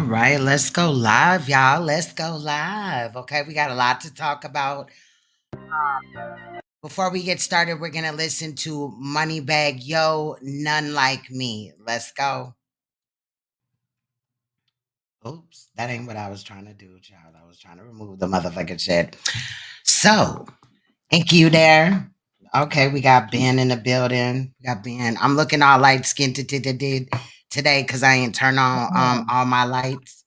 right, let's go live, y'all. Let's go live. Okay, we got a lot to talk about. Before we get started, we're gonna listen to Moneybag Yo, None Like Me. Let's go. Oops, that ain't what I was trying to do, child. I was trying to remove the motherfucking shit. So, thank you there. Okay, we got Ben in the building. We got Ben. I'm looking all light skinned today because I ain't turned on all my lights.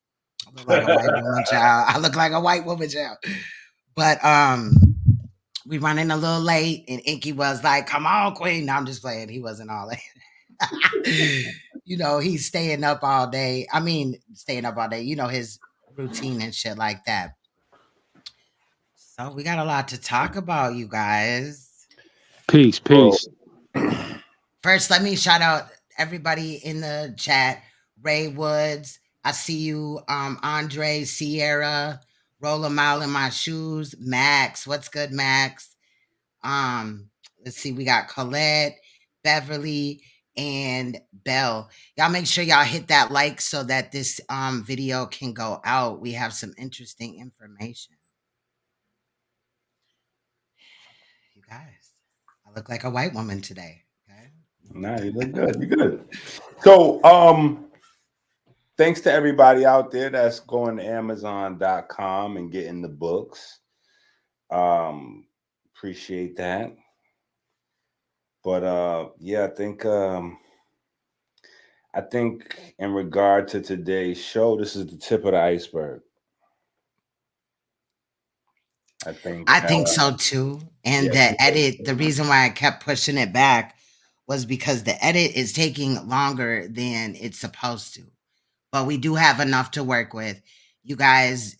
I look like a white woman, child. I look like a white woman, child. But we running a little late, and Inky was like, "Come on, Queen." No, I'm just playing. He wasn't all late. You know, he's staying up all day. I mean, staying up all day. You know, his routine and shit like that. So we got a lot to talk about, you guys. Peace, peace. First, let me shout out everybody in the chat. Ray Woods, I see you. Andre, Sierra, Roll a Mile in My Shoes, Max. What's good, Max? Let's see, we got Colette, Beverly, and Belle. Y'all make sure y'all hit that like so that this video can go out. We have some interesting information. You guys, I look like a white woman today. Okay. Nah, you look good. You good. So, thanks to everybody out there that's going to Amazon.com and getting the books. Appreciate that. But yeah, I think in regard to today's show, this is the tip of the iceberg. I think so too. And the edit, the reason why I kept pushing it back was because the edit is taking longer than it's supposed to. But we do have enough to work with. You guys,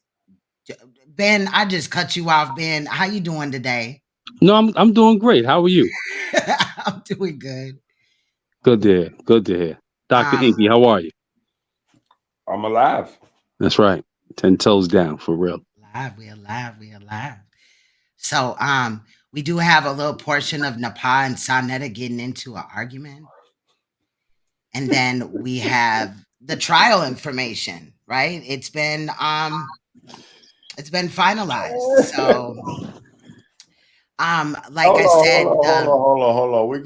Ben, I just cut you off. Ben, how you doing today? No, I'm doing great. How are you? I'm doing good. Good to hear. Good to hear. Dr. Inky, how are you? I'm alive. That's right. 10 toes down, for real. We alive. So we do have a little portion of Napa and Saneter getting into an argument. And then we have the trial information, right? It's been finalized. So like I said, hold on. We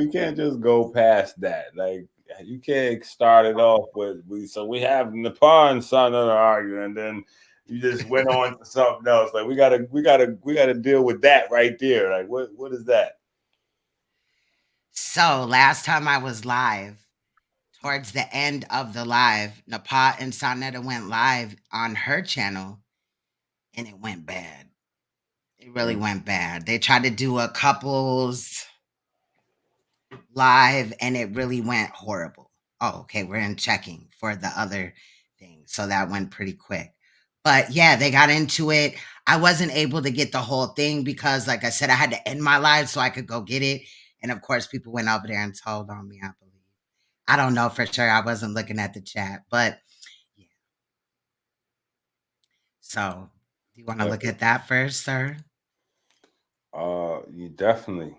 can't just go past that. Like, you can't start it off with we have Nepal and Son of the argument, and then you just went on to something else. Like, we gotta deal with that right there. Like, what is that? So last time I was live, towards the end of the live, Napa and Saneter went live on her channel, and it went bad. It really went bad. They tried to do a couples live, and it really went horrible. Oh, okay, we're in checking for the other thing, so that went pretty quick. But yeah, they got into it. I wasn't able to get the whole thing because, like I said, I had to end my live so I could go get it. And of course, people went over there and told on me, I believe. I don't know for sure. I wasn't looking at the chat, but yeah. So, do you want to look at that first, sir? You definitely. Okay.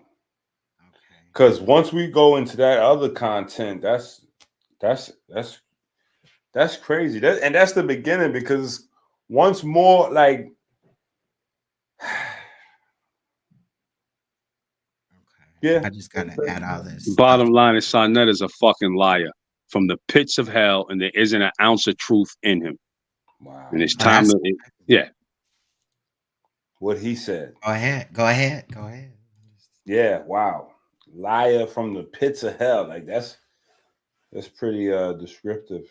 Because once we go into that other content, that's crazy. That's the beginning, because once more, like, yeah, I just gotta add all this. Bottom line is, Saneter is a fucking liar from the pits of hell, and there isn't an ounce of truth in him. Wow. And it's time to, yeah. What he said. Go ahead. Yeah, wow. Liar from the pits of hell. Like, that's pretty descriptive.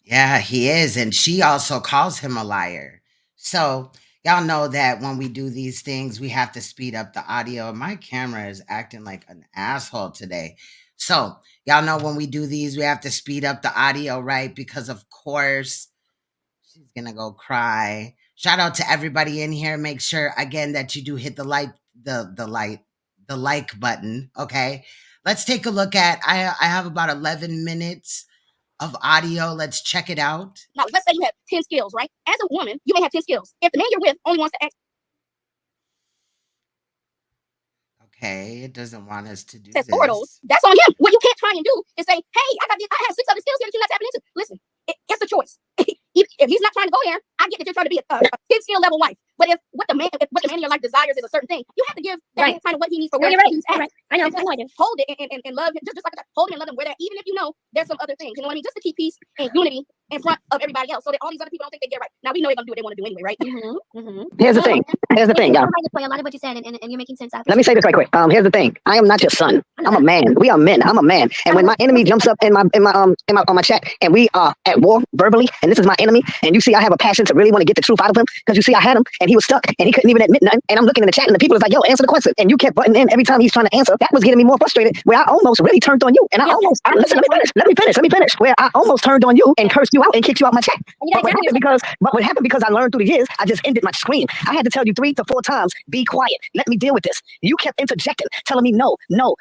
Yeah, he is. And she also calls him a liar. So y'all know that when we do these things, we have to speed up the audio. My camera is acting like an asshole today. So y'all know when we do these, we have to speed up the audio, right? Because of course, she's gonna go cry. Shout out to everybody in here. Make sure again that you do hit the like button. Okay. Let's take a look at I have about 11 minutes of audio. Let's check it out. Now, let's say you have 10 skills, right? As a woman, you may have 10 skills. If the man you're with only wants to ask. Okay, it doesn't want us to do says portals, this. that's on him. What you can't try and do is say, hey, I have 6 other skills here that you're not tapping into. Listen, it's a choice. If he's not trying to go there, I get that you're trying to be a 10 skill level wife. But if what the man in your life desires is a certain thing, you have to give that man kind of what he needs for where You're right. he's at. Right. I know. Hold it and love him, just like hold it and love him where that, even if you know there's some other things, you know what I mean, just to keep peace and unity in front of everybody else, so that all these other people don't think they get it right. Now we know they're gonna do what they want to do anyway, right? Here's the thing. Here's the thing, y'all. A lot of what you said, and you're making sense out of it. Let me say this right quick. Here's the thing. I am not your son. I'm a man. We are men. I'm a man. And when my enemy jumps up on my chat, and we are at war verbally, and this is my enemy, and you see I have a passion to really want to get the truth out of him, because you see I had him, and he was stuck, and he couldn't even admit nothing. And I'm looking in the chat, and the people is like, "Yo, answer the question," and you kept butting in every time he's trying to answer. That was getting me more frustrated. Where I almost really turned on you, and listen. Let me finish. Where I almost turned on you and cursed you out and kicked you out my chat. But what happened because I learned through the years, I just ended my scream. I had to tell you 3 to 4 times, be quiet. Let me deal with this. You kept interjecting, telling me, no,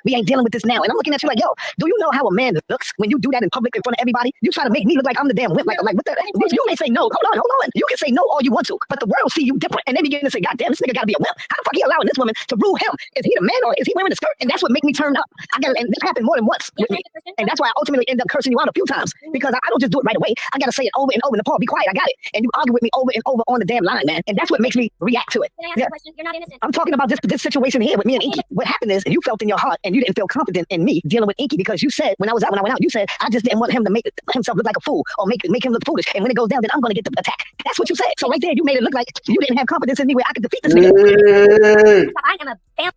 we ain't dealing with this now. And I'm looking at you like, yo, do you know how a man looks when you do that in public in front of everybody? You try to make me look like I'm the damn wimp. Like what the? You may say no. Hold on. You can say no all you want to, but the world see you different. And they begin to say, God damn, this nigga gotta be a wimp. How the fuck he allowing this woman to rule him? Is he the man or is he wearing a skirt? And that's what make me turn up. And this happened more than once with me. And that's why I ultimately end up cursing you out a few times, because I don't just do it right away. I gotta say it over and over. Nepal, be quiet. I got it. And you argue with me over and over on the damn line, man. And that's what makes me react to it. Can I ask you a question? You're not innocent. I'm talking about this situation here with me and Inky. What happened is you felt in your heart and you didn't feel confident in me dealing with Inky, because you said when I went out, you said I just didn't want him to make himself look like a fool or make him look foolish. And when it goes down, then I'm gonna get the attack. That's what you said. So right there, you made it look like you didn't have confidence in me where I could defeat this nigga. I am a family.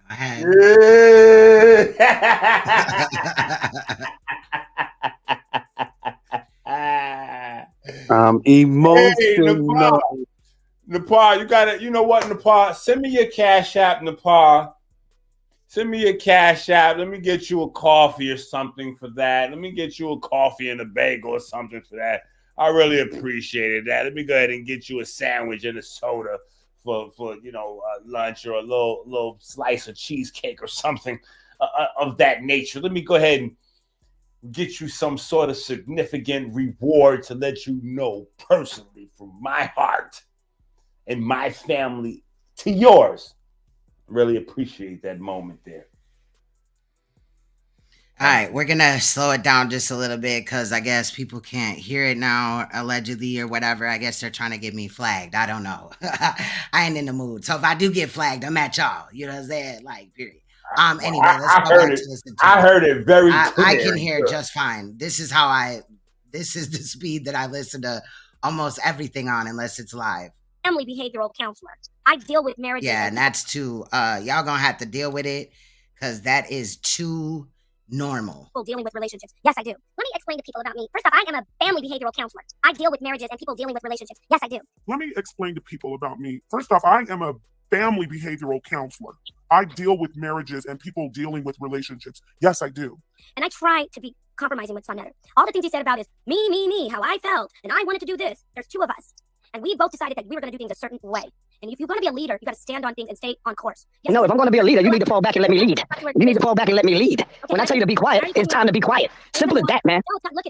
Go ahead. Emotional. Nepal, you got it. You know what, Nepal? Send me your Cash App, Nepal. Send me your Cash App. Let me get you a coffee or something for that. Let me get you a coffee and a bagel or something for that. I really appreciated that. Let me go ahead and get you a sandwich and a soda for lunch, or a little slice of cheesecake or something of that nature. Let me go ahead and get you some sort of significant reward to let you know personally from my heart and my family to yours. Really appreciate that moment there. All right, we're gonna slow it down just a little bit because I guess people can't hear it now, allegedly or whatever. I guess they're trying to get me flagged. I don't know. I ain't in the mood. So if I do get flagged, I'm at y'all. You know what I'm saying? Like, period. Anyway, let's go back to this. I heard it very clear. I can hear it just fine. This is the speed that I listen to almost everything on, unless it's live. Family behavioral counselor. I deal with marriages. Yeah, and that's too, y'all gonna have to deal with it because that is too normal. People dealing with relationships. Yes, I do. Let me explain to people about me. First off, I am a family behavioral counselor. I deal with marriages and people dealing with relationships. Yes, I do. Let me explain to people about me. First off, I am a family behavioral counselor. I deal with marriages and people dealing with relationships. Yes, I do. And I try to be compromising with Saneter. All the things he said about is me, how I felt, and I wanted to do this. There's 2 of us. And we both decided that we were going to do things a certain way. And if you're going to be a leader, you got to stand on things and stay on course. Yes. No, if I'm going to be a leader, you need to fall back and let me lead. You need to fall back and let me lead. When I tell you to be quiet, it's time to be quiet. Simple as that, man.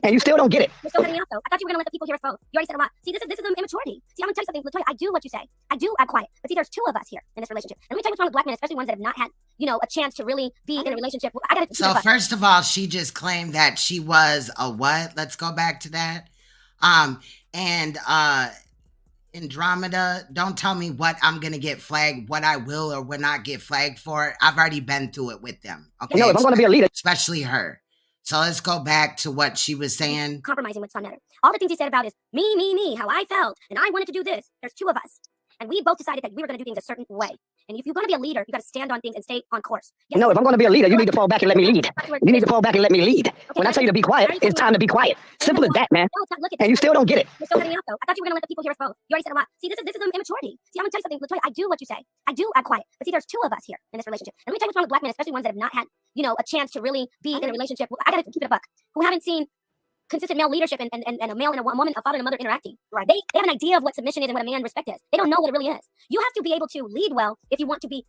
And you still don't get it. You're still cutting me out, though. I thought you were going to let the people hear us both. You already said a lot. See, this is immaturity. See, I'm going to tell you something, Latoya. I do what you say. I'm quiet. But see, there's 2 of us here in this relationship. And let me tell you what's wrong with black men, especially ones that have not had, a chance to really be in a relationship. So first of all, she just claimed that she was a what? Let's go back to that. Andromeda, don't tell me what I'm gonna get flagged, what I will or will not get flagged for. I've already been through it with them. Okay, no, if I'm gonna be a leader, especially her. So let's go back to what she was saying. Compromising with Saneter. All the things he said about is me, how I felt, and I wanted to do this. There's 2 of us. And we both decided that we were going to do things a certain way. And if you're going to be a leader, you got to stand on things and stay on course. Yes. No, if I'm going to be a leader, you need to fall back and let me lead. You need to fall back and let me lead. When I tell you to be quiet, it's time to be quiet. Simple as that, man. And you still don't get it. You're still cutting me out, though. I thought you were going to let the people hear us both. You already said a lot. See, this is immaturity. See, I'm going to tell you something, Latoya. I do what you say. I'm quiet. But see, there's 2 of us here in this relationship. And let me tell you what's wrong with black men, especially ones that have not had, a chance to really be in a relationship. I got to keep it a buck. Who haven't seen consistent male leadership and a male and a woman, a father and a mother interacting. Right. They have an idea of what submission is and what a man respect is. They don't know what it really is. You have to be able to lead well if you want to be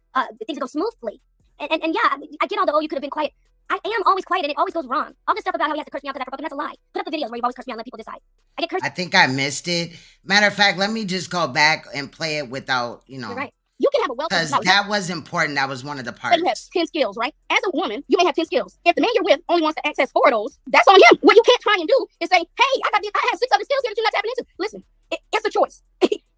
things to go smoothly. And yeah, I get all the you could have been quiet. I am always quiet and it always goes wrong. All this stuff about how he has to curse me out because I broke up, that's a lie. Put up the videos where you've always cursed me out and let people decide. I get cursed. I think I missed it. Matter of fact, let me just go back and play it without, You're right. You can have a wealth of Because knowledge. that was important. That was one of the Say parts. you have 10 skills, right? As a woman, you may have 10 skills. If the man you're with only wants to access 4 of those, that's on him. What you can't try and do is say, hey, I have 6 other skills here that you're not tapping into. Listen, it's a choice.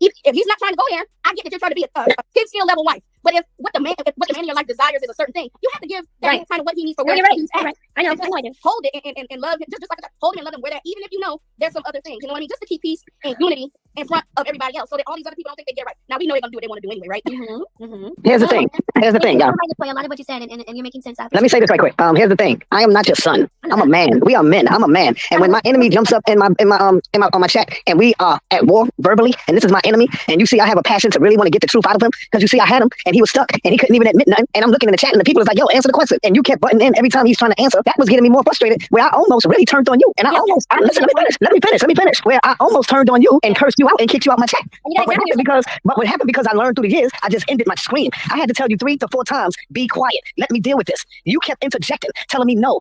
If he's not trying to go there, I get that you're trying to be a 10 skill level wife. But if what the man in your life desires is a certain thing, you have to give that man kind of what he needs for where he's at. Right. I know. Hold it and love him, just like that. Hold him and love him where that, even if you know there's some other things. You know what I mean? Just to keep peace and unity in front of everybody else, so that all these other people don't think they get it right. Now we know they're gonna do what they want to do anyway, right? Here's the thing. Here's the thing, y'all. A lot of what you said, and you're making sense. Let me say this right quick. Here's the thing. I am not your son. I'm a man. We are men. I'm a man. And when my enemy jumps up on my chat, and we are at war verbally, and this is my enemy, and you see I have a passion to really want to get the truth out of him, because you see I had him, and he was stuck, and he couldn't even admit nothing. And I'm looking in the chat, and the people is like, yo, answer the question. And you kept butting in every time he's trying to answer. That was getting me more frustrated, where I almost really turned on you. And listen, let me finish. Where I almost turned on you and cursed you out and kicked you out my chat. But what happened because I learned through the years, I just ended my screen. I had to tell you 3 to 4 times, be quiet. Let me deal with this. You kept interjecting, telling me, no,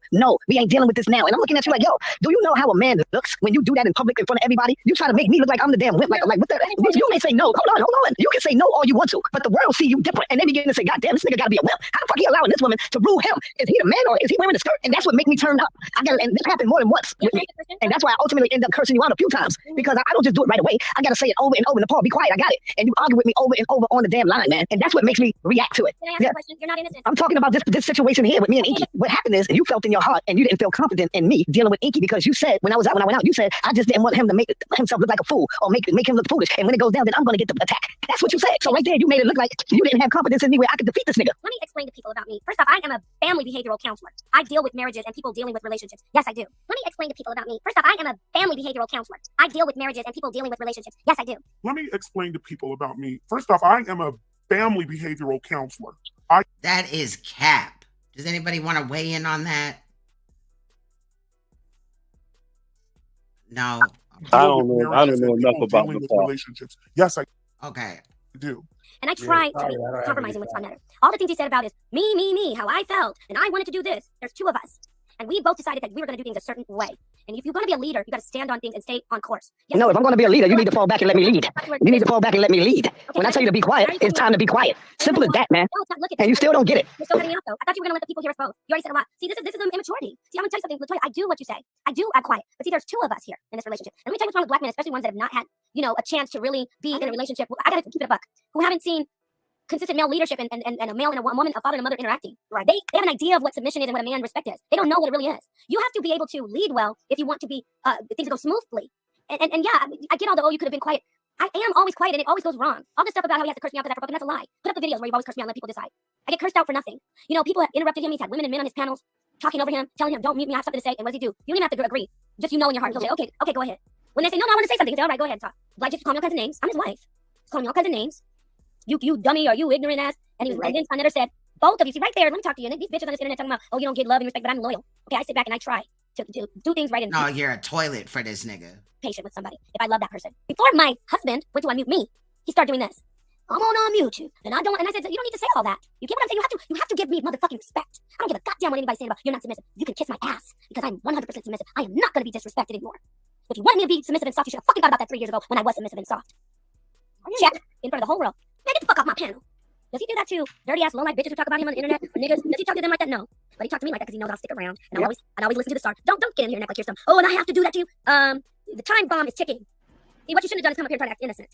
we ain't dealing with this now. And I'm looking at you like, yo, do you know how a man looks when you do that in public in front of everybody? You try to make me look like I'm the damn wimp. Like what the? You may say no. Hold on. You can say no all you want to, but the world see you different. And they begin to say, God damn, this nigga gotta be a wimp. How the fuck he allowing this woman to rule him? Is he the man or is he wearing the skirt? And that's what make me turn up. And this happened more than once with me. And that's why I ultimately end up cursing you out a few times, because I don't just do it right away. I gotta say it over and over. Nepal, be quiet. I got it. And you argue with me over and over on the damn line, man. And that's what makes me react to it. Can I ask you a question? You're not innocent. I'm talking about this situation here with me and Inky. What happened is you felt in your heart and you didn't feel confident in me dealing with Inky, because you said when I went out, you said I just didn't want him to make himself look like a fool or make him look foolish. And when it goes down, then I'm gonna get the attack. That's what you said. So right there, you made it look like you didn't have confidence in me where I could defeat this nigga. Let me explain to people about me. First off, I am a family behavioral counselor. I deal with marriages and people dealing with relationships. Yes, I do. Let me explain to people about me. First off, I am a family behavioral counselor. I deal with marriages and people dealing with relationships. Yes, I do. Let me explain to people about me. First off, I am a family behavioral counselor. That is cap. Does anybody want to weigh in on that? No. I don't know enough about the relationships. Yes, I do. And I try to be compromising with Saneter. All the things he said about is me, how I felt, and I wanted to do this. There's 2 of us. And we both decided that we were going to do things a certain way. And if you're going to be a leader, you got to stand on things and stay on course. Yes, no, if I'm going to be a leader, you need to fall back and let me lead. You need to fall back and let me lead. When I tell you to be quiet, it's time to be quiet. Simple as that, man. And you still don't get it. You're still cutting out, though. I thought you were going to let the people hear us both. You already said a lot. See, this is immaturity. See, I'm going to tell you something, Latoya. I do what you say. I do act quiet. But see, there's 2 of us here in this relationship. And let me tell you what's wrong with black men, especially ones that have not had, a chance to really be in a relationship. I got to keep it a buck. Who haven't seen consistent male leadership and a male and a woman, a father and a mother interacting. Right. They have an idea of what submission is and what a man respect is. They don't know what it really is. You have to be able to lead well if you want to be things to go smoothly. And yeah, I get all the, you could have been quiet. I am always quiet and it always goes wrong. All this stuff about how he has to curse me out because I broke up, that's a lie. Put up the videos where you've always cursed me out and let people decide. I get cursed out for nothing. People have interrupted him. He's had women and men on his panels talking over him, telling him, don't mute me, I have something to say. And what does he do? You don't even have to agree. Just in your heart. He'll say, okay, go ahead. When they say, no, I want to say something, he'll say, all right, go ahead, talk. Like, just call me all kinds of names. I'm his wife. He's calling me all kinds of names. You dummy, or you ignorant ass. And then Saneter said, both of you, see right there, let me talk to you. And these bitches on this internet talking about, oh, you don't get love and respect, but I'm loyal. Okay, I sit back and I try to do things right. And no, you're a toilet for this nigga. Patient with somebody, if I love that person. Before my husband went to unmute me, he started doing this. I'm gonna unmute you. And I said, you don't need to say all that. You get what I'm saying? You have to give me motherfucking respect. I don't give a goddamn what anybody's saying about you're not submissive. You can kiss my ass because I'm 100% submissive. I am not gonna be disrespected anymore. If you wanted me to be submissive and soft, you should have fucking thought about that 3 years ago when I was submissive and soft. Check in front of the whole world. Man, get the fuck off my panel. Does he do that to dirty ass low life bitches who talk about him on the internet? Or niggas? Does he talk to them like that? No. But he talked to me like that because he knows I'll stick around and I'll always listen to the stars. Don't get in here and act like you're some. Oh, and I have to do that to you. The time bomb is ticking. See, what you shouldn't have done is come up here and try to act innocent.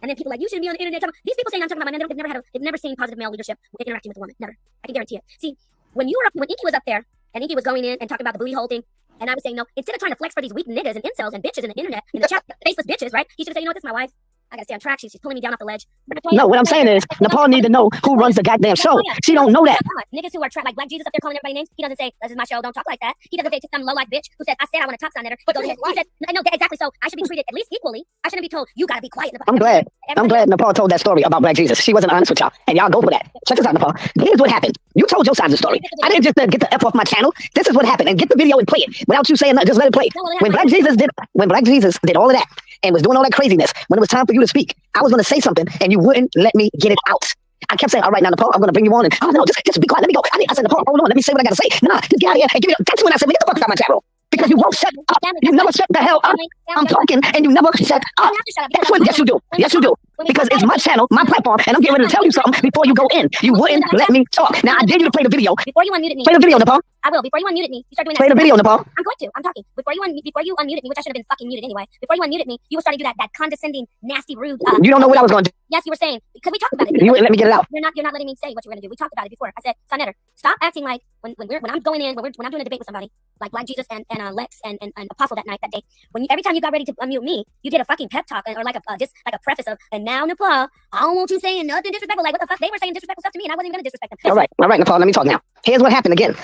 And then people like, you shouldn't be on the internet. These people saying I'm talking about my men, they've never seen positive male leadership interacting with a woman. Never. I can guarantee it. See, when Inky was up there and Inky was going in and talking about the booty hole thing, and I was saying no, instead of trying to flex for these weak niggas and incels and bitches in the internet, in the chat, faceless bitches, right? He should have said, you know what, this is my wife. I gotta stay on track. She's pulling me down off the ledge. No, what I'm saying is, Nepal need to know who runs the goddamn show. She don't know that. Niggas who are like Black Jesus up there calling everybody names. He doesn't say, this is my show, don't talk like that. He doesn't say to some low-life bitch who says, I said I want to talk Saneter. He said, no, exactly. So I should be treated at least equally. I shouldn't be told, you gotta be quiet. I'm glad Nepal told that story about Black Jesus. She wasn't honest with y'all. And y'all go for that. Check this out, Nepal. Here's what happened. You told your side of the story. I didn't just get the F off my channel. This is what happened. And get the video and play it. Without you saying that, just let it play. When Black Jesus did all of that and was doing all that craziness, when it was time for you to speak, I was going to say something and you wouldn't let me get it out. I kept saying, all right, now, Nepal, I'm going to bring you on. And, oh, no, just be quiet. Let me go. I said, Nepal, hold on. Let me say what I got to say. Nah, just get out of here and give me that's when I said, get the fuck out of my channel. Because you won't shut up. You never shut the hell up. I'm talking and you never shut up. That's when, yes, you do. Yes, you do. because it's my channel, my platform, and I'm getting ready to tell you something before you go in. You wouldn't let me talk. Now, I dare you to play the video. Before you unmuted me. Play the video, Nepal. I will. Before you unmuted me, you start doing that. Play the video, Nepal. I'm going to. I'm talking. Before you unmuted me, which I should have been fucking muted anyway. Before you unmuted me, you were starting to do that condescending, nasty, rude. You don't know what I was going to do. Yes, you were saying, because we talked about it. You wouldn't let me get it out. You're not letting me say what you're gonna do. We talked about it before. I said, Saneter, stop acting like when I'm going in, when I'm doing a debate with somebody, like Black Jesus and Lex and Apostle that day. Every time you got ready to unmute me, you did a fucking pep talk or like a preface of, and now Nepal, I don't want you saying nothing disrespectful. Like what the fuck? They were saying disrespectful stuff to me, and I wasn't even gonna disrespect them. All right, Nepal. Let me talk now. Here's what happened again.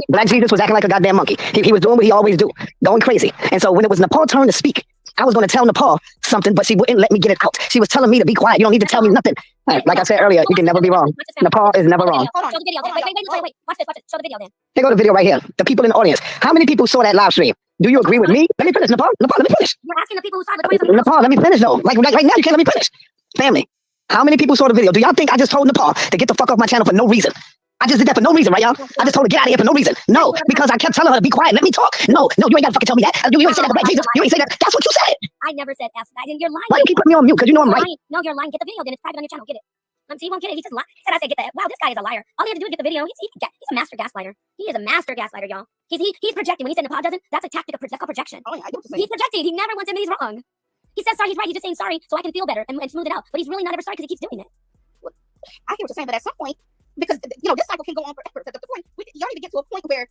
Black Jesus was acting like a goddamn monkey. He was doing what he always do, going crazy. And so when it was Nepal's turn to speak, I was going to tell Nepal something, but she wouldn't let me get it out. She was telling me to be quiet. You don't need to tell me nothing. Like I said earlier, you can never be wrong. Nepal is never wrong. Hold on. Show the video. Wait. Watch this. Show the video then. Here go the video right here. The people in the audience. How many people saw that live stream? Do you agree with me? Let me finish, Nepal. Let me finish. You're asking the people who saw the Nepal, let me finish though. Like right now, you can't let me finish. Family, how many people saw the video? Do y'all think I just told Nepal to get the fuck off my channel for no reason? I just did that for no reason, right, y'all? I just told her to get out of here for no reason. No, because I kept telling her to be quiet. Let me talk. No, you ain't got to fucking tell me that. You ain't say that to Black Jesus. You ain't say that. That's what you said. I never said F. You're lying. Why you keep putting me on mute? Because you know I'm right. No, you're lying. Get the video, then it's private on your channel. Get it. So you won't get it. He just lied. He said I said get that. Wow, this guy is a liar. All he had to do is get the video. He's a master gaslighter. He is a master gaslighter, y'all. He's projecting. When he said Nepal doesn't, that's a tactic. That's called projection. Oh, yeah, I get what you're saying. He's projecting. He never wants to admit he's wrong. He says sorry. He's right. He's just saying sorry so I can feel better and smooth it out. But he's really not ever sorry because he keeps doing it. I hear what you're saying, but at some point, because this cycle can go on forever. The point y'all need to get to a point where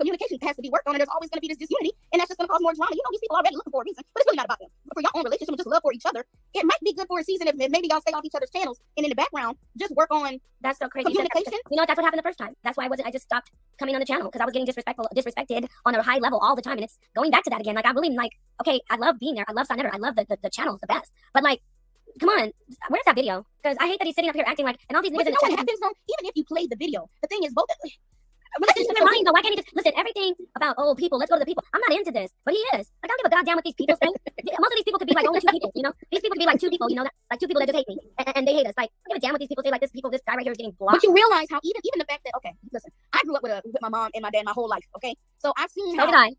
communication has to be worked on, and there's always going to be this disunity, and that's just going to cause more drama. These people are already looking for a reason, but it's really not about them. For your own relationship and just love for each other, it might be good for a season if maybe y'all stay off each other's channels, and in the background, just work on. That's so crazy. Communication. That's what happened the first time. That's why I just stopped coming on the channel because I was getting disrespected on a high level all the time, and it's going back to that again. Like I really okay, I love being there. I love Saneter. I love the channel. It's the best. But come on, where's that video? Because I hate that he's sitting up here acting like, and all these niggas in the chat. Happens though, even if you play the video, the thing is both. Listen, lying though. Why can't he just listen? Everything about people. Let's go to the people. I'm not into this, but he is. I don't give a goddamn what these people think. Most of these people could be only two people. These people could be two people. That two people that just hate me and they hate us. I don't give a damn what these people say. This guy right here is getting blocked. But you realize how even the fact that listen, I grew up with my mom and my dad my whole life. Okay, so I've seen. So did I.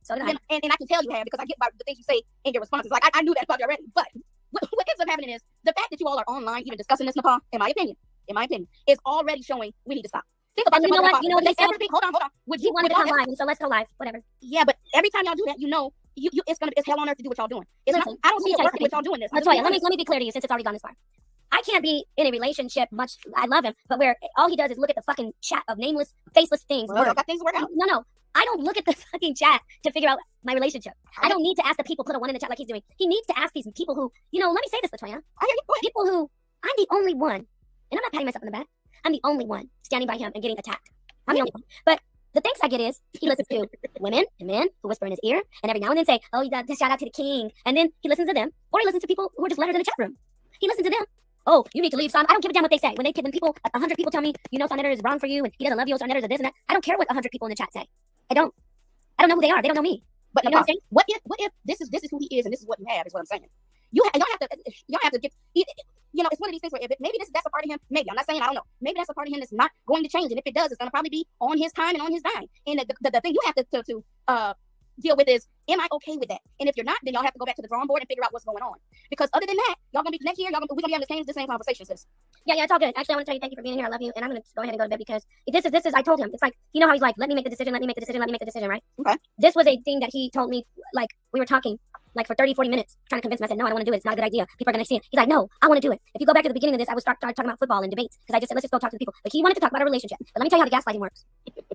And I can tell you have because I get by the things you say in your responses. Like I knew that about you already. But what ends up happening is the fact that you all are online even discussing this, Nepal, in my opinion, is already showing we need to stop. Think about what they said. Hold on. Would you want to come live? So let's go live. Whatever. Yeah, but every time y'all do that, it's hell on earth to do what y'all doing. I don't see it working with y'all doing this. Latoya, let me be clear to you since it's already gone this far. I can't be in a relationship much. I love him, but where all he does is look at the fucking chat of nameless, faceless things. Well, got things to work out. No. I don't look at the fucking chat to figure out my relationship. I don't need to ask the people put a one in the chat like he's doing. He needs to ask these people who, let me say this, Latoya. I hear you. People who, I'm the only one, and I'm not patting myself on the back. I'm the only one standing by him and getting attacked. I'm the only one. But the thanks I get is he listens to women and men who whisper in his ear and every now and then say, oh, you got to shout out to the king. And then he listens to them, or he listens to people who are just letters in the chat room. He listens to them. Oh, you need to leave, son. I don't give a damn what they say. When people, 100 people tell me, Saneter is wrong for you and he doesn't love you, Saneter is this and that. I don't care what 100 people in the chat say. I don't know who they are. They don't know me. But you know what I'm saying? What if this is who he is and this is what you have is what I'm saying. You don't have to get. It's one of these things where maybe that's a part of him. Maybe I'm not saying I don't know. Maybe that's a part of him that's not going to change, and if it does, it's going to probably be on his time and on his dime. And the thing you have to deal with is, am I okay with that? And if you're not, then y'all have to go back to the drawing board and figure out what's going on. Because other than that, y'all gonna be next year. We're gonna be able to change the same conversation, sis. Yeah, it's all good. Actually, I want to tell you thank you for being here. I love you, and I'm gonna go ahead and go to bed because this is. I told him it's like how he's like, let me make the decision, right? Okay. This was a thing that he told me. Like we were talking. For 30-40 minutes, trying to convince me. I said, no, I don't want to do it. It's not a good idea. People are going to see it. He's like, no, I want to do it. If you go back to the beginning of this, I would start talking about football and debates because I just said, let's just go talk to the people. But he wanted to talk about a relationship. But let me tell you how the gaslighting works.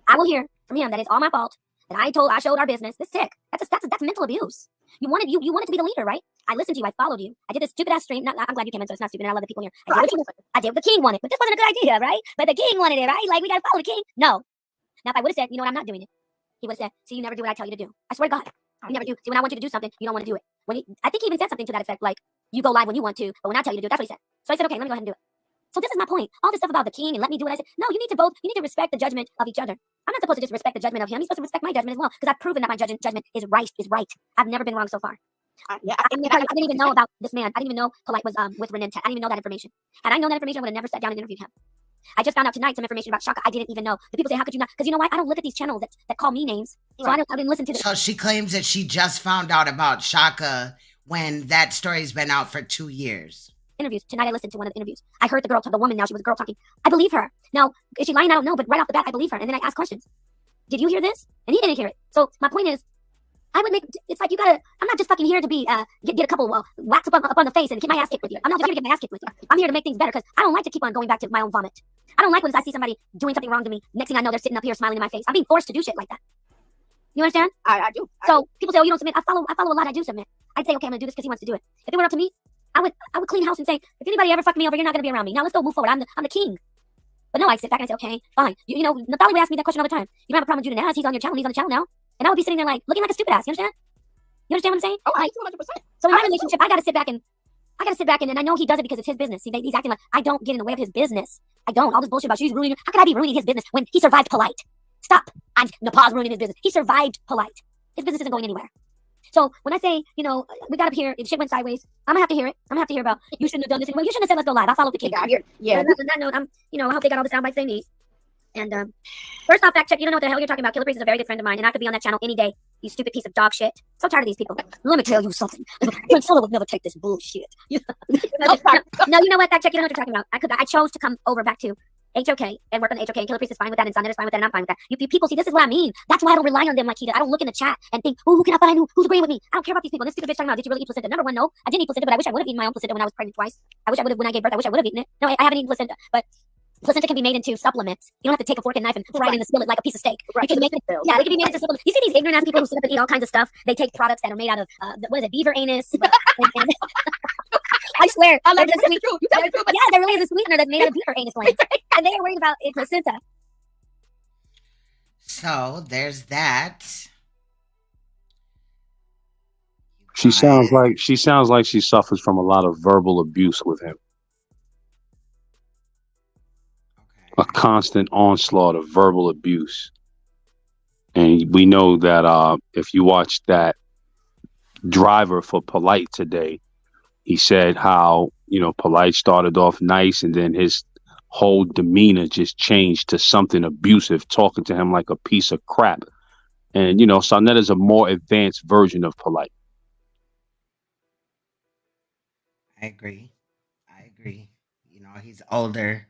I will hear from him that it's all my fault, that I showed our business. It's sick. That's mental abuse. You wanted to be the leader, right? I listened to you. I followed you. I did this stupid ass stream. I'm glad you came in, so it's not stupid. And I love the people here. I did what the king wanted, but this wasn't a good idea, right? But the king wanted it, right? Like we got to follow the king. No. Now, if I would have said, you know what, I'm not doing it. He would have said, see, you never do what I tell you to do. I swear to God. You never do. See, when I want you to do something, you don't want to do it. I think he even said something to that effect, like, you go live when you want to, but when I tell you to do it, that's what he said. So I said, okay, let me go ahead and do it. So this is my point. All this stuff about the king and let me do what I said. No, you need to respect the judgment of each other. I'm not supposed to just respect the judgment of him. He's supposed to respect my judgment as well, because I've proven that my judgment is right. I've never been wrong so far. I didn't even know about this man. I didn't even know Polite was with Renette. I didn't even know that information. Had I known that information, I would have never sat down and interviewed him. I just found out tonight some information about Shaka. I didn't even know. The people say, how could you not? Because you know why? I don't look at these channels that call me names. So I didn't listen to them. So she claims that she just found out about Shaka when that story's been out for 2 years. interviews. Tonight I listened to one of the interviews. I heard the woman now, she was a girl talking. I believe her. Now, is she lying? I don't know, but right off the bat, I believe her. And then I ask questions. Did you hear this? And he didn't hear it. So my point is, it's like you gotta, I'm not just fucking here to be, get a couple whacks up on the face and get my ass kicked with you. I'm not just here to get my ass kicked with you. I'm here to make things better because I don't like to keep on going back to my own vomit. I don't like when I see somebody doing something wrong to me. Next thing I know, they're sitting up here smiling in my face. I'm being forced to do shit like that. You understand? I do. So people say, oh, you don't submit. I follow a lot. I do submit. I'd say, okay, I'm gonna do this because he wants to do it. If it were up to me, I would clean house and say, if anybody ever fucked me over, you're not gonna be around me. Now let's go move forward. I'm the king. But no, I sit back and I say, okay, fine. You know, Nathalie would ask me that question all the time. You don't have a problem with Judah Naz. He's on your channel. He's on the channel now. And I would be sitting there like looking like a stupid ass. You understand? You understand what I'm saying? Oh, I like, 200%. So in my relationship, I gotta sit back and I know he does it because it's his business. He's acting like I don't get in the way of his business. I don't. All this bullshit about she's ruining. How could I be ruining his business when he survived Polite? Stop. Nepal's ruining his business. He survived Polite. His business isn't going anywhere. So when I say, you know, we got up here, if shit went sideways, I'm gonna have to hear it. I'm gonna have to hear about you shouldn't have done this anymore. You shouldn't have said let's go live. I followed the kid. Yeah. On that note, I hope they got all the sound bites they need. And first off, fact check. You don't know what the hell you're talking about. Killer Priest is a very good friend of mine, and I could be on that channel any day. You stupid piece of dog shit. So tired of these people. Let me tell you something. Ben Solo would never take this bullshit. No, you know what? Fact check. You don't know what you're talking about. I chose to come over back to HOK and work on the HOK, and Killer Priest is fine with that, and Saneter is fine with that, and I'm fine with that. You people see, this is what I mean. That's why I don't rely on them like he did. I don't look in the chat and think, oh, who can I find who's agreeing with me? I don't care about these people. This stupid bitch talking about, did you really eat placenta? Number one, no. I didn't eat placenta, but I wish I would have eaten my own placenta when I was pregnant twice. I wish I would have, when I gave birth, I wish I would have eaten it. No, I haven't eaten placenta, but placenta can be made into supplements. You don't have to take a fork and knife and fry it in the skillet like a piece of steak. Right. You can make it, yeah, they can be made into supplements. You see these ignorant ass people who sit up and eat all kinds of stuff. They take products that are made out of, what is it, beaver anus? and I swear. I like that's true. You tell the truth. Yeah, there really is a sweetener that's made out of beaver anus glands. And they are worried about a placenta. So there's that. She sounds like she suffers from a lot of verbal abuse with him. A constant onslaught of verbal abuse. And we know that if you watch that driver for Polite today, he said how, you know, Polite started off nice and then his whole demeanor just changed to something abusive, talking to him like a piece of crap. And, you know, Saneter is a more advanced version of Polite. I agree. You know, he's older.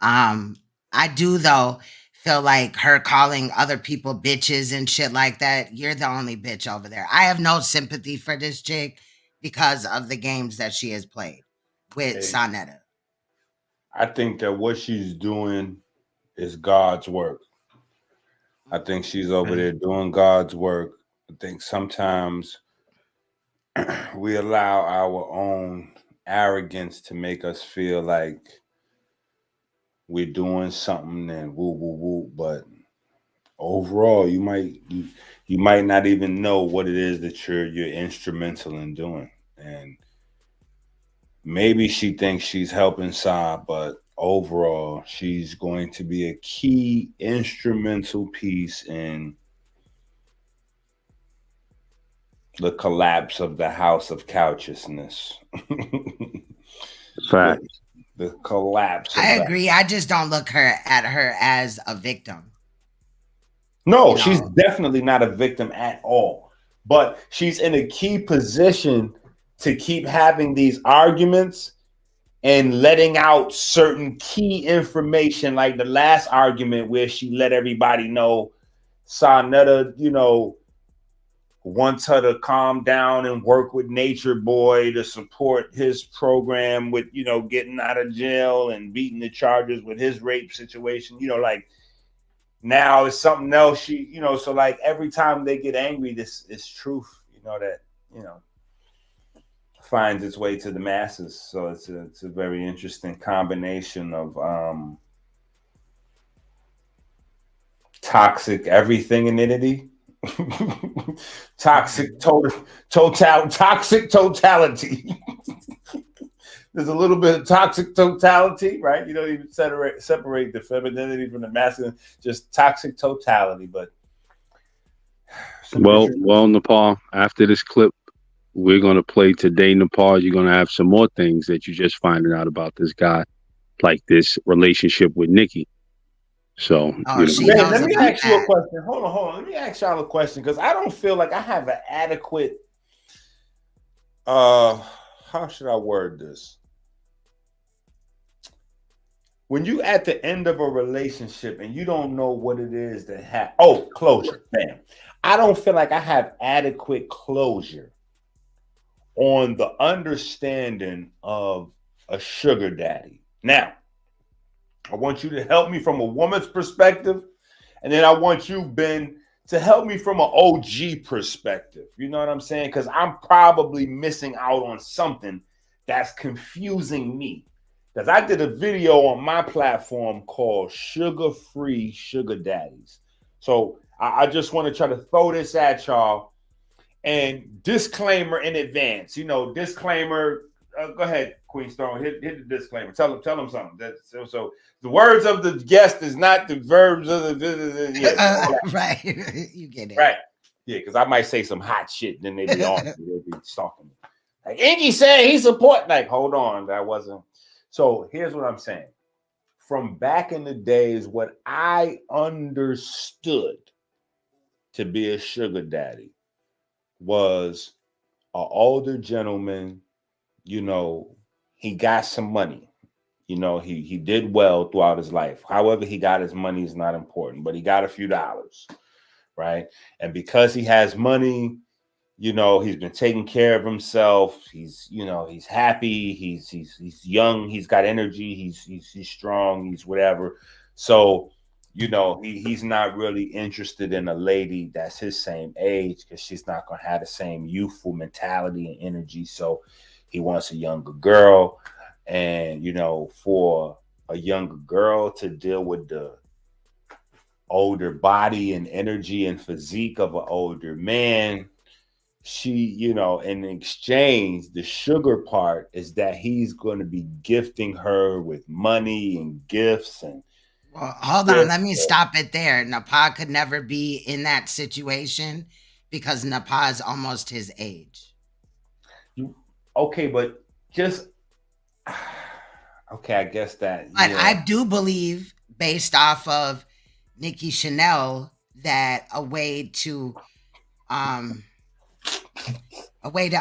I do though feel like her calling other people bitches and shit like that. You're the only bitch over there. I have no sympathy for this chick because of the games that she has played with Saneter. I think that what she's doing is God's work. I think she's over there doing God's work. I think sometimes we allow our own arrogance to make us feel like we're doing something and woo woo woo, but overall you might not even know what it is that you're instrumental in doing. And maybe she thinks she's helping Sa, but overall she's going to be a key instrumental piece in the collapse of the house of couchesness. Fact. The collapse. I agree. I just don't look at her as a victim. No, You know? she's definitely not a victim at all. But she's in a key position to keep having these arguments and letting out certain key information, like the last argument where she let everybody know Saneter, you know, wants her to calm down and work with Nature Boy to support his program with, you know, getting out of jail and beating the charges with his rape situation. You know, like now it's something else. She, you know, so like every time they get angry, this is truth, you know, that, you know, finds its way to the masses. So it's a very interesting combination of toxic everything in entity. Toxic totality. There's a little bit of toxic totality, right? You don't even separate the femininity from the masculine, just toxic totality. But well, Nepal, after this clip, we're going to play Today, Nepal. You're going to have some more things that you're just finding out about this guy, like this relationship with Nikki. So, let me ask you a question. Hold on. Let me ask y'all a question because I don't feel like I have an adequate. How should I word this? when you at the end of a relationship and you don't know what it is that closure, bam. I don't feel like I have adequate closure on the understanding of a sugar daddy. Now, I want you to help me from a woman's perspective, and then I want you, Ben, to help me from an OG perspective. You know what I'm saying? Because I'm probably missing out on something that's confusing me. Because I did a video on my platform called Sugar-Free Sugar Daddies. So I just want to try to throw this at y'all. And disclaimer in advance. You know, disclaimer. Go ahead, Queen Stone. Hit the disclaimer. Tell them something. So the words of the guest is not the verbs of the right. You get it. Right. Yeah, because I might say some hot shit, then they be on. They'll be stalking me. Like Iggy said he support. Like, hold on, that wasn't. So here's what I'm saying. From back in the days, what I understood to be a sugar daddy was an older gentleman. You know, he got some money. You know, he did well throughout his life. However he got his money is not important, but he got a few dollars, right? And because he has money, you know, he's been taking care of himself. He's, you know, he's happy. He's young. He's got energy. He's strong. He's whatever. So, you know, he's not really interested in a lady that's his same age because she's not going to have the same youthful mentality and energy. So he wants a younger girl. And, you know, for a younger girl to deal with the older body and energy and physique of an older man, she, you know, in exchange, the sugar part is that he's going to be gifting her with money and gifts. And well, hold on, let me stop it there. Napa could never be in that situation because Napa is almost his age. Okay, but just okay, I guess that. But yeah. I do believe, based off of Nikki Chanel, that a way to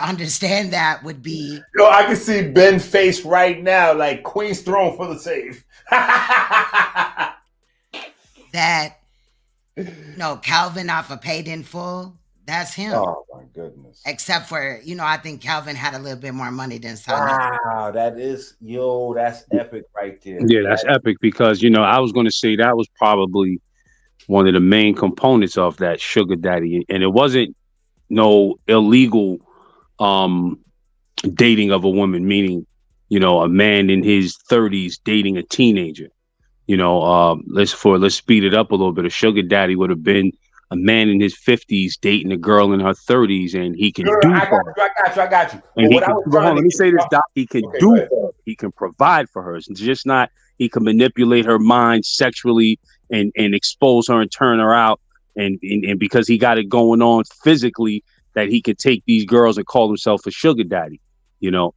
understand that would be. Yo, I can see Ben's face right now, like Queen's throne for the safe. That no, Calvin off of Paid in Full. That's him. Oh my goodness. Except for, you know, I think Calvin had a little bit more money than Saneter. Wow, that's epic right there. Yeah, that's epic because, you know, I was going to say that was probably one of the main components of that sugar daddy. And it wasn't no illegal dating of a woman, meaning, you know, a man in his 30s dating a teenager. You know, let's speed it up a little bit. A sugar daddy would have been a man in his 50s dating a girl in her 30s, and he can do. I got you. And he can, let me say this, Doc. He can do for her. He can provide for her. It's just not he can manipulate her mind sexually and expose her and turn her out. And because he got it going on physically, that he could take these girls and call himself a sugar daddy. You know,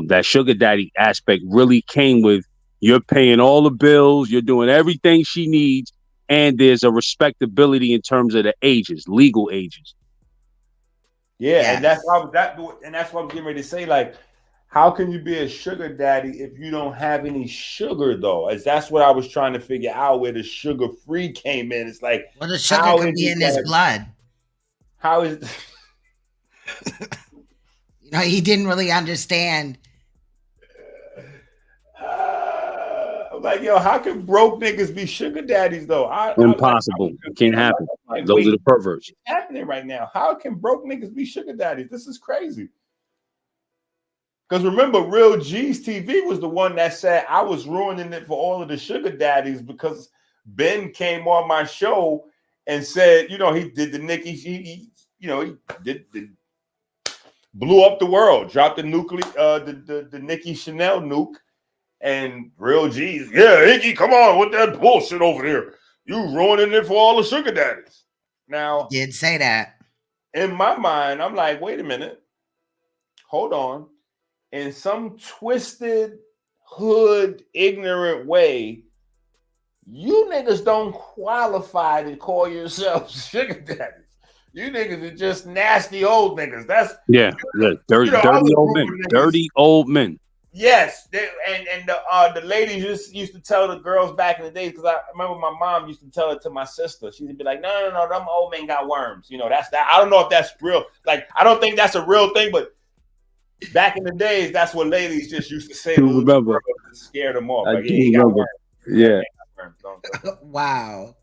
that sugar daddy aspect really came with you're paying all the bills, you're doing everything she needs. And there's a respectability in terms of the ages, legal ages. Yeah, yes. And that's what I'm getting ready to say. Like, how can you be a sugar daddy if you don't have any sugar, though? As that's what I was trying to figure out where the sugar-free came in. It's like, well, the sugar could be in his blood. How is? You know, he didn't really understand. Like, yo, how can broke niggas be sugar daddies though? Impossible. It can't happen. Like, those are the perverts. What's happening right now? How can broke niggas be sugar daddies? This is crazy. Because remember, Real G's TV was the one that said I was ruining it for all of the sugar daddies because Ben came on my show and said, you know, he did the Nikki, he blew up the world, dropped the nuclear, the Nikki Chanel nuke. And Real G's, yeah, Iggy, come on with that bullshit over there. You ruining it for all the sugar daddies. Now, you did say that. In my mind, I'm like, wait a minute. Hold on. In some twisted, hood, ignorant way, you niggas don't qualify to call yourselves sugar daddies. You niggas are just nasty old niggas. That's dirty old men. Dirty old men. Yes, and the ladies used to tell the girls back in the days, because I remember my mom used to tell it to my sister. She'd be like, no, them old men got worms. You know, that's that. I don't know if that's real. Like, I don't think that's a real thing, but back in the days, that's what ladies just used to say to Do little remember? girls to scare them off. I Like, do yeah, he got remember. worms. Yeah. Man got worms. Don't. Wow.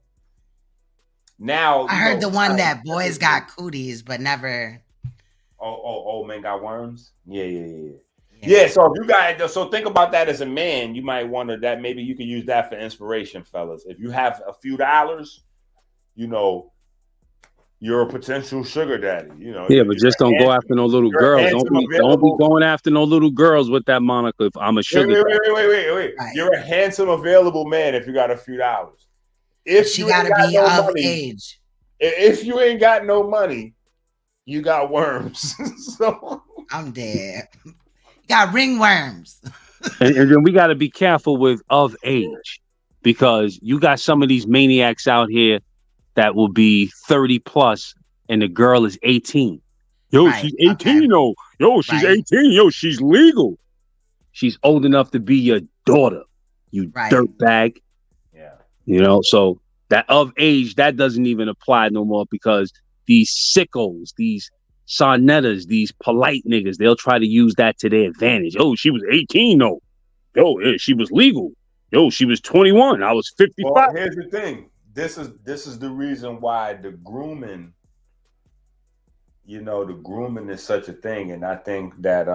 Now, I you heard know, the one that boys got cooties, but never. old men got worms. Yeah. So if you guys, so think about that as a man. You might wonder that maybe you can use that for inspiration, fellas. If you have a few dollars, you know, you're a potential sugar daddy. You know, Yeah, but just don't go after no little you're a girls. handsome, Don't be available. going after no little girls with that moniker. If I'm a sugar Wait. Right. You're a handsome, available man if you got a few dollars. If She you got to ain't got be no of money, age. if you ain't got no money, you got worms. So I'm dead. You got ringworms. and then we got to be careful with of age, because you got some of these maniacs out here that will be 30 plus and the girl is 18. Yo, Right. she's 18. Okay. Yo, she's Right. 18. Yo, she's legal. She's old enough to be your daughter, you Right. dirtbag. yeah. You know, so that of age, that doesn't even apply no more, because these sickos, these Saneters, these polite niggas, they'll try to use that to their advantage. Oh, she was 18, though. Yo, yeah, she was legal. Yo, she was 21. I was 55. Well, here's the thing. This is the reason why the grooming, you know, the grooming is such a thing. And I think that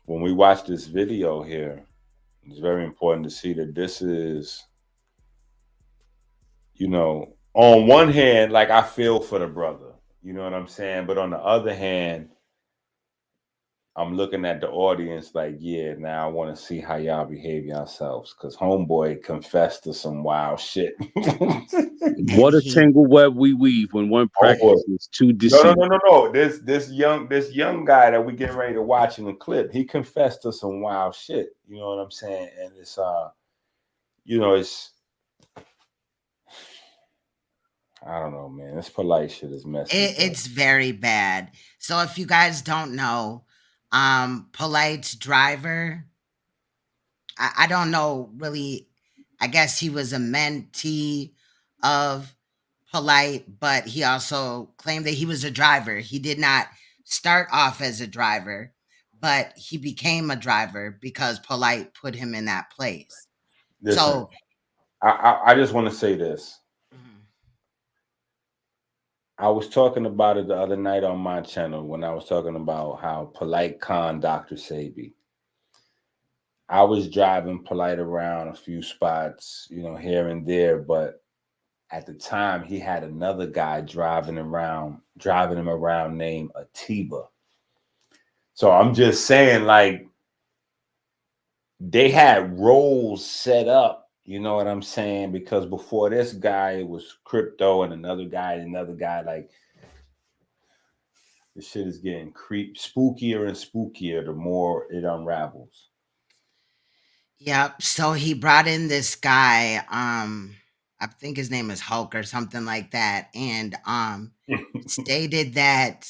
when we watch this video here, it's very important to see that this is, you know, on one hand, like, I feel for the brother, you know what I'm saying? But on the other hand, I'm looking at the audience like, yeah, now I want to see how y'all behave yourselves, because homeboy confessed to some wild shit. What a tangle web we weave when one practices two deceit. No. This young guy that we getting ready to watch in the clip, he confessed to some wild shit. You know what I'm saying? And it's you know, it's, I don't know, man. This polite shit is messy. It's very bad. So if you guys don't know, Polite's driver, I don't know really. I guess he was a mentee of Polite, but he also claimed that he was a driver. He did not start off as a driver, but he became a driver because Polite put him in that place. Listen, So I just want to say this. Mhm. I was talking about it the other night on my channel when I was talking about how Polite conned Dr. Sabi. I was driving Polite around a few spots, you know, here and there, but at the time he had another guy driving him around named Atiba. So I'm just saying, like, they had roles set up, you know what I'm saying? Because before this guy, it was Crypto and another guy. Like, this shit is getting spookier and spookier the more it unravels. Yep. So he brought in this guy, I think his name is Hulk or something like that, and stated that,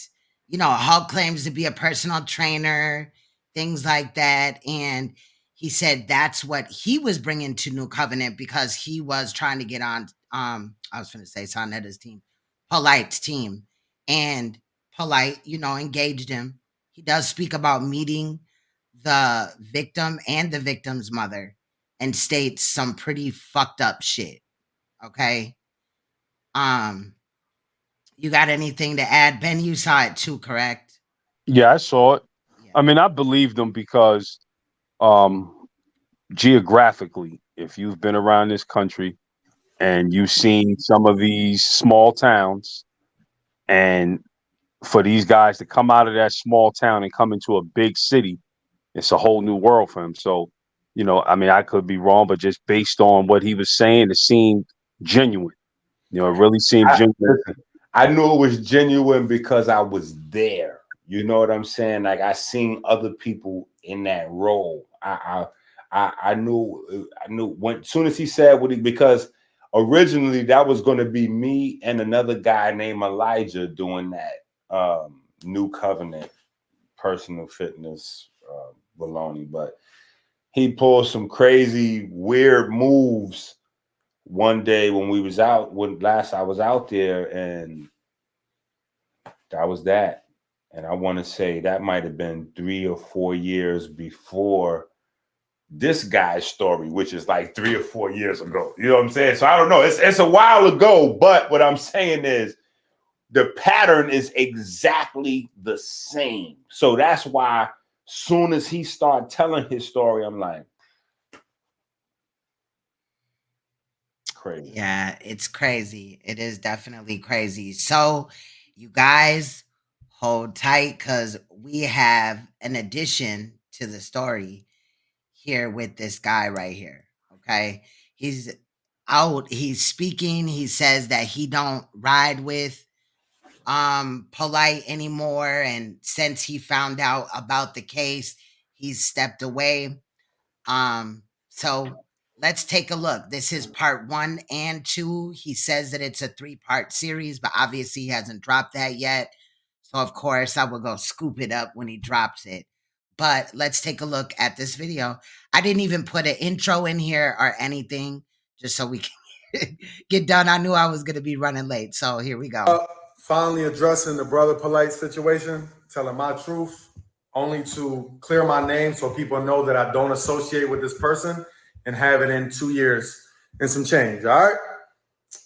you know, Hulk claims to be a personal trainer, things like that, and he said that's what he was bringing to New Covenant because he was trying to get on I was going to say Saneter's team, Polite's team, and Polite, you know, engaged him. He does speak about meeting the victim and the victim's mother and states some pretty fucked up shit. Okay. You got anything to add? Ben, you saw it too, correct? Yeah, I saw it. Yeah. I mean, I believed them because geographically, if you've been around this country and you've seen some of these small towns, and for these guys to come out of that small town and come into a big city, it's a whole new world for him. So, you know, I mean, I could be wrong, but just based on what he was saying, it seemed genuine. You know, it really seemed genuine. I knew it was genuine because I was there. You know what I'm saying? Like, I seen other people in that role. I knew when, as soon as he said what he, because originally that was going to be me and another guy named Elijah doing that New Covenant personal fitness baloney, but he pulled some crazy, weird moves one day when we was out. When last I was out there, and that was that. And I want to say that might have been 3 or 4 years before this guy's story, which is like 3 or 4 years ago. You know what I'm saying? So I don't know. It's a while ago, but what I'm saying is the pattern is exactly the same. So that's why soon as he started telling his story, I'm like, crazy. Yeah, it's crazy. It is definitely crazy. So you guys hold tight because we have an addition to the story here with this guy right here. Okay. He's out, he's speaking. He says that he don't ride with Polite anymore, and since he found out about the case, he's stepped away. So let's take a look. This is part 1 and 2. He says that it's a 3-part series, but obviously he hasn't dropped that yet. So of course I will go scoop it up when he drops it. But let's take a look at this video. I didn't even put an intro in here or anything, just so we can get done. I knew I was going to be running late. So here we go. Finally addressing the brother Polite situation, telling my truth, only to clear my name so people know that I don't associate with this person, and have it in 2 years and some change. All right.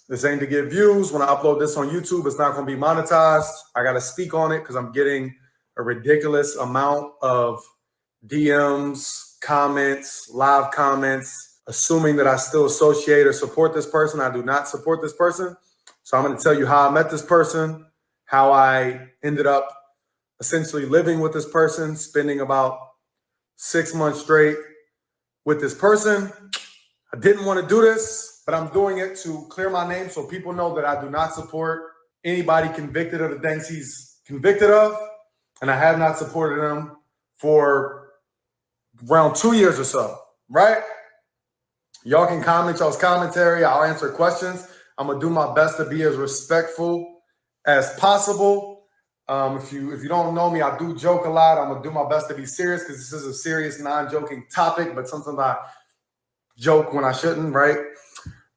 This ain't to get views. When I upload this on YouTube, it's not going to be monetized. I got to speak on it because I'm getting a ridiculous amount of DMs, comments, live comments, assuming that I still associate or support this person. I do not support this person. So I'm going to tell you how I met this person, how I ended up essentially living with this person, spending about 6 months straight with this person. I didn't want to do this, but I'm doing it to clear my name so people know that I do not support anybody convicted of the things he's convicted of. And I have not supported him for around 2 years or so, right? Y'all can comment y'all's commentary. I'll answer questions. I'm gonna do my best to be as respectful as possible. If you don't know me, I do joke a lot. I'm gonna do my best to be serious because this is a serious, non-joking topic, but sometimes I joke when I shouldn't, right?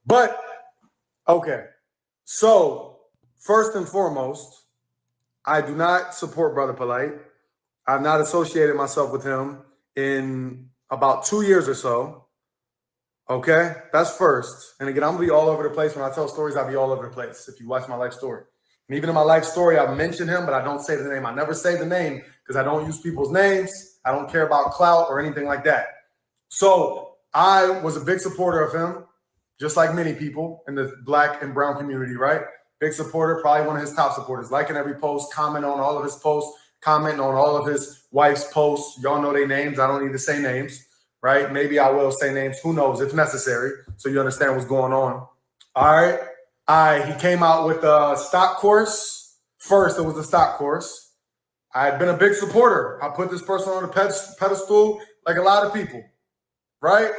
But okay. So first and foremost, I do not support Brother Polite. I've not associated myself with him in about 2 years or so. Okay, that's first. And again, I'm gonna be all over the place. When I tell stories, I'll be all over the place if you watch my life story. And even in my life story, I mention him, but I don't say the name. I never say the name because I don't use people's names. I don't care about clout or anything like that. So I was a big supporter of him, just like many people in the Black and brown community, right? Big supporter, probably one of his top supporters, liking every post, commenting on all of his posts, commenting on all of his wife's posts. Y'all know their names. I don't need to say names. Right? Maybe I will say names. Who knows? If necessary, so you understand what's going on. All right. He came out with a stock course. First, it was a stock course. I had been a big supporter. I put this person on a pedestal like a lot of people. Right?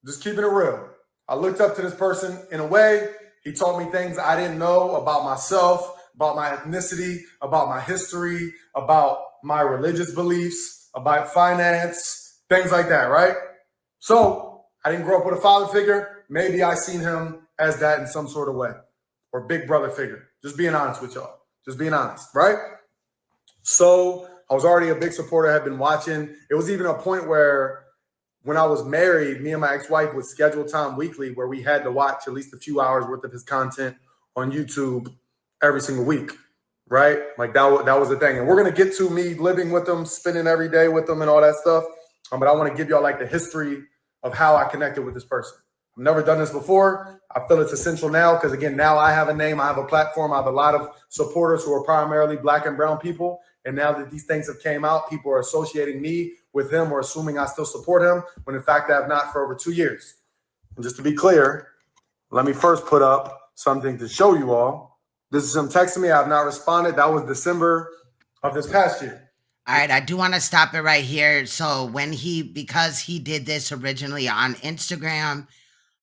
Just keeping it real. I looked up to this person in a way. He taught me things I didn't know about myself, about my ethnicity, about my history, about my religious beliefs, about finance, things like that, right? So I didn't grow up with a father figure. Maybe I seen him as that in some sort of way, or big brother figure. Just being honest with y'all. Just being honest, right? So I was already a big supporter. I had been watching. It was even a point where when I was married, me and my ex-wife would schedule time weekly where we had to watch at least a few hours worth of his content on YouTube every single week, right? Like that was the thing. And we're going to get to me living with him, spending every day with him and all that stuff. But I want to give y'all like the history of how I connected with this person. I've never done this before. I feel it's essential now because, again, now I have a name. I have a platform. I have a lot of supporters who are primarily Black and brown people. And now that these things have came out, people are associating me with him or assuming I still support him when, in fact, I have not for over 2 years. And just to be clear, let me first put up something to show you all. This is him texting me. I have not responded. That was December of this past year. All right, I do want to stop it right here. So because he did this originally on Instagram,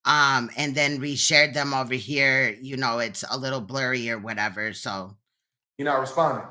and then reshared them over here, it's a little blurry or whatever. So you're not responding.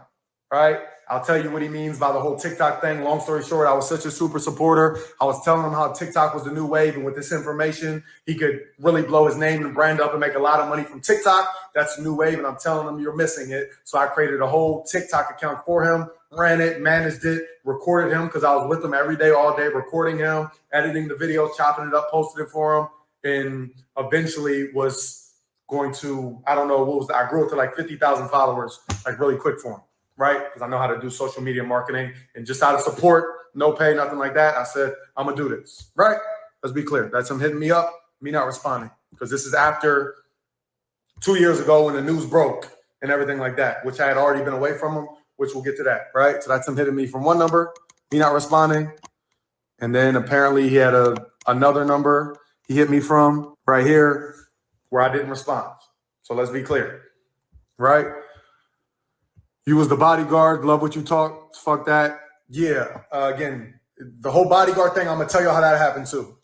right? I'll tell you what he means by the whole TikTok thing. Long story short, I was such a super supporter. I was telling him how TikTok was the new wave, and with this information, he could really blow his name and brand up and make a lot of money from TikTok. That's the new wave, and I'm telling him you're missing it. So I created a whole TikTok account for him, ran it, managed it, recorded him because I was with him every day, all day, recording him, editing the videos, chopping it up, posted it for him, and eventually was going to, I don't know, I grew it to like 50,000 followers, like really quick for him. Right? Because I know how to do social media marketing and just out of support, no pay, nothing like that. I said, I'm going to do this. Right? Let's be clear. That's him hitting me up, me not responding. Because this is after 2 years ago when the news broke and everything like that, which I had already been away from him, which we'll get to that. Right? So that's him hitting me from one number, me not responding. And then apparently he had another number he hit me from right here where I didn't respond. So let's be clear. Right? You was the bodyguard. Love what you talk. Fuck that. Yeah. Again, the whole bodyguard thing, I'm going to tell you how that happened too.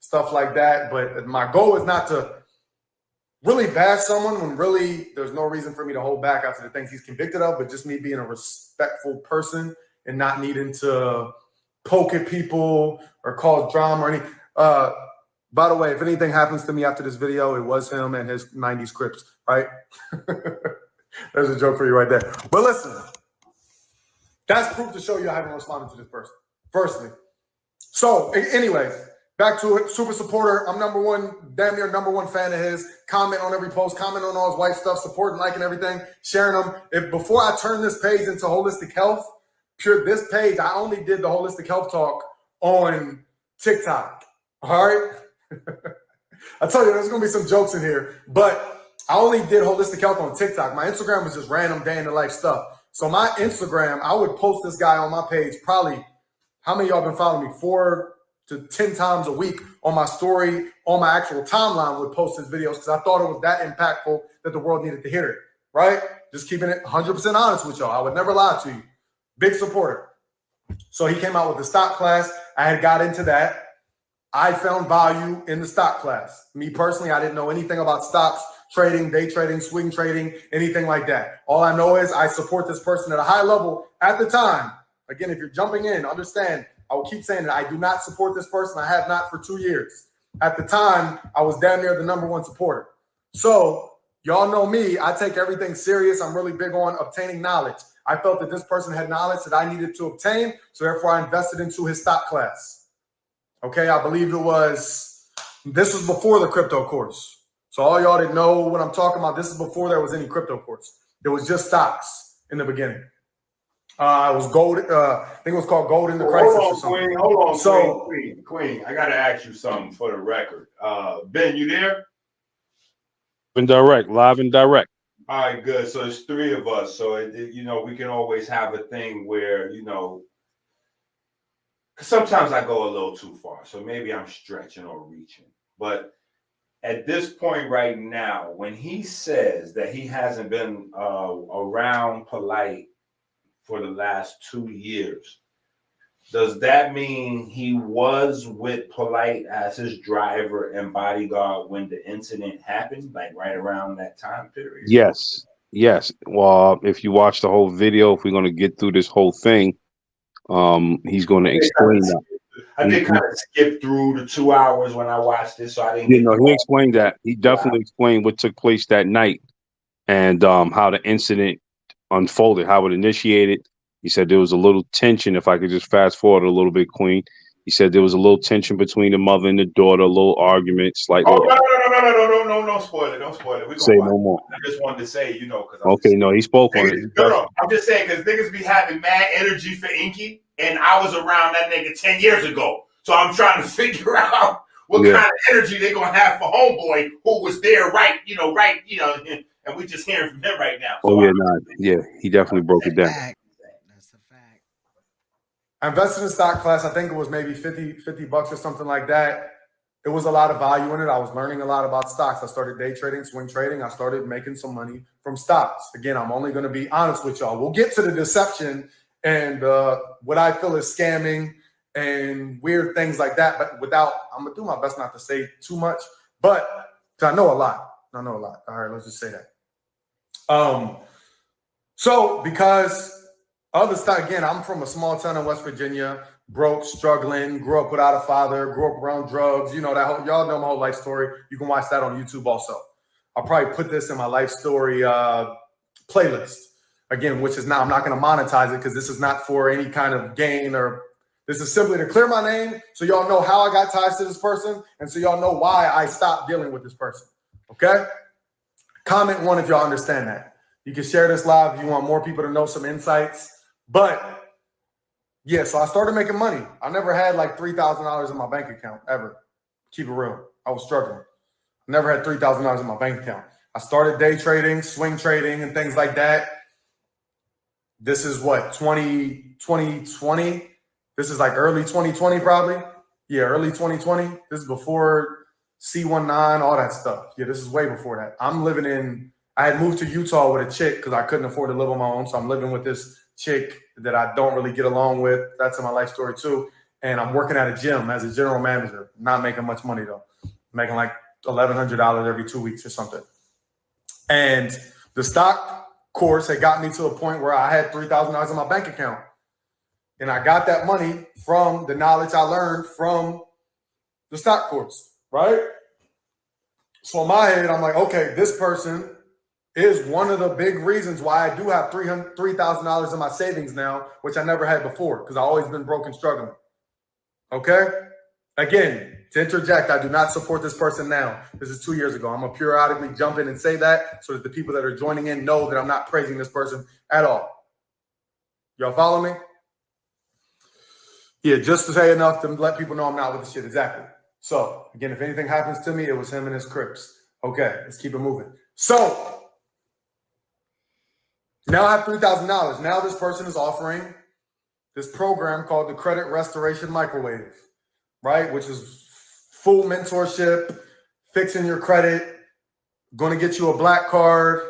Stuff like that. But my goal is not to really bash someone when really there's no reason for me to hold back after the things he's convicted of, but just me being a respectful person and not needing to poke at people or cause drama or anything. By the way, if anything happens to me after this video, it was him and his 90s Crips, right? There's a joke for you right there. But listen, that's proof to show you I haven't responded to this person, firstly. So anyways, back to it. Super supporter. I'm damn near number one fan of his. Comment on every post, comment on all his wife stuff, supporting, liking everything, sharing them. Before I turn this page into holistic health, this page, I only did the holistic health talk on TikTok. All right? I tell you, there's going to be some jokes in here, but I only did holistic health on TikTok. My Instagram was just random day in the life stuff. So my Instagram, I would post this guy on my page probably, how many of y'all been following me? 4 to 10 times a week on my story, on my actual timeline would post his videos because I thought it was that impactful that the world needed to hear it, right? Just keeping it 100% honest with y'all. I would never lie to you. Big supporter. So he came out with the stock class. I had got into that. I found value in the stock class. Me personally, I didn't know anything about stocks, trading, day trading, swing trading, anything like that. All I know is I support this person at a high level at the time. Again, if you're jumping in, understand, I will keep saying that I do not support this person. I have not for 2 years. At the time, I was damn near the number one supporter. So y'all know me. I take everything serious. I'm really big on obtaining knowledge. I felt that this person had knowledge that I needed to obtain. So therefore, I invested into his stock class. Okay, I believe this was before the crypto course. So all y'all that know what I'm talking about, this is before there was any crypto course. It was just stocks in the beginning. It was gold. I think it was called Gold in the Crisis or something. Hold on, Queen. I got to ask you something for the record. Ben, you there? Live and direct. All right, good. So it's 3 of us. So, we can always have a thing where, sometimes I go a little too far. So maybe I'm stretching or reaching. But at this point right now, when he says that he hasn't been around Polite for the last 2 years, does that mean he was with Polite as his driver and bodyguard when the incident happened, like right around that time period? Yes. Well, if you watch the whole video, if we're going to get through this whole thing, he's going to explain that. I did kind of skip through the 2 hours when I watched this, so I didn't. He explained that. He definitely explained what took place that night and how the incident unfolded, how it initiated. He said there was a little tension. If I could just fast forward a little bit, Queen. He said there was a little tension between the mother and the daughter, a little argument, slight. Oh, no, don't spoil it. Don't spoil it. We're say no more. I just wanted to say, because he spoke on it. No, I'm just saying because niggas be having mad energy for Inky, and I was around that nigga 10 years ago. So I'm trying to figure out what kind of energy they gonna have for homeboy who was there, and we just hearing from him right now. So he definitely broke it down. That's a fact. I invested in stock class. I think it was maybe $50 or something like that. It was a lot of value in it. I was learning a lot about stocks. I started day trading, swing trading. I started making some money from stocks. Again, I'm only going to be honest with y'all. We'll get to the deception and what I feel is scamming and weird things like that. But I'm going to do my best not to say too much. But I know a lot. All right, let's just say that. So because Other stuff, again, I'm from a small town in West Virginia, broke, struggling, grew up without a father, grew up around drugs. You know, that whole, y'all know my whole life story. You can watch that on YouTube also. I'll probably put this in my life story playlist. Again, which is now, I'm not going to monetize it because this is not for any kind of gain, or this is simply to clear my name so y'all know how I got ties to this person and so y'all know why I stopped dealing with this person. Okay? Comment one if y'all understand that. You can share this live if you want more people to know some insights. But yeah, so I started making money. I never had like $3,000 in my bank account ever. Keep it real. I was struggling. I never had $3,000 in my bank account. I started day trading, swing trading, and things like that. This is what, 2020? This is like early 2020 probably. Yeah, early 2020. This is before C19, all that stuff. Yeah, this is way before that. I had moved to Utah with a chick because I couldn't afford to live on my own. So I'm living with this chick that I don't really get along with. That's in my life story too. And I'm working at a gym as a general manager. Not making much money though. Making like $1,100 every 2 weeks or something. And the stock course had got me to a point where I had $3,000 in my bank account. And I got that money from the knowledge I learned from the stock course, right? So in my head, I'm like, okay, this person is one of the big reasons why I do have $3,000 in my savings now, which I never had before because I've always been broke and struggling. Okay? Again, to interject, I do not support this person now. This is 2 years ago. I'm going to periodically jump in and say that so that the people that are joining in know that I'm not praising this person at all. Y'all follow me? Yeah, just to say enough to let people know I'm not with the shit. Exactly. So, again, if anything happens to me, it was him and his Crips. Okay, let's keep it moving. So, now I have $3,000. Now this person is offering this program called the Credit Restoration Microwave, right? Which is full mentorship, fixing your credit, going to get you a black card,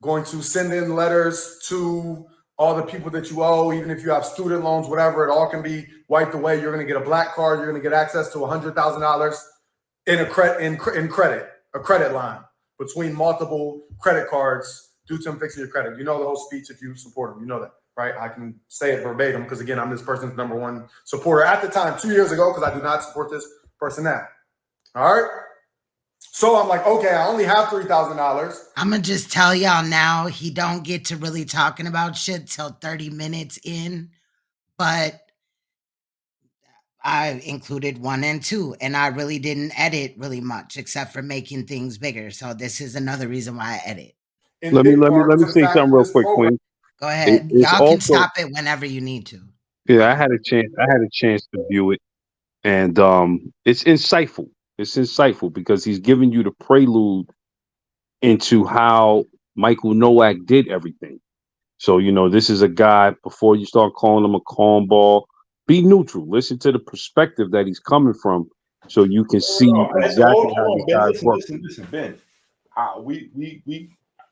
going to send in letters to all the people that you owe, even if you have student loans, whatever, it all can be wiped away. You're going to get a black card. You're going to get access to $100,000 in credit, a credit line between multiple credit cards due to him fixing your credit. You know the whole speech if you support him. You know that, right? I can say it verbatim because, again, I'm this person's #1 supporter at the time 2 years ago because I do not support this person now. All right? So I'm like, okay, I only have $3,000. I'm going to just tell y'all now, he don't get to really talking about shit till 30 minutes in, but I included 1 and 2, and I really didn't edit really much except for making things bigger. So this is another reason why I edit. Let me say something real quick, Queen. Go ahead. Y'all can stop it whenever you need to. Yeah, I had a chance to view it, and it's insightful. It's insightful because he's giving you the prelude into how Michael Nowak did everything. So, you know, this is a guy, before you start calling him a cornball, be neutral. Listen to the perspective that he's coming from so you can see exactly how these guys work. Listen, Ben.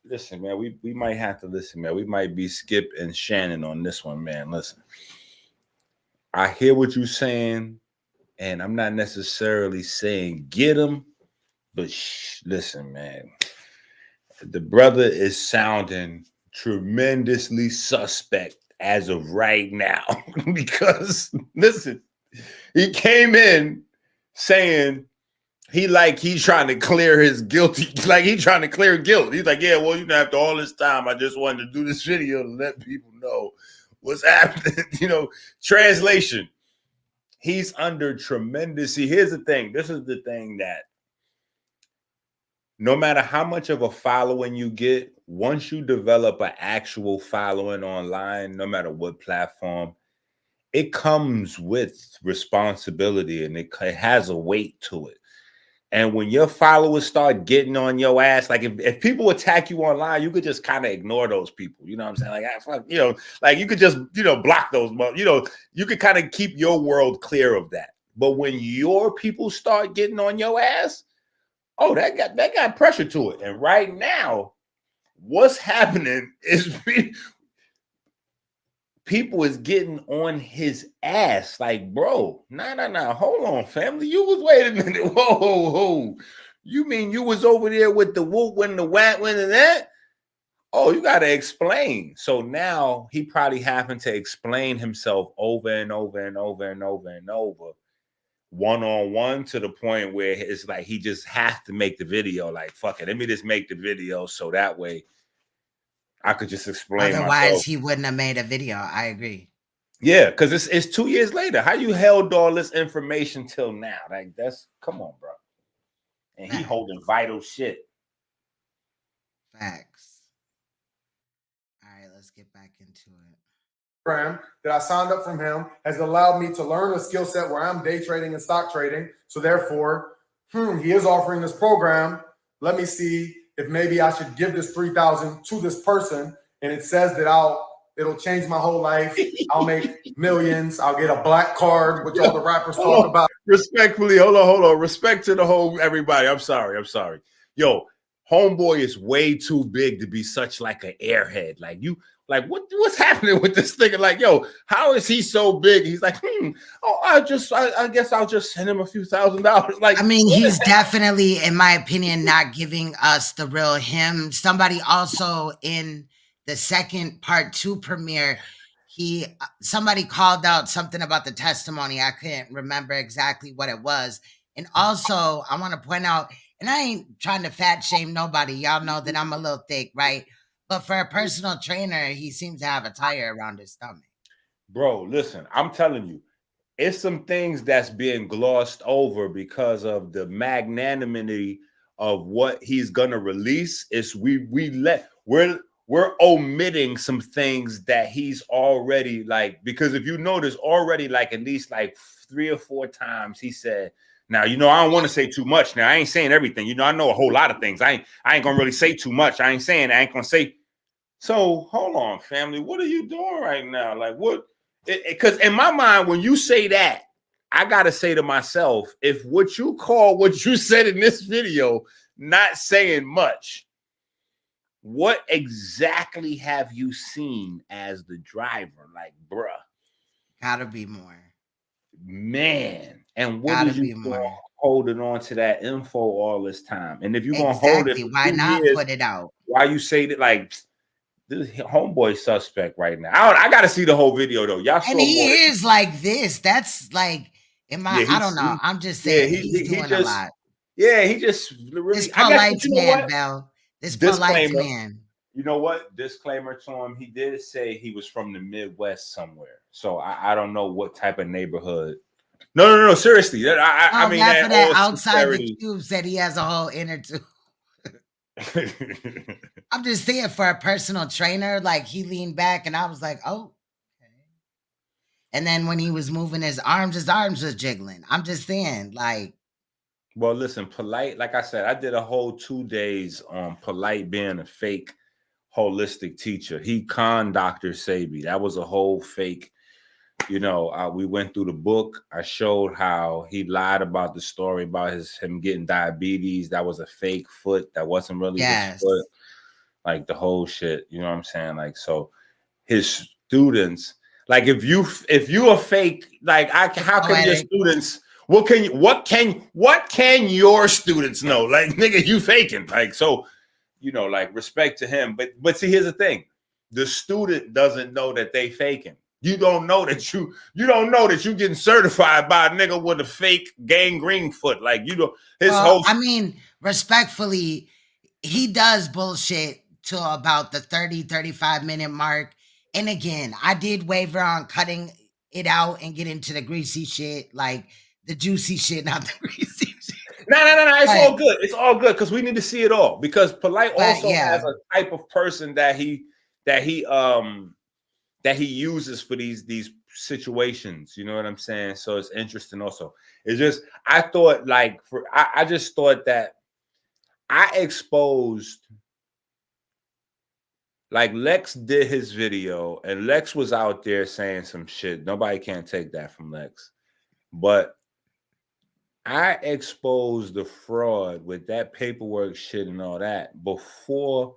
Listen, man, we might have to listen, man. We might be Skip and Shannon on this one, man. Listen, I hear what you're saying, and I'm not necessarily saying get him, but listen, man. The brother is sounding tremendously suspect as of right now because, listen, he came in saying he's trying to clear his guilty, like he's trying to clear guilt. He's like, yeah, well, after all this time, I just wanted to do this video to let people know what's happening. Translation. He's under tremendous. See, here's the thing. This is the thing that no matter how much of a following you get, once you develop an actual following online, no matter what platform, it comes with responsibility and it has a weight to it. And when your followers start getting on your ass, like if people attack you online, you could just kind of ignore those people. You know what I'm saying? Like, like you could just, block those. You could kind of keep your world clear of that. But when your people start getting on your ass, oh, that got pressure to it. And right now, what's happening is people is getting on his ass. Like, bro, nah. Hold on, family. Wait a minute. Whoa. You mean you was over there with the whoop and the whack and that? oh, you got to explain. So now he probably having to explain himself over and over and over and over and over, one-on-one, to the point where it's like he just has to make the video. Like, fuck it, let me just make the video so that way I could just explain Otherwise, myself. he wouldn't have made a video. I agree. Yeah, because it's 2 years later. How you held all this information till now? Like, that's, come on, bro. And he holding vital shit. Facts. All right, let's get back into it. Program that I signed up from him has allowed me to learn a skill set where I'm day trading and stock trading. So therefore, he is offering this program. Let me see if maybe I should give this 3,000 to this person. And it says that it'll change my whole life. I'll make millions. I'll get a black card, which all the rappers talk about. Respectfully, hold on. Respect to the whole everybody. I'm sorry. Yo, homeboy is way too big to be such like an airhead. Like, you, like, what's happening with this thing? Like, yo, how is he so big? He's like, I guess I'll just send him a few $1,000s. Like, I mean, he's definitely, in my opinion, not giving us the real him. Somebody also in the second part 2 premiere, somebody called out something about the testimony. I couldn't remember exactly what it was. And also, I want to point out, and I ain't trying to fat shame nobody. Y'all know that I'm a little thick, right? But for a personal trainer, he seems to have a tire around his stomach. Bro, listen, I'm telling you, it's some things that's being glossed over because of the magnanimity of what he's gonna release. It's we're omitting some things that he's already, like, because if you notice already, like, at least like 3 or 4 times he said, now, I don't want to say too much. Now, I ain't saying everything. I know a whole lot of things. I ain't gonna really say too much. I ain't gonna say. So hold on, family. What are you doing right now? Like, what? Because in my mind, when you say that, I gotta say to myself, if what you call what you said in this video not saying much, what exactly have you seen as the driver? Like, bruh, gotta be more, man. And what is you holding on to that info all this time? And if you're gonna hold it, why not put it out? Why you say that? Like, this homeboy suspect right now. I gotta see the whole video though. Y'all, and he is like this. That's like, I don't know. I'm just saying he's doing a lot. Yeah, he just really. This polite man, Bell. This polite man. You know what? Disclaimer to him. He did say he was from the Midwest somewhere. So I don't know what type of neighborhood. No. Seriously. I mean, after that outside the cube said he has a whole inner tube. I'm just saying, for a personal trainer, like, he leaned back and I was like, oh, okay. And then when he was moving his arms was jiggling. I'm just saying, like. Well, listen, Polite, like I said, I did a whole 2 days on Polite being a fake holistic teacher. He conned Dr. Sebi. That was a whole fake. We went through the book. I showed how he lied about the story about him getting diabetes. That was a fake foot. That wasn't really his foot. Like, the whole shit. You know what I'm saying? Like, so his students, like, if you are fake, like, how can your students? What can your students know? Like, nigga, you faking. Like, so, like, respect to him. But see, here's the thing: the student doesn't know that they faking. You don't know that you getting certified by a nigga with a fake gangrene foot. Like, I mean, respectfully, he does bullshit to about the 30-35 minute mark. And again, I did waver on cutting it out and get into the greasy shit, like the juicy shit, not the greasy shit. No. It's all good. It's all good because we need to see it all. Because Polite also has a type of person that he uses for these situations. You know what I'm saying? So it's interesting also. It's just, I thought, like, I just thought that I exposed, like, Lex did his video and Lex was out there saying some shit. Nobody can take that from Lex. But I exposed the fraud with that paperwork shit and all that before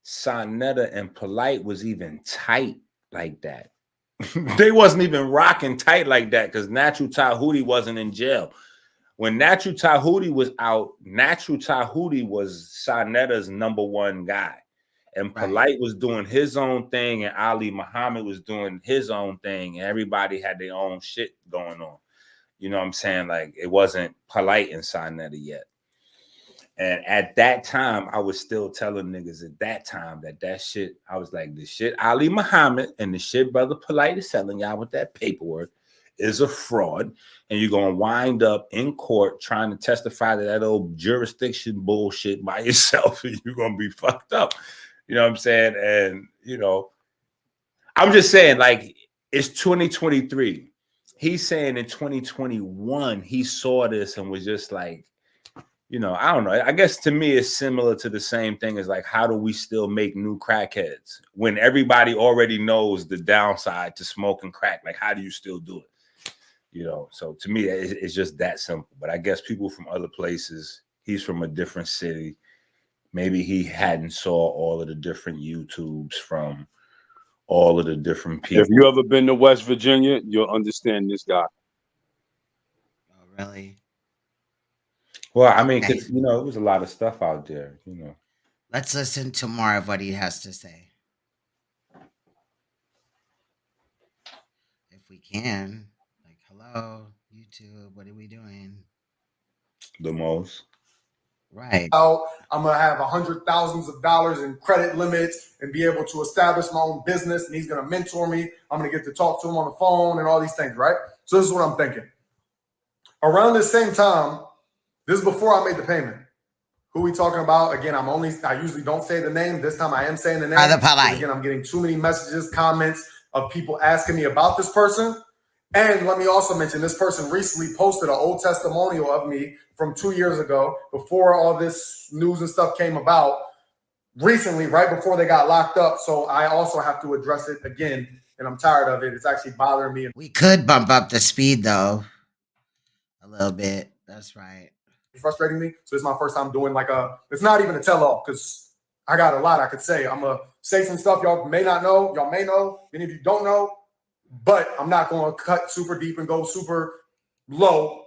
Saneter and Polite was even tight like that. They wasn't even rocking tight like that because Natural Tahuti wasn't in jail. When Natural Tahuti was out, Natural Tahuti was Saneter's #1 guy. And Right. Polite was doing his own thing, and Ali Muhammad was doing his own thing, and everybody had their own shit going on. You know what I'm saying? Like, it wasn't Polite and Saneter yet. And at that time, I was still telling niggas at that time that shit, I was like, the shit Ali Muhammad and the shit Brother Polite is selling y'all with that paperwork is a fraud. And you're going to wind up in court trying to testify to that old jurisdiction bullshit by yourself, and you're going to be fucked up. You know what I'm saying? And, you know, I'm just saying, like, it's 2023. He's saying in 2021, he saw this and was just like, you know, I don't know. I guess to me, it's similar to the same thing as like, how do we still make new crackheads when everybody already knows the downside to smoking crack? Like, how do you still do it? You know, so to me, it's just that simple. But I guess people from other places, he's from a different city. Maybe he hadn't saw all of the different YouTubes from all of the different people. If you ever been to West Virginia, you'll understand this guy. Oh, really? Well, I mean, Okay. you know, it was a lot of stuff out there, you know. Let's listen to more of what he has to say. If we can. Like, hello, YouTube, what are we doing? The most. Right. I'm gonna have $100,000s of dollars in credit limits and be able to establish my own business, and he's gonna mentor me. I'm gonna get to talk to him on the phone and all these things, right? So this is what I'm thinking. Around this same time, this is before I made the payment. Who we talking about? Again, I usually don't say the name. This time I am saying the name. Brother Polite. Again, I'm getting too many messages, comments of people asking me about this person. And let me also mention, this person recently posted an old testimonial of me from 2 years ago, before all this news and stuff came about, recently, right before they got locked up. So I also have to address it again, and I'm tired of it. It's actually bothering me. We could bump up the speed, though, a little bit. That's right. Frustrating me. So this is my first time doing like it's not even a tell-all, because I got a lot I could say. I'm going to say some stuff y'all may not know. Y'all may know. Many of you don't know. But I'm not going to cut super deep and go super low.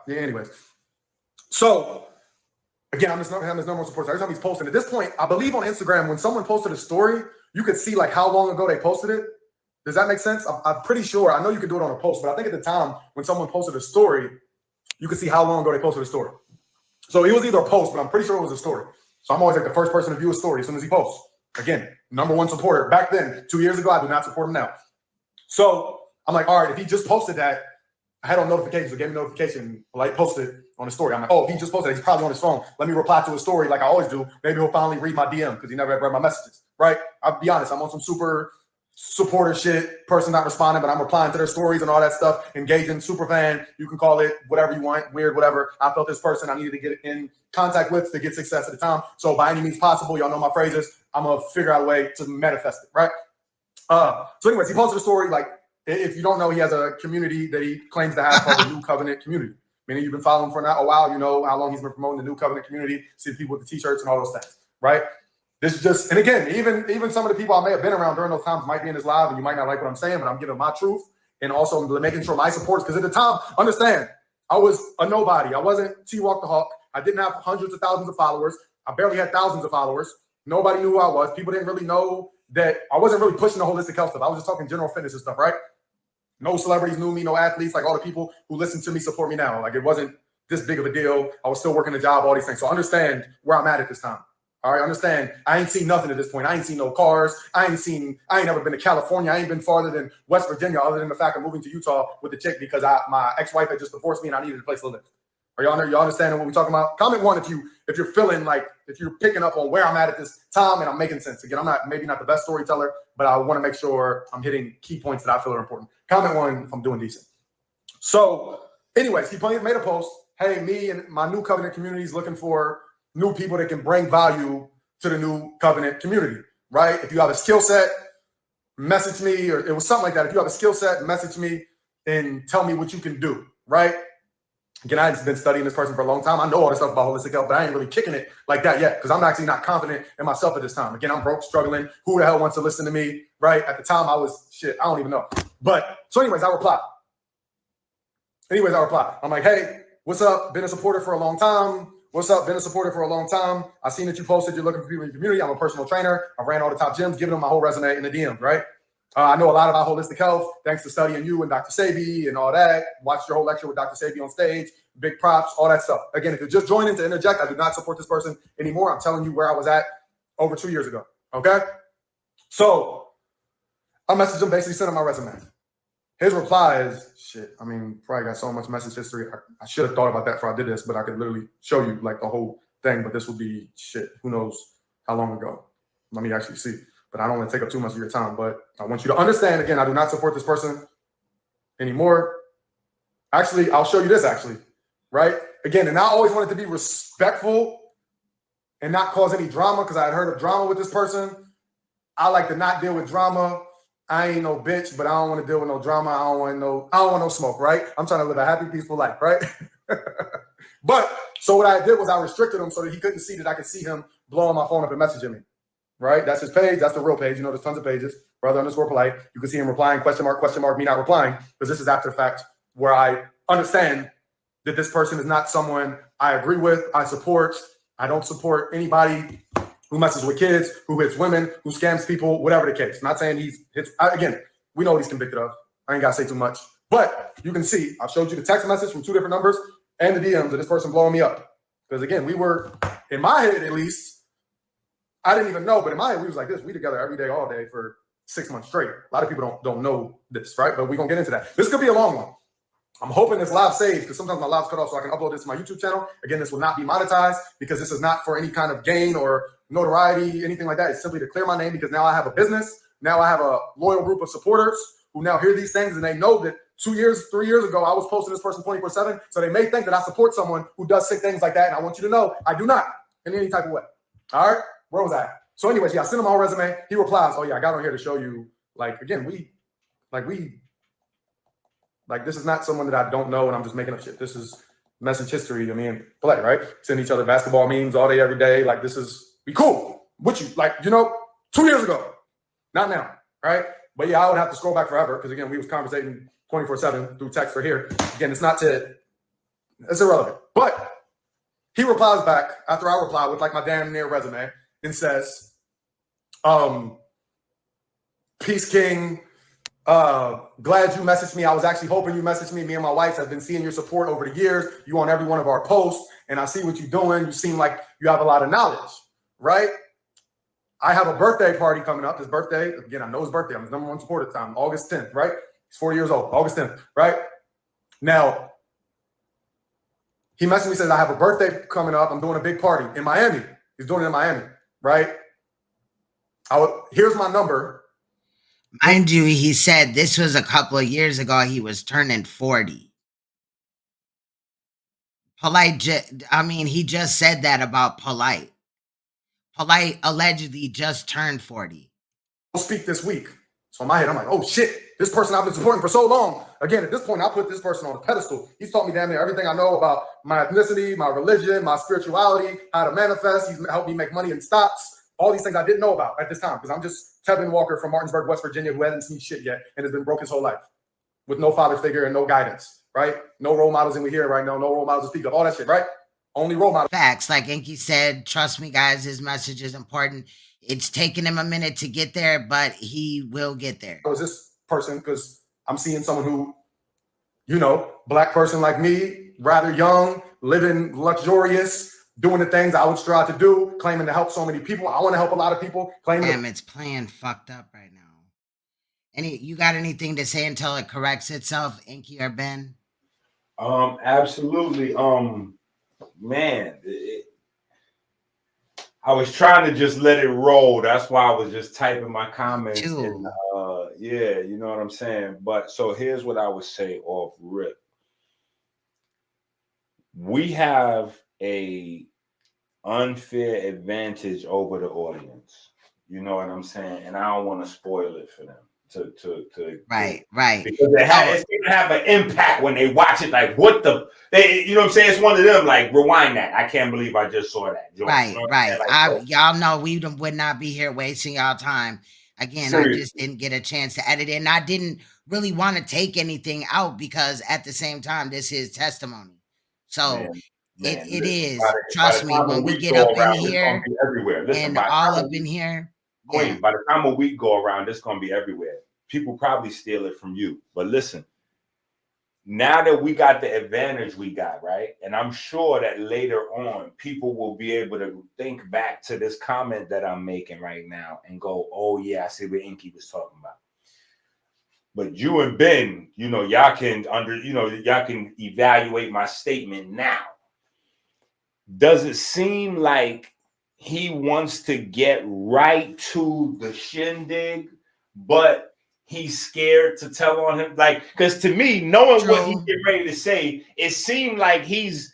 Anyways. So, again, I'm his number one supporter. Every time he's posting, at this point, I believe on Instagram, when someone posted a story, you could see like how long ago they posted it. Does that make sense? I'm pretty sure. I know you could do it on a post, but I think at the time when someone posted a story, you could see how long ago they posted a story. So it was either a post, but I'm pretty sure it was a story. So I'm always like the first person to view a story as soon as he posts. Again, number one supporter. Back then, 2 years ago, I do not support him now. So I'm like, all right, if he just posted that, I had on notifications, so gave me notification, like posted on the story. I'm like, oh, if he just posted that, he's probably on his phone. Let me reply to his story like I always do. Maybe he'll finally read my DM because he never read my messages, right? I'll be honest, I'm on some super supporter shit, person not responding, but I'm replying to their stories and all that stuff, engaging, super fan, you can call it whatever you want, weird, whatever. I felt this person I needed to get in contact with to get success at the time. So by any means possible, y'all know my phrases, I'm going to figure out a way to manifest it, right? So anyways, he posted a story, like, if you don't know, he has a community that he claims to have called the New Covenant Community. Meaning you've been following for a while, you know how long he's been promoting the New Covenant Community, see the people with the t-shirts and all those things, right? This is just, and again, even some of the people I may have been around during those times might be in this live and you might not like what I'm saying, but I'm giving my truth and also making sure my supports, because at the time, understand, I was a nobody. I wasn't T-Walk the Hawk. I didn't have hundreds of thousands of followers. I barely had thousands of followers. Nobody knew who I was. People didn't really know that I wasn't really pushing the holistic health stuff. I was just talking general fitness and stuff, right? No celebrities knew me, no athletes, like all the people who listen to me support me now. Like it wasn't this big of a deal. I was still working the job, all these things. So understand where I'm at this time. All right, understand. I ain't seen nothing at this point. I ain't seen no cars. I ain't never been to California. I ain't been farther than West Virginia, other than the fact of moving to Utah with the chick because my ex-wife had just divorced me and I needed a place to live. Are y'all understanding what we're talking about? Comment one if you're feeling like, if you're picking up on where I'm at this time and I'm making sense. Again, I'm maybe not the best storyteller, but I want to make sure I'm hitting key points that I feel are important. Comment one if I'm doing decent. So anyways, he made a post. Hey, me and my New Covenant community is looking for new people that can bring value to the New Covenant community, right? If you have a skill set, message me, or it was something like that. If you have a skill set, message me and tell me what you can do, right? Again, I've been studying this person for a long time. I know all this stuff about holistic health, but I ain't really kicking it like that yet because I'm actually not confident in myself at this time. Again, I'm broke, struggling. Who the hell wants to listen to me, right? At the time, I was shit. I don't even know. But so anyways, I reply. I'm like, hey, what's up? Been a supporter for a long time. What's up? Been a supporter for a long time. I seen that you posted you're looking for people in your community. I'm a personal trainer. I ran all the top gyms, giving them my whole resume in the DM, right? I know a lot about holistic health thanks to studying you and Dr. Sebi and all that. Watched your whole lecture with Dr. Sebi on stage. Big props, all that stuff. Again, if you're just joining to interject, I do not support this person anymore. I'm telling you where I was at over 2 years ago, okay? So I messaged him, basically sent him my resume. His reply is, shit, I mean, probably got so much message history. I should have thought about that before I did this, but I could literally show you like the whole thing, but this would be shit. Who knows how long ago? Let me actually see. But I don't want to take up too much of your time. But I want you to understand, again, I do not support this person anymore. Actually, I'll show you this actually, right? Again, and I always wanted to be respectful and not cause any drama because I had heard of drama with this person. I like to not deal with drama. I ain't no bitch, but I don't want to deal with no drama. I don't want no smoke, right? I'm trying to live a happy, peaceful life, right? But so what I did was I restricted him so that he couldn't see that I could see him blowing my phone up and messaging me. Right? That's his page. That's the real page. You know, there's tons of pages. Brother_polite. You can see him replying, question mark, me not replying, because this is after the fact where I understand that this person is not someone I agree with, I support. I don't support anybody who messes with kids, who hits women, who scams people, whatever the case. Not saying again, we know what he's convicted of. I ain't got to say too much. But you can see, I've showed you the text message from 2 different numbers and the DMs of this person blowing me up. Because again, we were, in my head at least, I didn't even know, but in my head, we was like this. We together every day, all day for 6 months straight. A lot of people don't know this, right? But we're going to get into that. This could be a long one. I'm hoping this live saves because sometimes my live's cut off so I can upload this to my YouTube channel. Again, this will not be monetized because this is not for any kind of gain or notoriety, anything like that. It's simply to clear my name because now I have a business. Now I have a loyal group of supporters who now hear these things and they know that 2 years, 3 years ago, I was posting this person 24/7. So they may think that I support someone who does sick things like that. And I want you to know I do not in any type of way. All right? Where was I? So anyways, yeah, I sent him my whole resume. He replies, oh yeah, I got on here to show you, like, again, this is not someone that I don't know and I'm just making up shit. This is message history. I mean, polite, right? Send each other basketball memes all day, every day. Like, we cool. With you, like, 2 years ago. Not now, right? But yeah, I would have to scroll back forever because again, we was conversating 24/7 through text or here. Again, it's irrelevant. But he replies back after I reply with like my damn near resume and says, peace king, glad you messaged me. I was actually hoping you messaged me. Me and my wife have been seeing your support over the years. You on every one of our posts and I see what you're doing. You seem like you have a lot of knowledge, right? I have a birthday party coming up. His birthday, again, I know his birthday. I'm his #1 supporter at the time, August 10th, right? He's 4 years old, August 10th, right? Now, he messaged me, says, I have a birthday coming up. I'm doing a big party in Miami. He's doing it in Miami, right? Here's my number. Mind you, he said this was a couple of years ago. He was turning 40. He just said that about Polite. Polite allegedly just turned 40. I'll speak this week. So in my head, I'm like, oh shit, this person I've been supporting for so long. Again, at this point, I put this person on a pedestal. He's taught me damn near everything I know about my ethnicity, my religion, my spirituality, how to manifest. He's helped me make money in stocks. All these things I didn't know about at this time because I'm just Tevin Walker from Martinsburg, West Virginia, who hasn't seen shit yet and has been broke his whole life with no father figure and no guidance, right? No role models, and we hear right now, no role models to speak of, all that shit, right? Only role models. Facts, like Enki said, trust me, guys, his message is important. It's taken him a minute to get there, but he will get there. Was this person, because I'm seeing someone who, black person like me, rather young, living luxurious, doing the things I would strive to do, claiming to help so many people. I want to help a lot of people. Damn, it's playing fucked up right now. You got anything to say until it corrects itself, Enki or Ben? Absolutely. Man, I was trying to just let it roll. That's why I was just typing my comments. And, yeah, you know what I'm saying? But so here's what I would say off rip. We have a unfair advantage over the audience. You know what I'm saying? And I don't want to spoil it for them. Right. Because it's gonna have an impact when they watch it. Like, you know what I'm saying? It's one of them. Like, rewind that. I can't believe I just saw that. Right. You know like, y'all know we would not be here wasting y'all time. Again, seriously. I just didn't get a chance to edit it, and I didn't really want to take anything out because at the same time, this is testimony. So Man, It listen, is. by Trust the me, time a when we week get go up in around, it's gonna here be everywhere. Listen, and by the all time up in here, Queen, by the time a week go around, it's gonna be everywhere. People probably steal it from you. But listen, now that we got the advantage we got, right? And I'm sure that later on, people will be able to think back to this comment that I'm making right now and go, oh yeah, I see what Inky was talking about. But you and Ben, y'all can y'all can evaluate my statement now. Does it seem like he wants to get right to the shindig, but he's scared to tell on him? Like, because to me, knowing what he's getting ready to say, it seemed like he's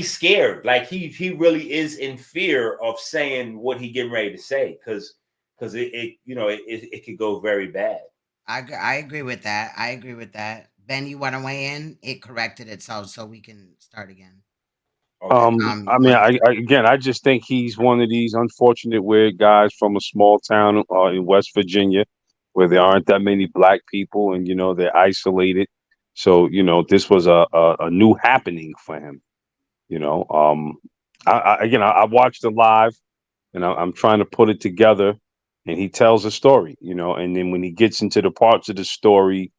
scared. Like he really is in fear of saying what he getting ready to say, because it could go very bad. I agree with that. I agree with that. Ben, you want to weigh in? It corrected itself, so we can start again. Okay. I mean, I just think he's one of these unfortunate weird guys from a small town in West Virginia, where there aren't that many black people, and they're isolated. So this was a new happening for him. I watched it live, and I'm trying to put it together, and he tells a story, and then when he gets into the parts of the story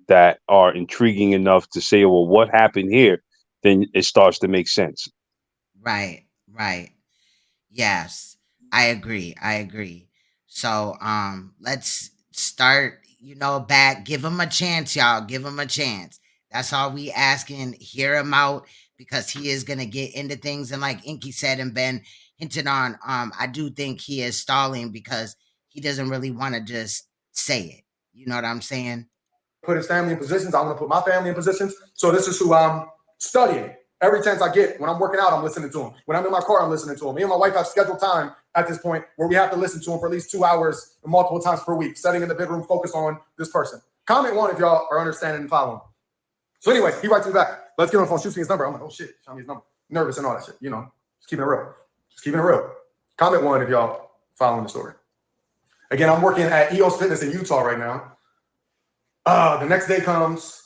that are intriguing enough to say, well, what happened here, then it starts to make sense. Right. Yes, I agree. So let's start, back. Give him a chance, y'all. Give him a chance. That's all we asking. Hear him out, because he is gonna get into things. And like Inky said and Ben hinted on, I do think he is stalling because he doesn't really want to just say it. You know what I'm saying? Put his family in positions. I want to put my family in positions. So this is who I'm studying. Every chance I get, when I'm working out, I'm listening to him. When I'm in my car, I'm listening to him. Me and my wife have scheduled time at this point where we have to listen to him for at least 2 hours multiple times per week, sitting in the bedroom, focused on this person. Comment one if y'all are understanding and following. So anyway, he writes me back. Let's get on the phone. Shoots me his number. I'm like, oh shit, show me his number. Nervous and all that shit. Just keeping it real. Just keeping it real. Comment one if y'all following the story. Again, I'm working at EOS Fitness in Utah right now. The next day comes.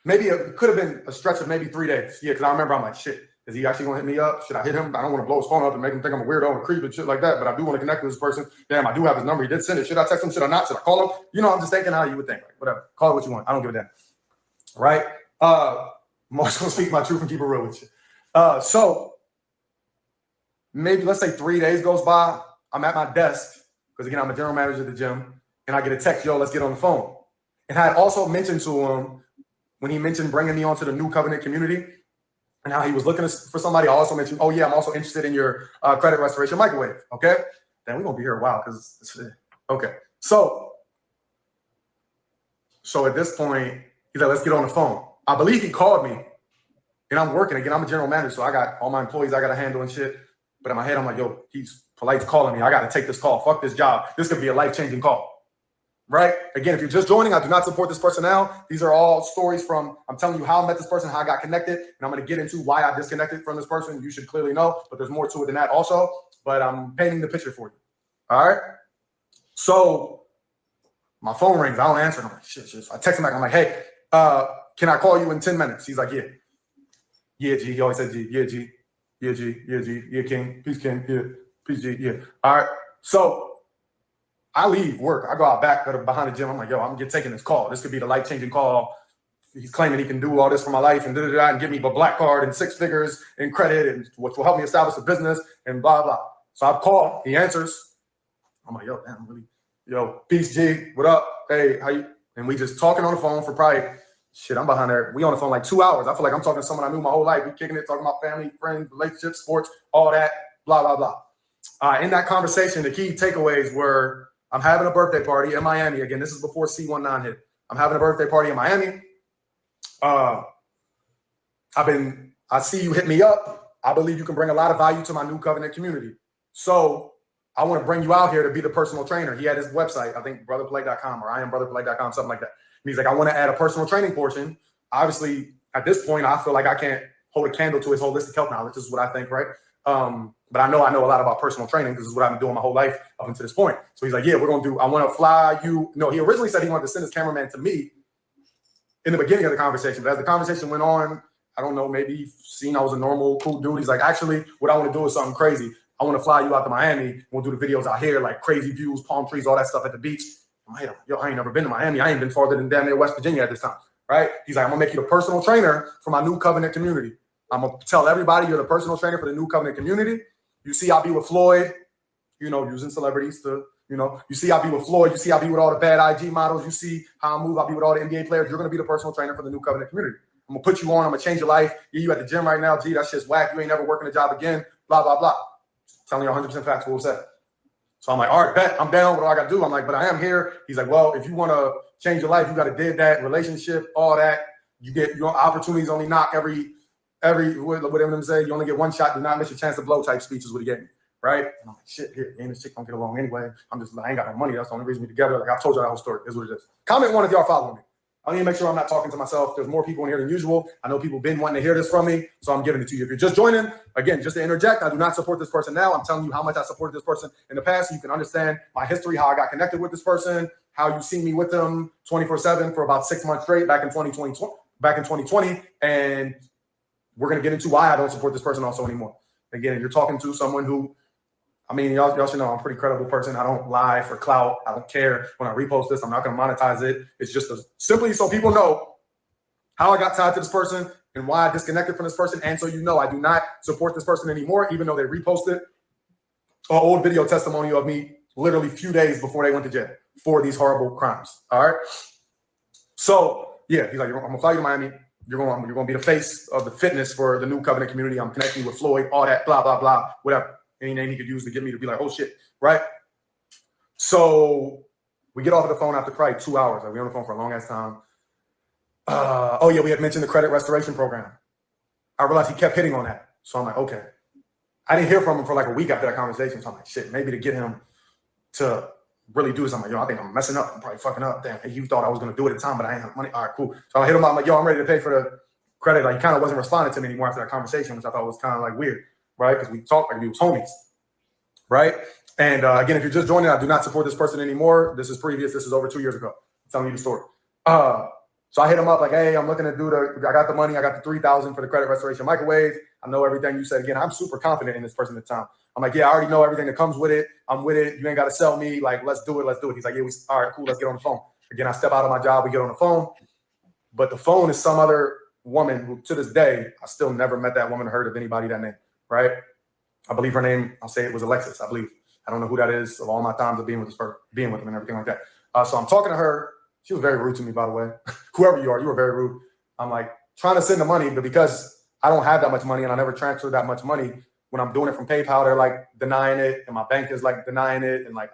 Maybe it could have been a stretch of maybe 3 days. Yeah, because I remember I'm like, shit, is he actually going to hit me up? Should I hit him? I don't want to blow his phone up and make him think I'm a weirdo and a creep and shit like that, but I do want to connect with this person. Damn, I do have his number. He did send it. Should I text him? Should I not? Should I call him? I'm just thinking how you would think. Like, whatever. Call it what you want. I don't give a damn. Right? I'm always going to speak my truth and keep it real with you. So maybe let's say 3 days goes by. I'm at my desk because, again, I'm a general manager at the gym, and I get a text, yo, let's get on the phone. And I had also mentioned to him, when he mentioned bringing me onto the New Covenant community and how he was looking for somebody, I also mentioned, oh, yeah, I'm also interested in your credit restoration microwave. Okay. Then we're going to be here a while because, okay. So at this point, he's like, let's get on the phone. I believe he called me, and I'm working. Again, I'm a general manager, so I got all my employees I got to handle and shit. But in my head, I'm like, yo, Polite's calling me. I got to take this call. Fuck this job. This could be a life-changing call. Right? Again, if you're just joining, I do not support this person now. These are all stories from, I'm telling you how I met this person, how I got connected, and I'm going to get into why I disconnected from this person. You should clearly know, but there's more to it than that also. But I'm painting the picture for you. All right? So my phone rings. I don't answer. I'm like, shit. So I text him back. I'm like, hey, can I call you in 10 minutes? He's like, yeah. Yeah, G. He always said G. Yeah, G. Yeah, G. Yeah, G. Yeah, King. Peace, King. Yeah. Peace, G. Yeah. All right. So I leave work. I go out back behind the gym. I'm like, yo, I'm taking this call. This could be the life-changing call. He's claiming he can do all this for my life and and give me a black card and 6 figures in credit, and which will help me establish a business and blah, blah. So I call. He answers. I'm like, yo, damn, really? Yo, peace, G. What up? Hey, how you? And we just talking on the phone for probably, shit, I'm behind there. We on the phone like 2 hours. I feel like I'm talking to someone I knew my whole life. We kicking it, talking about family, friends, relationships, sports, all that, blah, blah, blah. In that conversation, the key takeaways were, I'm having a birthday party in Miami. Again, this is before C19 hit. I'm having a birthday party in Miami. I see you hit me up. I believe you can bring a lot of value to my New Covenant community. So I want to bring you out here to be the personal trainer. He had his website, I think brotherpolite.com or IamBrotherPolite.com, something like that. And he's like, I want to add a personal training portion. Obviously, at this point, I feel like I can't hold a candle to his holistic health knowledge. This is what I think, right? But I know a lot about personal training because this is what I've been doing my whole life up until this point. So he's like, yeah, I want to fly you. No, he originally said he wanted to send his cameraman to me in the beginning of the conversation. But as the conversation went on, I don't know, maybe he seen I was a normal, cool dude. He's like, actually, what I want to do is something crazy. I want to fly you out to Miami. We'll do the videos out here, like crazy views, palm trees, all that stuff at the beach. I'm like, yo, I ain't never been to Miami. I ain't been farther than damn near West Virginia at this time, right? He's like, I'm going to make you the personal trainer for my New Covenant community. I'm going to tell everybody you're the personal trainer for the New Covenant community. You see I be with Floyd, you know, using celebrities to, you know, you see I be with Floyd. You see I be with all the bad IG models. You see how I move. I be with all the NBA players. You're going to be the personal trainer for the New Covenant community. I'm going to put you on. I'm going to change your life. You at the gym right now. Gee, that shit's whack. You ain't never working a job again. Blah, blah, blah. Telling you 100% facts what was said. So I'm like, all right, bet. I'm down. What do I got to do? I'm like, but I am here. He's like, well, if you want to change your life, you got to did that relationship, all that. You get your opportunities only knock every whatever them say. You only get one shot. Do not miss your chance to blow type speech is what he gave me. Right? And I'm like, shit, here, me and this chick don't get along anyway. I ain't got no money. That's the only reason we together. Like I told you that whole story. Is what it is. Comment one if y'all following me. I need to make sure I'm not talking to myself. There's more people in here than usual. I know people been wanting to hear this from me, so I'm giving it to you. If you're just joining, again, just to interject, I do not support this person now. I'm telling you how much I supported this person in the past so you can understand my history, how I got connected with this person, how you see me with them 24/7 for about 6 months straight back in 2020. And we're going to get into why I don't support this person also anymore. Again, you're talking to someone who, I mean, y'all should know I'm a pretty credible person. I don't lie for clout. I don't care. When I repost this, I'm not going to monetize it. It's just simply so people know how I got tied to this person and why I disconnected from this person. And so you know I do not support this person anymore, even though they reposted an old video testimonial of me literally a few days before they went to jail for these horrible crimes. All right? So, yeah, he's like, I'm going to fly you to Miami. You're going to be the face of the fitness for the New Covenant community. I'm connecting you with Floyd, all that, blah, blah, blah, whatever. Any name he could use to get me to be like, oh shit, right? So we get off of the phone after probably 2 hours. Like we on the phone for a long ass time. Oh yeah, we had mentioned the credit restoration program. I realized he kept hitting on that. So I'm like, okay. I didn't hear from him for like a week after that conversation. So I'm like, shit, maybe to get him to really do this. I'm like, yo, I think I'm messing up. I'm probably fucking up. Damn, hey, you thought I was gonna do it at the time, but I ain't have money. All right, cool. So I hit him up. I'm like, yo, I'm ready to pay for the credit. Like he kind of wasn't responding to me anymore after that conversation, which I thought was kind of like weird. Right? Because we talked like we was homies, right? And again, if you're just joining, I do not support this person anymore. This is previous. This is over 2 years ago. I'm telling you the story. So I hit him up like, hey, I'm looking to do I got the money. I got the $3,000 for the credit restoration microwave. I know everything you said. Again, I'm super confident in this person at the time. I'm like, yeah, I already know everything that comes with it. I'm with it. You ain't got to sell me. Like, let's do it. Let's do it. He's like, yeah, all right, cool. Let's get on the phone. Again, I step out of my job. We get on the phone. But the phone is some other woman who, to this day, I still never met that woman or heard of anybody that name, right? I believe her name, I'll say it was Alexis, I believe. I don't know who that is of all my times of being with this person, being with him and everything like that. So I'm talking to her. She was very rude to me, by the way. Whoever you are, you were very rude. I'm like trying to send the money, but because I don't have that much money and I never transfer that much money, when I'm doing it from PayPal, they're like denying it. And my bank is like denying it. And like,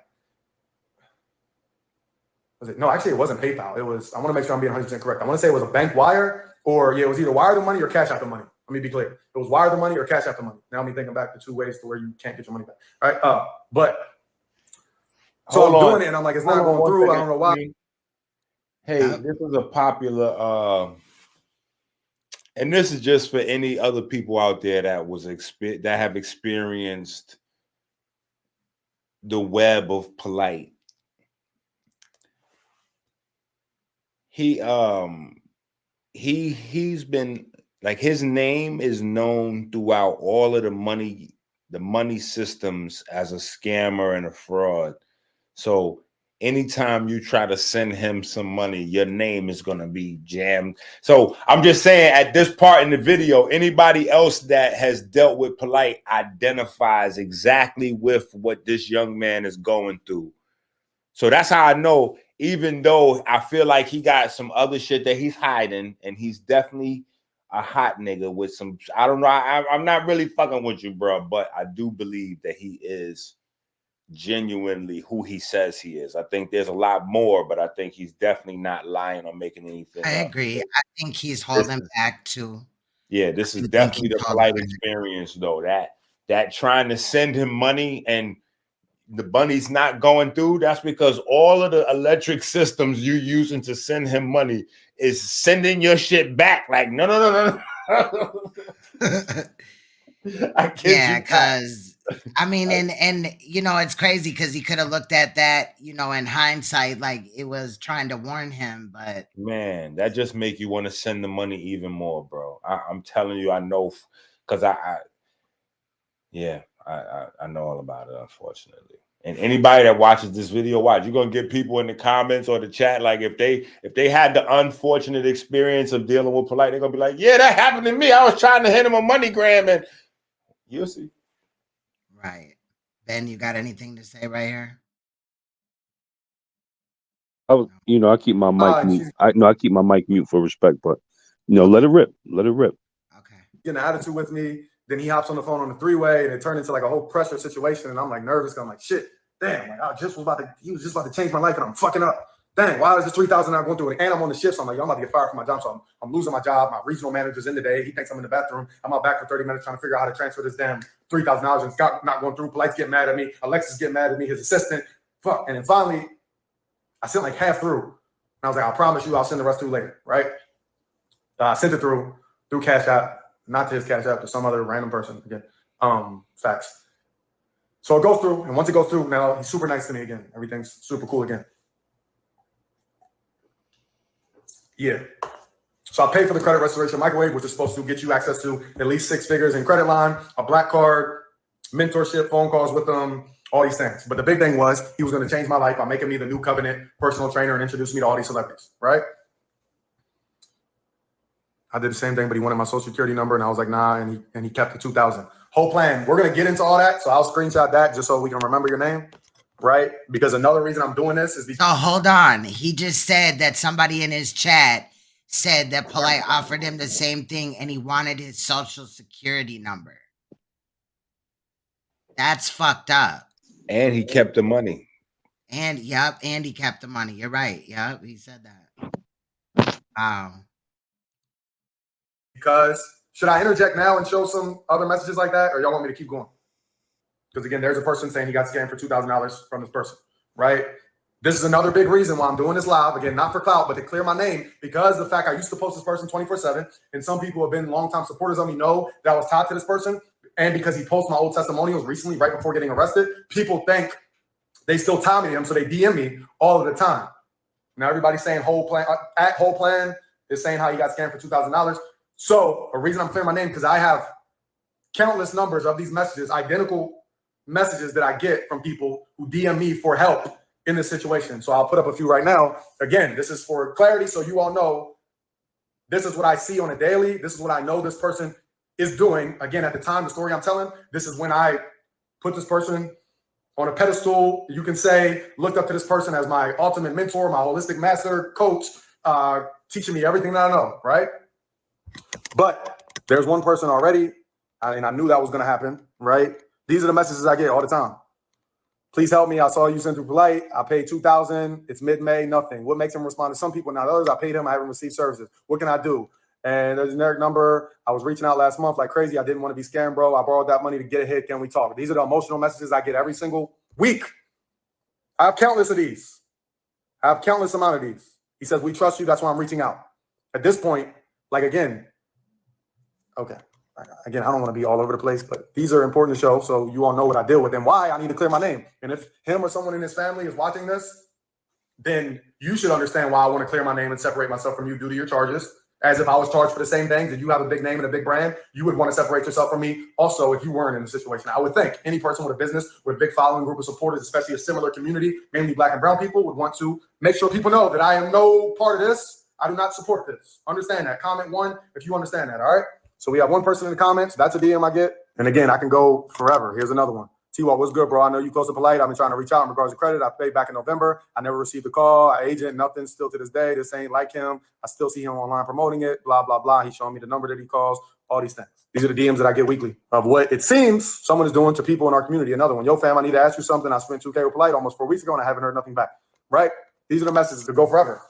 no, actually it wasn't PayPal. It was, I want to make sure I'm being 100% correct. I want to say it was a bank wire or yeah, it was either wire the money or cash out the money. Let me be clear. It was wire the money or cash out the money. Now me thinking back to 2 ways to where you can't get your money back. Right. But so I'm doing it and I'm like, it's not going through. I don't know why. Hey, this is a popular and this is just for any other people out there that have experienced the web of Polite. He's been like, his name is known throughout all of the money systems as a scammer and a fraud. So anytime you try to send him some money, your name is going to be jammed. So I'm just saying, at this part in the video, anybody else that has dealt with Polite identifies exactly with what this young man is going through. So that's how I know, even though I feel like he got some other shit that he's hiding, and he's definitely a hot nigga with some, I don't know, I'm not really fucking with you, bro, but I do believe that he is genuinely who he says he is. I think there's a lot more, but I think he's definitely not lying or making anything I up. agree. I think he's holding back too. Yeah, this is definitely the Polite experience, though. That trying to send him money and the money's not going through, that's because all of the electric systems you're using to send him money is sending your shit back. Like, no. I Yeah, because I mean, and you know, it's crazy because he could have looked at that, you know, in hindsight, like it was trying to warn him, but Man, that just make you want to send the money even more, bro. I'm telling you, I know, because I know all about it, unfortunately. And anybody that watches this video, watch, you're gonna get people in the comments or the chat. Like if they had the unfortunate experience of dealing with Polite, they're gonna be like, yeah, that happened to me. I was trying to hit him a MoneyGram, and you'll see. right. Ben, you got anything to say right here? You know, I keep my mic mute. I keep my mic mute for respect, but you know, let it rip. Let it rip. Okay. Getting an attitude with me. Then he hops on the phone on the three-way, and it turned into like a whole pressure situation. And I'm like nervous. I'm like, shit, damn, like he was just about to change my life, and I'm fucking up. Dang, why is this 3,000 not going through it? And I'm on the shift, so I'm like, yo, I'm about to get fired from my job. So I'm losing my job. My regional manager's in today. He thinks I'm in the bathroom. I'm out back for 30 minutes trying to figure out how to transfer this damn $3,000, and it's not going through. Polite's getting mad at me. Alexis getting mad at me, his assistant. Fuck. And then finally, I sent like half through. And I was like, I promise you I'll send the rest through later, right? I sent it through Cash App, not to his Cash App, to some other random person again. Facts. So it goes through, and once it goes through, now he's super nice to me again. Everything's super cool again. Yeah. So I paid for the credit restoration microwave, which is supposed to get you access to at least 6 figures in credit line, a black card, mentorship, phone calls with them, all these things. But the big thing was he was going to change my life by making me the new Covenant personal trainer and introduce me to all these celebrities, right? I did the same thing, but he wanted my social security number, and I was like, nah, and he kept the 2,000. Whole plan. We're going to get into all that, so I'll screenshot that just so we can remember your name, right? Because another reason I'm doing this is because— So hold on. He just said that somebody in his chat said that Polite offered him the same thing and he wanted his social security number. That's fucked up. And he kept the money. And yep, and he kept the money. You're right. Yep, he said that. Wow. Because should I interject now and show some other messages like that, or y'all want me to keep going? Because again, there's a person saying he got scammed for $2,000 from this person, right? This is another big reason why I'm doing this live. Again, not for clout, but to clear my name, because the fact I used to post this person 24/7, and some people who have been longtime supporters of me know that I was tied to this person. And because he posted my old testimonials recently, right before getting arrested, people think they still tie me to him, so they DM me all of the time. Now everybody's saying whole plan is saying how he got scammed for $2,000. So a reason I'm clearing my name, because I have countless numbers of these messages, identical messages that I get from people who DM me for help in this situation. So I'll put up a few right now. Again, this is for clarity, so you all know this is what I see on a daily. This is what I know this person is doing. Again, at the time, the story I'm telling, this is when I put this person on a pedestal. You can say, looked up to this person as my ultimate mentor, my holistic master, coach, teaching me everything that I know, right? But there's one person already, and I knew that was going to happen, right? These are the messages I get all the time. Please help me. I saw you send through Polite. I paid $2,000. It's mid-May, nothing. What makes him respond to some people? Now, others, I paid him. I haven't received services. What can I do? And there's a generic number. I was reaching out last month like crazy. I didn't want to be scammed, bro. I borrowed that money to get a hit. Can we talk? These are the emotional messages I get every single week. I have countless of these. I have countless amount of these. He says, we trust you. That's why I'm reaching out. At this point, like, again, okay. Again, I don't want to be all over the place, but these are important to show so you all know what I deal with and why I need to clear my name. And if him or someone in his family is watching this, then you should understand why I want to clear my name and separate myself from you due to your charges. As if I was charged for the same things, and you have a big name and a big brand, you would want to separate yourself from me also if you weren't in the situation. I would think any person with a business, with a big following, group of supporters, especially a similar community, mainly Black and brown people, would want to make sure people know that I am no part of this. I do not support this. Understand that. Comment 1 if you understand that, all right? So we have one person in the comments. That's a DM I get. And again, I can go forever. Here's another one. T-Walk, what's good, bro? I know you close to Polite. I've been trying to reach out in regards to credit. I paid back in November. I never received a call. I agent, nothing still to this day. This ain't like him. I still see him online promoting it, blah, blah, blah. He's showing me the number that he calls, all these things. These are the DMs that I get weekly of what it seems someone is doing to people in our community. Another one, yo, fam, I need to ask you something. I spent $2K with Polite almost 4 weeks ago, and I haven't heard nothing back, right? These are the messages that go forever.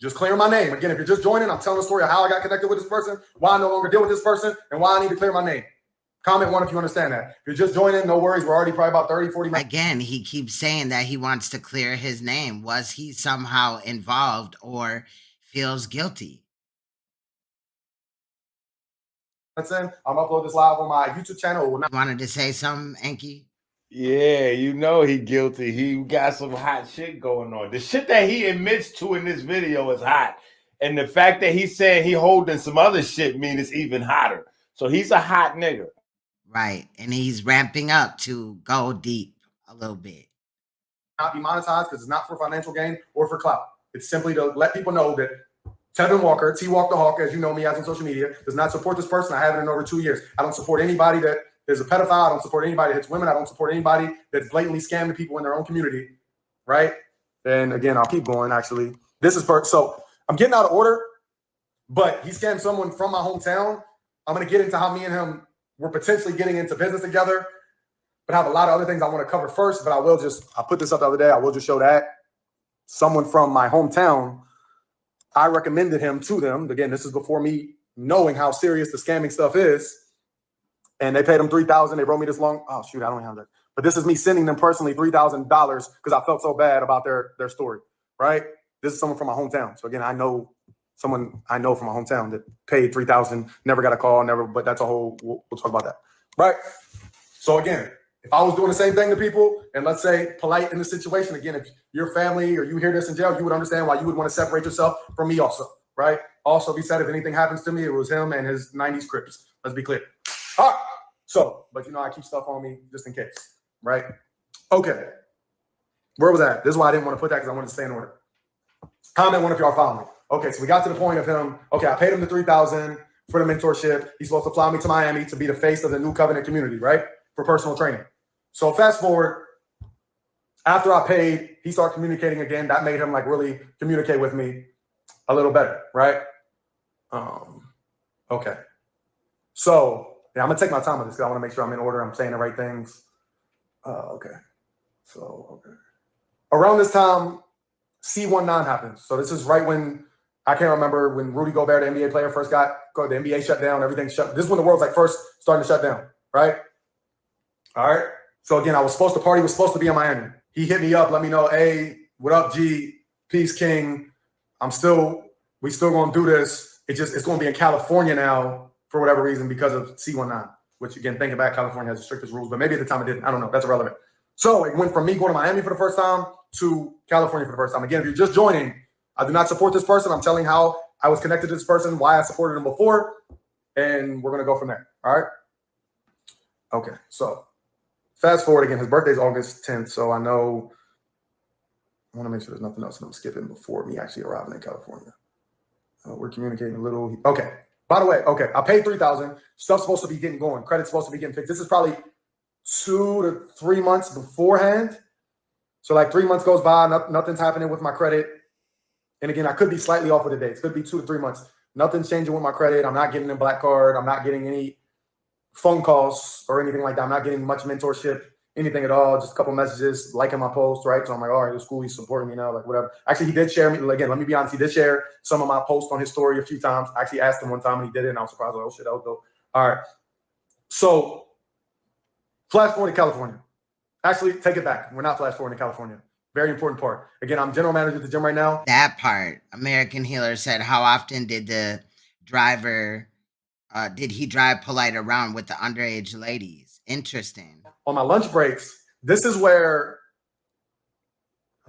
Just clear my name. Again, if you're just joining, I'm telling the story of how I got connected with this person, why I no longer deal with this person, and why I need to clear my name. Comment 1 if you understand that. If you're just joining, no worries. We're already probably about 30, 40 minutes. Again, he keeps saying that he wants to clear his name. Was he somehow involved or feels guilty? That's in. I'm gonna upload this live on my YouTube channel. It will not Wanted to say something, Enki? Yeah, you know he guilty. He got some hot shit going on. The shit that he admits to in this video is hot. And the fact that he's saying he holding some other shit means it's even hotter. So he's a hot nigga. Right. And he's ramping up to go deep a little bit. not be monetized because it's not for financial gain or for clout. It's simply to let people know that Tevin Walker, T-Walk the Hawk, as you know me as on social media, does not support this person. I haven't in over 2 years. I don't support anybody that is a pedophile. I don't support anybody that hits women. I don't support anybody that's blatantly scamming people in their own community, right? And again, I'll keep going, actually. This is so I'm getting out of order, but he scammed someone from my hometown. I'm going to get into how me and him were potentially getting into business together, but I have a lot of other things I want to cover first, but I put this up the other day. I will just show that. Someone from my hometown, I recommended him to them. Again, this is before me knowing how serious the scamming stuff is. And they paid him $3,000. They wrote me this long. Oh, shoot, I don't have that. But this is me sending them personally $3,000 because I felt so bad about their story, right? This is someone from my hometown. So again, I know someone I know from my hometown that paid $3,000, never got a call, never, but that's a whole, we'll talk about that, right? So again, if I was doing the same thing to people, and let's say polite in the situation, again, if your family or you hear this in jail, you would understand why you would want to separate yourself from me also, right? Also be said, if anything happens to me, it was him and his 90s Crips. Let's be clear. All right. So, but you know, I keep stuff on me just in case, right? Okay. Where was that? This is why I didn't want to put that because I wanted to stay in order. Comment one if y'all follow me. Okay, so we got to the point of him. Okay, I paid him the $3,000 for the mentorship. He's supposed to fly me to Miami to be the face of the New Covenant community, right? For personal training. So fast forward, after I paid, he started communicating again. That made him like really communicate with me a little better, right? Okay. So yeah, I'm gonna take my time with this because I want to make sure I'm in order. I'm saying the right things. Okay. So okay. Around this time, C19 happens. So this is right when I can't remember when Rudy Gobert, the NBA player, first got the NBA shut down. Everything shut. This is when the world's like first starting to shut down, right? All right. So again, the party was supposed to be in Miami. He hit me up, let me know, hey, what up, G? Peace, King. we still gonna do this. It's gonna be in California now for whatever reason because of C19, which again, thinking back, California has the strictest rules, but maybe at the time it didn't. I don't know. That's irrelevant. So it went from me going to Miami for the first time to California for the first time. Again, if you're just joining, I do not support this person. I'm telling how I was connected to this person, why I supported him before, and we're gonna go from there. All right. Okay, so fast forward again. His birthday is August 10th, so I know I want to make sure there's nothing else that I'm skipping before me actually arriving in California. We're communicating a little. Okay. By the way, okay, I paid $3,000. Stuff's supposed to be getting going. Credit's supposed to be getting fixed. This is probably 2 to 3 months beforehand. So like 3 months goes by, nothing's happening with my credit. And again, I could be slightly off with the dates. Could be 2 to 3 months. Nothing's changing with my credit. I'm not getting a black card. I'm not getting any phone calls or anything like that. I'm not getting much mentorship, anything at all. Just a couple messages, liking my post, right? So I'm like, all right, it's cool. He's supporting me now, like whatever. Actually, he did share me. Again, let me be honest. He did share some of my posts on his story a few times. I actually asked him one time and he did it, and I was surprised. Like, oh shit, that was dope. All right. So flash forward to California. Actually, take it back. We're not flash forward to California. Very important part. Again, I'm general manager at the gym right now. That part, American Healer said, how often did the driver, did he drive Polite around with the underage ladies? Interesting. On my lunch breaks, this is where,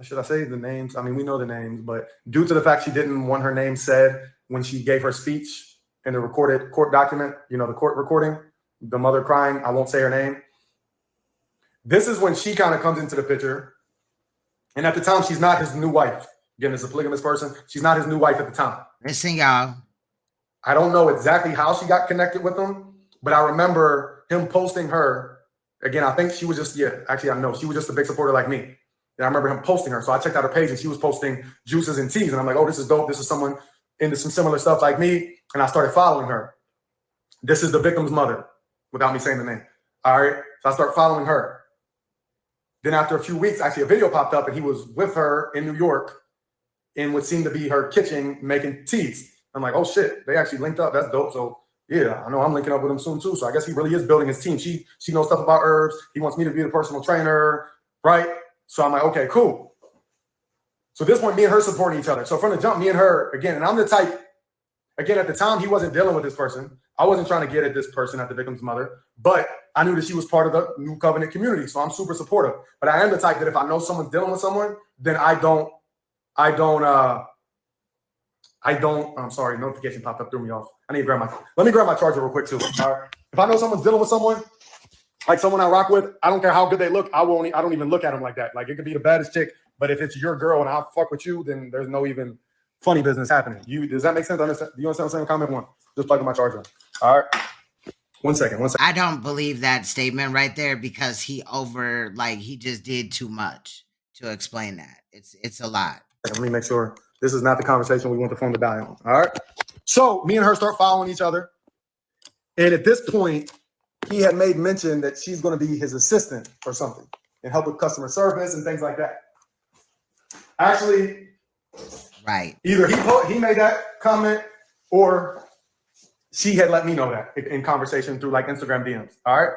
should I say the names? I mean, we know the names, but due to the fact she didn't want her name said when she gave her speech in the recorded court document, you know, the court recording, the mother crying, I won't say her name. This is when she kind of comes into the picture. And at the time, she's not his new wife. Again, as a polygamous person, she's not his new wife at the time. Listen, y'all. I don't know exactly how she got connected with him, but I remember him posting her. Again, I think she was just, actually, I know. She was just a big supporter like me. And I remember him posting her. So I checked out her page and she was posting juices and teas. And I'm like, oh, this is dope. This is someone into some similar stuff like me. And I started following her. This is the victim's mother, without me saying the name. All right. So I start following her. Then after a few weeks, actually a video popped up and he was with her in New York in what seemed to be her kitchen making teas. I'm like, oh shit, they actually linked up. That's dope. So yeah, I know I'm linking up with him soon too. So I guess he really is building his team. She knows stuff about herbs. He wants me to be the personal trainer, right? So I'm like, okay, cool. So at this point, me and her supporting each other. So from the jump, me and her, again, and I'm the type, Again, at the time, he wasn't dealing with this person. I wasn't trying to get at this person, at the victim's mother, but I knew that she was part of the New Covenant community, so I'm super supportive. But I am the type that if I know someone's dealing with someone, then I'm sorry, notification popped up, threw me off. Let me grab my charger real quick too. All right. If I know someone's dealing with someone, like someone I rock with, I don't care how good they look, I don't even look at them like that. Like, it could be the baddest chick, but if it's your girl and I fuck with you, then there's no even funny business happening. Does that make sense? Do you understand what I'm saying? Comment one. Just plugging my charger. All right. One second. I don't believe that statement right there because he just did too much to explain that. It's a lot. Let me make sure this is not the conversation we want the phone to die on. All right. So me and her start following each other. And at this point, he had made mention that she's going to be his assistant or something and help with customer service and things like that. Actually, right. Either he made that comment or she had let me know that in conversation through like Instagram DMs. All right.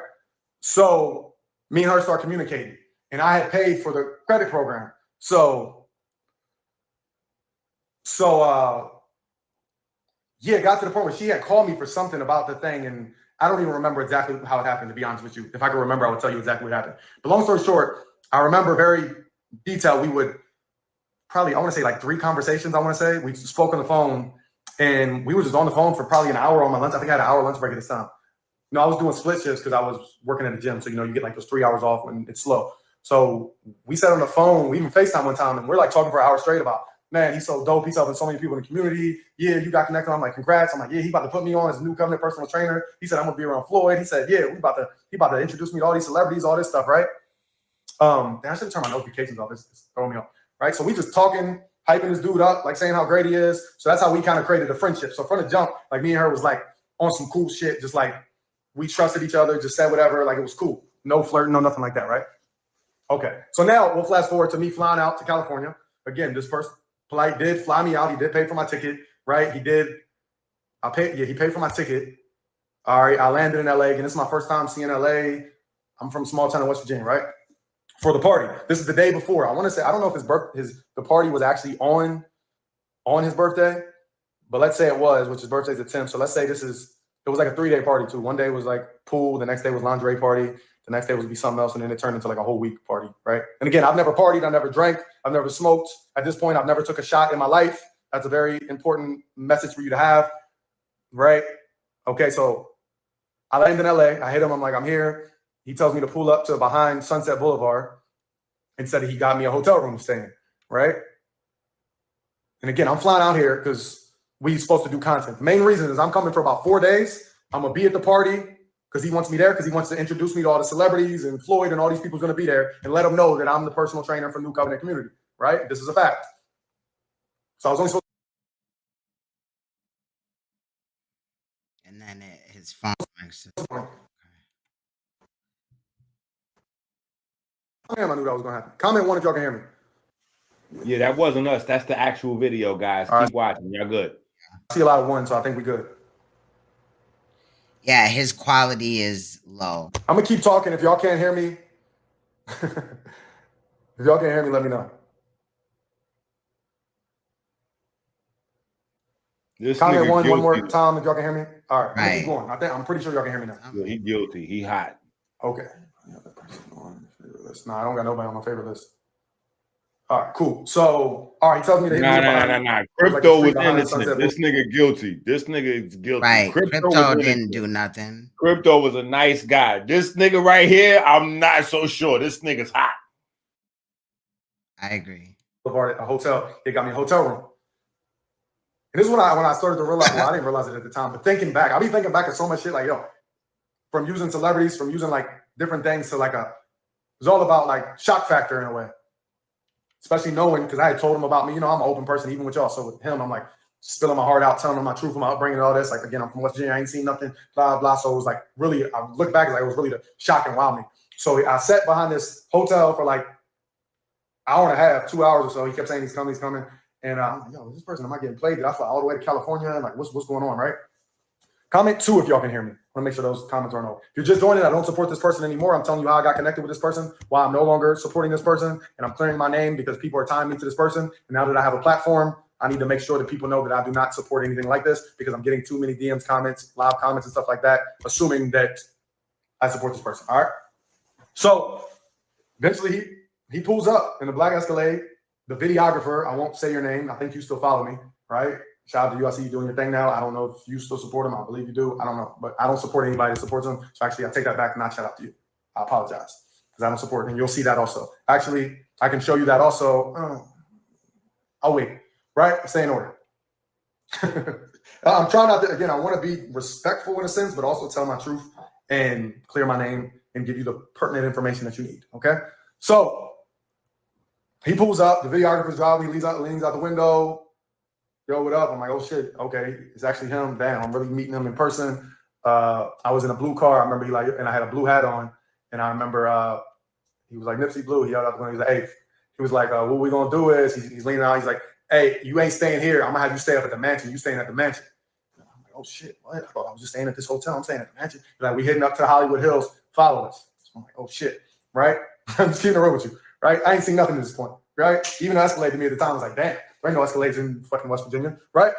So me and her start communicating, and I had paid for the credit program. Yeah, it got to the point where she had called me for something about the thing, and I don't even remember exactly how it happened, to be honest with you. If I could remember, I would tell you exactly what happened. But long story short, I remember very detailed. We would probably, I want to say like 3 conversations, I want to say. We spoke on the phone, and we were just on the phone for probably an hour on my lunch. I think I had an hour lunch break at this time. I was doing split shifts because I was working at the gym. So, you get like those 3 hours off when it's slow. So we sat on the phone. We even FaceTime one time, and we're like talking for an hour straight about, man, he's so dope. He's helping so many people in the community. Yeah, you got connected. I'm like, congrats. I'm like, yeah, he about to put me on as a New Covenant personal trainer. He said, I'm going to be around Floyd. He said, yeah, he about to introduce me to all these celebrities, all this stuff, right? I should turn my notifications off. It's throwing me off, right? So we just talking, hyping this dude up, like saying how great he is. So that's how we kind of created a friendship. So from the jump, like me and her was like on some cool shit. Just like we trusted each other, just said whatever. Like it was cool. No flirting, no nothing like that, right? Okay. So now we'll flash forward to me flying out to California. Again, this person, Polite, did fly me out. He did pay for my ticket, right? He paid for my ticket. All right. I landed in LA. And this is my first time seeing LA. I'm from a small town in West Virginia, right? For the party. This is the day before. I want to say, I don't know if the party was actually on his birthday, but let's say it was, which his birthday's the 10th. So let's say it was like a 3-day party too. One day was like pool. The next day was lingerie party. The next day would be something else. And then it turned into like a whole week party, right? And again, I've never partied. I've never drank. I've never smoked. At this point, I've never took a shot in my life. That's a very important message for you to have, right? Okay, so I landed in LA. I hit him. I'm like, I'm here. He tells me to pull up to behind Sunset Boulevard and said he got me a hotel room to stay in, right? And again, I'm flying out here because we're supposed to do content. The main reason is I'm coming for about 4 days. I'm going to be at the party because he wants me there, because he wants to introduce me to all the celebrities and Floyd and all these people going to be there and let them know that I'm the personal trainer for New Covenant community, right? This is a fact. So I was only supposed to... And then his phone makes it. I knew that was going to happen. Comment 1 if y'all can hear me. Yeah, that wasn't us. That's the actual video, guys. All Keep right. watching. Y'all good. I see a lot of 1, so I think we're good. Yeah, his quality is low. I'm going to keep talking. If y'all can't hear me, if y'all can't hear me, let me know. Comment 1 more time if y'all can hear me. All right, right. Keep going. I'm pretty sure y'all can hear me now. Yeah, he guilty. He hot. Okay. No, I don't got nobody on my favorite list. All right, cool. So, all right, he tells me that nah. Crypto was innocent. This nigga guilty. This nigga is guilty. Right. Crypto didn't do nothing. Crypto was a nice guy. This nigga right here, I'm not so sure. This nigga's hot. I agree. A hotel. They got me a hotel room. And this is when I started to realize, well, I didn't realize it at the time, but thinking back, I'll be thinking back at so much shit like, yo, from using celebrities, from using like different things to like it was all about like shock factor in a way. Especially knowing, because I had told him about me, I'm an open person, even with y'all. So with him, I'm like spilling my heart out, telling him my truth, my upbringing, and all this. Like, again, I'm from West Virginia. I ain't seen nothing, blah, blah. So it was like really, I look back, like it was really to shock and wow me. So I sat behind this hotel for like an hour and a half, 2 hours or so. He kept saying he's coming. And I'm like, yo, is this person, am I getting played? Did I fly all the way to California? Like, what's going on, right? Comment 2 if y'all can hear me. I want to make sure those comments aren't over. If you're just joining, I don't support this person anymore. I'm telling you how I got connected with this person, why I'm no longer supporting this person, and I'm clearing my name because people are tying me to this person. And now that I have a platform, I need to make sure that people know that I do not support anything like this because I'm getting too many DMs, comments, live comments and stuff like that, assuming that I support this person. All right. So eventually he pulls up in the black Escalade. The videographer, I won't say your name. I think you still follow me, right? Shout out to you. I see you doing your thing now. I don't know if you still support him. I believe you do. I don't know. But I don't support anybody that supports him. So actually, I take that back and not shout out to you. I apologize because I don't support him. You'll see that also. Actually, I can show you that also. I'll wait. Right? Stay in order. I'm trying not to, again, I want to be respectful in a sense, but also tell my truth and clear my name and give you the pertinent information that you need. Okay? So he pulls up, the videographer's driving, he leans out the window. Yo, what up? I'm like, oh shit, okay, it's actually him. Damn, I'm really meeting him in person. I was in a blue car. I remember and I had a blue hat on, and I remember he was like, Nipsey Blue. He yelled out the window. He was like, hey, he was like, what we gonna do is he's leaning out. He's like, hey, you ain't staying here. I'm gonna have you stay up at the mansion. You staying at the mansion. I'm like, oh shit, what? I thought I was just staying at this hotel. I'm staying at the mansion. He's like, we heading up to the Hollywood Hills. Follow us. So I'm like, oh shit, right? I'm just keeping it real with you. Right? I ain't seen nothing at this point, right? Even the Escalade to me at the time was like, damn, there ain't no Escalades in fucking West Virginia, right?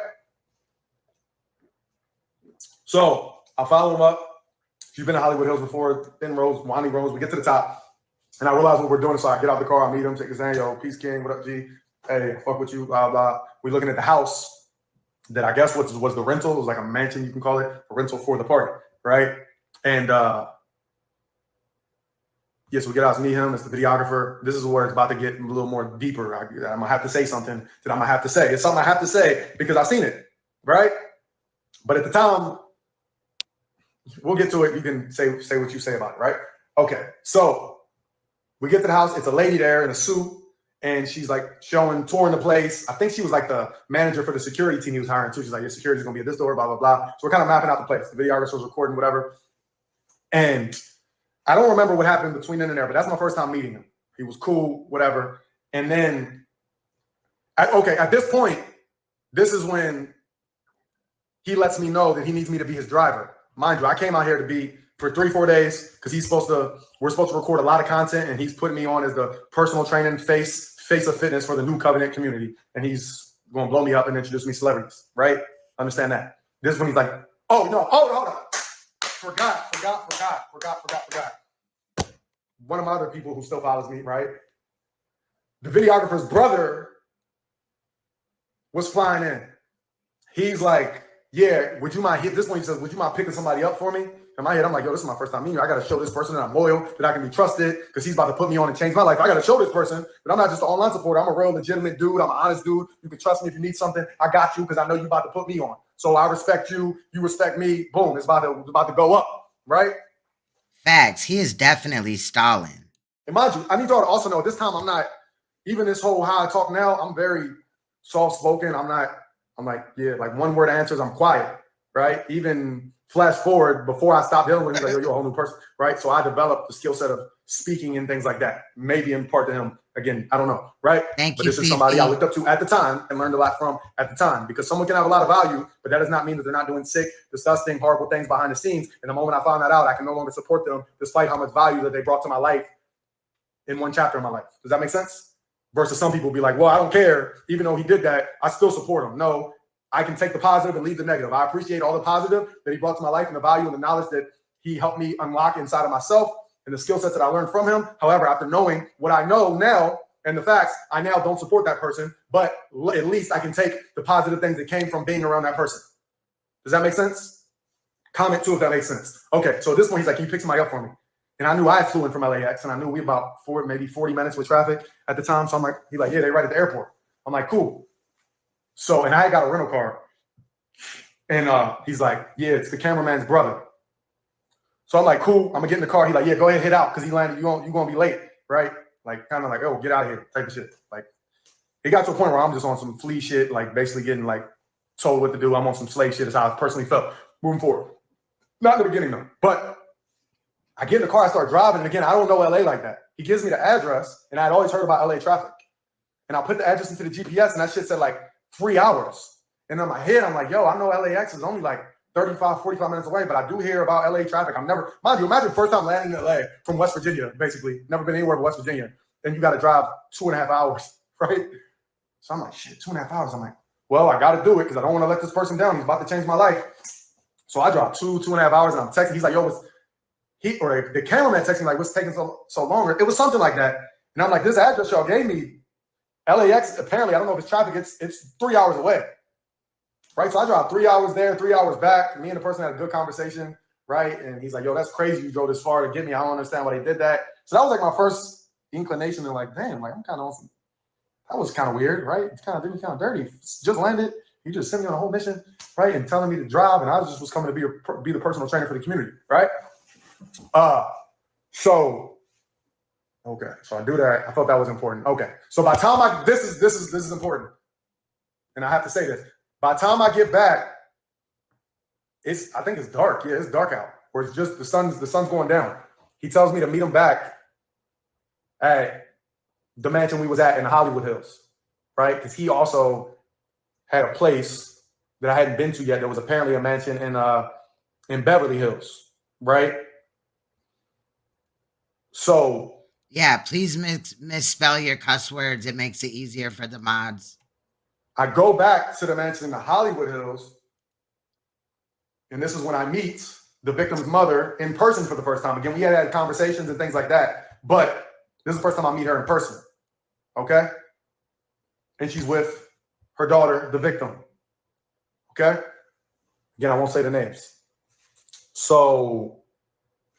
So I follow him up. If you've been to Hollywood Hills before, thin roads, winding roads, we get to the top. And I realize what we're doing, so I get out the car, I meet him, take his hand, yo, peace king, what up, G? Hey, fuck with you, blah, blah. We're looking at the house that I guess was the rental. It was like a mansion, you can call it, a rental for the party, right? And yes, we get out to meet him. It's the videographer. This is where it's about to get a little more deeper. I'm gonna have to say something that I'm gonna have to say. It's something I have to say because I've seen it, right? But at the time, we'll get to it. You can say what you say about it, right? Okay, so we get to the house. It's a lady there in a suit, and she's like touring the place. I think she was like the manager for the security team he was hiring too. She's like, your security's gonna be at this door, blah, blah, blah. So we're kind of mapping out the place. The videographer was recording, whatever. And I don't remember what happened between then and there, but that's my first time meeting him. He was cool, whatever. And then, at this point, this is when he lets me know that he needs me to be his driver. Mind you, I came out here to be for 3-4 days because we're supposed to record a lot of content, and he's putting me on as the personal training face of fitness for the New Covenant community. And he's going to blow me up and introduce me to celebrities, right? Understand that. This is when he's like, oh, no, hold on. Forgot. One of my other people who still follows me, right? The videographer's brother was flying in. He's like, yeah, would you mind, this one he says, would you mind picking somebody up for me? In my head, I'm like, yo, this is my first time meeting you. I got to show this person that I'm loyal, that I can be trusted because he's about to put me on and change my life. I got to show this person that I'm not just an online supporter. I'm a real legitimate dude. I'm an honest dude. You can trust me if you need something. I got you because I know you're about to put me on. So I respect you. You respect me. Boom. It's about to go up, right? Facts. He is definitely stalling. And mind you, I need y'all to also know this time I'm not, even this whole how I talk now, I'm very soft-spoken. I'm like, yeah, like one word answers, I'm quiet, right? Even flash forward, before I stopped dealing with him, he's like, yo, you're a whole new person, right? So I developed the skill set of speaking and things like that. Maybe in part to him. Again, I don't know, right? But this is somebody I looked up to at the time and learned a lot from at the time, because someone can have a lot of value, but that does not mean that they're not doing sick, disgusting, horrible things behind the scenes. And the moment I found that out, I can no longer support them despite how much value that they brought to my life in one chapter of my life. Does that make sense? Versus some people be like, well, I don't care. Even though he did that, I still support him. No, I can take the positive and leave the negative. I appreciate all the positive that he brought to my life and the value and the knowledge that he helped me unlock inside of myself and the skill sets that I learned from him. However, after knowing what I know now and the facts, I now don't support that person, but at least I can take the positive things that came from being around that person. Does that make sense? Comment too if that makes sense. Okay, so at this point, he's like, can you pick somebody up for me? And I knew I flew in from LAX, and I knew we about maybe 40 minutes with traffic at the time. So I'm like, he's like, yeah, they right at the airport. I'm like, cool. So, and I got a rental car. And he's like, yeah, it's the cameraman's brother. So I'm like, cool, I'm gonna get in the car. He's like, yeah, go ahead, head out, because he landed, you're gonna be late, right? Like, kind of like, oh, get out of here, type of shit. Like, it got to a point where I'm just on some flea shit, like basically getting like told what to do. I'm on some slave shit is how I personally felt moving forward. Not in the beginning though, but I get in the car, I start driving, and again, I don't know LA like that. He gives me the address, and I'd always heard about LA traffic. And I put the address into the GPS, and that shit said like 3 hours. And in my head, I'm like, yo, I know LAX is only like 35, 45 minutes away, but I do hear about LA traffic. I'm never, mind you, imagine first time landing in LA from West Virginia, basically. Never been anywhere but West Virginia. Then you got to drive 2.5 hours, right? So I'm like, shit, 2.5 hours. I'm like, well, I got to do it because I don't want to let this person down. He's about to change my life. So I dropped 2.5 hours, and I'm texting. He's like, yo, the cameraman texting me like, what's taking so longer? It was something like that. And I'm like, this address y'all gave me, LAX, apparently, I don't know if it's traffic, it's 3 hours away. Right? So I dropped 3 hours there, 3 hours back. Me and the person had a good conversation, right? And he's like, yo, that's crazy you drove this far to get me. I don't understand why they did that. So that was like my first inclination to like, damn, like I'm kind of on some, that was kind of weird, right? It's kind of dirty. Just landed. You just sent me on a whole mission, right? And telling me to drive, and I just was coming to be the personal trainer for the community, right? So I do that. I thought that was important. Okay. So by the time this is important. And I have to say this. By the time I get back, I think it's dark. Yeah, it's dark out. Or it's just the sun's going down. He tells me to meet him back at the mansion we was at in the Hollywood Hills, right? Because he also had a place that I hadn't been to yet. There was apparently a mansion in Beverly Hills, right? So yeah, please misspell your cuss words. It makes it easier for the mods. I go back to the mansion in the Hollywood Hills, and this is when I meet the victim's mother in person for the first time. Again, we had conversations and things like that, but this is the first time I meet her in person, okay? And she's with her daughter, the victim, okay? Again, I won't say the names. So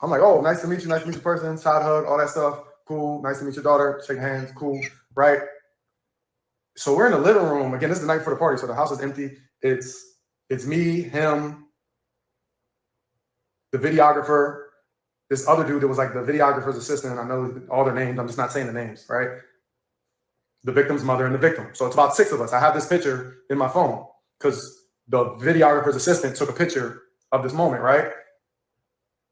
I'm like, oh, nice to meet you in person, side hug, all that stuff, cool, nice to meet your daughter, shake hands, cool, right? So we're in the living room. Again, this is the night before the party, so the house is empty. It's me, him, the videographer, this other dude that was like the videographer's assistant. I know all their names. I'm just not saying the names, right? The victim's mother and the victim. So it's about 6 of us. I have this picture in my phone because the videographer's assistant took a picture of this moment, right?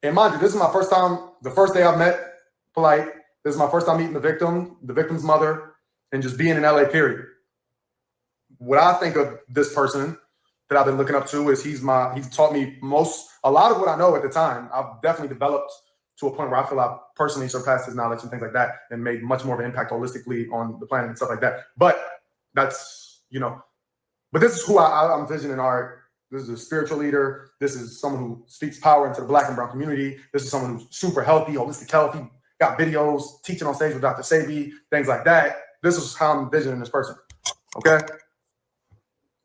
And mind you, this is my first time, the first day I've met Polite. This is my first time meeting the victim's mother, and just being in LA, period. What I think of this person that I've been looking up to is he's taught me a lot of what I know at the time. I've definitely developed to a point where I feel I've personally surpassed his knowledge and things like that and made much more of an impact holistically on the planet and stuff like that. But that's, but this is who I'm envisioning art. This is a spiritual leader. This is someone who speaks power into the Black and brown community. This is someone who's super healthy, holistic health. He got videos, teaching on stage with Dr. Sabi, things like that. This is how I'm envisioning this person, okay?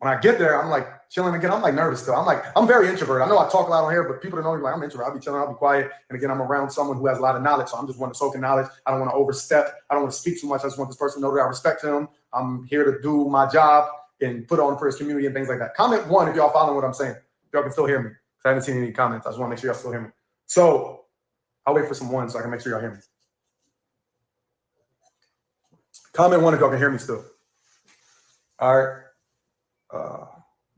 When I get there, I'm like chilling again. I'm like nervous still. I'm very introverted. I know I talk a lot on here, but people don't know me. Like I'm introverted. I'll be chilling. I'll be quiet. And again, I'm around someone who has a lot of knowledge. So I'm just want to soak in knowledge. I don't want to overstep. I don't want to speak too much. I just want this person to know that I respect him. I'm here to do my job and put on for his community and things like that. Comment 1 if y'all following what I'm saying. If y'all can still hear me. I haven't seen any comments. I just want to make sure y'all still hear me. So I'll wait for some 1 so I can make sure y'all hear me. Comment 1 if y'all can hear me still. All right.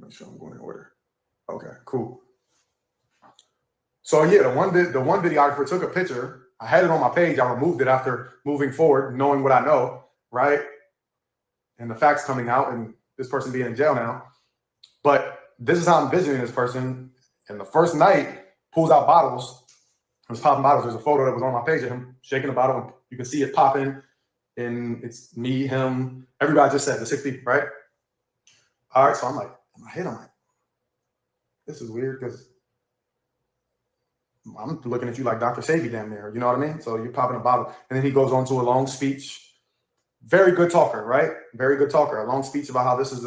Make sure I'm going in order. Okay, cool. So yeah, the one videographer took a picture. I had it on my page. I removed it after moving forward, knowing what I know, right? And the facts coming out and this person being in jail now. But this is how I'm envisioning this person. And the first night, pulls out bottles. He was popping bottles. There's a photo that was on my page of him shaking the bottle. And you can see it popping. And it's me, him, everybody just said the 6 people, right? All right, so I'm like, in my head, I'm like, this is weird because I'm looking at you like Dr. Sabi damn near, you know what I mean? So you're popping a bottle. And then he goes on to a long speech. Very good talker, right? Very good talker. A long speech about how this is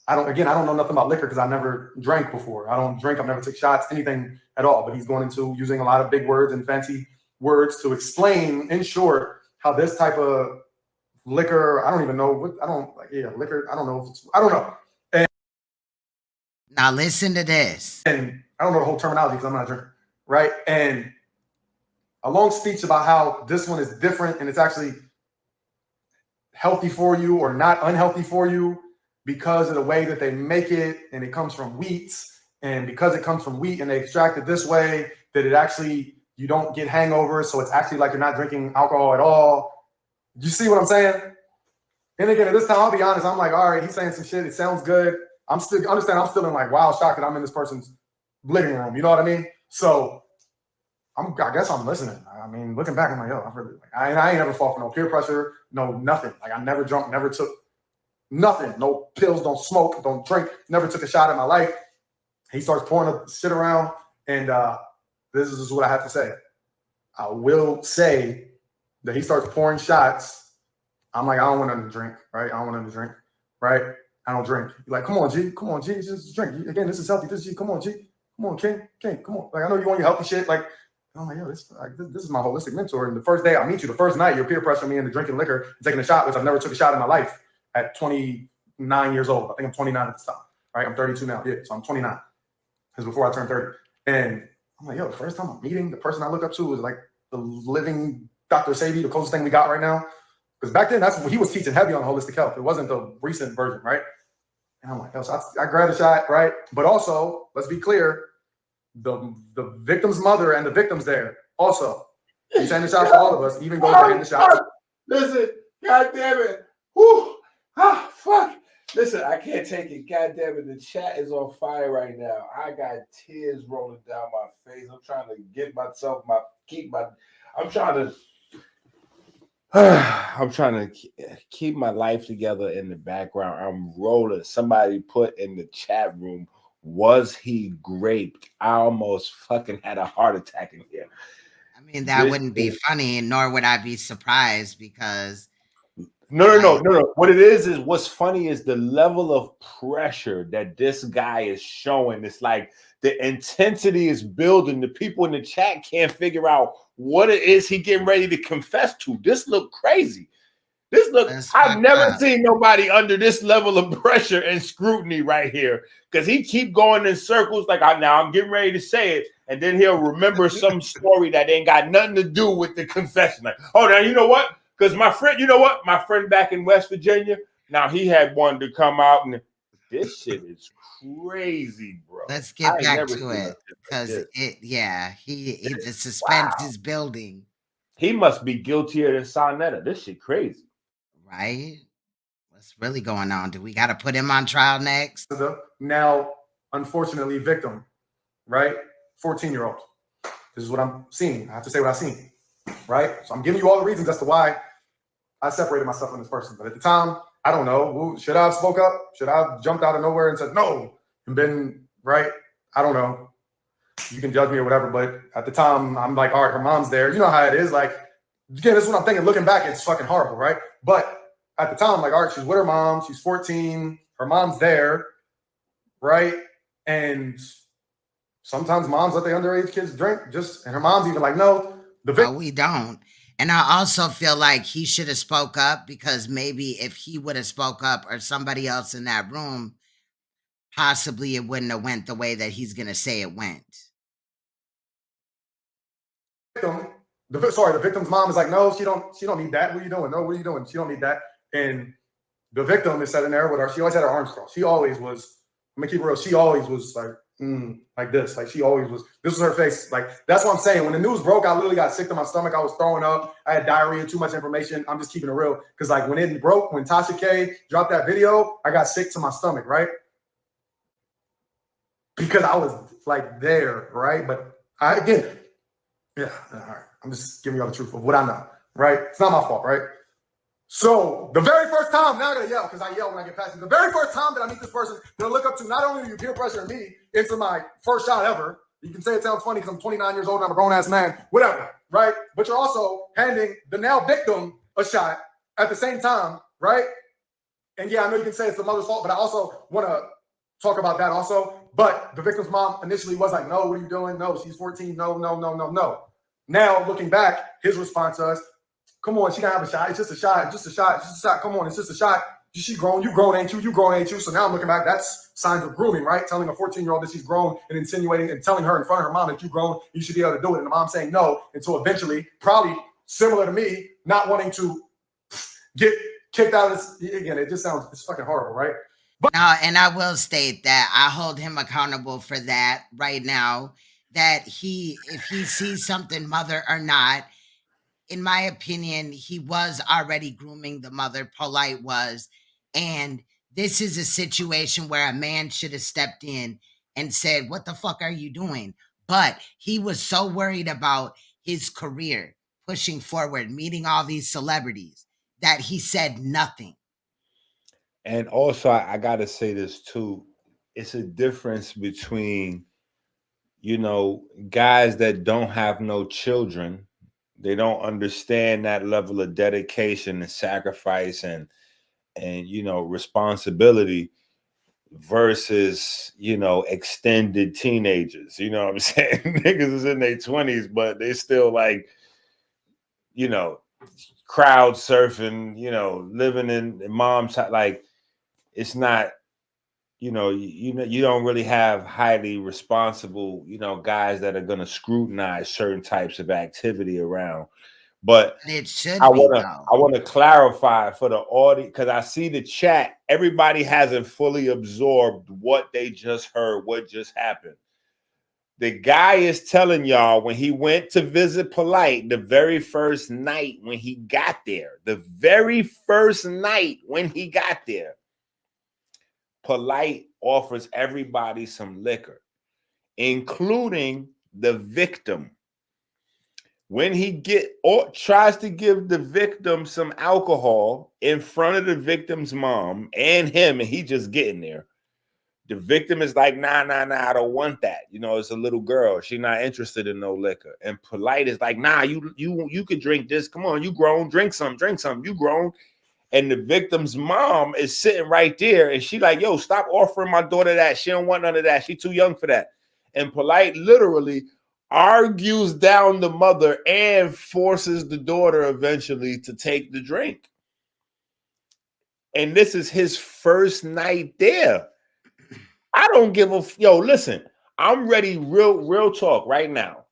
I don't know nothing about liquor because I never drank before. I don't drink. I've never took shots, anything at all. But he's going into using a lot of big words and fancy words to explain, in short, how this type of liquor, I don't even know what, liquor, I don't know. I don't know. And now listen to this. And I don't know the whole terminology because I'm not a drinker, right? And a long speech about how this one is different and it's actually healthy for you or not unhealthy for you because of the way that they make it, and it comes from wheat, and because it comes from wheat and they extract it this way, that it actually, you don't get hangovers, so it's actually like you're not drinking alcohol at all. You see what I'm saying? And again, at this time, I'll be honest, I'm like, all right, he's saying some shit, it sounds good. I'm still in like wild shock that I'm in this person's living room, you know what I mean? So I guess I'm listening. I mean, looking back, I'm like, yo, I ain't never fall for no peer pressure, no nothing. Like I never drunk, never took Nothing. No pills, don't smoke, don't drink. Never took a shot in my life. He starts pouring the shit around, and this is what I have to say. I will say that he starts pouring shots. I'm like, I don't want nothing to drink, right? I don't want nothing to drink, right? I don't drink. You're like, come on, G, just drink. Again, this is healthy. This is G, come on, G. Come on, King, come on. Like, I know you want your healthy shit. Like, I'm like, yo, this is my holistic mentor. And the first day I meet you, the first night, you're peer pressuring me into drinking liquor and taking a shot, which I've never took a shot in my life at 29 years old. I think I'm 29 at this time, right? I'm 32 now. Yeah, so I'm 29. Because before I turned 30. And I'm like, yo, the first time I'm meeting the person I look up to was like the living Dr. Sabi, the closest thing we got right now. Because back then, that's when he was teaching heavy on holistic health. It wasn't the recent version, right? And I'm like, yo, so I grabbed a shot, right? But also, let's be clear, the victim's mother and the victim's there also. He's handing shots for all of us, even goes to hand the shots. Listen, God damn it. Whew. Ah, fuck. Listen, I can't take it. God damn it. The chat is on fire right now. I got tears rolling down my face. I'm trying to get myself, I'm trying to keep my life together in the background. I'm rolling. Somebody put in the chat room, was he raped? I almost fucking had a heart attack in here. I mean, that wouldn't be funny, nor would I be surprised because No. What it is what's funny is the level of pressure that this guy is showing. It's like the intensity is building. The people in the chat can't figure out what it is he getting ready to confess to. This look crazy. I've never seen nobody under this level of pressure and scrutiny right here. Because he keep going in circles like, now I'm getting ready to say it. And then he'll remember some story that ain't got nothing to do with the confession. Like, oh, now you know what? Because my friend back in West Virginia, now he had one to come out, and this shit is crazy, bro. Let's get back to it. Because the suspense is building. He must be guiltier than Saneter. This shit crazy. Right? What's really going on? Do we got to put him on trial next? Now, unfortunately, victim, right? 14-year-old. This is what I'm seeing. I have to say what I've seen, right? So I'm giving you all the reasons as to why I separated myself from this person. But at the time, I don't know. Should I have spoke up? Should I have jumped out of nowhere and said no? And been, right? I don't know. You can judge me or whatever. But at the time, I'm like, all right, her mom's there. You know how it is. Like, again, this is what I'm thinking. Looking back, it's fucking horrible, right? But at the time, I'm like, all right, she's with her mom. She's 14. Her mom's there, right? And sometimes moms let their underage kids drink. And her mom's even like, no. We don't. And I also feel like he should have spoke up, because maybe if he would have spoke up, or somebody else in that room, possibly it wouldn't have went the way that he's going to say it went. The victim's mom is like, no, she don't need that. What are you doing? No, what are you doing? She don't need that. And the victim is sitting there with her. She always had her arms crossed. She always was, I'm gonna keep it real. She always was like this. Like, she always was, this was her face. Like, that's what I'm saying. When the news broke, I literally got sick to my stomach. I was throwing up. I had diarrhea, too much information. I'm just keeping it real. Because like when it broke, when Tasha K dropped that video, I got sick to my stomach, right? Because I was like there, right? But all right. I'm just giving you all the truth of what I know, right? It's not my fault, right? So the very first time, now I gotta yell because I yell when I get past it. The very first time that I meet this person, that I look up to, not only are you peer pressuring me into my first shot ever, you can say it sounds funny because I'm 29 years old and I'm a grown-ass man, whatever, right? But you're also handing the now victim a shot at the same time, right? And yeah, I know you can say it's the mother's fault, but I also want to talk about that also. But the victim's mom initially was like, no, what are you doing? No, she's 14. No. Now, looking back, his response to us, come on, she can have a shot. It's just a shot. Come on, it's just a shot. She grown, you grown, ain't you? You grown, ain't you? So now I'm looking back, that's signs of grooming, right? Telling a 14-year-old that she's grown and insinuating and telling her in front of her mom that you grown, you should be able to do it. And the mom saying no, until eventually, probably similar to me, not wanting to get kicked out of this. Again, it's fucking horrible, right? Now, and I will state that I hold him accountable for that right now, that if he sees something, mother or not, in my opinion, he was already grooming the mother. Polite was. And this is a situation where a man should have stepped in and said, what the fuck are you doing? But he was so worried about his career, pushing forward, meeting all these celebrities, that he said nothing. And also, I gotta say this too. It's a difference between, you know, guys that don't have no children. They don't understand that level of dedication and sacrifice and you know, responsibility versus, you know, extended teenagers. You know what I'm saying? Niggas is in their 20s, but they still like, you know, crowd surfing, you know, living in mom's house. Like, it's not, you know, you don't really have highly responsible, you know, guys that are gonna scrutinize certain types of activity around. But And it should I be wanna though. I wanna clarify for the audience because I see the chat. Everybody hasn't fully absorbed what they just heard, what just happened. The guy is telling y'all when he went to visit Polite the very first night when he got there, Polite offers everybody some liquor, including the victim. When he tries to give the victim some alcohol in front of the victim's mom and him, and he just getting there, the victim is like, nah, I don't want that. You know, it's a little girl. She's not interested in no liquor. And Polite is like, nah, you could drink this. Come on, you grown. Drink some. You grown. And the victim's mom is sitting right there, and she like, yo, stop offering my daughter that. She don't want none of that. She too young for that. And Polite literally argues down the mother and forces the daughter eventually to take the drink. And this is his first night there. I don't give a yo. Listen, I'm ready. Real talk right now.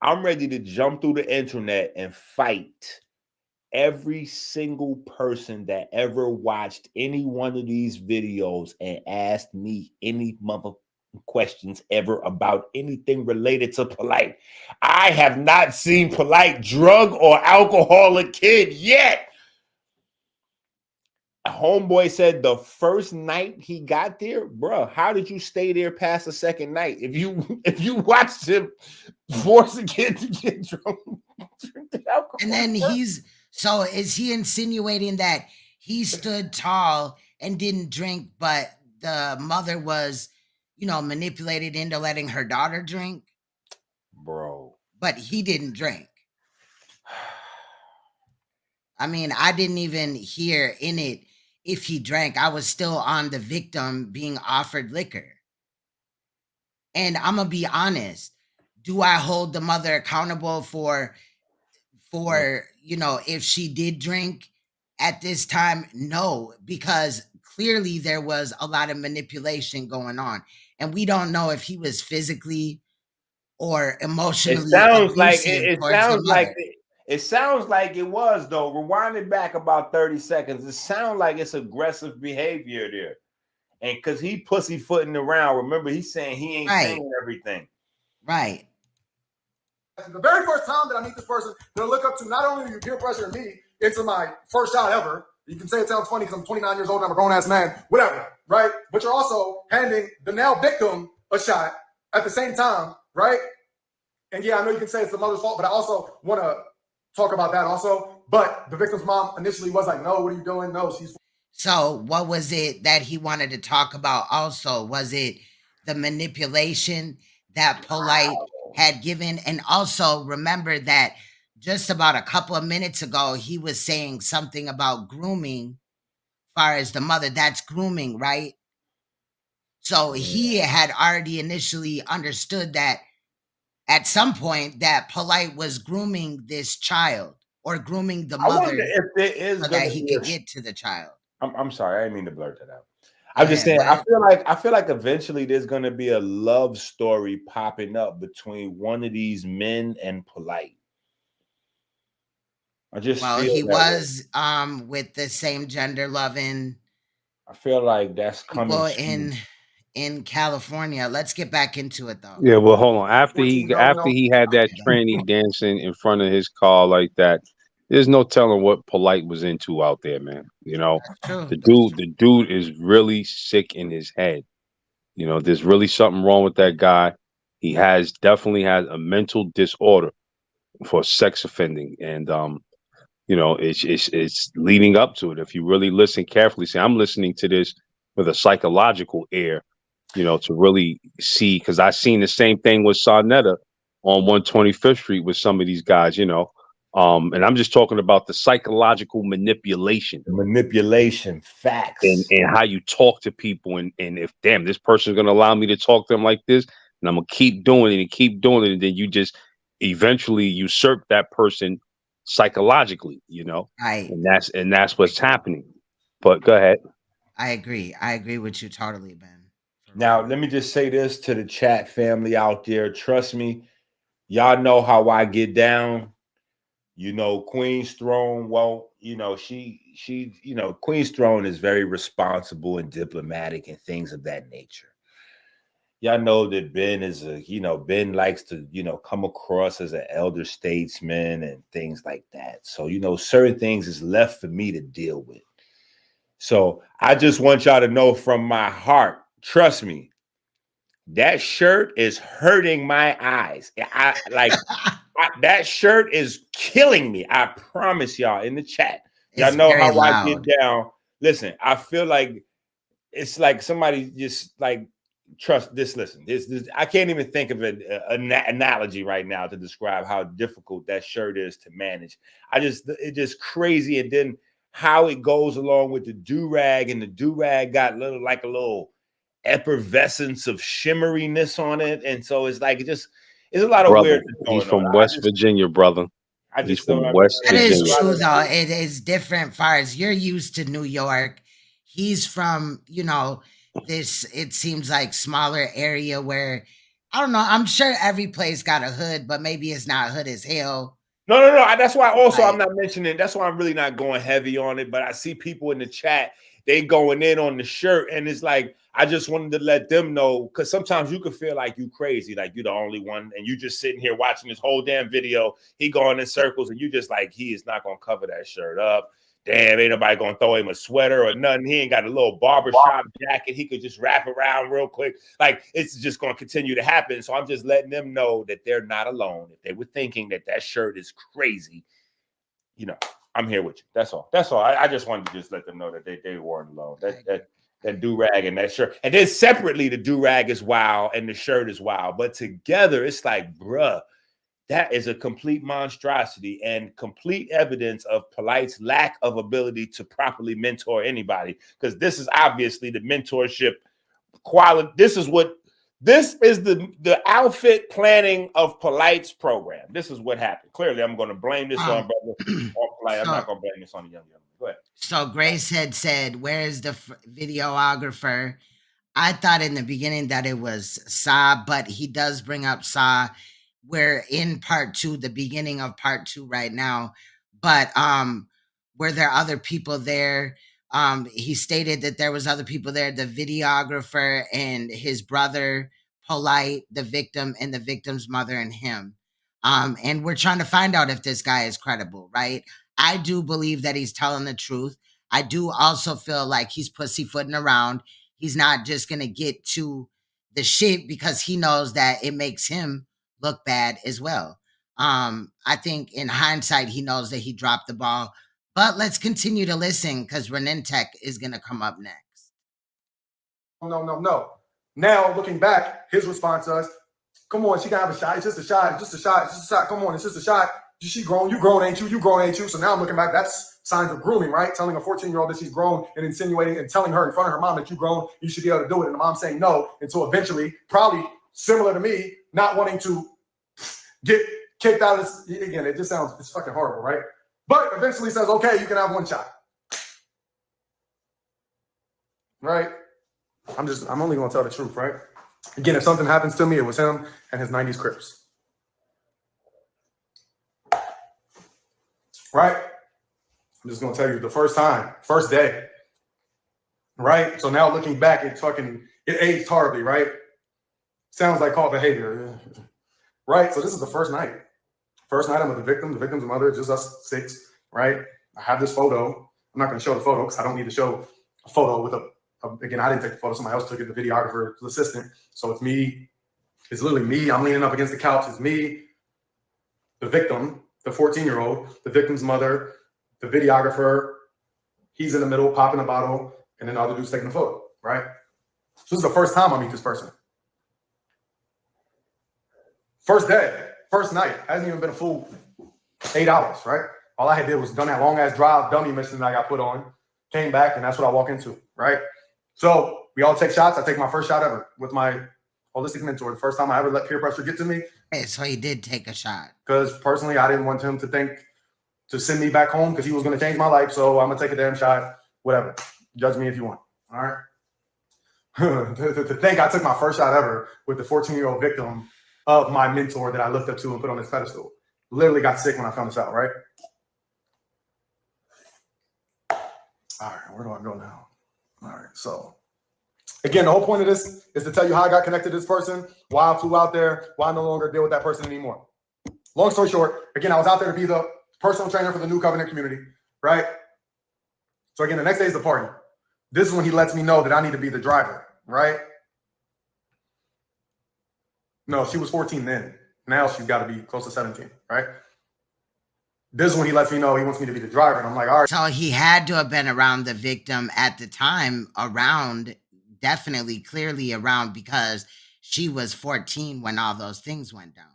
I'm ready to jump through the internet and fight every single person that ever watched any one of these videos and asked me any mother questions ever about anything related to Polite. I have not seen Polite drug or alcoholic kid yet. Homeboy said the first night he got there, bro, how did you stay there past the second night? If you watched him force a kid to get drunk, drink the alcohol. And then is he insinuating that he stood tall and didn't drink, but the mother was, you know, manipulated into letting her daughter drink? Bro. But he didn't drink. I mean, I didn't even hear in it if he drank. I was still on the victim being offered liquor. And I'm going to be honest. Do I hold the mother accountable for, you know, if she did drink at this time? No, because clearly there was a lot of manipulation going on. And we don't know if he was physically or emotionally abusive towards the mother. It sounds like it was, though. Rewind it back about 30 seconds. It sounds like it's aggressive behavior there. And because he pussyfooting around, remember, he's saying he ain't saying everything. Right. The very first time that I meet this person, they'll look up to, not only do you peer pressure me into my first shot ever, you can say it sounds funny because I'm 29 years old and I'm a grown-ass man, whatever, right? But you're also handing the now victim a shot at the same time, right? And yeah, I know you can say it's the mother's fault, but I also want to talk about that also. But the victim's mom initially was like, no, what are you doing? No, she's... So what was it that he wanted to talk about also? Was it the manipulation that Polite had given? And also remember that just about a couple of minutes ago, he was saying something about grooming as far as the mother. That's grooming, right? So he had already initially understood that at some point that Polite was grooming this child or grooming the mother if there is so that he could get to the child. I'm sorry, I didn't mean to blurt that out. I'm just saying, I feel like eventually there's going to be a love story popping up between one of these men and Polite. I just feel he was with the same gender loving. I feel like that's coming in California. Let's get back into it though. Yeah, well, hold on. After he had that tranny dancing in front of his car like that, there's no telling what Polite was into out there, man. You know, the dude is really sick in his head. You know, there's really something wrong with that guy. He definitely has a mental disorder for sex offending. And You know, it's leading up to it. If you really listen carefully, see, I'm listening to this with a psychological ear, you know, to really see, because I seen the same thing with Saneter on 125th Street with some of these guys, you know. And I'm just talking about the psychological manipulation. The manipulation, facts. And how you talk to people, and if damn, this person's gonna allow me to talk to them like this, and I'm gonna keep doing it and keep doing it, and then you just eventually usurp that person psychologically, you know. Right. And that's what's happening. But go ahead. I agree with you totally, Ben. Now, let me just say this to the chat family out there. Trust me, y'all know how I get down. You know, Queen's Throne, well, you know, she, you know, Queen's Throne is very responsible and diplomatic and things of that nature. Y'all know that Ben is Ben likes to, come across as an elder statesman and things like that. So, certain things is left for me to deal with. So I just want y'all to know from my heart, trust me, that shirt is hurting my eyes. That shirt is killing me. I promise y'all in the chat. Y'all know how I get down. Listen, I feel like it's like somebody just like trust this. Listen, this I can't even think of an analogy right now to describe how difficult that shirt is to manage. It's just crazy. And then how it goes along with the do-rag, and the do-rag got a little effervescence of shimmeriness on it. And so it's like it's a lot of weird. He's from West Virginia, brother. He's from West Virginia. That is true, though. It is different. Far as you're used to New York, he's from this. It seems like smaller area where I don't know. I'm sure every place got a hood, but maybe it's not hood as hell. No. That's why also I'm not mentioning. That's why I'm really not going heavy on it. But I see people in the chat, they going in on the shirt, and it's like I just wanted to let them know, because sometimes you could feel like you crazy, like you're the only one, and you just sitting here watching this whole damn video. He going in circles, and you just like, he is not gonna cover that shirt up. Damn, ain't nobody gonna throw him a sweater or nothing. He ain't got a little barbershop jacket he could just wrap around real quick. Like, it's just gonna continue to happen. So I'm just letting them know that they're not alone. If they were thinking that shirt is crazy, I'm here with you. That's all. I just wanted to just let them know that they weren't alone. That do-rag and that shirt. And then separately, the do-rag is wild and the shirt is wild. But together, it's like, bruh, that is a complete monstrosity and complete evidence of Polite's lack of ability to properly mentor anybody. Because this is obviously the mentorship quality. This is the outfit planning of Polite's program. This is what happened. Clearly, I'm going to blame this on brother or Polite. I'm not going to blame this on the young. Go ahead. So Grace had said, where's the videographer? I thought in the beginning that it was Sa, but he does bring up Sa. We're in part 2, the beginning of part 2 right now. But were there other people there? He stated that there was other people there, the videographer and his brother, Polite, the victim, and the victim's mother and him. And we're trying to find out if this guy is credible, right? I do believe that he's telling the truth. I do also feel like he's pussyfooting around. He's not just going to get to the shit because he knows that it makes him look bad as well. I think in hindsight, he knows that he dropped the ball. But let's continue to listen because Renentech is going to come up next. No. Now, looking back, his response to us, come on, she can have a shot. It's just a shot. It's just a shot. It's just a shot. Come on, it's just a shot. She grown. You grown, ain't you? You grown, ain't you? So now I'm looking back. That's signs of grooming, right? Telling a 14-year-old that she's grown and insinuating and telling her in front of her mom that you grown, you should be able to do it. And the mom saying no until eventually, probably similar to me, not wanting to get kicked out of this. Again, it just sounds, it's fucking horrible, right? But eventually says, okay, you can have one shot. Right? I'm only going to tell the truth, right? Again, if something happens to me, it was him and his 90s Crips. Right? I'm just going to tell you the first day. Right? So now looking back, it aged horribly, right? Sounds like cult behavior. Right? So this is the first night. First night I'm with the victim's mother, just us 6, right? I have this photo. I'm not going to show the photo because I don't need to show a photo with again, I didn't take the photo. Somebody else took it, the videographer's assistant. So it's me. It's literally me. I'm leaning up against the couch. It's me, the victim, the 14-year-old, the victim's mother, the videographer, he's in the middle popping a bottle, and then the other dude's taking a photo, right? So this is the first time I meet this person. First day, first night, hasn't even been a full 8 hours, right? All I had did was done that long ass drive dummy mission that I got put on, came back, and that's what I walk into, right? So we all take shots. I take my first shot ever with my holistic mentor. The first time I ever let peer pressure get to me. Okay, so he did take a shot. Because personally, I didn't want him to send me back home because he was going to change my life. So I'm going to take a damn shot, whatever. Judge me if you want. All right. To think I took my first shot ever with the 14-year-old victim of my mentor that I looked up to and put on this pedestal. Literally got sick when I found this out, right? All right, where do I go now? All right, so again, the whole point of this is to tell you how I got connected to this person, why I flew out there, why I no longer deal with that person anymore. Long story short, again, I was out there to be the personal trainer for the New Covenant community, right? So again, the next day is the party. This is when he lets me know that I need to be the driver, right? No, she was 14 then. Now she's got to be close to 17, right? This is when he lets me know he wants me to be the driver. And I'm like, all right. So he had to have been around the victim at the time, around, definitely, clearly around, because she was 14 when all those things went down.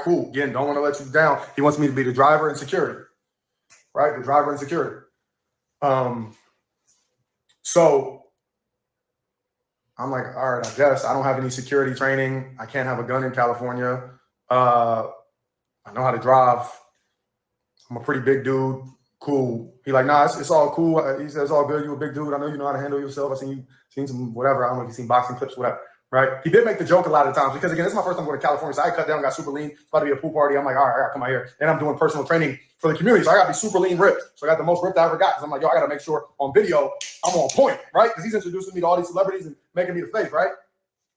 Cool. Again, don't want to let you down. He wants me to be the driver and security, right? The driver and security. So I'm like, all right, I guess I don't have any security training. I can't have a gun in California. I know how to drive. I'm a pretty big dude. Cool. He like, nah, it's all cool. He says, it's all good. You a big dude. I know you know how to handle yourself. I seen some whatever. I don't know if you've seen boxing clips, whatever. Right? He did make the joke a lot of times because again, this is my first time going to California. So I cut down, got super lean. It's about to be a pool party. I'm like, all right, I gotta come out here. And I'm doing personal training for the community. So I gotta be super lean ripped. So I got the most ripped I ever got. Because I'm like, yo, I gotta make sure on video I'm on point, right? Because he's introducing me to all these celebrities and making me the face, right?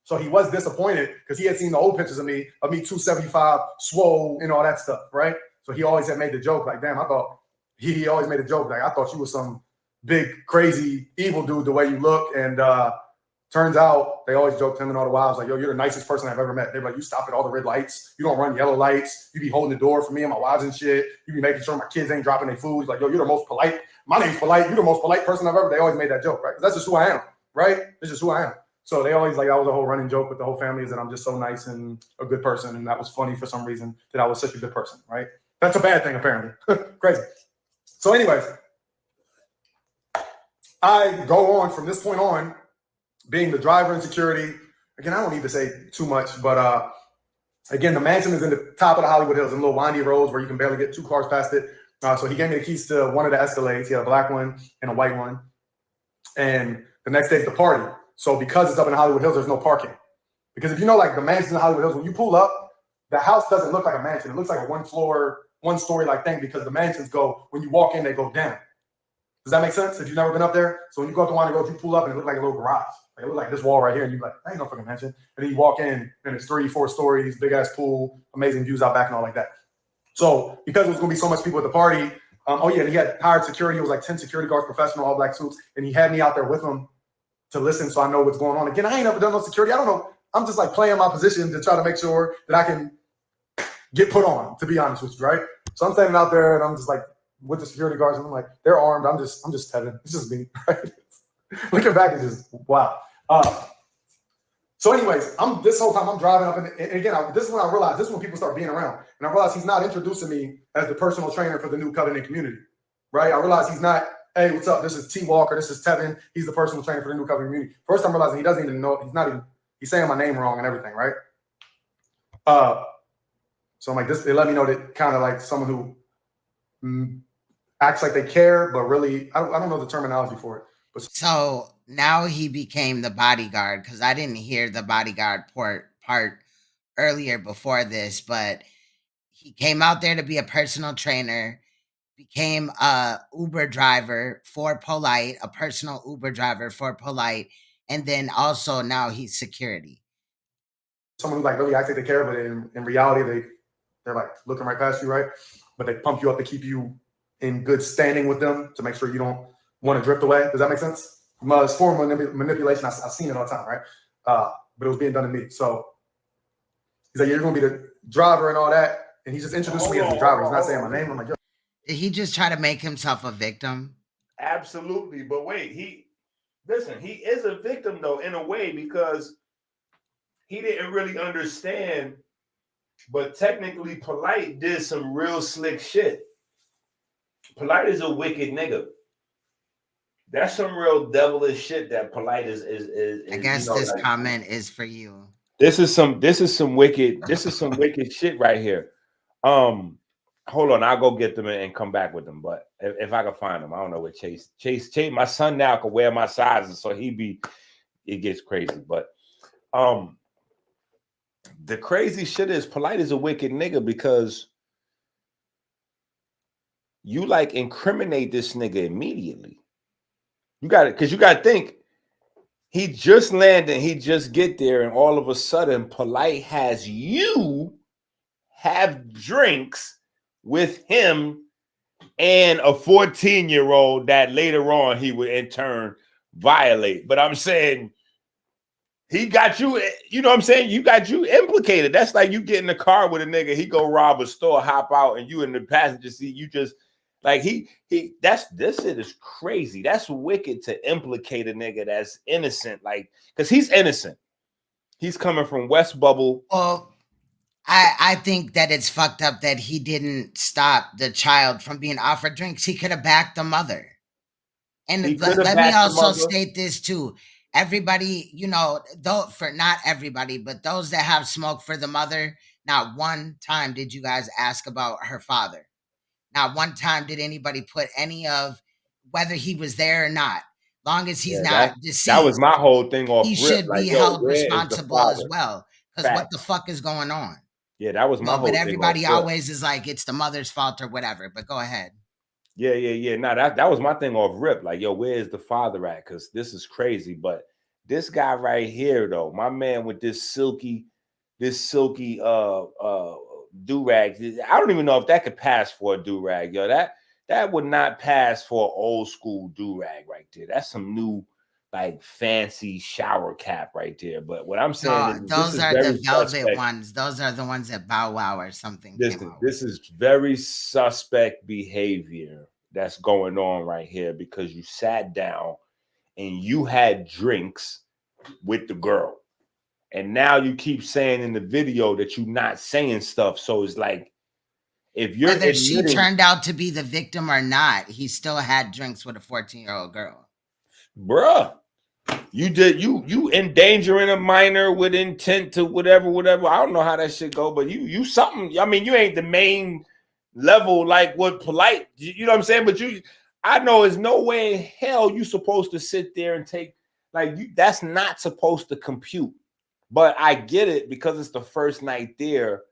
So he was disappointed because he had seen the old pictures of me 275, swole, and all that stuff, right? So he always had made the joke, like, damn, I thought he always made a joke, like, I thought you was some big, crazy, evil dude the way you look. And turns out they always joked him and all the wives, like, yo, you're the nicest person I've ever met. They're like, you stop at all the red lights. You don't run yellow lights. You be holding the door for me and my wives and shit. You be making sure my kids ain't dropping their food. He's like, yo, you're the most polite. My name's polite. You're the most polite person I've ever. They always made that joke, right? That's just who I am, right? That's just who I am. So they always like, that was a whole running joke with the whole family is that I'm just so nice and a good person. And that was funny for some reason that I was such a good person, right? That's a bad thing, apparently. Crazy. So anyways, I go on from this point on being the driver and security. Again, I don't need to say too much, but again, the mansion is in the top of the Hollywood Hills in little windy roads where you can barely get 2 cars past it. So he gave me the keys to one of the Escalades. He had a black one and a white one. And the next day's the party. So because it's up in the Hollywood Hills, there's no parking. Because if you know, like the mansions in the Hollywood Hills, when you pull up, the house doesn't look like a mansion. It looks like a one-story like thing because the mansions go, when you walk in, they go down. Does that make sense? If you've never been up there? So when you go up to Windy Road, you pull up and it looks like a little garage. Like it looks like this wall right here. And you're like, that ain't no fucking mansion. And then you walk in and it's 3-4 stories, big ass pool, amazing views out back and all like that. So because there was going to be so much people at the party, oh yeah, and he had hired security. It was like 10 security guards, professional, all black suits. And he had me out there with him to listen so I know what's going on. Again, I ain't never done no security. I don't know. I'm just like playing my position to try to make sure that I can get put on, to be honest with you, right? So I'm standing out there and I'm just like with the security guards and I'm like, they're armed. I'm just Tevin. It's just me, right? Looking back is just wow. So anyways, this whole time I'm driving up and again, this is when I realized, this is when people start being around. And I realized he's not introducing me as the personal trainer for the New Covenant community, right? I realized he's not, hey, what's up? This is T. Walker. This is Tevin. He's the personal trainer for the New Covenant community. First I'm realizing he doesn't even know, he's saying my name wrong and everything, right? So I'm like, they let me know that kind of like someone who acts like they care, but really, I don't know the terminology for it. But so now he became the bodyguard, because I didn't hear the bodyguard part earlier before this, but he came out there to be a personal trainer, became a Uber driver for Polite, a personal Uber driver for Polite, and then also now he's security. Someone who like really acts like they care, but in reality, they're like looking right past you, right? But they pump you up to keep you in good standing with them to make sure you don't want to drift away. Does that make sense? It's form of manipulation. I've seen it all the time, right? But it was being done to me. So he's like, yeah, you're going to be the driver and all that. And he just introduced me as the driver. He's not saying my name. I'm like, yo. Did he just try to make himself a victim? Absolutely. But wait, he is a victim though, in a way, because he didn't really understand. But technically, Polite did some real slick shit. Polite is a wicked nigga. That's some real devilish shit that Polite is. I guess this comment is for you. This is some wicked shit right here. Hold on, I'll go get them and come back with them. But if I can find them, I don't know where Chase. My son now can wear my sizes, so it gets crazy. But the crazy shit is Polite is a wicked nigga because you like incriminate this nigga immediately. You got it, because you got to think he just landed, he just get there, and all of a sudden Polite has you have drinks with him and a 14-year-old that later on he would in turn violate. But I'm saying he got you, you know what I'm saying? You got you implicated. That's like you get in the car with a nigga, he go rob a store, hop out, and you in the passenger seat, you just like this shit is crazy. That's wicked to implicate a nigga that's innocent, like, because he's innocent. He's coming from West Bubble. Well, I think that it's fucked up that he didn't stop the child from being offered drinks. He could have backed the mother. And let me also state this too. Everybody, you know, though, for not everybody, but those that have smoked for the mother, not one time did you guys ask about her father. Not one time did anybody put any of whether he was there or not. Long as he's not deceased. That was my whole thing off. He should be held responsible as well. Because what the fuck is going on? Yeah, that was my whole thing. But everybody always is like, it's the mother's fault or whatever. But go ahead. Yeah. No, that was my thing off rip. Like, yo, where is the father at? Because this is crazy. But this guy right here, though, my man with this silky do-rag. I don't even know if that could pass for a do-rag, yo. That would not pass for an old school do-rag right there. That's some new, like, fancy shower cap right there. But what I'm saying is those are the velvet ones. Those are the ones that Bow Wow or something. This is very suspect behavior that's going on right here, because you sat down and you had drinks with the girl. And now you keep saying in the video that you're not saying stuff. So it's like, if you're whether she turned out to be the victim or not, he still had drinks with a 14-year-old girl. Bruh, you endangering a minor with intent to whatever. I don't know how that shit go, but you something. I mean, you ain't the main level like what Polite. You know what I'm saying? But I know there's no way in hell you supposed to sit there and take that's not supposed to compute. But I get it, because it's the first night there.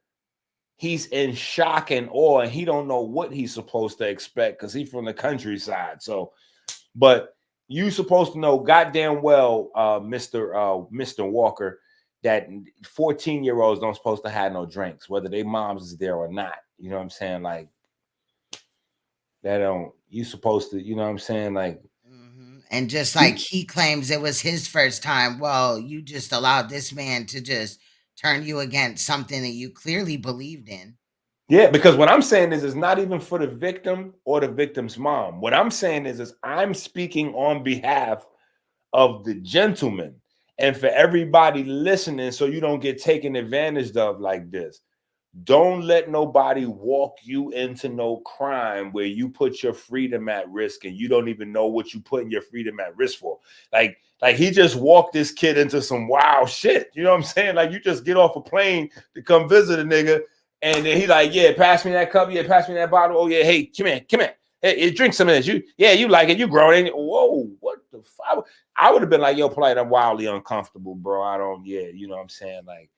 He's in shock and awe, and he don't know what he's supposed to expect because he's from the countryside. So, but you supposed to know goddamn well, Mr. Walker, that 14-year-olds don't supposed to have no drinks, whether they moms is there or not. You know what I'm saying? Like, you supposed to, you know what I'm saying? Like, and just like he claims it was his first time, well, you just allowed this man to just turn you against something that you clearly believed in. Yeah, because what I'm saying is it's not even for the victim or the victim's mom. What I'm saying is I'm speaking on behalf of the gentleman and for everybody listening, so you don't get taken advantage of like this. Don't let nobody walk you into no crime where you put your freedom at risk and you don't even know what you putting your freedom at risk for. Like he just walked this kid into some wild shit. You know what I'm saying? Like, you just get off a plane to come visit a nigga, and then he like, yeah, pass me that cup, yeah, pass me that bottle. Oh yeah, hey, come here. Hey, drink some of this. You like it, you grown. Whoa, what the fuck? I would have been like, yo, Polite, I'm wildly uncomfortable, bro. You know what I'm saying? Like,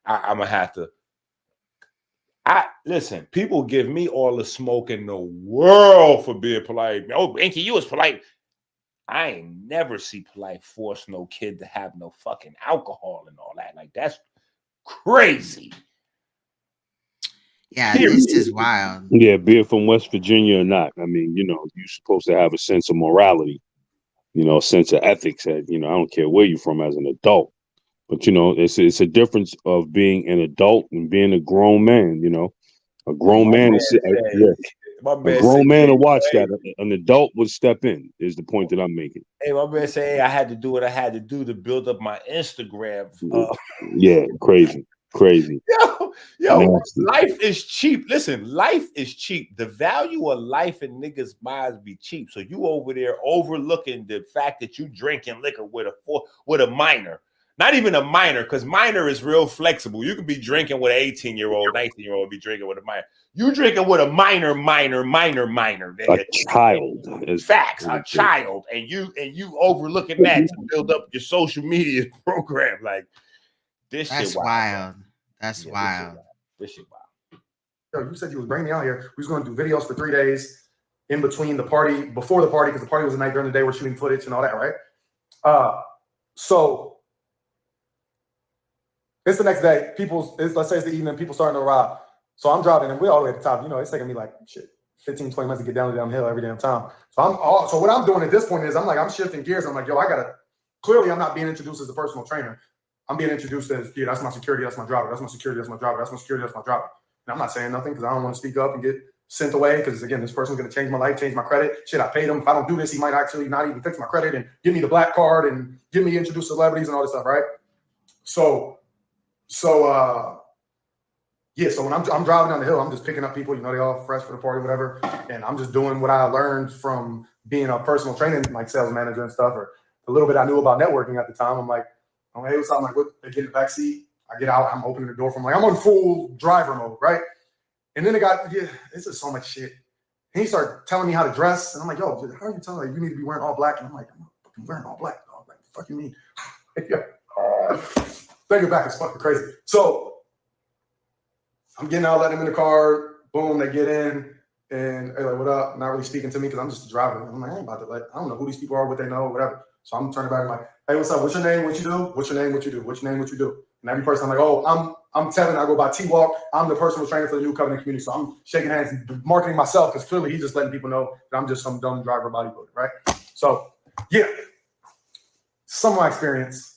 I'm gonna have to. Listen, people give me all the smoke in the world for being polite. Oh, Anky, you was polite. I ain't never see Polite force no kid to have no fucking alcohol and all that. Like, that's crazy. Yeah, this is wild. Yeah, be it from West Virginia or not. I mean, you know, you're supposed to have a sense of morality, you know, a sense of ethics. You know, I don't care where you're from as an adult. But, you know, it's a difference of being an adult and being a grown man, you know. A grown man is My a man grown said, man to watch hey, that. An adult would step in. Is the point that I'm making? Hey, my man say, hey, I had to do what I had to do to build up my Instagram. Yeah, crazy. Yo, Nasty. life is cheap. Listen, life is cheap. The value of life in niggas' minds be cheap. So you over there overlooking the fact that you drinking liquor with a minor. Not even a minor, because minor is real flexible. You could be drinking with an 18-year-old, 19-year-old, be drinking with a minor. You drinking with a minor, nigga. A child. Facts, a child, and you overlooking that to build up your social media program. Like this That's shit wild. That's wild. This shit wild. Yo, you said you was bringing me out here. We was going to do videos for 3 days in between the party, before the party, because the party was the night. During the day, we're shooting footage and all that, right? So it's the next day. Let's say it's the evening. People starting to arrive. So I'm driving, and we're all the way at the top. You know, it's taking me like 15, 20 minutes to get down the downhill every damn time. So what I'm doing at this point is I'm shifting gears. I'm like, yo, clearly I'm not being introduced as a personal trainer. I'm being introduced as, yeah, that's my security, that's my driver, that's my security, that's my driver, that's my security, that's my driver. And I'm not saying nothing because I don't want to speak up and get sent away because, again, this person's going to change my life, change my credit. Shit, I paid him. If I don't do this, he might actually not even fix my credit and give me the black card and give me introduced celebrities and all this stuff, right? So when I'm driving down the hill, I'm just picking up people, you know, they all fresh for the party, whatever. And I'm just doing what I learned from being a personal training, like sales manager and stuff, or a little bit I knew about networking at the time. I'm like, oh, hey, what's up? I'm like, what? They get in the back seat. I get out. I'm opening the door from I'm on full driver mode, right? And then this is so much shit. And he started telling me how to dress. And I'm like, yo, how are you telling me you need to be wearing all black? And I'm like, I'm not fucking wearing all black, dog. Like, fuck you mean? Take it back. It's fucking crazy. So I'm getting out, letting them in the car. Boom, they get in. And they're like, what up? Not really speaking to me because I'm just a driver. I'm like, I ain't about to, I don't know who these people are, what they know, whatever. So I'm turning back and like, hey, what's up? What's your name? What you do? What's your name? What you do? What's your name? What you do? And every person, I'm like, oh, I'm Tevin. I go by Twalk. I'm the personal trainer for the New Covenant community. So I'm shaking hands and marketing myself because clearly he's just letting people know that I'm just some dumb driver bodybuilder, right? So, yeah. Some of my experience.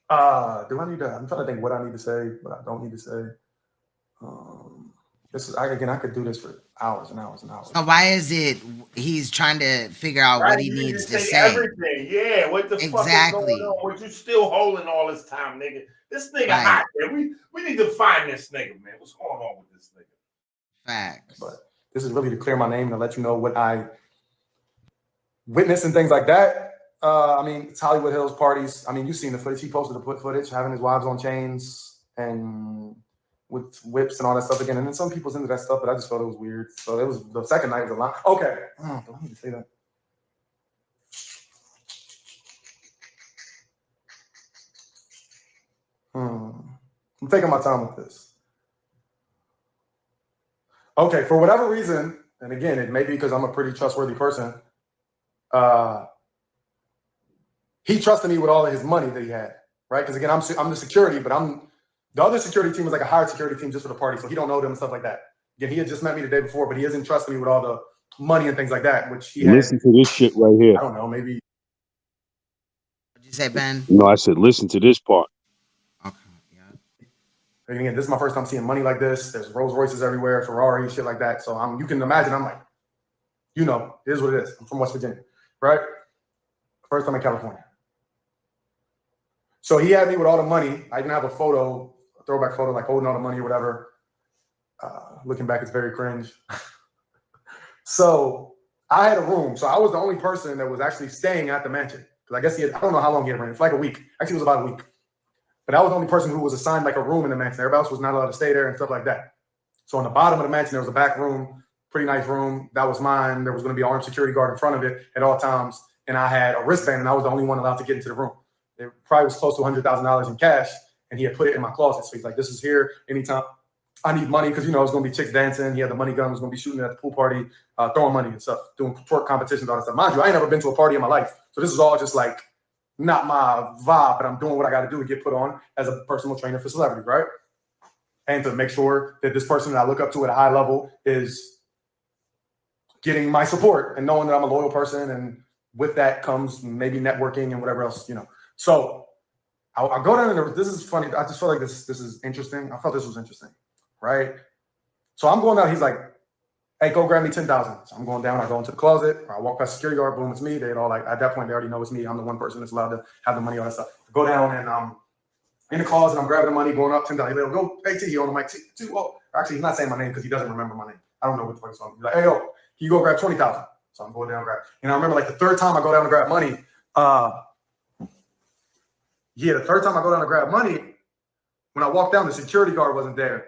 I'm trying to think what I need to say, what I don't need to say. I could do this for hours and hours and hours. So why is it he's trying to figure out what he needs to say? Everything. Yeah, what the fuck is going on? What you still holding all this time, nigga? This nigga hot, man. We need to find this nigga, man. What's going on with this nigga? Facts. But this is really to clear my name and to let you know what I witnessed and things like that. I mean, it's Hollywood Hills parties. I mean, you've seen the footage. He posted the footage, having his wives on chains and with whips and all that stuff again. And then some people's into that stuff, but I just thought it was weird. So it was the second night was a lot. Okay. Do I need to say that? I'm taking my time with this. Okay, for whatever reason, and again, it may be because I'm a pretty trustworthy person, he trusted me with all of his money that he had, right? Because again, I'm the security, but the other security team is like a hired security team just for the party, so he don't know them and stuff like that. Again, he had just met me the day before, but he hasn't trusted me with all the money and things like that, which he Listen to this shit right here. I don't know, maybe. What'd you say, Ben? No, I said listen to this part. Okay, yeah. And again, this is my first time seeing money like this. There's Rolls Royces everywhere, Ferrari, shit like that. So you can imagine, I'm like, you know, it is what it is. I'm from West Virginia, right? First time in California. So he had me with all the money. I even have a photo, a throwback photo, like holding all the money or whatever. Looking back, it's very cringe. So I had a room. So I was the only person that was actually staying at the mansion. Because I guess I don't know how long he had rented. For like a week. Actually, it was about a week. But I was the only person who was assigned like a room in the mansion. Everybody else was not allowed to stay there and stuff like that. So on the bottom of the mansion, there was a back room, pretty nice room. That was mine. There was going to be an armed security guard in front of it at all times. And I had a wristband, and I was the only one allowed to get into the room. It probably was close to $100,000 in cash, and he had put it in my closet. So he's like, this is here anytime I need money, because, you know, it's going to be chicks dancing. He had the money gun, was going to be shooting at the pool party, throwing money and stuff, doing twerk competitions, all that stuff. Mind you, I ain't never been to a party in my life. So this is all just like not my vibe, but I'm doing what I got to do to get put on as a personal trainer for celebrities, right? And to make sure that this person that I look up to at a high level is getting my support and knowing that I'm a loyal person. And with that comes maybe networking and whatever else, you know. So I'll go down and this is funny. I just feel like this is interesting. I felt this was interesting, right? So I'm going down. He's like, hey, go grab me 10,000. So I'm going down. I go into the closet. I walk past the security guard. Boom, it's me. They all like, at that point, they already know it's me. I'm the one person that's allowed to have the money, all that stuff. I go down and in the closet, I'm grabbing the money, going up, $10. They'll go, hey, T, on the mic. T, oh, actually, he's not saying my name because he doesn't remember my name. I don't know what the fuck he's talking. He's like, hey, yo, you go grab 20,000. So I'm going down and grab. And I remember like the third time I go down to grab money. The third time I go down to grab money, when I walked down, the security guard wasn't there.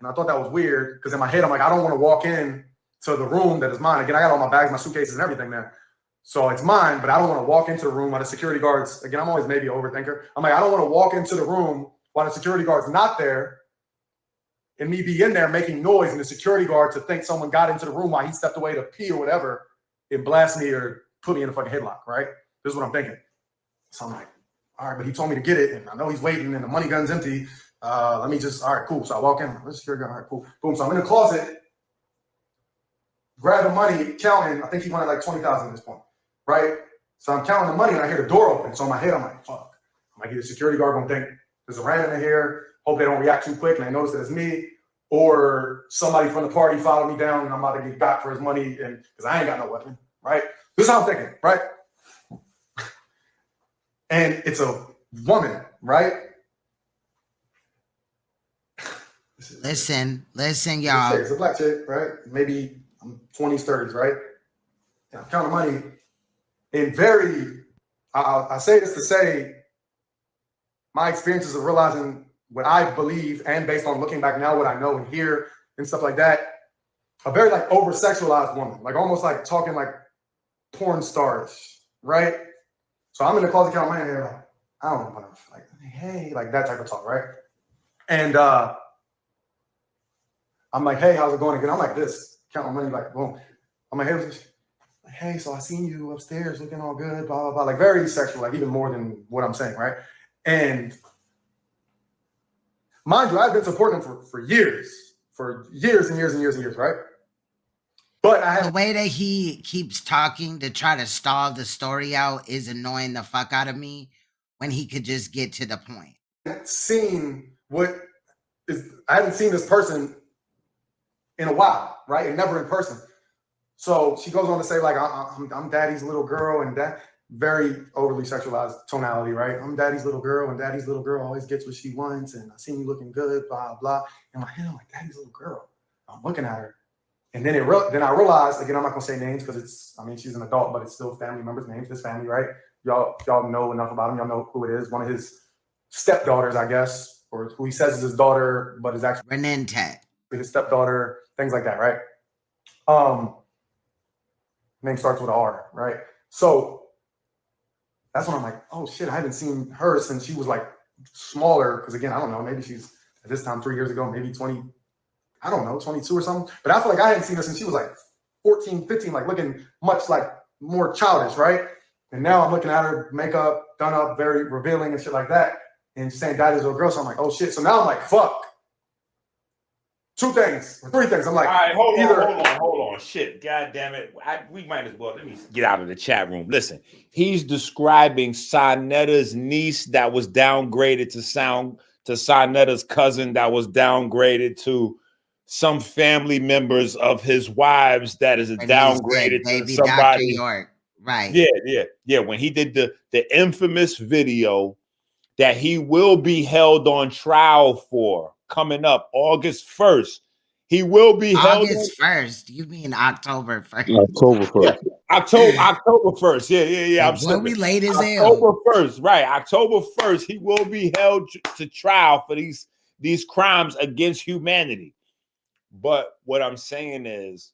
And I thought that was weird because in my head, I'm like, I don't want to walk in to the room that is mine. Again, I got all my bags, my suitcases and everything there. So it's mine, but I don't want to walk into the room while the security guards, again, I'm always maybe an overthinker. I'm like, I don't want to walk into the room while the security guard's not there and me be in there making noise and the security guard to think someone got into the room while he stepped away to pee or whatever and blast me or put me in a fucking headlock, right? This is what I'm thinking. So I'm like, all right, but he told me to get it and I know he's waiting and the money gun's empty. Let me just, all right, cool. So I walk in, where's the security guard? All right, cool. Boom. So I'm in the closet, grab the money, counting. I think he wanted like 20,000 at this point, right? So I'm counting the money and I hear the door open. So in my head, I'm like, fuck. I'm like, either security guard gonna think there's a random in here, hope they don't react too quick and they notice that it's me, or somebody from the party followed me down and I'm about to get got for his money and because I ain't got no weapon, right? This is how I'm thinking, right? And it's a woman, right? Listen, y'all. It's a black chick, right? Maybe I'm 20s, 30s, right? And I'm counting money. And I say this to say, my experiences of realizing what I believe and based on looking back now, what I know and hear and stuff like that, a very like over-sexualized woman, like almost like talking like porn stars, right? So I'm in the closet counting money and they're like, I don't know, like, hey, like that type of talk, right? And I'm like, hey, how's it going again? I'm like this, counting money, like, boom. I'm like, hey, so I seen you upstairs looking all good, blah, blah, blah. Like very sexual, like even more than what I'm saying, right? And mind you, I've been supporting him for years and years and years and years, right? But I have the way that he keeps talking to try to stall the story out is annoying the fuck out of me when he could just get to the point. I haven't seen this person in a while, right? And never in person. So she goes on to say, like, I'm daddy's little girl, and that very overly sexualized tonality, right? I'm daddy's little girl, and daddy's little girl always gets what she wants, and I seen you looking good, blah, blah. In my head, I'm like, daddy's little girl. I'm looking at her. And then then I realized, again, I'm not gonna say names because she's an adult, but it's still family members' names, his family, right? Y'all know enough about him. Y'all know who it is. One of his stepdaughters, I guess, or who he says is his daughter, but is actually Renente. His stepdaughter, things like that, right? Name starts with an R, right? So that's when I'm like, oh shit, I haven't seen her since she was like smaller. Because again, I don't know, maybe she's at this time 3 years ago, maybe 20, I don't know, 22 or something. But I feel like I hadn't seen her since she was like 14, 15, like looking much like more childish, right? And now I'm looking at her, makeup, done up, very revealing and shit like that. And she's saying daddy's little girl. So I'm like, oh shit. So now I'm like, fuck. 2 things or 3 things. I'm like, all right, hold on. Shit, god damn it. We might as well, let me get out of the chat room. Listen, he's describing Saneter's niece that was downgraded to Saneter's cousin that was downgraded to some family members of his wives that is downgraded to somebody. Dr. York. Right. Yeah. When he did the infamous video that he will be held on trial for coming up August 1st. He will be held August 1st. You mean October 1st? October 1st. Yeah, October 1st. Yeah. Like, we late as hell. October 1st, right? October 1st, he will be held to trial for these crimes against humanity. But what I'm saying is,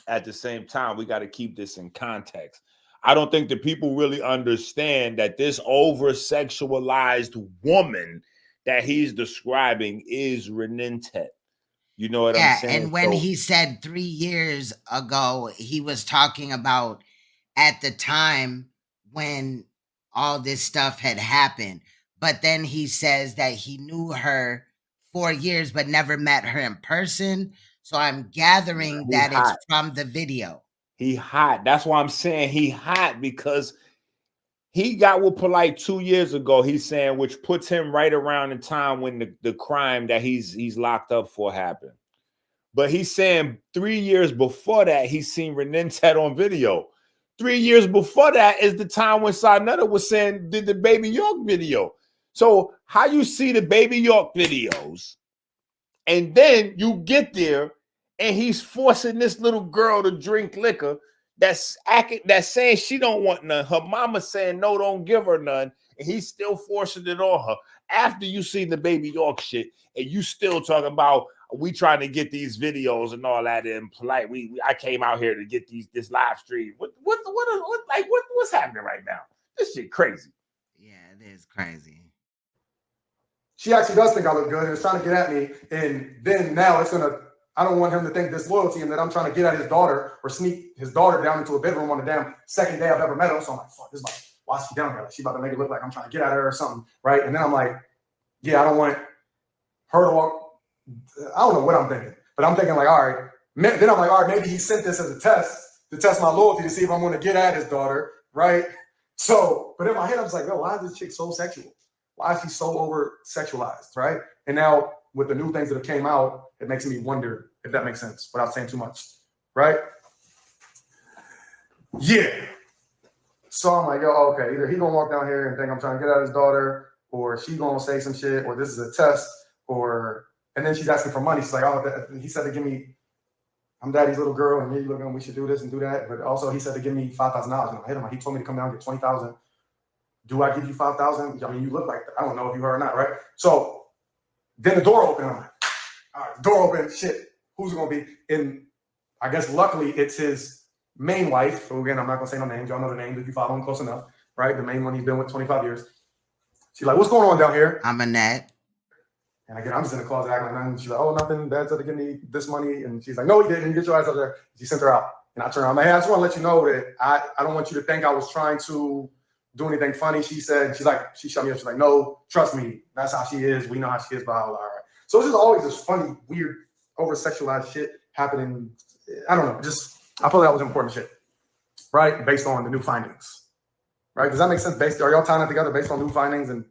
at the same time, we got to keep this in context. I don't think that people really understand that this over-sexualized woman that he's describing is Renente. You know what I'm saying? And when he said 3 years ago, he was talking about at the time when all this stuff had happened. But then he says that he knew her 4 years but never met her in person. So I'm gathering that it's from the video. He hot. That's why I'm saying he hot, because he got with Polite 2 years ago, he's saying, which puts him right around the time when the crime that he's locked up for happened. But he's saying 3 years before that, he's seen Renentet on video. 3 years before that is the time when Saneter was saying, did the Baby York video. So how you see the Baby York videos, and then you get there, and he's forcing this little girl to drink liquor that's saying she don't want none. Her mama saying, no, don't give her none. And he's still forcing it on her. After you see the Baby York shit, and you still talking about, we trying to get these videos and all that in polite. I came out here to get this live stream. What's happening right now? This shit crazy. Yeah, it is crazy. She actually does think I look good and is trying to get at me. And then now I don't want him to think disloyalty and that I'm trying to get at his daughter or sneak his daughter down into a bedroom on the damn second day I've ever met him. So I'm like, fuck, this is like, why is she down here? Like, she about to make it look like I'm trying to get at her or something, right? And then I'm like, yeah, I don't want her to walk. I don't know what I'm thinking, but I'm thinking like, all right. Then I'm like, all right, maybe he sent this as a test to test my loyalty to see if I'm going to get at his daughter, right? So, but in my head, I was like, yo, why is this chick so sexual? Why is she so over sexualized, right? And now with the new things that have came out, it makes me wonder if that makes sense without saying too much, right? Yeah. So I'm like, yo, okay, either he gonna walk down here and think I'm trying to get at his daughter, or she gonna say some shit, or this is a test, and then she's asking for money. She's like, oh, he said to give me, I'm daddy's little girl, and me looking, we should do this and do that. But also he said to give me $5,000. And I hit him, he told me to come down and get 20,000. Do I give you 5,000? I mean, you look like that. I don't know if you heard or not, right? So then the door opened. I'm like, all right, the door opened. Shit, who's it gonna be? And I guess luckily it's his main wife. So again, I'm not gonna say no names. Y'all know the names if you follow him close enough, right? The main one he's been with 25 years. She's like, what's going on down here? I'm Annette. And again, I'm just in the closet acting like nothing. She's like, oh, nothing. Dad said to give me this money. And she's like, no, he didn't. Get your ass up there. She sent her out. And I turned around. I'm like, hey, I just want to let you know that I don't want you to think I was trying to do anything funny. She said, she shut me up. She's like, no, trust me. That's how she is. We know how she is, blah, blah, blah. So it's just always this funny, weird, over-sexualized shit happening. I don't know. I feel that was important shit, right? Based on the new findings, right? Does that make sense? Are y'all tying it together based on new findings and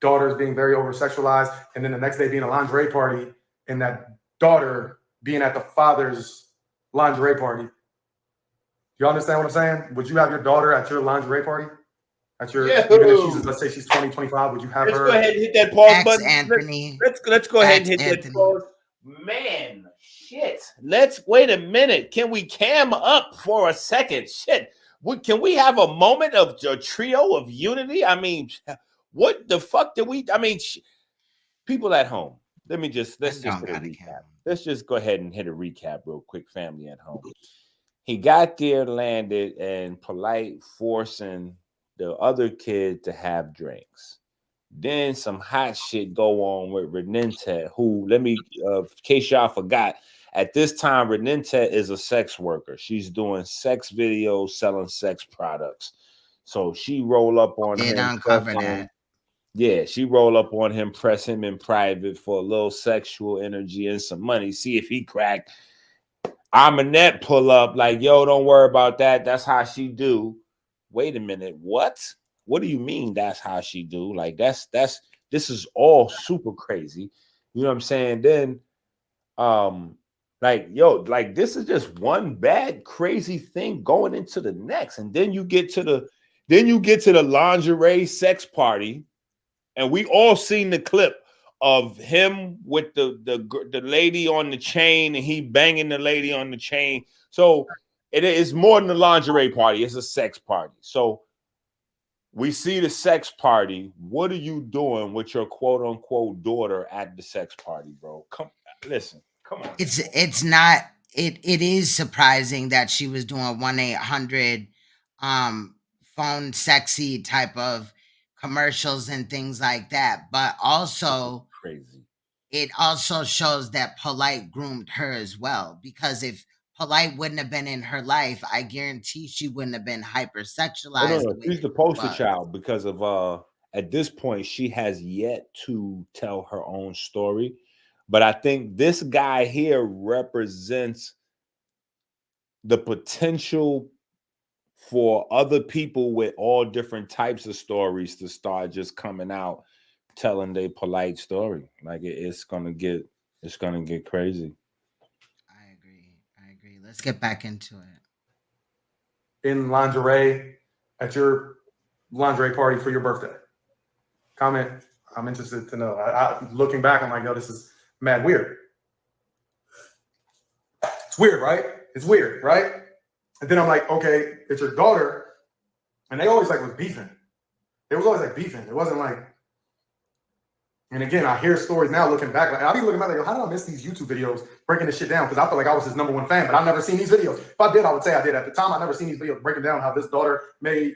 daughters being very over-sexualized, and then the next day being a lingerie party, and that daughter being at the father's lingerie party? You understand what I'm saying? Would you have your daughter at your lingerie party? At your, even if she's, let's say she's 20, 25, would you have her? Let's go ahead and hit that pause button. Anthony. Let's go ahead and hit that pause. Man, shit. Wait a minute. Can we cam up for a second? Shit. Can we have a moment of a trio of unity? I mean, what the fuck did we? I mean, people at home. Let's just hit a recap. Let's just go ahead and hit a recap real quick. Family at home. He got there, landed, and Polite forcing the other kid to have drinks. Then some hot shit go on with Renentet, who, in case y'all forgot, at this time, Renentet is a sex worker. She's doing sex videos, selling sex products. So she roll up on him. Uncover that. Yeah, she roll up on him, press him in private for a little sexual energy and some money. See if he cracked. Annette pull up like, yo, don't worry about that. That's how she do. Wait a minute, what? What do you mean that's how she do? Like, this is all super crazy. You know what I'm saying? Then, this is just one bad, crazy thing going into the next. And then you get to the lingerie sex party, and we all seen the clip of him with the lady on the chain, and he banging the lady on the chain. So it is more than a lingerie party. It's a sex party. So we see the sex party. What are you doing with your quote unquote daughter at the sex party, bro? Come on. It's not. It is surprising that she was doing 1-800 phone sexy type of commercials and things like that. But also crazy. It also shows that Polite groomed her as well, because if Polite wouldn't have been in her life, I guarantee she wouldn't have been hypersexualized. No. She's the poster child because of at this point, she has yet to tell her own story. But I think this guy here represents the potential for other people with all different types of stories to start just coming out telling their Polite story. Like it's gonna get crazy. let's get back into it. In lingerie at your lingerie party for your birthday? Comment. I'm interested to know. Looking back, I'm like, yo, this is mad weird. It's weird, right? It's weird, right? And then I'm like, okay, it's your daughter. And they always like was beefing. It was always like beefing. It wasn't like, and again, I hear stories now looking back. Like, I'll be looking back like, how did I miss these YouTube videos breaking this shit down? Because I felt like I was his #1 fan, but I've never seen these videos. If I did, I would say I did. At the time, I never seen these videos breaking down how this daughter may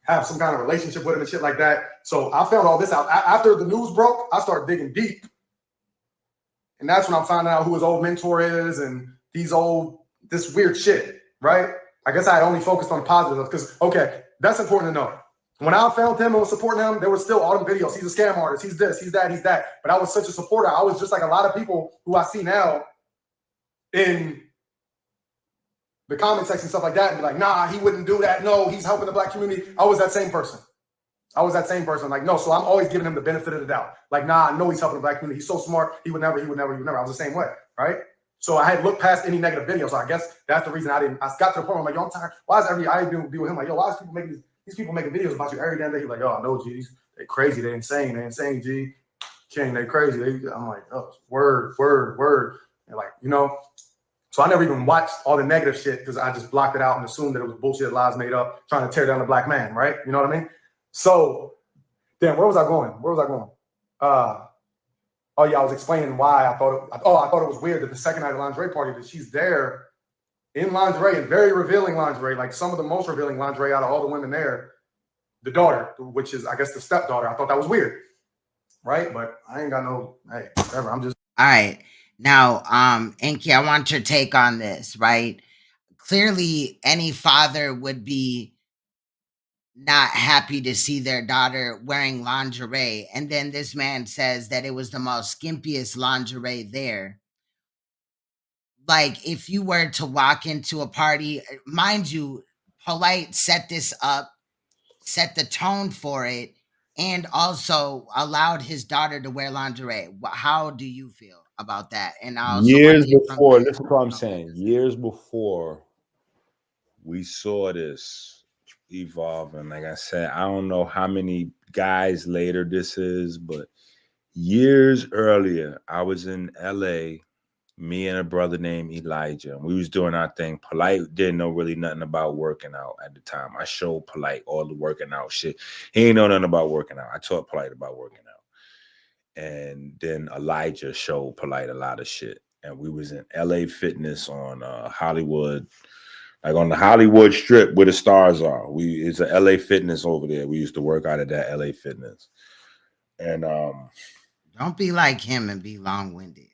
have some kind of relationship with him and shit like that. So I found all this out. After the news broke, I started digging deep. And that's when I'm finding out who his old mentor is and this weird shit, right? I guess I had only focused on the positives because, okay, that's important to know. When I found him and was supporting him, there was still all them videos. He's a scam artist. He's this, he's that, he's that. But I was such a supporter. I was just like a lot of people who I see now in the comment section, stuff like that, and be like, nah, he wouldn't do that. No, he's helping the black community. I was that same person. Like, no, so I'm always giving him the benefit of the doubt. Like, nah, I know he's helping the black community. He's so smart. He would never. I was the same way, right? So I had looked past any negative videos. So I guess that's the reason I got to the point where I'm like, yo, I'm tired. Why is I be with him? Like, yo, why is people making these people making videos about you every damn day? He's like, oh, no, G, they crazy. They insane, G. King, they crazy. I'm like, oh, word. And like, you know, so I never even watched all the negative shit because I just blocked it out and assumed that it was bullshit, lies made up, trying to tear down the black man, right? You know what I mean? So, damn, where was I going? Oh yeah, I was explaining why I thought it was weird that the second night of lingerie party that she's there in lingerie and very revealing lingerie, like some of the most revealing lingerie out of all the women there, the daughter, which is I guess the stepdaughter. I thought that was weird, right? But I ain't got no, hey, whatever. I'm just all right. Now, Enki, I want your take on this, right? Clearly, any father would be not happy to see their daughter wearing lingerie. And then this man says that it was the most skimpiest lingerie there. Like, if you were to walk into a party, mind you, Polite set this up, set the tone for it, and also allowed his daughter to wear lingerie. How do you feel about that? And I also years before, listen to what I'm saying. Years before we saw this evolve, and like I said, I don't know how many guys later this is, but years earlier, I was in LA, me and a brother named Elijah, and we was doing our thing. Polite didn't know really nothing about working out at the time. I showed Polite all the working out shit. He ain't know nothing about working out. I taught Polite about working out. And then Elijah showed Polite a lot of shit. And we was in LA Fitness on Hollywood, like on the Hollywood Strip where the stars are. It's a LA Fitness over there. We used to work out at that LA Fitness. And don't be like him and be long-winded.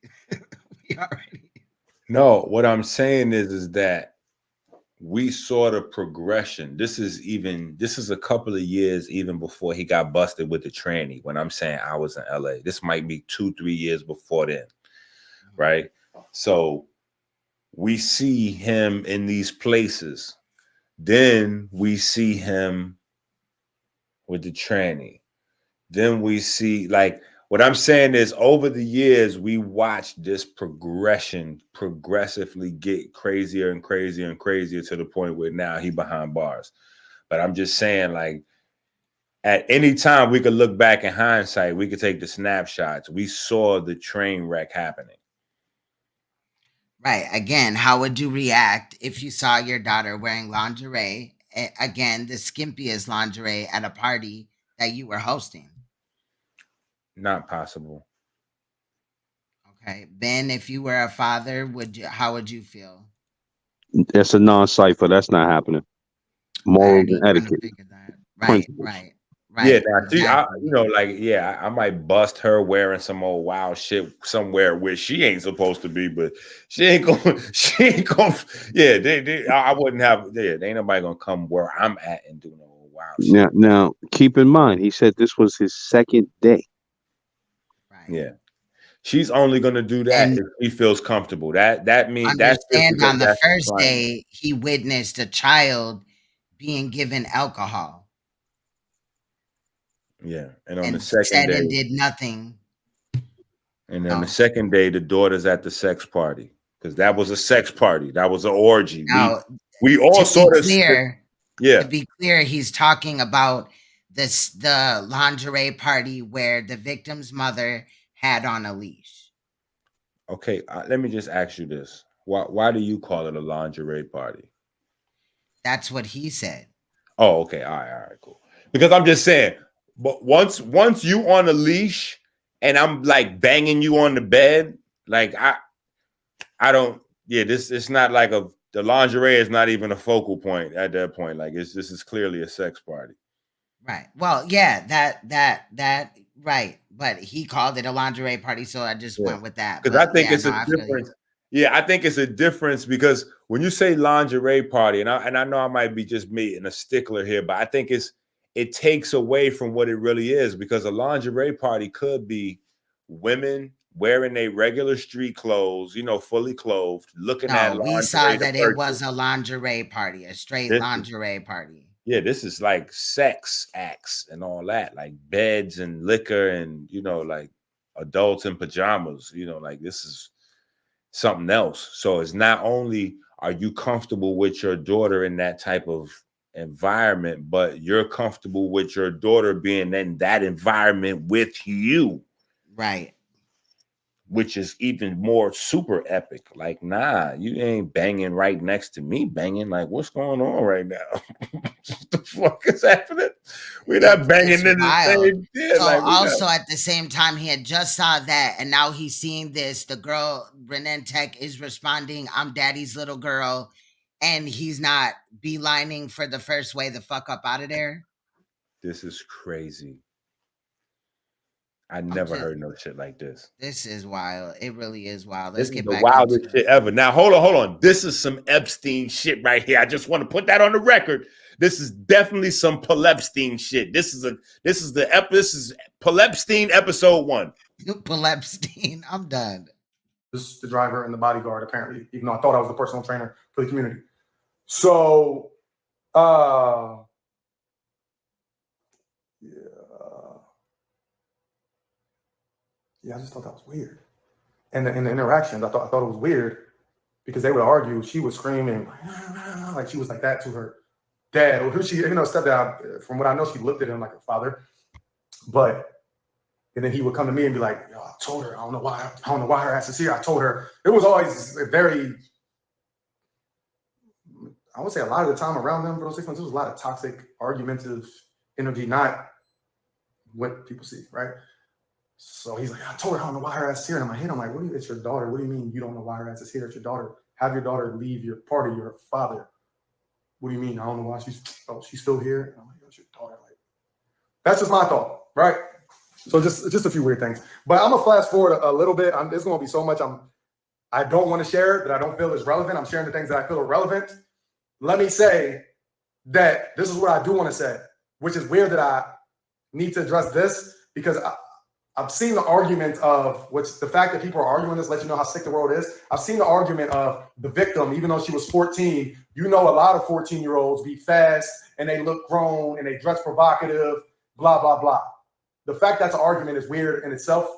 No, what I'm saying is that we saw the progression. This is a couple of years even before he got busted with the tranny. When I'm saying I was in LA, this might be 2-3 years before then, right? So we see him in these places. Then we see him with the tranny. Then we see, like, what I'm saying is over the years, we watched this progression progressively get crazier and crazier and crazier to the point where now he behind bars. But I'm just saying, like, at any time we could look back in hindsight, we could take the snapshots. We saw the train wreck happening. Right. Again, how would you react if you saw your daughter wearing lingerie? Again, the skimpiest lingerie at a party that you were hosting. Not possible. Okay. Ben, if you were a father, how would you feel? That's a non-cipher. That's not happening. Morals and etiquette. Right. Yeah, exactly. I might bust her wearing some old wild shit somewhere where she ain't supposed to be, but she ain't gonna. I wouldn't have. Yeah, ain't nobody gonna come where I'm at and do no wild shit. Now, keep in mind, he said this was his second day. Right. Yeah, she's only gonna do that if she feels comfortable. That means understand on the first day he witnessed a child being given alcohol. Yeah, and on the second day, and did nothing. And then the second day, the daughter's at the sex party. because that was a sex party. That was an orgy. Now, We all sort of to yeah. be clear, he's talking about the lingerie party where the victim's mother had on a leash. Okay, let me just ask you this: why do you call it a lingerie party? That's what he said. Oh, okay, all right, cool. Because I'm just saying, but once you on a leash and I'm like banging you on the bed, like I don't. Yeah, it's not like the lingerie is not even a focal point at that point. Like this is clearly a sex party. Right. Well, yeah, that right. But he called it a lingerie party, so I just went with that. Because I think it's a difference. Yeah, I think it's a difference because when you say lingerie party, and I know I might be just being a stickler here, but I think it takes away from what it really is, because a lingerie party could be women wearing their regular street clothes, fully clothed, looking at lingerie. We saw that it was a lingerie party, a straight lingerie party. Yeah, this is like sex acts and all that, like beds and liquor and, like adults in pajamas, like this is something else. So it's not only are you comfortable with your daughter in that type of environment, but you're comfortable with your daughter being in that environment with you. Right. Which is even more super epic. Like, nah, you ain't banging right next to me banging. Like, what's going on right now? What the fuck is happening? We're not banging in the same shit. So like, also at the same time, he had just saw that, and now he's seeing this. The girl, Renan Tech, is responding, "I'm daddy's little girl," and he's not beelining for the first way the fuck up out of there. This is crazy. I never heard no shit like this. This is wild. It really is wild. Let's get back to the wildest shit ever. Now, hold on. This is some Epstein shit right here. I just want to put that on the record. This is definitely some Polepstein shit. This is Polepstein episode 1. Polepstein. I'm done. This is the driver and the bodyguard, apparently, even though I thought I was the personal trainer for the community. So, yeah, I just thought that was weird. And in the interactions, I thought it was weird because they would argue. She was screaming like she was like that to her dad, or who she, stepdad. From what I know, she looked at him like a father. And then he would come to me and be like, "Yo, I told her, I don't know why her ass is here. I told her." It was always very, I would say a lot of the time around them for those 6 months, there was a lot of toxic, argumentative energy, not what people see, right? So he's like, "I told her I don't know why her ass is here." And in my head, I'm like, it's your daughter. What do you mean you don't know why her ass is here? It's your daughter. Have your daughter leave your party. You're her father. What do you mean? I don't know why she's still here. And I'm like, it's your daughter. Like, that's just my thought, right? So just a few weird things. But I'm gonna fast forward a little bit. There's gonna be so much I don't want to share that I don't feel is relevant. I'm sharing the things that I feel are relevant. Let me say that this is what I do want to say, which is weird that I need to address this because I've seen the argument of, which the fact that people are arguing this lets you know how sick the world is. I've seen the argument of the victim, even though she was 14, a lot of 14-year-olds be fast and they look grown and they dress provocative, blah, blah, blah. The fact that's an argument is weird in itself,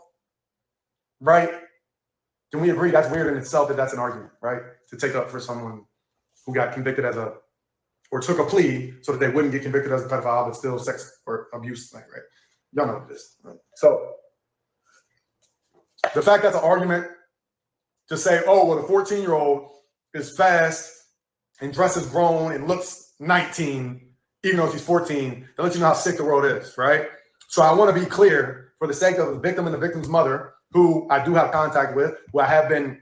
right? Can we agree that's weird in itself that that's an argument, right? To take up for someone who got convicted or took a plea so that they wouldn't get convicted as a pedophile, but still sex or abuse, right? Y'all know this, right? So the fact that's an argument to say, oh, well, the 14-year-old is fast and dresses grown and looks 19, even though she's 14, to let you know how sick the world is, right? So I want to be clear for the sake of the victim and the victim's mother, who I do have contact with, who I have been,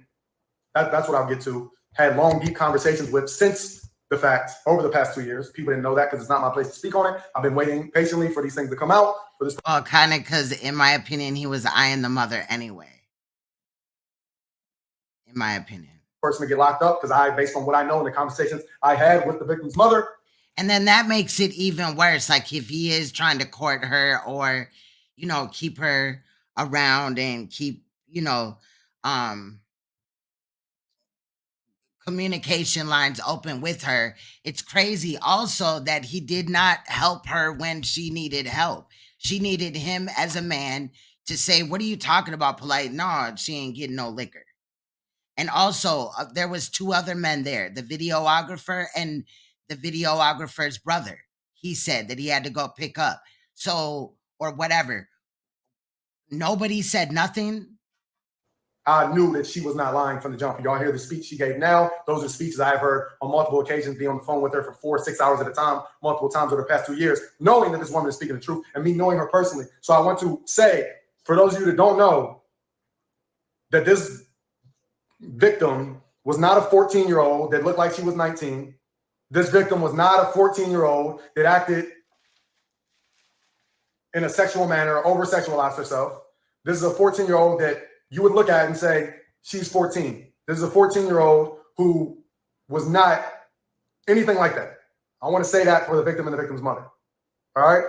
that's what I'll get to, had long, deep conversations with since the fact over the past 2 years. People didn't know that because it's not my place to speak on it. I've been waiting patiently for these things to come out. Well, kind of because, in my opinion, he was eyeing the mother anyway. In my opinion. Person to get locked up because based on what I know in the conversations I had with the victim's mother. And then that makes it even worse. Like if he is trying to court her or, keep her around and keep, communication lines open with her. It's crazy also that he did not help her when she needed help. She needed him as a man to say, "What are you talking about, Polite?" No, she ain't getting no liquor. And also, there was 2 other men there, the videographer and the videographer's brother. He said that he had to go pick up. So, or whatever. Nobody said nothing. I knew that she was not lying from the jump. Y'all hear the speech she gave now? Those are speeches I've heard on multiple occasions, be on the phone with her for 4 or 6 hours at a time, multiple times over the past 2 years, knowing that this woman is speaking the truth and me knowing her personally. So I want to say, for those of you that don't know, that this victim was not a 14-year-old that looked like she was 19. This victim was not a 14-year-old that acted in a sexual manner, over-sexualized herself. This is a 14-year-old that you would look at and say, she's 14. This is a 14-year-old who was not anything like that. I want to say that for the victim and the victim's mother. All right?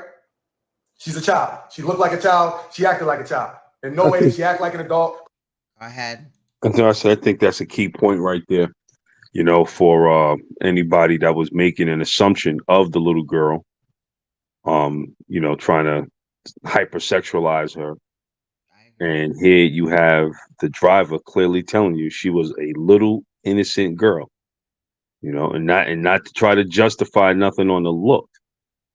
She's a child. She looked like a child. She acted like a child. In no way did she act like an adult. Go ahead. I think that's a key point right there, you know, for anybody that was making an assumption of the little girl, you know, trying to hypersexualize her. And here you have the driver clearly telling you she was a little innocent girl, you know, and not to try to justify nothing on the look,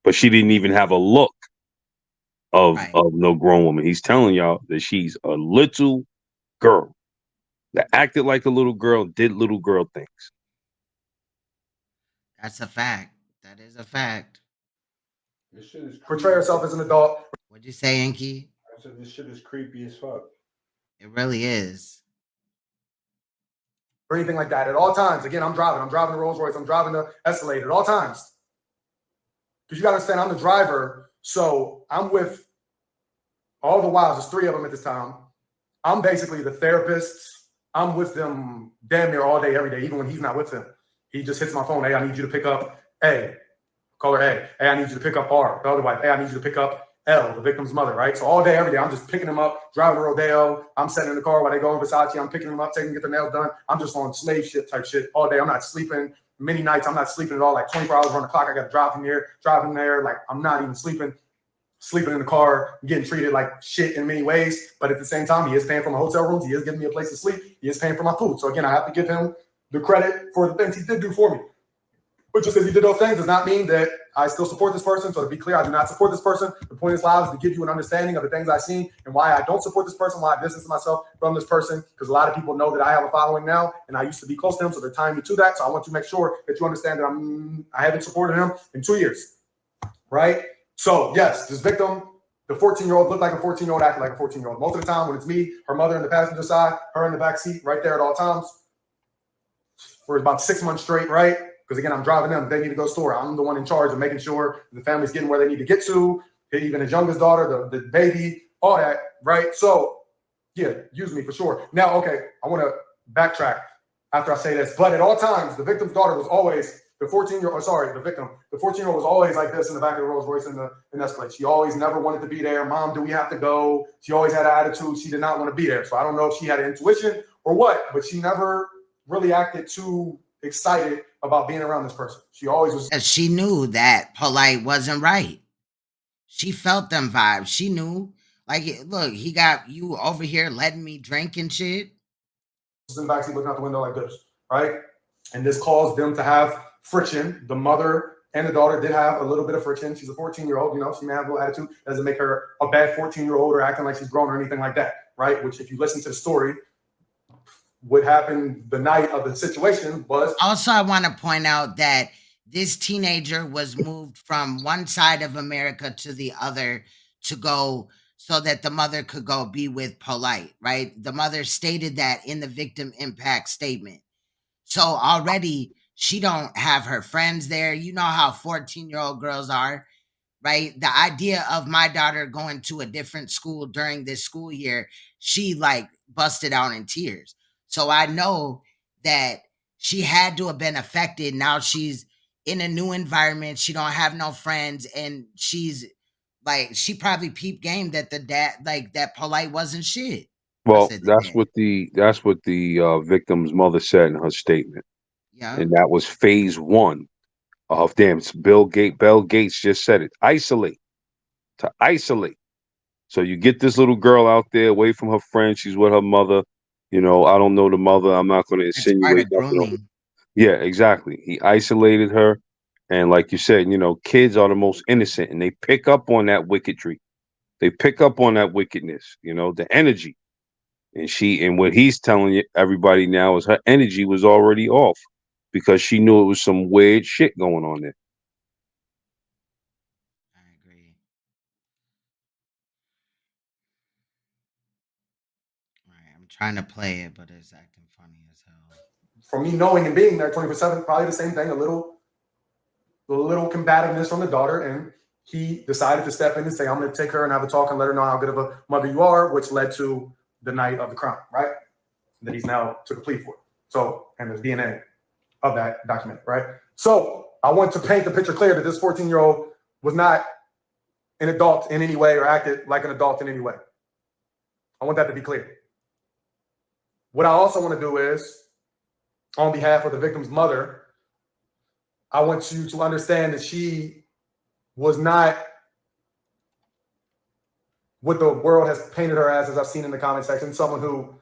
but she didn't even have a look of no grown woman. He's telling y'all that she's a little girl that acted like a little girl, did little girl things. That's a fact. That is a fact. This shit is Portray herself as an adult. What'd you say, Inky? I said this shit is creepy as fuck. It really is. Or anything like that. At all times. Again, I'm driving the Rolls Royce. I'm driving the Escalade at all times. Because you got to understand, I'm the driver. So I'm with all the wives. There's 3 of them at this time. I'm basically the therapist. I'm with them damn near all day, every day, even when he's not with them. He just hits my phone. Hey, I need you to pick up A. Call her A. Hey, I need you to pick up R, the other wife. Hey, I need you to pick up L, the victim's mother, right? So all day, every day, I'm just picking them up, driving to Rodeo. I'm sitting in the car while they go in Versace. I'm picking them up, taking them, get their nails done. I'm just on slave shit type shit all day. I'm not sleeping. Many nights, I'm not sleeping at all. Like 24 hours around the clock, I got to drive from here, driving there. Like I'm not even sleeping in the car, getting treated like shit in many ways. But at the same time, he is paying for my hotel rooms. He is giving me a place to sleep. He is paying for my food. So again, I have to give him the credit for the things he did do for me. But just because he did those things does not mean that I still support this person. So to be clear, I do not support this person. The point of this live is to give you an understanding of the things I've seen and why I don't support this person, why I distance myself from this person, because a lot of people know that I have a following now, and I used to be close to him, so they're tying me to that. So I want to make sure that you understand that I haven't supported him in 2 years, right? So yes, this victim, the 14-year-old looked like a 14-year-old, acted like a 14-year-old. Most of the time when it's me, her mother in the passenger side, her in the back seat, right there at all times, for about 6 months straight, right? Because again, I'm driving them. They need to go store. I'm the one in charge of making sure the family's getting where they need to get to. Even his youngest daughter, the baby, all that, right? So yeah, use me for sure. Now, okay, I want to backtrack after I say this. But at all times, the victim's daughter was always the 14-year-old. Sorry, the victim. The 14-year-old was always like this in the back of the Rolls Royce in the Escalade. She always never wanted to be there. Mom, do we have to go? She always had an attitude. She did not want to be there. So I don't know if she had an intuition or what, but she never really acted too excited about being around this person. She always was. She knew that Polite wasn't right. She felt them vibes. She knew, like, look, he got you over here letting me drink and shit. In the backseat looking out the window like this, right? And this caused them to have friction. The mother and the daughter did have a little bit of friction. She's a 14-year-old, you know, she may have a little attitude. Doesn't make her a bad 14-year-old or acting like she's grown or anything like that, right? Which, if you listen to the story, what happened the night of the situation was. Also, I want to point out that this teenager was moved from one side of America to the other to go so that the mother could go be with Polite, right? The mother stated that in the victim impact statement. So already she don't have her friends there. You know how 14-year-old girls are, right? The idea of my daughter going to a different school during this school year, she like busted out in tears. So I know that she had to have been affected. Now she's in a new environment. She don't have no friends. And she's like, she probably peeped game that the dad, like that Polite wasn't shit. Well, that's what the victim's mother said in her statement. Yeah. And that was phase 1 of Bill Gates just said it. Isolate. So you get this little girl out there away from her friends. She's with her mother. You know, I don't know the mother. I'm not going to It's part insinuate of nothing. grooming. Yeah, exactly. He isolated her. And like you said, you know, kids are the most innocent and they pick up on that wickedry. They pick up on that wickedness, you know, the energy. And what he's telling everybody now is her energy was already off because she knew it was some weird shit going on there. I agree. Right. I'm trying to play it, but it's acting funny as hell. For me knowing and being there 24/7, probably the same thing, a little combativeness from the daughter, and he decided to step in and say, I'm going to take her and have a talk and let her know how good of a mother you are, which led to the night of the crime, right? That he's now took a plea for. So, and there's DNA of that document, right? So I want to paint the picture clear that this 14-year-old was not an adult in any way or acted like an adult in any way. I want that to be clear. What I also want to do is, on behalf of the victim's mother, I want you to understand that she was not what the world has painted her as I've seen in the comment section, someone who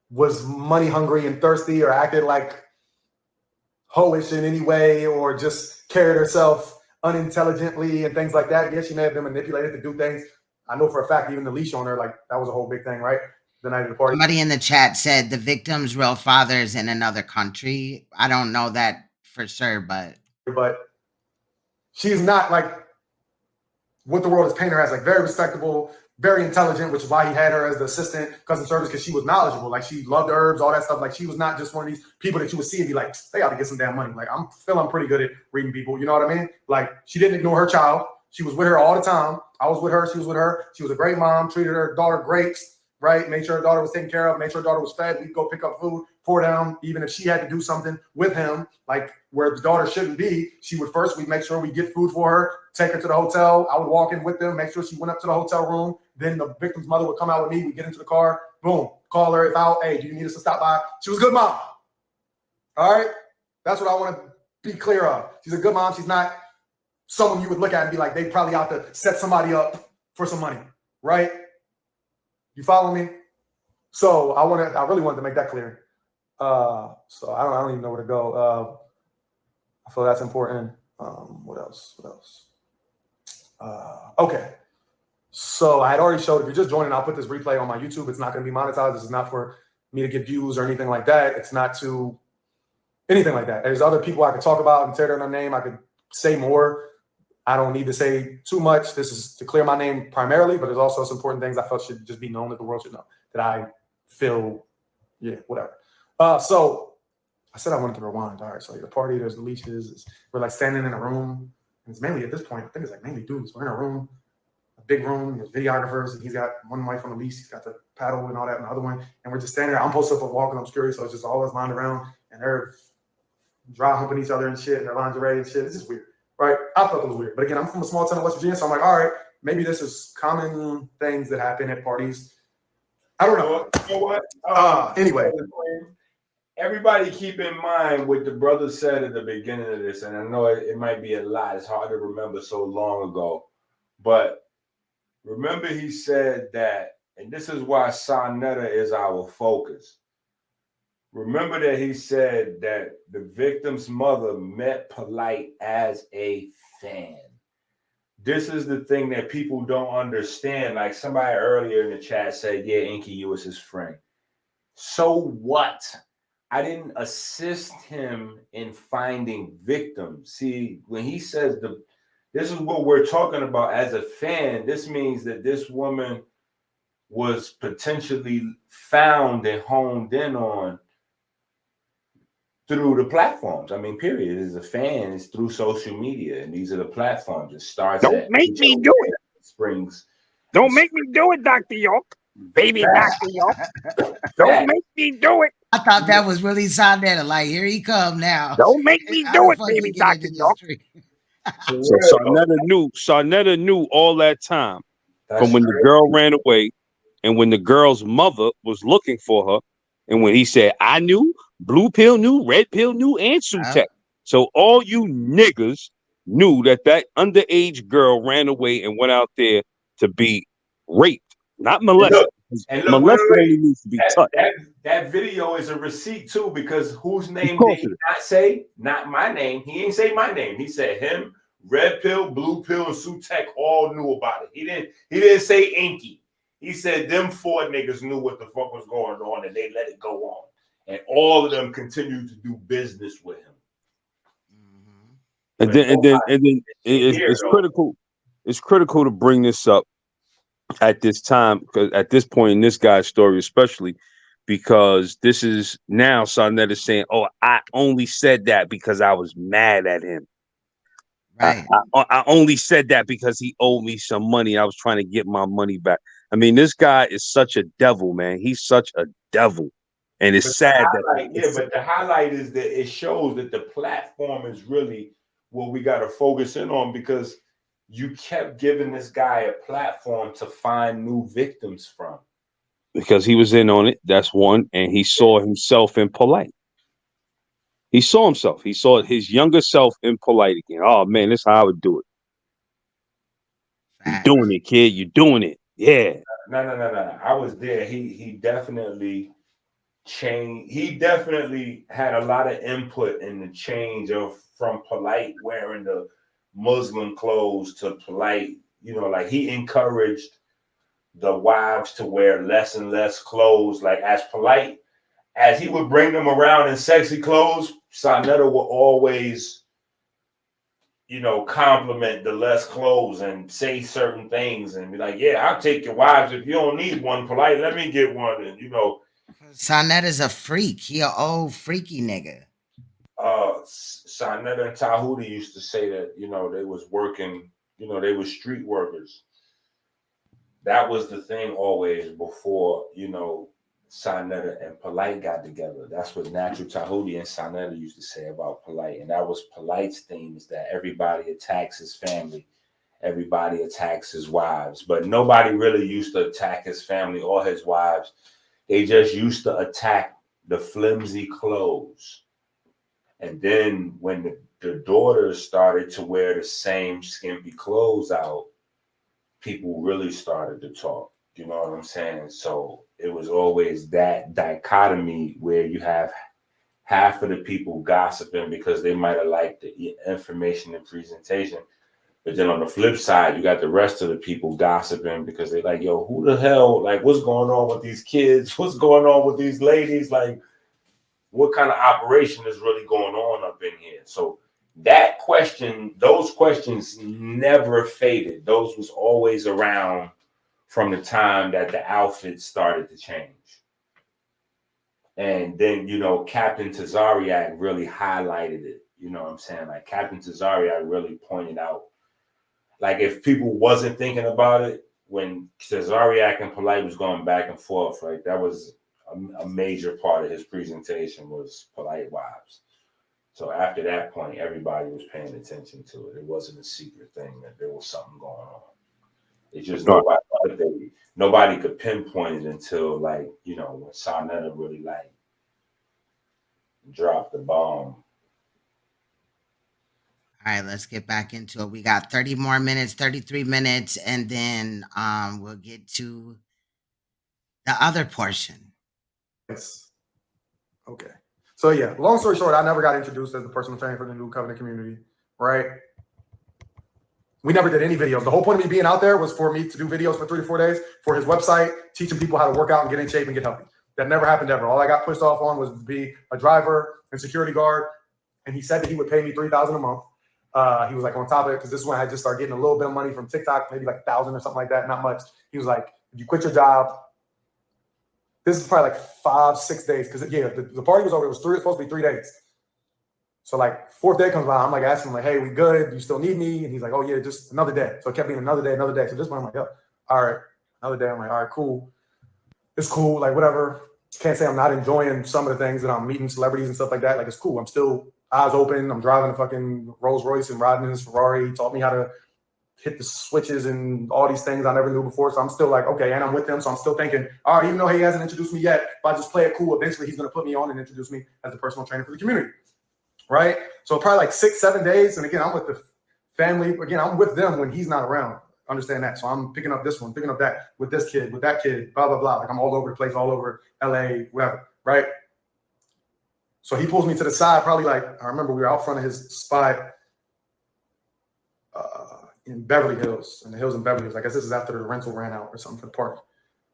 was money hungry and thirsty or acted like hoish in any way or just carried herself unintelligently and things like that. Yes, she may have been manipulated to do things. I know for a fact, even the leash on her, like that was a whole big thing, right? The night of the party. Somebody in the chat said the victim's real father is in another country. I don't know that for sure, but she's not like what the world has painted her as, like very respectable, very intelligent, which is why he had her as the assistant customer service, because she was knowledgeable. Like she loved herbs, all that stuff. Like she was not just one of these people that you would see and be like, they ought to get some damn money. Like I'm feeling pretty good at reading people. You know what I mean? Like she didn't ignore her child. She was with her all the time. I was with her. She was with her. She was a great mom, treated her daughter great, right? Made sure her daughter was taken care of, made sure her daughter was fed. We'd go pick up food for them. Even if she had to do something with him, like where the daughter shouldn't be, we'd make sure we get food for her, take her to the hotel. I would walk in with them, make sure she went up to the hotel room. Then the victim's mother would come out with me. We'd get into the car, boom, call her if out. Hey, do you need us to stop by? She was a good mom. All right? That's what I want to be clear of. She's a good mom. She's not someone you would look at and be like, they probably out to set somebody up for some money, right? You follow me? So I really wanted to make that clear. So I don't even know where to go. I feel that's important. What else? Okay. So I had already showed, if you're just joining, I'll put this replay on my YouTube. It's not going to be monetized. This is not for me to get views or anything like that. It's not to anything like that. There's other people I could talk about and tear down their name. I could say more. I don't need to say too much. This is to clear my name primarily, but there's also some important things I felt should just be known, that the world should know, that I feel, yeah, whatever. So I said I wanted to rewind. All right, so the party, there's the leashes. We're like standing in a room. And it's mainly, at this point, I think it's like mainly dudes. We're in a room, a big room. There's videographers, and he's got one wife on the leash. He's got the paddle and all that, and the other one. And we're just standing there. I'm posted up and walking. I'm curious, so it's just all us lying around, and they're dry humping each other and shit, and their lingerie and shit. It's just weird, right? I thought it was weird. But again, I'm from a small town in West Virginia, so I'm like, all right, maybe this is common things that happen at parties. I don't know. You know what? Anyway. Everybody keep in mind what the brother said at the beginning of this, and I know it might be a lot. It's hard to remember so long ago. But remember he said that, and this is why Saneter is our focus. Remember that he said that the victim's mother met Polite as a fan. This is the thing that people don't understand. Like somebody earlier in the chat said, yeah, Inky, you was his friend. So what? I didn't assist him in finding victims. See, when he says this is what we're talking about as a fan, this means that this woman was potentially found and honed in on through the platforms. I mean, period. As a fan, it's through social media, and these are the platforms. It starts. Don't make me do it. Springs. Don't make me do it, Dr. York. Baby Dr. York. Don't make me do it. I thought that was really Saneter. Like, here he come now. Don't make me do it, baby Dr. York. So Saneter knew all that time. From when the girl ran away and when the girl's mother was looking for her. And when he said, I knew, blue pill knew, red pill knew, and Sutek. So all you niggas knew that underage girl ran away and went out there to be raped, not molested. And look, Molester only needs to be touched. That video is a receipt too, because whose name course did he it is. not say? Not my name. He ain't say my name. He said him, Red Pill, Blue Pill, and Sutek all knew about it. He didn't say Inky. He said them 4 niggas knew what the fuck was going on and they let it go on. And all of them continued to do business with him. And then it's critical. It's critical to bring this up at this time, because at this point in this guy's story, especially because this is now Saneter saying, "Oh, I only said that because I was mad at him. Right. I only said that because he owed me some money. I was trying to get my money back." I mean, this guy is such a devil, man. He's such a devil, and it's sad but the highlight is that it shows that the platform is really what we got to focus in on, because you kept giving this guy a platform to find new victims from. Because he was in on it. That's one. And he saw himself in Polite. He saw himself. He saw his younger self in Polite again. Oh, man, this is how I would do it. You're doing it, kid. You're doing it. Yeah. No. I was there. He definitely changed. He definitely had a lot of input in the change from Polite wearing the Muslim clothes to Polite. You know, like he encouraged the wives to wear less and less clothes. Like as Polite, as he would bring them around in sexy clothes, Saneter would always, you know, compliment the less clothes and say certain things and be like, "Yeah, I'll take your wives. If you don't need one, Polite, let me get one." And you know, Saneter's a freak. He an old freaky nigga. Saneter and Tahuti used to say that, you know, they was working, you know, they were street workers. That was the thing always before, you know, Saneter and Polite got together. That's what Natural Tahuti and Saneter used to say about Polite. And that was Polite's theme, is that everybody attacks his family. Everybody attacks his wives. But nobody really used to attack his family or his wives. They just used to attack the flimsy clothes. And then when the daughters started to wear the same skimpy clothes out, people really started to talk. You know what I'm saying? So it was always that dichotomy where you have half of the people gossiping because they might have liked the information and presentation. But then on the flip side, you got the rest of the people gossiping because they're like, "Yo, who the hell, like, what's going on with these kids? What's going on with these ladies? Like, what kind of operation is really going on up in here?" So that question, those questions never faded. Those was always around from the time that the outfits started to change. And then, you know, Captain Tazariak really highlighted it. You know what I'm saying? Like Captain Tazariak really pointed out, like if people wasn't thinking about it, when Tazariak and Polite was going back and forth, like that was a major part of his presentation was Polite wives. So after that point, everybody was paying attention to it. It wasn't a secret thing that there was something going on. It's just nobody could pinpoint it until, like, you know, when Saneter really like dropped the bomb. All right, let's get back into it. We got 30 more minutes, 33 minutes, and then we'll get to the other portion. Okay. So yeah, long story short, I never got introduced as the personal trainer for the New Covenant community, right? We never did any videos. The whole point of me being out there was for me to do videos for 3 to 4 days for his website, teaching people how to work out and get in shape and get healthy. That never happened ever. All I got pushed off on was to be a driver and security guard. And he said that he would pay me $3,000 a month. He was like on top of it, because this is when I just started getting a little bit of money from TikTok, maybe like 1,000 or something like that, not much. He was like, "If you quit your job," this is probably like 5-6 days, because yeah, the party was over. It was supposed to be 3 days. So like 4th day comes by, I'm like asking him like, "Hey, we good? Do you still need me?" And he's like, "Oh yeah, just another day." So it kept being another day. So this one I'm like, "Yep, all right, another day." I'm like, "All right, cool. It's cool, like whatever." Can't say I'm not enjoying some of the things that I'm meeting celebrities and stuff like that. Like it's cool. I'm still eyes open. I'm driving a fucking Rolls Royce and riding in his Ferrari. He taught me how to hit the switches and all these things I never knew before. So I'm still like, okay, and I'm with him. So I'm still thinking, all right, even though he hasn't introduced me yet, if I just play it cool, eventually he's going to put me on and introduce me as a personal trainer for the community. Right? So probably like 6-7 days. And again, I'm with the family. Again, I'm with them when he's not around. understand that. So I'm picking up this one, picking up that with this kid, with that kid, blah, blah, blah. Like I'm all over the place, all over LA, whatever, right? So he pulls me to the side, probably like, I remember we were out front of his spot in Beverly Hills, in the hills in Beverly Hills. I guess this is after the rental ran out or something for the park.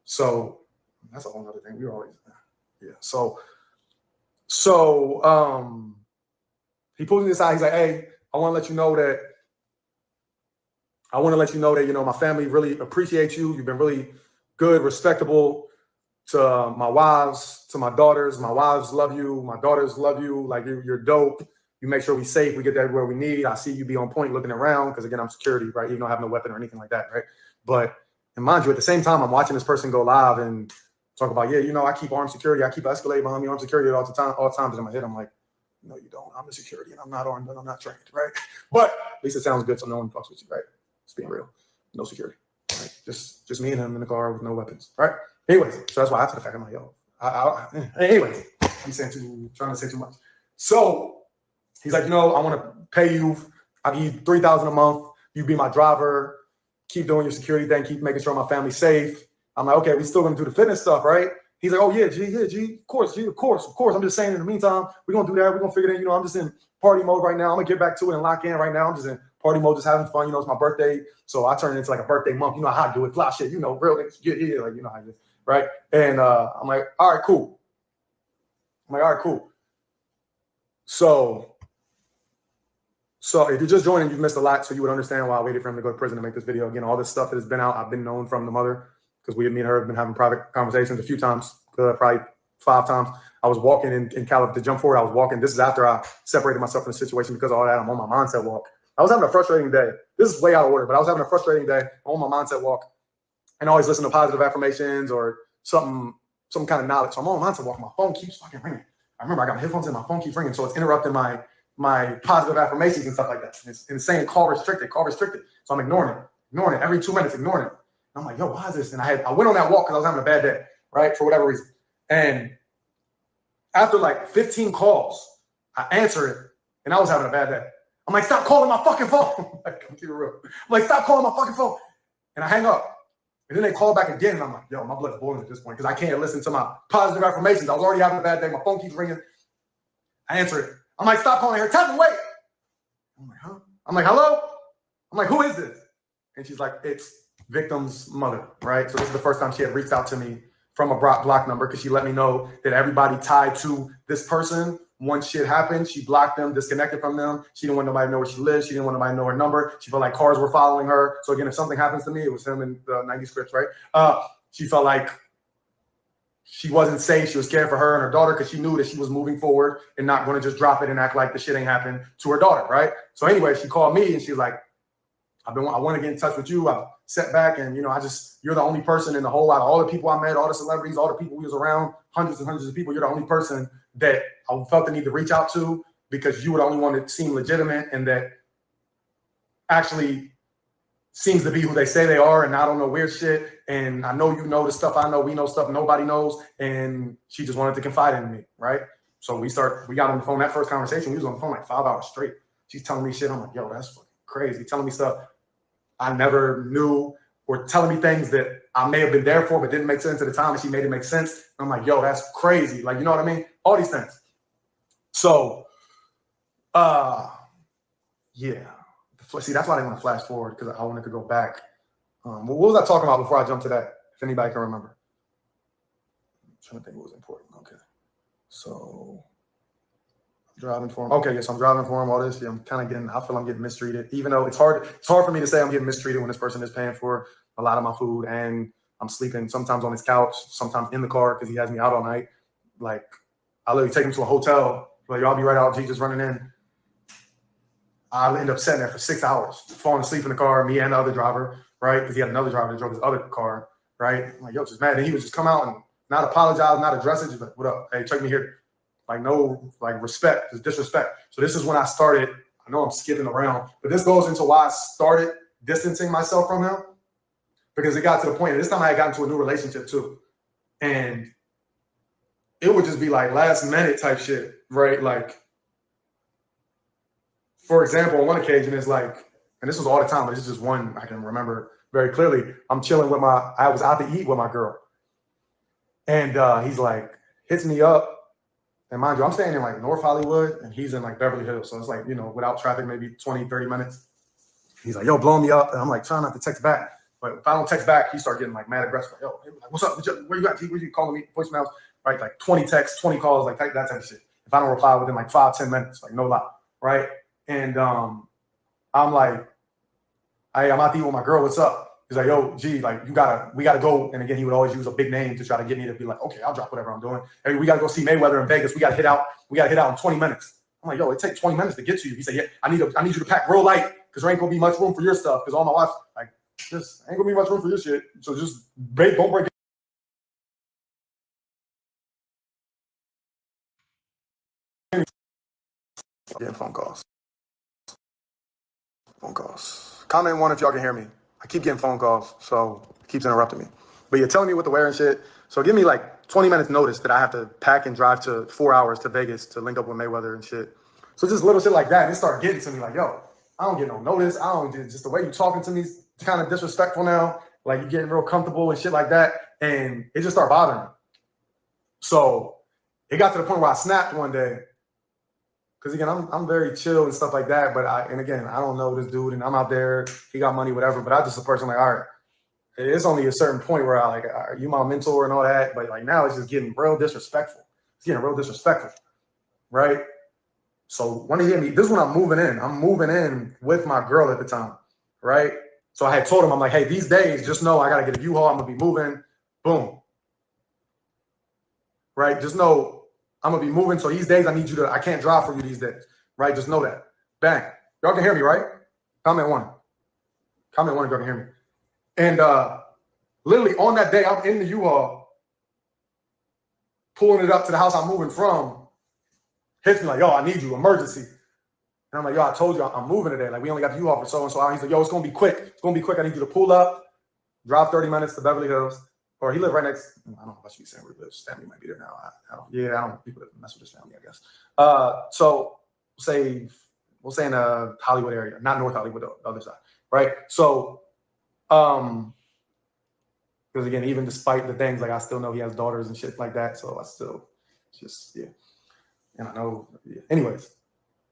So that's a whole other thing. We were always, yeah. So he pulls me to the side. He's like, hey, I want to let you know that, you know, my family really appreciates you. You've been really good, respectable to my wives, to my daughters. My wives love you. My daughters love you. Like, you're dope. You make sure we're safe. We get that where we need. I see you be on point looking around because, again, I'm security, right? Even though I have no weapon or anything like that, right? But, and mind you, at the same time, I'm watching this person go live and talk about, yeah, you know, I keep armed security. I keep Escalade behind me, armed security all the time. In my head, I'm like, no, you don't. I'm the security and I'm not armed and I'm not trained, right? But at least it sounds good so no one fucks with you, right? It's being real. No security, right? Just me and him in the car with no weapons, right? Anyways, so that's why after the fact, I'm like, yo, anyways, I'm trying to say too much. So he's like, you know, I want to pay you. I'll give you $3,000 a month. You be my driver. Keep doing your security thing. Keep making sure my family's safe. I'm like, okay, we still gonna do the fitness stuff, right? He's like, oh yeah, G, of course. I'm just saying in the meantime, we're gonna do that. We're gonna figure it out. You know, I'm just in party mode right now. I'm gonna get back to it and lock in right now. I'm just in party mode, just having fun. You know, it's my birthday. So I turn it into like a birthday month. You know how I do it. Fly shit, you know, real niggas. Yeah, like, you know how it is, right? And I'm like, all right, cool. So if you're just joining, you've missed a lot. So you would understand why I waited for him to go to prison to make this video. Again, all this stuff that has been out, I've been known from the mother because me and her have been having private conversations a few times, probably 5 times. I was walking in California, to jump forward, I was walking. This is after I separated myself from the situation because of all that. I'm on my mindset walk. I was having a frustrating day. This is way out of order, but I was having a frustrating day. I'm on my mindset walk and I always listen to positive affirmations or some kind of knowledge. So I'm on my mindset walk. My phone keeps fucking ringing. I remember I got my headphones in, my phone keeps ringing. So it's interrupting my positive affirmations and stuff like that. It's saying call restricted. So I'm ignoring it every 2 minutes, ignoring it. And I'm like, yo, why is this? And I went on that walk because I was having a bad day, right? For whatever reason. And after like 15 calls, I answer it and I was having a bad day. I'm like, stop calling my fucking phone. Like, I'm keeping it real. I'm like, stop calling my fucking phone. And I hang up. And then they call back again. And I'm like, yo, my blood's boiling at this point because I can't listen to my positive affirmations. I was already having a bad day. My phone keeps ringing. I answer it. I'm like, stop calling her. Tell me, wait. I'm like, huh? I'm like, hello? I'm like, who is this? And she's like, it's victim's mother, right? So this is the first time she had reached out to me from a block number because she let me know that everybody tied to this person, once shit happened, she blocked them, disconnected from them. She didn't want nobody to know where she lived. She didn't want nobody to know her number. She felt like cars were following her. So again, if something happens to me, it was him in the 90 scripts, right? She felt like she wasn't safe. She was scared for her and her daughter because she knew that she was moving forward and not going to just drop it and act like the shit ain't happened to her daughter, right? So anyway, she called me and she's like, I want to get in touch with you. I've sat back and, you know, you're the only person in the whole lot of all the people I met, all the celebrities, all the people we was around, hundreds and hundreds of people. You're the only person that I felt the need to reach out to because you were the only one that seemed legitimate and that actually seems to be who they say they are and I don't know weird shit. And I know you know the stuff I know. We know stuff nobody knows. And she just wanted to confide in me, right? So we got on the phone. That first conversation, we was on the phone like 5 hours straight. She's telling me shit. I'm like, yo, that's fucking crazy. Telling me stuff I never knew or telling me things that I may have been there for but didn't make sense at the time and she made it make sense. I'm like, yo, that's crazy. Like, you know what I mean? All these things. So, yeah. See, that's why I didn't want to flash forward because I wanted to go back. What was I talking about before I jumped to that? If anybody can remember. I'm trying to think what was important. Okay. So driving for him. Okay, yes, I'm driving for him. All this. Yeah, I feel I'm getting mistreated. Even though it's hard for me to say I'm getting mistreated when this person is paying for a lot of my food and I'm sleeping sometimes on his couch, sometimes in the car because he has me out all night. Like I literally take him to a hotel. Like, y'all be right out, G just running in. I end up sitting there for 6 hours, falling asleep in the car, me and the other driver, right? Because he had another driver that drove his other car, right? I'm like, yo, just mad. And he would just come out and not apologize, not address it. Just like, what up? Hey, check me here. Like, no, like, respect. It's disrespect. So this is when I started. I know I'm skipping around, but this goes into why I started distancing myself from him. Because it got to the point, and this time I had gotten into a new relationship too. And it would just be like last minute type shit, right? Like, for example, on one occasion, it's like, and this was all the time, but it's just one I can remember very clearly. I'm chilling with I was out to eat with my girl. And he's like, hits me up. And mind you, I'm staying in like North Hollywood and he's in like Beverly Hills. So it's like, you know, without traffic, maybe 20, 30 minutes. He's like, yo, blow me up. And I'm like, trying not to text back. But if I don't text back, he start getting like mad aggressive. Like, yo, like, what's up? Where you at? Where you calling me? Voicemails, right? Like 20 texts, 20 calls, like that type of shit. If I don't reply within like 5-10 minutes, like no lie, right? And I'm like, hey, I'm out to eat with my girl. What's up? He's like, yo, G, like we gotta go. And again, he would always use a big name to try to get me to be like, okay, I'll drop whatever I'm doing. Hey, we gotta go see Mayweather in Vegas. We gotta hit out in 20 minutes. I'm like, yo, it takes 20 minutes to get to you. He said, yeah, I need you to pack real light because there ain't gonna be much room for your stuff. Because all my wives, like, just ain't gonna be much room for your shit. So just don't break it. Getting phone calls. Comment one if y'all can hear me. I keep getting phone calls, so it keeps interrupting me. But you're telling me what to wear and shit. So give me like 20 minutes notice that I have to pack and drive to 4 hours to Vegas to link up with Mayweather and shit. So just little shit like that. And it started getting to me like, yo, I don't get no notice. I don't just the way you talking to me is kind of disrespectful now. Like you're getting real comfortable and shit like that. And it just started bothering me. So it got to the point where I snapped one day. Because again, I'm very chill and stuff like that. But I don't know this dude and I'm out there, he got money, whatever. But I'm just a person like, all right, it's only a certain point where I like, are you my mentor and all that? But like now it's just getting real disrespectful. It's getting real disrespectful, right? So when he hit me, this is when I'm moving in. I'm moving in with my girl at the time, right? So I had told him, I'm like, hey, these days, just know I got to get a U-Haul. I'm going to be moving. Boom. Right? Just know I'm going to be moving. So these days, I can't drive for you these days. Right? Just know that. Bang. Y'all can hear me, right? Comment one if y'all can hear me. And literally on that day, I'm in the U-Haul, pulling it up to the house I'm moving from. Hits me like, yo, I need you, emergency. And I'm like, yo, I told you I'm moving today. Like, we only got the U-Haul for so-and-so. He's like, yo, it's going to be quick. It's going to be quick. I need you to pull up, drive 30 minutes to Beverly Hills. Or he lived right next, I don't know if I should be saying where he lives. His family might be there now. I don't know people that mess with his family, I guess. So we'll say in the Hollywood area, not North Hollywood, the other side, right? So, because again, even despite the things, like I still know he has daughters and shit like that. So I still just, yeah. And I know, yeah. Anyways.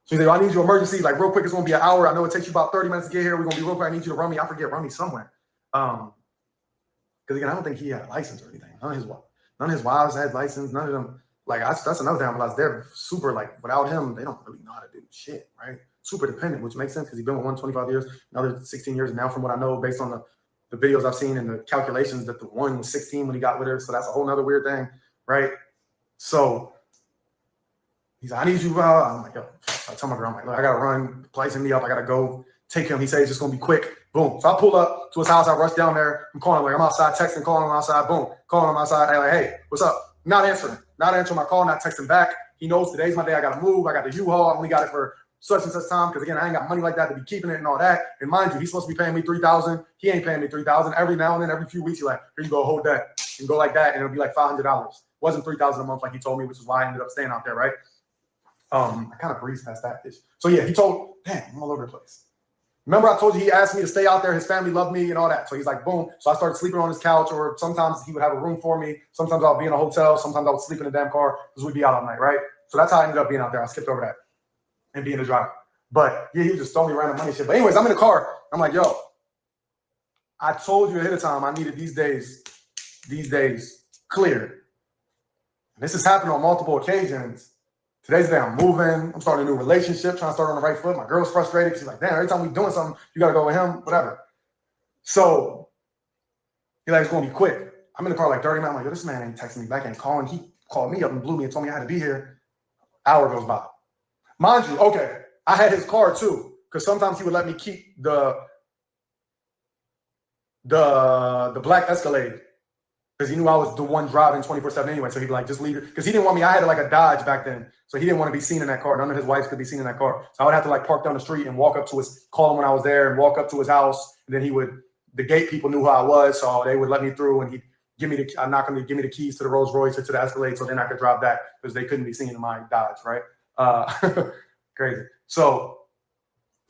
So he's like, I need you emergency, like real quick, it's gonna be an hour. I know it takes you about 30 minutes to get here. We're gonna be real quick. I need you to run me. I forget, run me somewhere. Because again, I don't think he had a license or anything. None of his wives had license. None of them. Like that's another thing I realized. They're super like without him, they don't really know how to do shit, right? Super dependent, which makes sense because he's been with one 25 years, another 16 years now. From what I know, based on the videos I've seen and the calculations, that the one was 16 when he got with her. So that's a whole nother weird thing, right? So he's like, I need you. I'm like, yo. So I tell my girl, I'm like, look, I gotta run. Placing me up. I gotta go take him. He says it's just gonna be quick. Boom. So I pull up to his house. I rush down there. I'm calling him. Like I'm outside, texting, calling him outside. Boom. Calling him outside. Hey, like, hey, what's up? Not answering my call. Not texting back. He knows today's my day. I gotta move. I got the U-Haul. I only got it for such and such time because again, I ain't got money like that to be keeping it and all that. And mind you, he's supposed to be paying me $3,000. He ain't paying me $3,000. Every now and then, every few weeks, he's like, here you go, hold that, and go like that, and it'll be like $500. Wasn't $3,000 a month like he told me, which is why I ended up staying out there, right? I kind of breezed past that. So yeah, he told, damn, I'm all over the place. Remember I told you he asked me to stay out there. His family loved me and all that. So he's like, boom. So I started sleeping on his couch, or sometimes he would have a room for me. Sometimes I'll be in a hotel. Sometimes I would sleep in a damn car because we'd be out all night, right? So that's how I ended up being out there. I skipped over that and being the driver. But yeah, he was just throwing me random money shit. But anyways, I'm in the car. I'm like, yo, I told you ahead of time I needed these days cleared. And this has happened on multiple occasions. Today's the day I'm moving. I'm starting a new relationship, trying to start on the right foot. My girl's frustrated. She's like, damn, every time we're doing something, you got to go with him, whatever. So he's like, it's going to be quick. I'm in the car like 30 minutes. I'm like, yo, this man ain't texting me back, ain't calling. He called me up and blew me and told me I had to be here. Hour goes by. Mind you, okay, I had his car too, because sometimes he would let me keep the black Escalade. Because he knew I was the one driving 24/7 anyway. So he'd be like, just leave it. Because he didn't want me. I had like a Dodge back then. So he didn't want to be seen in that car. None of his wives could be seen in that car. So I would have to like park down the street and walk up to call him when I was there and walk up to his house. And then the gate people knew who I was. So they would let me through and he'd give me the keys to the Rolls Royce or to the Escalade. So then I could drive that because they couldn't be seen in my Dodge, right? Crazy. So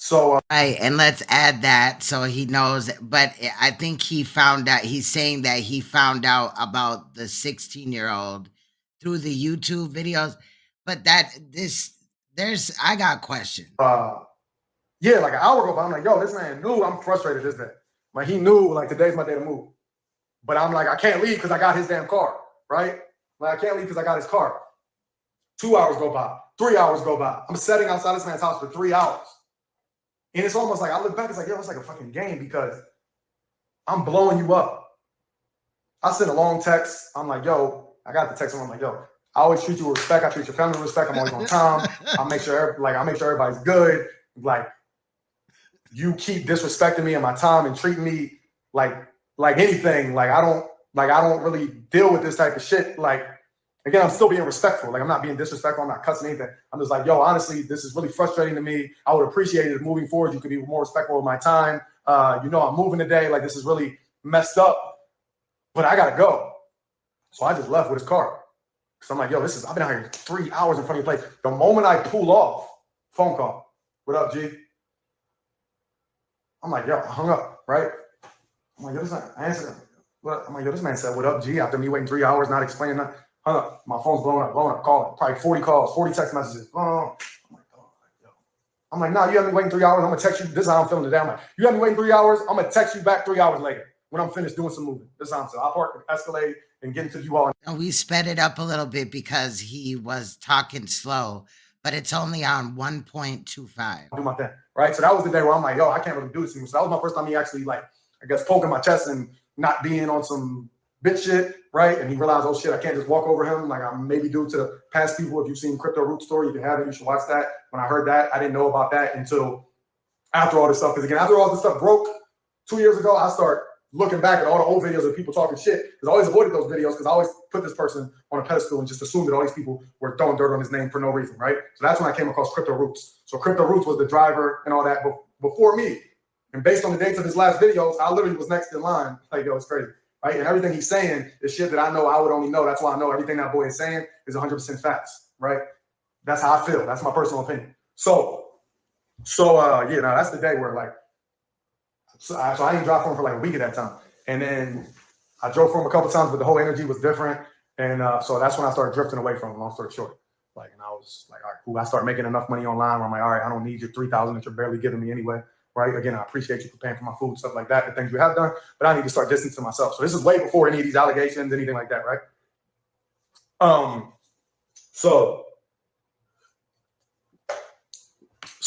So Right, and let's add that so he knows. But I think he found out. He's saying that he found out about the 16-year-old through the YouTube videos. But I got questions. yeah, like an hour ago, but I'm like, yo, this man knew I'm frustrated this day. Like he knew like today's my day to move. But I'm like, I can't leave because I got his damn car, right? Like I can't leave because I got his car. 2 hours go by, 3 hours go by. I'm sitting outside this man's house for 3 hours. And it's almost like I look back, it's like, yo, it's like a fucking game because I'm blowing you up. I sent a long text. I'm like, yo, I got the text. I'm like, yo, I always treat you with respect. I treat your family with respect. I'm always on time. I make sure everybody's good. Like, you keep disrespecting me and my time and treating me like anything. Like I don't really deal with this type of shit. Like, again, I'm still being respectful. Like I'm not being disrespectful. I'm not cussing anything. I'm just like, yo, honestly, this is really frustrating to me. I would appreciate it if moving forward, you could be more respectful of my time. You know, I'm moving today. Like this is really messed up, but I gotta go. So I just left with his car. So I'm like, yo, I've been out here 3 hours in front of your place. The moment I pull off, phone call. What up, G? I'm like, yo, I hung up, right? I'm like, yo, this man said, what up, G? After me waiting 3 hours, not explaining nothing. Hung up. My phone's blowing up, calling. Probably 40 calls, 40 text messages. I'm like, oh, yo. I'm like, nah, you have me waiting 3 hours. I'm gonna text you. This is how I'm feeling today. I'm like, you have me waiting 3 hours. I'm gonna text you back 3 hours later when I'm finished doing some moving. This is how I'm saying. I'll park, escalate, and get into you all. And we sped it up a little bit because he was talking slow, but it's only on 1.25. Do my thing, right? So that was the day where I'm like, yo, I can't really do this anymore. So that was my first time he actually, like, I guess, poking my chest and not being on some bitch shit, right? And he realized, oh shit, I can't just walk over him. Like I'm maybe due to past people. If you've seen Crypto Root Story, you can have it. You should watch that. When I heard that, I didn't know about that until after all this stuff. Because again, after all this stuff broke 2 years ago, I start looking back at all the old videos of people talking shit. Because I always avoided those videos because I always put this person on a pedestal and just assumed that all these people were throwing dirt on his name for no reason, right? So that's when I came across Crypto Roots. So Crypto Roots was the driver and all that before me. And based on the dates of his last videos, I literally was next in line. Like, yo, it's crazy. Right? And everything he's saying is shit that I know I would only know. That's why I know everything that boy is saying is 100% facts, right? That's how I feel. That's my personal opinion. So yeah, now that's the day where like, so I didn't drive for him for like a week at that time. And then I drove for him a couple times, but the whole energy was different. And so that's when I started drifting away from him, long story short. Like, and I was like, all right, cool. I started making enough money online where I'm like, all right, I don't need your $3,000 that you're barely giving me anyway. Right? Again, I appreciate you for paying for my food, stuff like that, the things you have done, but I need to start distancing myself. So this is way before any of these allegations, anything like that, right? So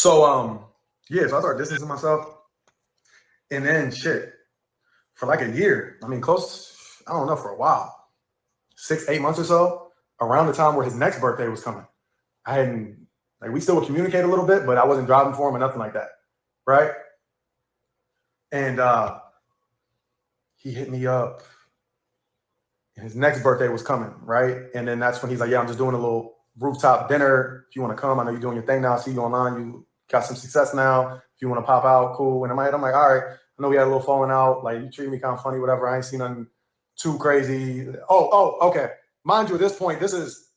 I started distancing myself. And then shit, for like a year, I mean, close, I don't know, for a while, 6-8 months or so, around the time where his next birthday was coming. I hadn't, like, we still would communicate a little bit, but I wasn't driving for him or nothing like that. Right? And he hit me up. And his next birthday was coming, right? And then that's when he's like, yeah, I'm just doing a little rooftop dinner. If you want to come, I know you're doing your thing now. I see you online. You got some success now. If you want to pop out, cool. And I'm like, all right. I know we had a little falling out. Like, you treat me kind of funny, whatever. I ain't seen nothing too crazy. Oh, okay. Mind you, at this point, this is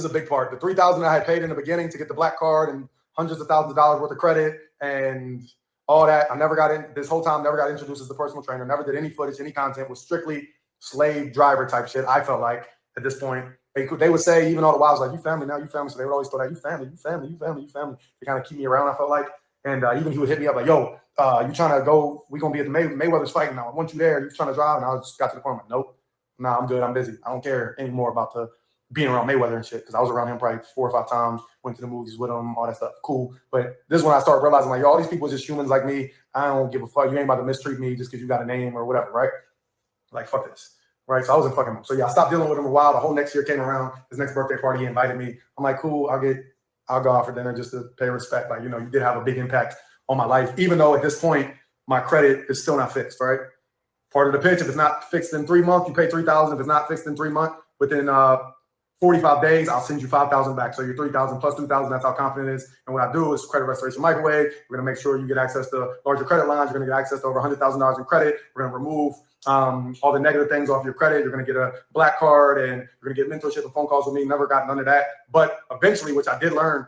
a big part. The $3,000 I had paid in the beginning to get the black card and hundreds of thousands of dollars worth of credit and all that. I never got in this whole time, never got introduced as the personal trainer, never did any footage, any content, was strictly slave driver type shit. I felt like at this point, they would say, even all the while, I was like, you family now, you family. So they would always throw that, you family, you family, you family, you family, to kind of keep me around, I felt like. And even he would hit me up like, yo, you trying to go, we going to be at the Mayweather's fight now. I want you there. You trying to drive? And I just got to the point, I'm like, nope, nah, I'm good. I'm busy. I don't care anymore about the being around Mayweather and shit, because I was around him probably 4 or 5 times, went to the movies with him, all that stuff. Cool. But this is when I started realizing, like, yo, all these people are just humans like me. I don't give a fuck. You ain't about to mistreat me just because you got a name or whatever, right? Like, fuck this. Right? So I wasn't fucking him. So yeah, I stopped dealing with him a while. The whole next year came around. His next birthday party, he invited me. I'm like, cool, I'll go out for dinner just to pay respect. Like, you know, you did have a big impact on my life, even though at this point, my credit is still not fixed, right? Part of the pitch, if it's not fixed in 3 months, you pay $3,000. If it's not fixed in 3 months, within 45 days, I'll send you $5,000 back. So your $3,000 plus $2,000, that's how confident it is. And what I do is credit restoration microwave. We're gonna make sure you get access to larger credit lines. You're gonna get access to over $100,000 in credit. We're gonna remove all the negative things off your credit. You're gonna get a black card and you're gonna get mentorship and phone calls with me. Never got none of that. But eventually, which I did learn,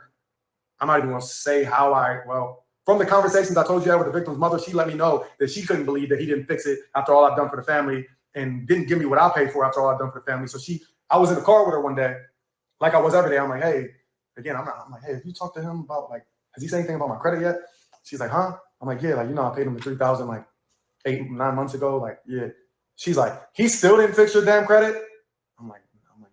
I'm not even gonna say how from the conversations I told you had with the victim's mother, she let me know that she couldn't believe that he didn't fix it after all I've done for the family and didn't give me what I paid for after all I've done for the family. So I was in the car with her one day, like I was every day. I'm like, hey, again, I'm like, hey, have you talked to him about, like, has he said anything about my credit yet? She's like, huh? I'm like, yeah, like, I paid him the $3,000 like 8-9 months ago. Like, yeah. She's like, he still didn't fix your damn credit? I'm like,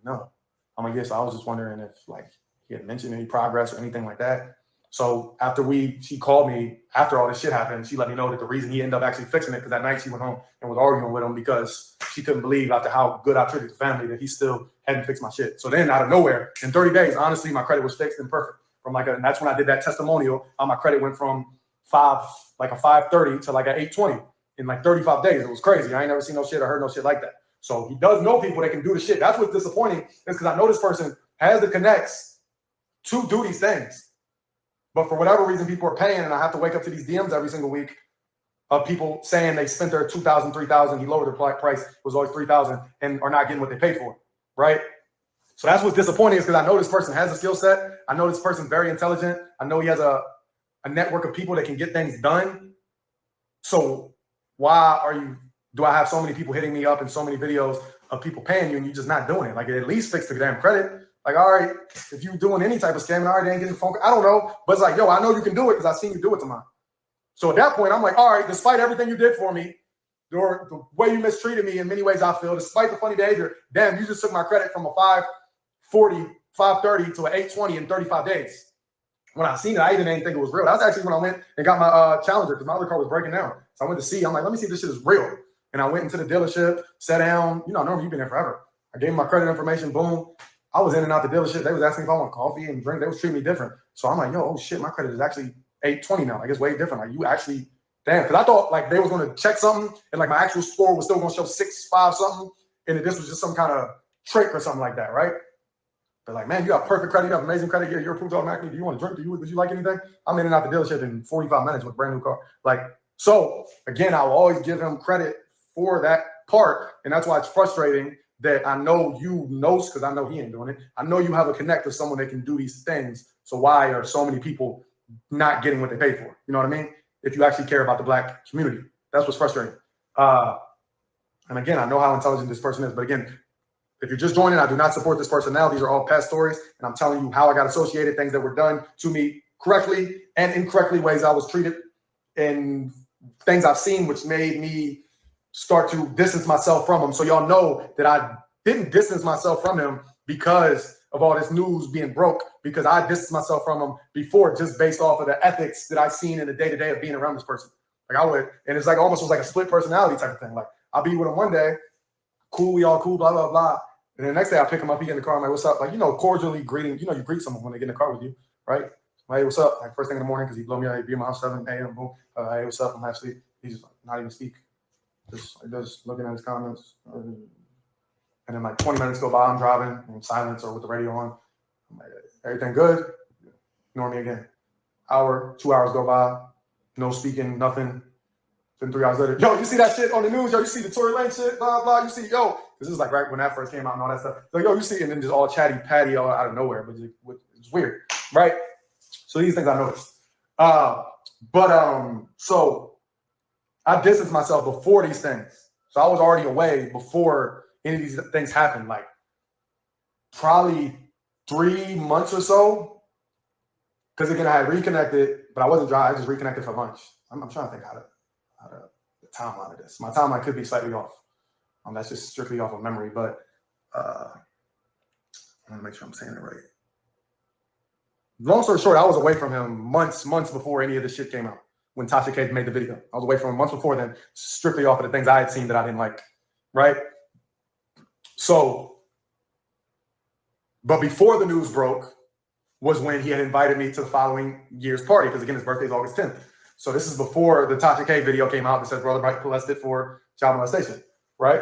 no. I'm like, yes, I was just wondering if, like, he had mentioned any progress or anything like that. So after she called me after all this shit happened, she let me know that the reason he ended up actually fixing it, because that night she went home and was arguing with him because she couldn't believe after how good I treated the family that he still hadn't fixed my shit. So then out of nowhere, in 30 days, honestly, my credit was fixed and perfect. And that's when I did that testimonial. How my credit went from a 530 to like an 820 in like 35 days. It was crazy. I ain't never seen no shit or heard no shit like that. So he does know people that can do the shit. That's what's disappointing, is because I know this person has the connects to do these things. But for whatever reason, people are paying, and I have to wake up to these DMs every single week of people saying they spent their $2,000, $3,000. He lowered their price. It was always $3,000 and are not getting what they paid for, right? So that's what's disappointing, is because I know this person has a skill set. I know this person's very intelligent. I know he has a network of people that can get things done. So why do I have so many people hitting me up and so many videos of people paying you and you're just not doing it? Like, at least fix the damn credit. Like, all right, if you're doing any type of scamming, all right, they ain't getting the phone call. I don't know. But it's like, yo, I know you can do it because I've seen you do it to mine. So at that point, I'm like, all right, despite everything you did for me, or the way you mistreated me in many ways, I feel, despite the funny behavior, damn, you just took my credit from a 540, 530 to an 820 in 35 days. When I seen it, I even didn't think it was real. That's actually when I went and got my Challenger, because my other car was breaking down. So I went to see. I'm like, let me see if this shit is real. And I went into the dealership, sat down. Normally you've been there forever. I gave them my credit information. Boom. I was in and out the dealership. They was asking if I want coffee and drink. They was treating me different. So I'm like, yo, oh shit, my credit is actually 820 now. Like, it's way different. Like, you actually, damn. Because I thought like they was going to check something and like my actual score was still going to show 6.5 something, and that this was just some kind of trick or something like that, right? But like, man, you have perfect credit. You have amazing credit. You're approved automatically. Do you want to drink? Would you like anything? I'm in and out the dealership in 45 minutes with a brand new car. Like, so again, I will always give him credit for that part, and that's why it's frustrating that I know you know, because I know he ain't doing it. I know you have a connect with someone that can do these things. So why are so many people not getting what they pay for? You know what I mean? If you actually care about the Black community, that's what's frustrating. And again, I know how intelligent this person is, but again, if you're just joining, I do not support this person now. These are all past stories, and I'm telling you how I got associated, things that were done to me correctly and incorrectly, ways I was treated, and things I've seen which made me start to distance myself from him. So y'all know that I didn't distance myself from him because of all this news being broke, because I distanced myself from him before just based off of the ethics that I've seen in the day-to-day of being around this person. Like, I would, and it's like almost was like a split personality type of thing. Like, I'll be with him one day, cool, we all cool, blah, blah, blah. And then the next day I pick him up, he get in the car, I'm like, what's up? Like, cordially greeting, you greet someone when they get in the car with you, right? Like, hey, what's up? Like, first thing in the morning, because he blow me out, he'd be in my house 7 a.m., boom. Hey, what's up? I'm half asleep. He's just like, not even speak. Just looking at his comments. And then like 20 minutes go by, I'm driving in silence or with the radio on. I'm like, everything good? Ignore me again. Hour, 2 hours go by, no speaking, nothing. Then 3 hours later, yo, you see that shit on the news? Yo, you see the Tory Lane shit? Blah, blah. You see, yo. This is like right when that first came out and all that stuff. Like, yo, you see, and then just all chatty patty all out of nowhere, but it's weird, right? So these things I noticed. So I distanced myself before these things. So I was already away before any of these things happened, like probably 3 months or so. Because again, I had reconnected, but I wasn't driving. I just reconnected for lunch. I'm trying to think how to the timeline of this. My timeline could be slightly off. That's just strictly off of memory, but I want to make sure I'm saying it right. Long story short, I was away from him months before any of this shit came out. When Tasha K made the video, I was away from him months before then, strictly off of the things I had seen that I didn't like, right? So, but before the news broke was when he had invited me to the following year's party, because again, his birthday is August 10th. So this is before the Tasha K video came out that says brother molested for child molestation, right?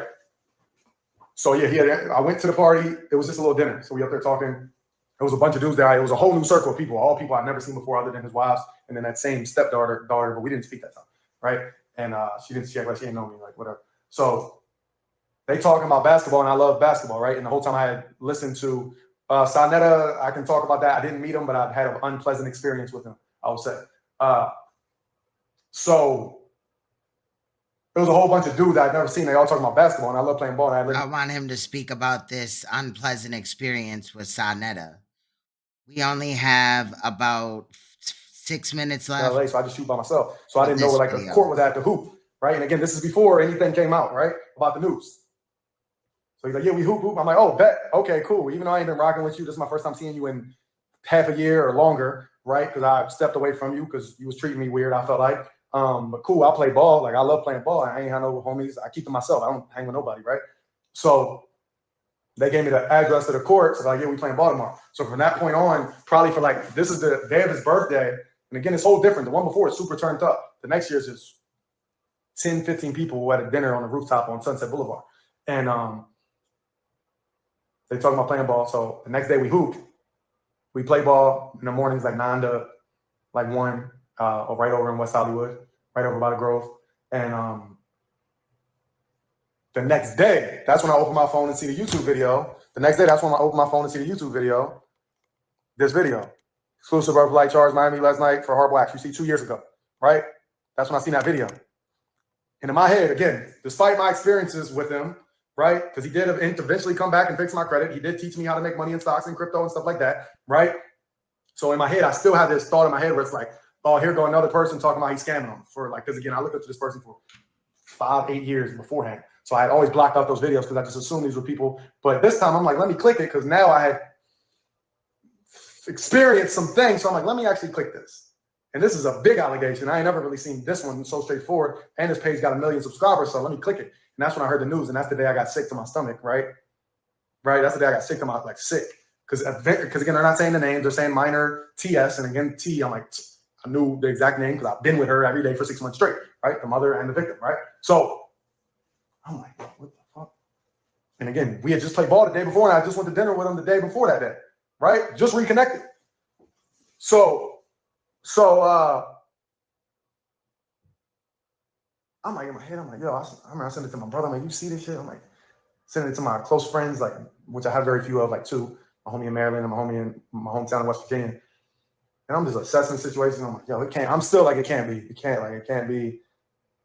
So yeah, I went to the party. It was just a little dinner. So we up there talking. There was a bunch of dudes there. It was a whole new circle of people, all people I'd never seen before other than his wives. And then that same stepdaughter, but we didn't speak that time, right? And she act like she didn't know me, like whatever. So they talking about basketball, and I love basketball, right? And the whole time I had listened to Saneter. I can talk about that. I didn't meet him, but I've had an unpleasant experience with him, I would say. So it was a whole bunch of dudes I'd never seen. They all talking about basketball, and I love playing ball. And I want him to speak about this unpleasant experience with Saneter. We only have about 6 minutes left. LA, so I just shoot by myself. So I didn't know this where like video. the court was at the hoop, right? And again, this is before anything came out, right? About the news. So he's like, yeah, we hoop. I'm like, oh, bet. Okay, cool. Even though I ain't been rocking with you, this is my first time seeing you in half a year or longer, right? Because I stepped away from you because you was treating me weird, I felt like. But cool, I play ball. Like, I love playing ball. I ain't have no homies. I keep to myself. I don't hang with nobody, right? So they gave me the address to the court. So like, yeah, we playing ball tomorrow. So from that point on, probably for like, this is the day of his birthday. And again, it's whole different. The one before is super turned up. The next year is just 10, 15 people at a dinner on the rooftop on Sunset Boulevard. And they talking about playing ball. So the next day we hooped. We play ball in the mornings, like 9 to like 1, right over in West Hollywood, right over by the Grove. And the next day, that's when I open my phone and see the YouTube video. The next day, that's when I open my phone and see the YouTube video. This video. Exclusive Verbal Light Charge, Miami last night for Hard Wax. You see 2 years ago, right? That's when I seen that video. And in my head, again, despite my experiences with him, right? Because he did eventually come back and fix my credit. He did teach me how to make money in stocks and crypto and stuff like that, right? So in my head, I still have this thought in my head where it's like, oh, here go another person talking about he's scamming them for like, because again, I looked up to this person for 5, 8 years beforehand. So I had always blocked out those videos because I just assumed these were people. But this time I'm like, let me click it because now I had experienced some things. So I'm like, let me actually click this. And this is a big allegation. I ain't never really seen this one so straightforward. And this page got 1 million subscribers. So let me click it. And that's when I heard the news. And that's the day I got sick to my stomach, right? Right. That's the day I got sick to my, like, sick. Because again, they're not saying the names. They're saying minor TS. And again, T, I'm like, I knew the exact name because I've been with her every day for 6 months straight, right? The mother and the victim, right? So I'm like, what the fuck? And again, we had just played ball the day before, and I just went to dinner with him the day before that day, right? Just reconnected. So I'm like, in my head, I'm like, yo, I remember I sent it to my brother. I'm like, you see this shit? I'm like, sending it to my close friends, like, which I have very few of, like 2, my homie in Maryland and my homie in my hometown in West Virginia. And I'm just assessing the situation. I'm like, yo, it can't. I'm still like, it can't be. It can't be.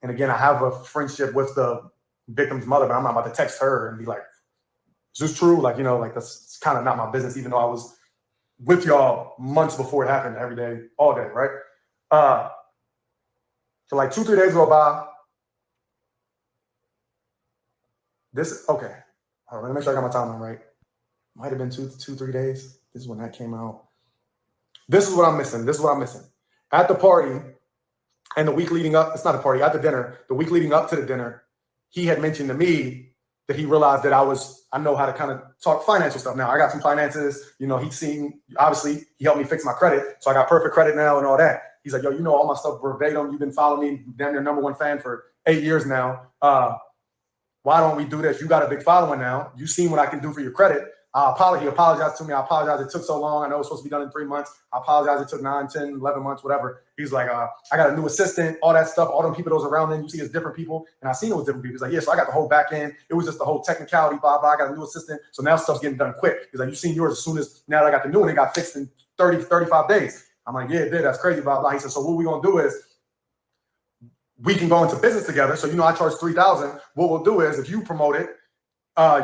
And again, I have a friendship with the victim's mother, but I'm not about to text her and be like, is this true? Like, you know, like that's kind of not my business, even though I was with y'all months before it happened, every day, all day, right? So like 2-3 days go by. Okay. All right, let me make sure I got my timeline right. Might have been 2-3 days. This is when that came out. This is what I'm missing. At the party and the week leading up, it's not a party, at the dinner, the week leading up to the dinner, he had mentioned to me that he realized that I know how to kind of talk financial stuff now. I got some finances, you know, obviously he helped me fix my credit. So I got perfect credit now and all that. He's like, yo, you know all my stuff verbatim. You've been following me, damn near #1 fan for 8 years now. Why don't we do this? You got a big following now. You've seen what I can do for your credit. He apologized to me. I apologize. It took so long. I know it's supposed to be done in 3 months. I apologize. It took 9, 10, 11 months, whatever. He's like, I got a new assistant, all that stuff. All them people that was around then, you see as different people. And I seen it was different people. He's like, yeah, so I got the whole back end. It was just the whole technicality, blah, blah. I got a new assistant. So now stuff's getting done quick. He's like, you seen yours as soon as now that I got the new one, it got fixed in 30, 35 days. I'm like, yeah, it did. That's crazy, blah, blah. He said, so what we going to do is we can go into business together. So, you know, I charge $3,000. What we'll do is if you promote it,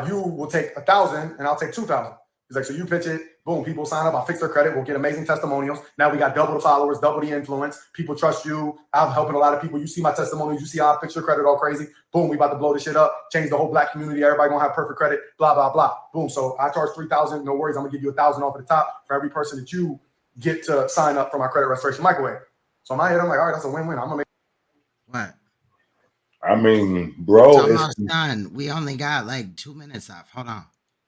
you will take $1,000 and I'll take $2,000. He's like, so you pitch it, boom, people sign up, I'll fix their credit, we'll get amazing testimonials. Now we got double the followers, double the influence. People trust you. I'm helping a lot of people. You see my testimonials, you see how I fix your credit all crazy. Boom, we about to blow this shit up, change the whole Black community. Everybody gonna have perfect credit, blah, blah, blah. Boom. So I charge $3,000, no worries. I'm gonna give you $1,000 off at the top for every person that you get to sign up for my credit restoration microwave. So in my head, I'm like, all right, that's a win-win. I'm gonna make What? I mean, bro, it's done. We only got like 2 minutes left. Hold on.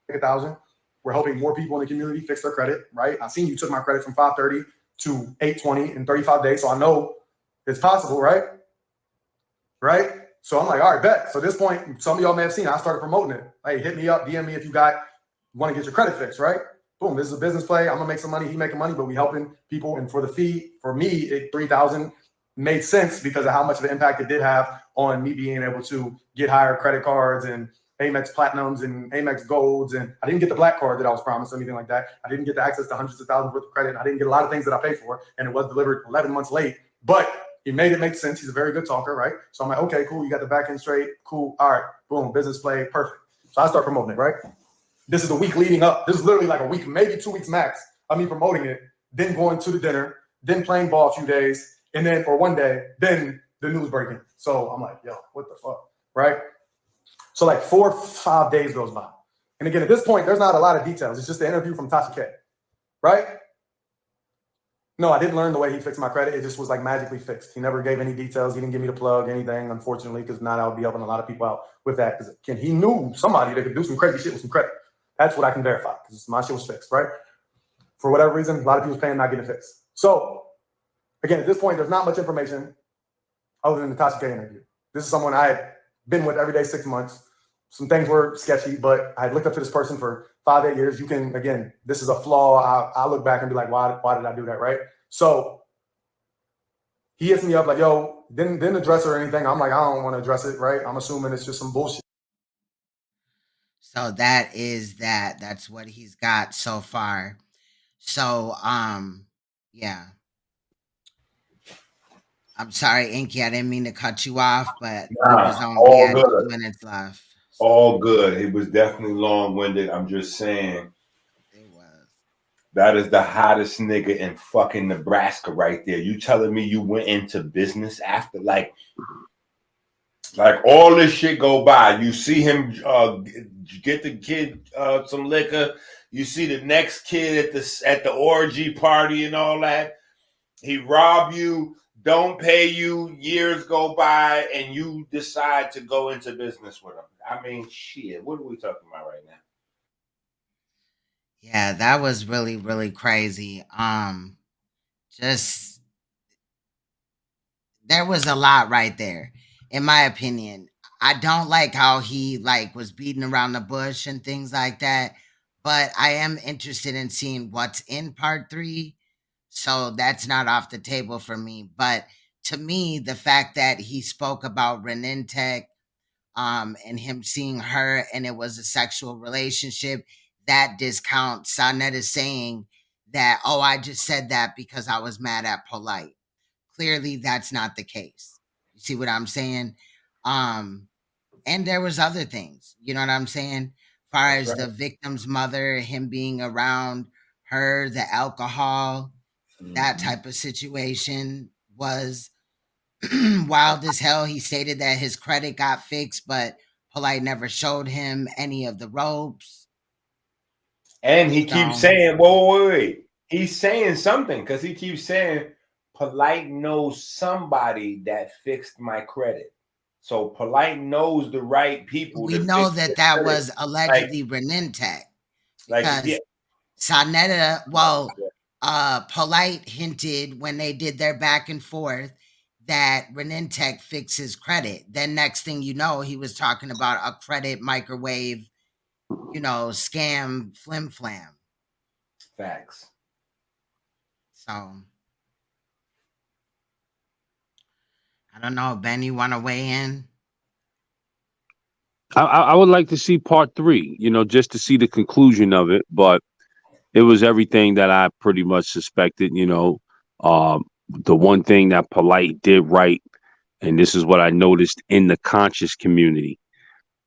1,000. We're helping more people in the community fix their credit, right? I seen you took my credit from 530 to 820 in 35 days. So I know it's possible, right? Right? So I'm like, all right, bet. So at this point, some of y'all may have seen, I started promoting it. Hey, hit me up, DM me if you want to get your credit fixed, right? Boom, this is a business play. I'm gonna make some money, he making money, but we helping people. And for the fee, for me, $3,000 made sense because of how much of an impact it did have on me being able to get higher credit cards and Amex Platinums and Amex Golds. And I didn't get the black card that I was promised or anything like that. I didn't get the access to hundreds of thousands worth of credit. I didn't get a lot of things that I paid for, and it was delivered 11 months late. But He made it make sense. He's a very good talker, right? So I'm like, okay, cool. You got the back end straight. Cool. All right. Boom. Business play. Perfect. So I start promoting it, right? This is the week leading up. This is literally like a week, maybe 2 weeks max of me promoting it, then going to the dinner, then playing ball a few days, and then, or one day, then the news breaking. So I'm like, yo, what the fuck, right? So like 4 or 5 days goes by. And again, at this point, there's not a lot of details. It's just the interview from Tasha K, right? No, I didn't learn the way he fixed my credit. It just was like magically fixed. He never gave any details. He didn't give me the plug, anything, unfortunately, because not I would be helping a lot of people out with that. Because again, he knew somebody that could do some crazy shit with some credit. That's what I can verify, because my shit was fixed, right? For whatever reason, a lot of people paying, not getting it fixed. So again, at this point, there's not much information other than the Tasha K interview. This is someone I had been with every day 6 months. Some things were sketchy, but I had looked up to this person for 5, 8 years. You can, again, this is a flaw. I look back and be like, why did I do that, right? So he hits me up like, yo, didn't address it or anything. I'm like, I don't want to address it, right? I'm assuming it's just some bullshit. So that is that. That's what he's got so far. So, yeah. I'm sorry, Inky. I didn't mean to cut you off, but we all had good. 2 minutes left. All good. It was definitely long-winded. I'm just saying. It was. That is the hottest nigga in fucking Nebraska right there. You telling me you went into business after like all this shit go by. You see him get the kid some liquor. You see the next kid at the orgy party and all that. He rob you, don't pay you, years go by, and you decide to go into business with him. I mean, shit, what are we talking about right now? Yeah, that was really, really crazy. Just there was a lot right there, in my opinion. I don't like how he like was beating around the bush and things like that, but I am interested in seeing what's in part 3. So that's not off the table for me. But to me, the fact that he spoke about Renintech, and him seeing her and it was a sexual relationship, that discounts Saneter saying that, oh, I just said that because I was mad at Polite. Clearly that's not the case. You see what I'm saying? And there was other things, you know what I'm saying? Far as the victim's mother, him being around her, the alcohol, that type of situation was wild as hell. He stated that his credit got fixed, but Polite never showed him any of the ropes. And he keeps saying, wait. He's saying something because he keeps saying, Polite knows somebody that fixed my credit. So Polite knows the right people. We know that was allegedly Renintech. Because Saneter, Polite hinted when they did their back and forth that Renintech fixed his credit. Then next thing you know, he was talking about a credit microwave, scam flim flam. Facts. So I don't know, Ben, you want to weigh in? I would like to see part 3, just to see the conclusion of it, but it was everything that I pretty much suspected, the one thing that Polite did right, and this is what I noticed in the conscious community.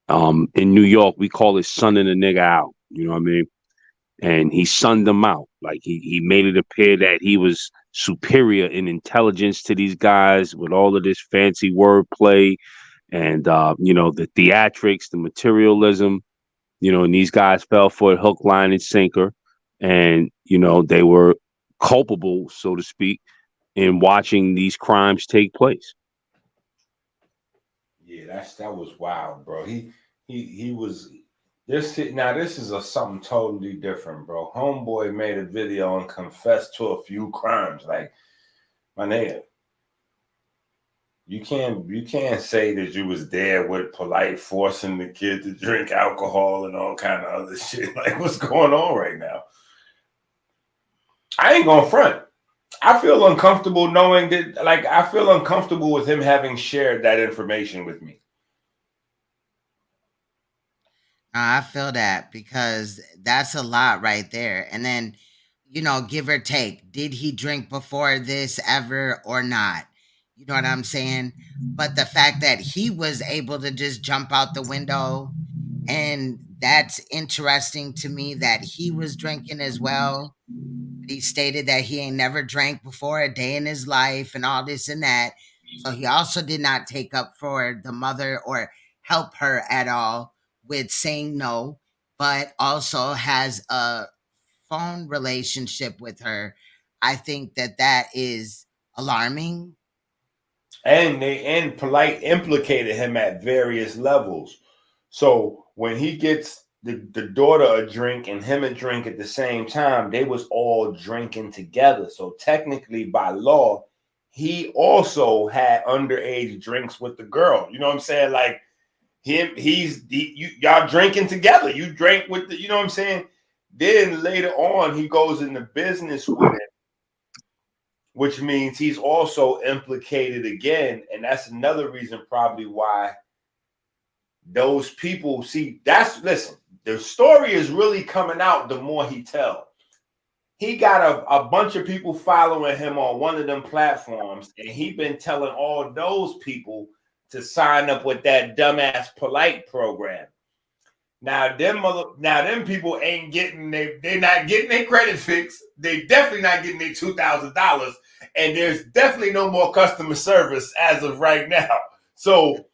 In New York, we call it sunning a nigga out, you know what I mean? And he sunned them out. Like he made it appear that he was superior in intelligence to these guys with all of this fancy wordplay and, the theatrics, the materialism, and these guys fell for it hook, line, and sinker. And, they were culpable, so to speak, in watching these crimes take place. Yeah, that was wild, bro. He was this. Now this is something totally different, bro. Homeboy made a video and confessed to a few crimes. Like, my nigga, you can't say that you was there with Polite forcing the kid to drink alcohol and all kind of other shit. Like, what's going on right now? I ain't gonna front. I feel uncomfortable knowing that, I feel uncomfortable with him having shared that information with me. I feel that because that's a lot right there. And then, give or take, did he drink before this ever or not? You know what I'm saying? But the fact that he was able to just jump out the window, and that's interesting to me that he was drinking as well. He stated that he ain't never drank before a day in his life and all this and that. So he also did not take up for the mother or help her at all with saying no, but also has a phone relationship with her. I think that that is alarming. And Polite implicated him at various levels. So when he gets the daughter a drink and him a drink at the same time, they was all drinking together. So technically, by law, he also had underage drinks with the girl. You know what I'm saying? Like y'all drinking together. You drink with the, you know what I'm saying? Then later on, he goes into business with it, which means he's also implicated again. And that's another reason probably why those people see listen, the story is really coming out the more he tells. He got a bunch of people following him on one of them platforms, and he been telling all those people to sign up with that dumbass Polite program. Now them people ain't getting they're not getting their credit fixed. They definitely not getting their $2,000, and there's definitely no more customer service as of right now. So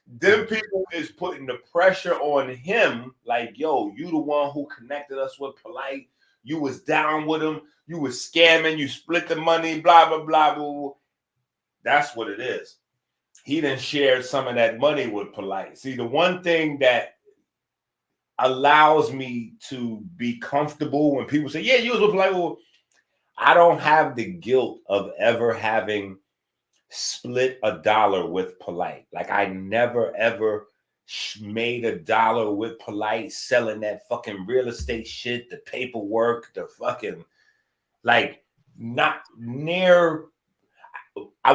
them people is putting the pressure on him, like, yo, you the one who connected us with Polite. You was down with him. You was scamming. You split the money, blah, blah, blah, blah. That's what it is. He done shared some of that money with Polite. See, the one thing that allows me to be comfortable when people say, yeah, you was with Polite. Well, I don't have the guilt of ever having split $1 with Polite. Like, I never, ever made $1 with Polite selling that fucking real estate shit, the paperwork, the fucking, like, not near.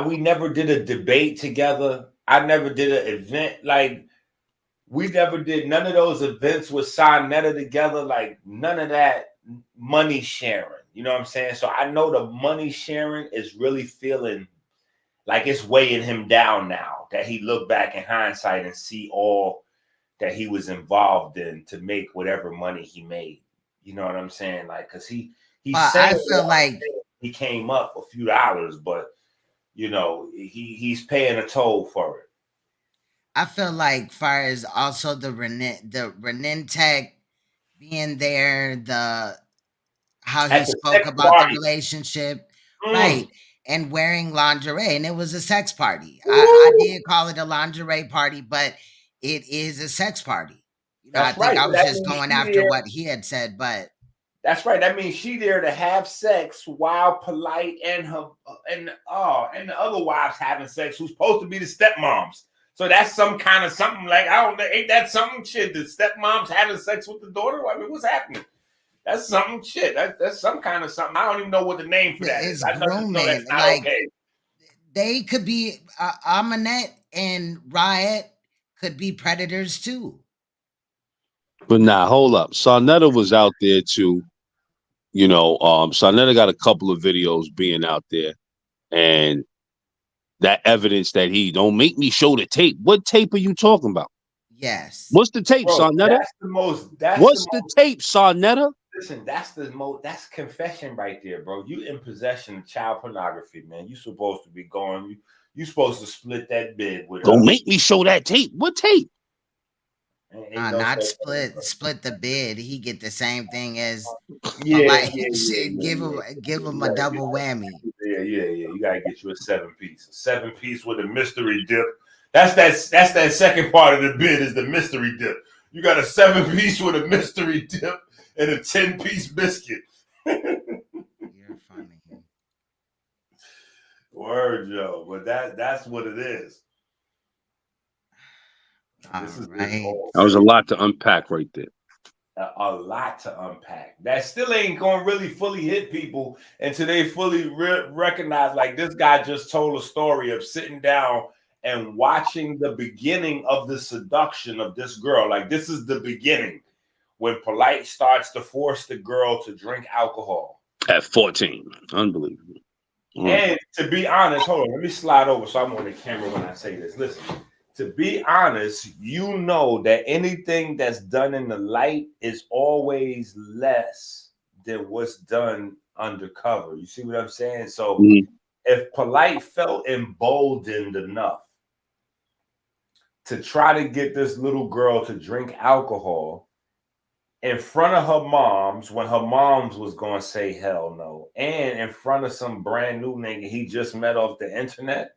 We never did a debate together. I never did an event. Like, we never did none of those events with Saneter together. Like, none of that money sharing. You know what I'm saying? So I know the money sharing is really feeling like it's weighing him down now, that he look back in hindsight and see all that he was involved in to make whatever money he made. You know what I'm saying? Like, because he's saying, I feel like he came up a few dollars, but you know, he's paying a toll for it. I feel like far as also the Renin Tech being there, how he spoke about the relationship, right? And wearing lingerie, and it was a sex party. I did call it a lingerie party, but it is a sex party. You know, That's I think right. I was just going after what he had said, but that's right. That means she there to have sex while Polite and her and the other wives having sex, who's supposed to be the stepmoms. So that's some kind of something, like, I don't know, ain't that something shit? The stepmoms having sex with the daughter? I mean, what's happening? That's something shit. That's some kind of something. I don't even know what the name for that is. I just know that's not like, okay. They could be Amanette and Riot could be predators too. But nah, hold up. Saneter was out there too. You know, Saneter got a couple of videos being out there, and that evidence that he don't make me show the tape. What tape are you talking about? Yes. What's the tape, Saneter? What's the tape, Saneter? Listen, that's confession right there, bro. You in possession of child pornography, man. You supposed to be going. You supposed to split that bid with. Don't make me show that tape. What tape? Not split the bid. He get the same thing as yeah. Give him a double whammy. Yeah. You gotta get you a 7-piece. A 7-piece with a mystery dip. That's that second part of the bid is the mystery dip. You got a 7-piece with a mystery dip and a 10-piece biscuit. You're funny. Word, Joe. But that's what it is. This is right. That was a lot to unpack right there. A lot to unpack. That still ain't gonna really fully hit people until they fully recognize, like, this guy just told a story of sitting down and watching the beginning of the seduction of this girl. Like, this is the beginning when Polite starts to force the girl to drink alcohol at 14. Unbelievable. And to be honest, hold on, let me slide over so I'm on the camera when I say this. Listen, to be honest, you know that anything that's done in the light is always less than what's done undercover. You see what I'm saying? So if Polite felt emboldened enough to try to get this little girl to drink alcohol in front of her moms when her moms was going to say hell no, and in front of some brand new nigga he just met off the internet,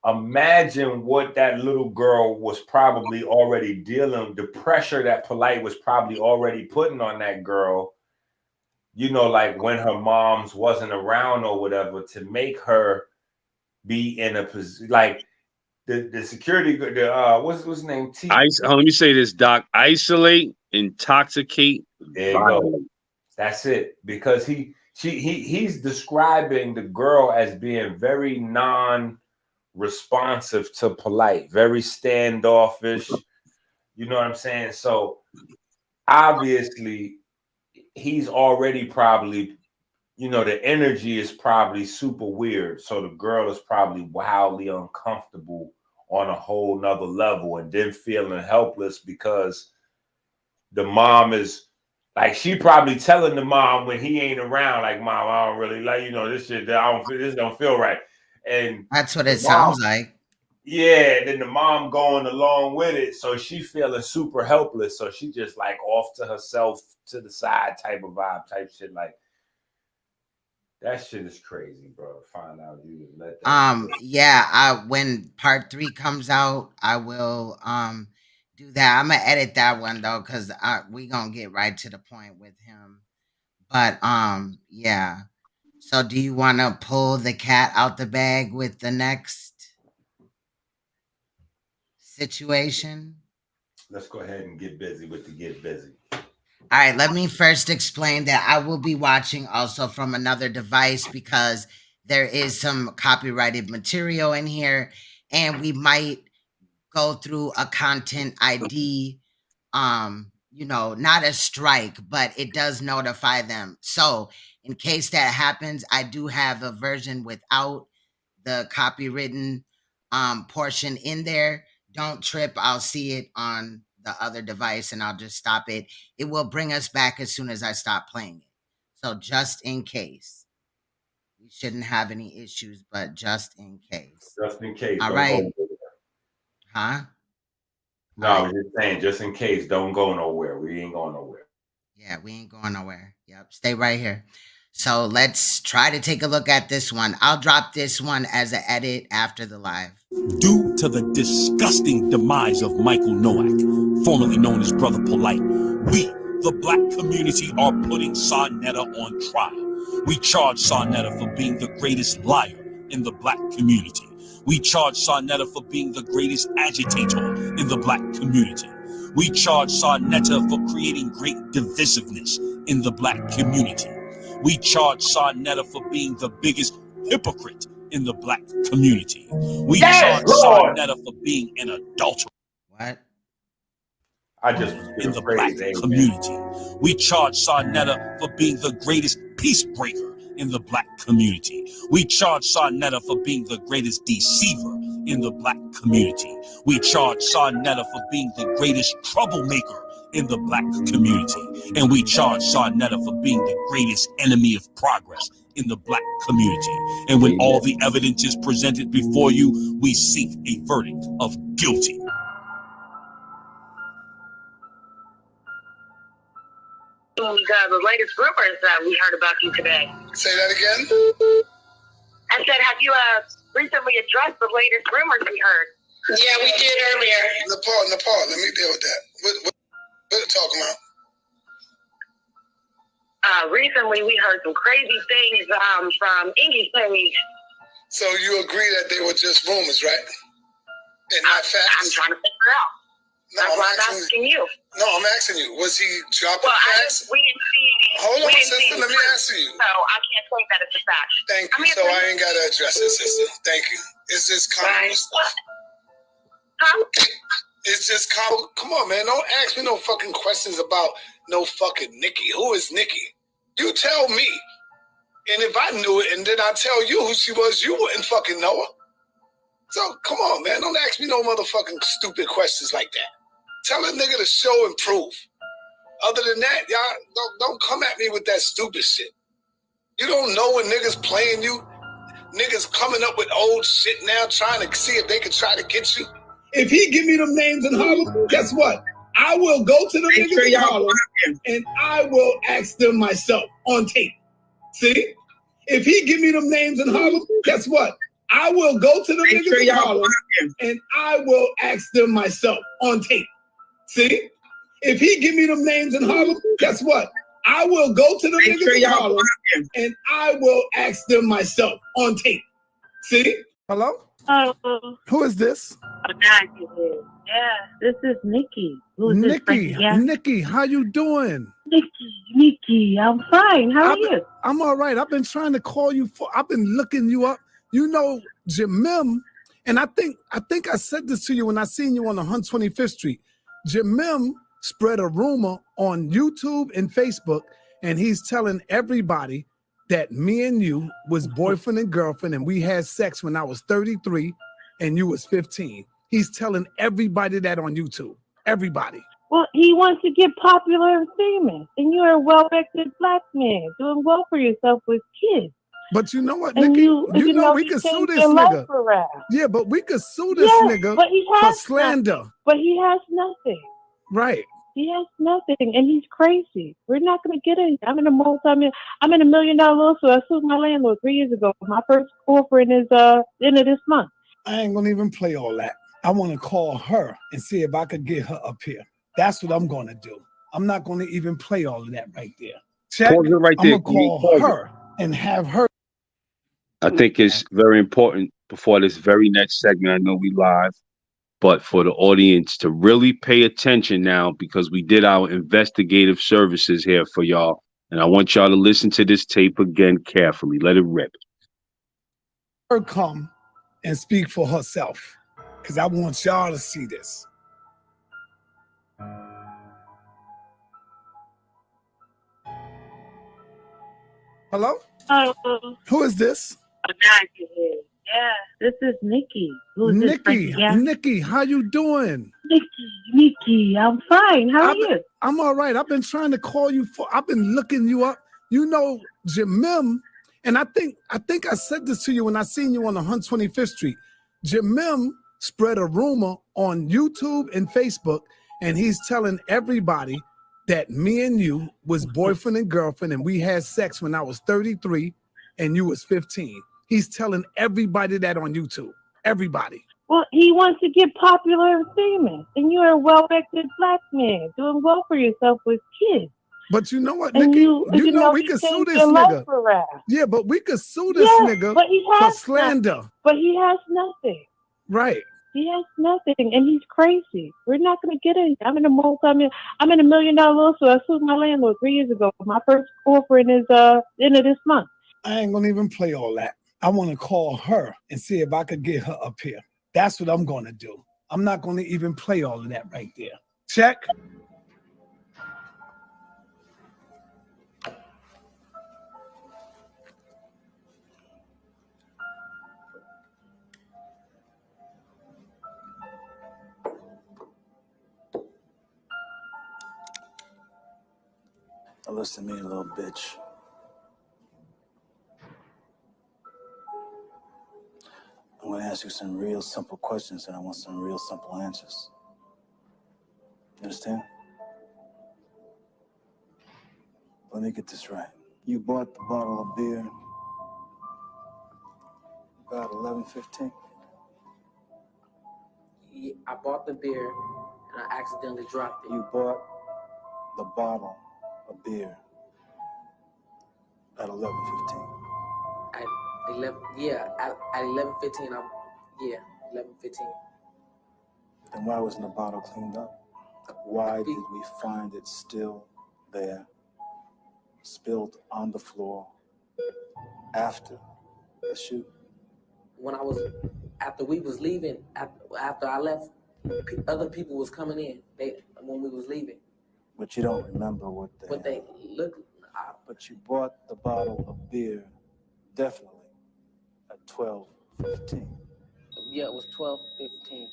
imagine what that little girl was probably already dealing, the pressure that Polite was probably already putting on that girl, you know, like when her moms wasn't around or whatever, to make her be in a position, like the security, what's his name? Let me say this, Doc. Isolate, intoxicate, there you go. That's it. Because he's describing the girl as being very non-responsive to Polite, very standoffish. You know what I'm saying? So obviously he's already probably, you know, the energy is probably super weird. So the girl is probably wildly uncomfortable on a whole nother level, and then feeling helpless because the mom is like, she probably telling the mom when he ain't around, like, Mom, I don't really like, you know, this shit, this don't feel right. And that's what it sounds like. Yeah, then the mom going along with it, so she feeling super helpless. So she just like off to herself, to the side type of vibe, type shit. Like, that shit is crazy, bro. Find out you let that. Yeah, when part 3 comes out, I will do that. I'm gonna edit that one though, because we gonna get right to the point with him. But yeah. So do you wanna pull the cat out the bag with the next situation? Let's go ahead and get busy with the get busy. All right, let me first explain that I will be watching also from another device because there is some copyrighted material in here, and we might go through a content ID, you know, not a strike, but it does notify them. So in case that happens, I do have a version without the copywritten portion in there. Don't trip. I'll see it on the other device and I'll just stop it. It will bring us back as soon as I stop playing it. So just in case. We shouldn't have any issues, but just in case. Just in case. All right. Huh? No, I was just saying, just in case, don't go nowhere. We ain't going nowhere. Yeah, we ain't going nowhere. Yep, stay right here. So let's try to take a look at this one. I'll drop this one as an edit after the live. Due to the disgusting demise of Michael Nowak, formerly known as Brother Polite, we, the black community, are putting Saneter on trial. We charge Saneter for being the greatest liar in the black community. We charge Saneter for being the greatest agitator in the black community. We charge Saneter for creating great divisiveness in the black community. We charge Saneter for being the biggest hypocrite in the black community. We charge Saneter for being an adulterer. What? I just in the black community. We charge Saneter for being the greatest peace breaker in the black community. We charge Saneter for being the greatest deceiver in the black community. We charge Saneter for being the greatest troublemaker in the black community. And we charge Saneter for being the greatest enemy of progress in the black community. And when all the evidence is presented before you, we seek a verdict of guilty. The latest rumors that we heard about you today. Say that again? I said, have you recently addressed the latest rumors we heard? Yeah, we did earlier. Nepal, let me deal with that. What are you talking about? Recently, we heard some crazy things from ANKH'S page. So you agree that they were just rumors, right? And not facts? I'm trying to figure out. No, That's why I'm asking you. No, I'm asking you. Was he dropping facts? We didn't see. Hold on, sister. Let me answer you. So I can't say that it's a fact. Thank you. So I ain't got to address it, sister. Thank you. It's just comical stuff. Huh? It's just comical. Come on, man. Don't ask me no fucking questions about no fucking Nikki. Who is Nikki? You tell me. And if I knew it and then I tell you who she was, you wouldn't fucking know her. So come on, man. Don't ask me no motherfucking stupid questions like that. Tell a nigga to show and prove. Other than that, y'all don't come at me with that stupid shit. You don't know when niggas playing you. Niggas coming up with old shit now, trying to see if they can try to get you. If he give me them names in Harlem, guess what? I will go to the niggas in Harlem and I will ask them myself on tape. See? If he give me them names in Harlem, guess what? I will go to the niggas in Harlem and I will ask them myself on tape. See? If he give me them names in Harlem, guess what? I will go to the niggas in Harlem and I will ask them myself on tape. See? Hello? Who is this? Yeah, this is Nikki. Nikki, Nikki, how you doing? Nikki, I'm fine. How are you? I'm all right. I've been trying to call you I've been looking you up. You know, Jamim, and I think I said this to you when I seen you on 125th Street. Jamim spread a rumor on YouTube and Facebook, and he's telling everybody that me and you was boyfriend and girlfriend, and we had sex when I was 33 and you was 15. He's telling everybody that on YouTube. Everybody. Well, he wants to get popular and famous, and you're a well-respected black man doing well for yourself with kids. But you know what, Nikki? You know we could sue this nigga. Yeah, but we could sue this nigga for slander. But he has nothing. Right. He has nothing, and he's crazy. We're not going to get it. I'm in a $1 million lawsuit. I sued my landlord 3 years ago. My first girlfriend is end of this month. I ain't gonna even play all that. I want to call her and see if I could get her up here. That's what I'm gonna do. I'm not gonna even play all of that right there. Check. Pause it right I'm there. gonna call her and have her. I think it's very important before this very next segment. I know we live, but for the audience to really pay attention now, because we did our investigative services here for y'all. And I want y'all to listen to this tape again carefully. Let it rip. Her come and speak for herself, because I want y'all to see this. Hello? Who is this? Yeah, this is Nikki. Nikki, how you doing? Nikki, I'm fine. How are you? I'm all right. I've been trying to call you I've been looking you up. You know, Jamim, and I think I said this to you when I seen you on 125th Street. Jamim spread a rumor on YouTube and Facebook, and he's telling everybody that me and you was boyfriend and girlfriend, and we had sex when I was 33 and you was 15. He's telling everybody that on YouTube. Everybody. Well, he wants to get popular and famous, and you're a well-respected black man doing well for yourself with kids. But you know what, Nikki? You know we could sue this nigga. Yeah, but we could sue this nigga for slander. But he has nothing. Right. He has nothing, and he's crazy. We're not going to get it. I'm in a $1 million lawsuit. I sued my landlord 3 years ago. My first girlfriend is end of this month. I ain't gonna even play all that. I want to call her and see if I could get her up here. That's what I'm gonna do. I'm not gonna even play all of that right there. Check. Now listen to me, little bitch. I'm going to ask you some real simple questions, and I want some real simple answers. You understand? Let me get this right. You bought the bottle of beer about 11:15? Yeah, I bought the beer and I accidentally dropped it. You bought the bottle of beer at 11:15? At 11:15. 11:15. Then why wasn't the bottle cleaned up? Why did we find it still there, spilled on the floor after the shoot? After we was leaving, after I left, other people was coming in. When we was leaving. But you don't remember what they looked. but you bought the bottle of beer definitely at 12:15. Yeah, it was 12:15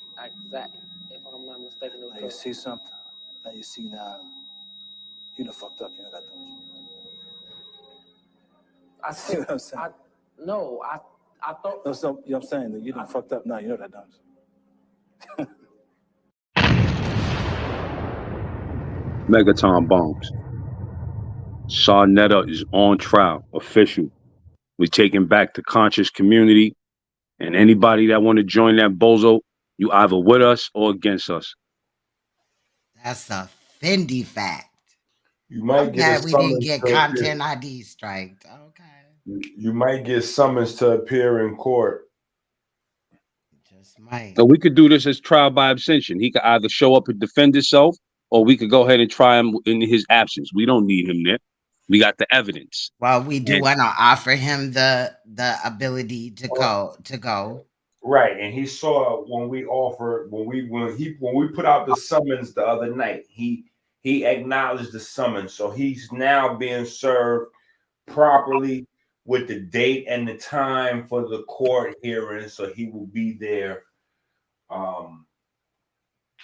exactly. If I'm not mistaken, it was Now you 12. see something? Now you see now. You done fucked up, you know that, don't you? I See what I'm saying? I thought. No, so, you know what I'm saying? That you done fucked up now, you know that, don't you? Megaton bombs. Saneter is on trial, official. We're taking back the conscious community, and anybody that want to join that bozo, you either with us or against us. That's a Fendi fact. You might I'm get a glad we didn't summons get to content appear. ID striked. Okay. You might get summons to appear in court. Just might. And we could do this as trial by abstention. He could either show up and defend himself, or we could go ahead and try him in his absence. We don't need him there. We got the evidence. Well, we do And- want to offer him the ability to go. Right, and he saw when we offered when we put out the summons the other night. He acknowledged the summons, so he's now being served properly with the date and the time for the court hearing. So he will be there,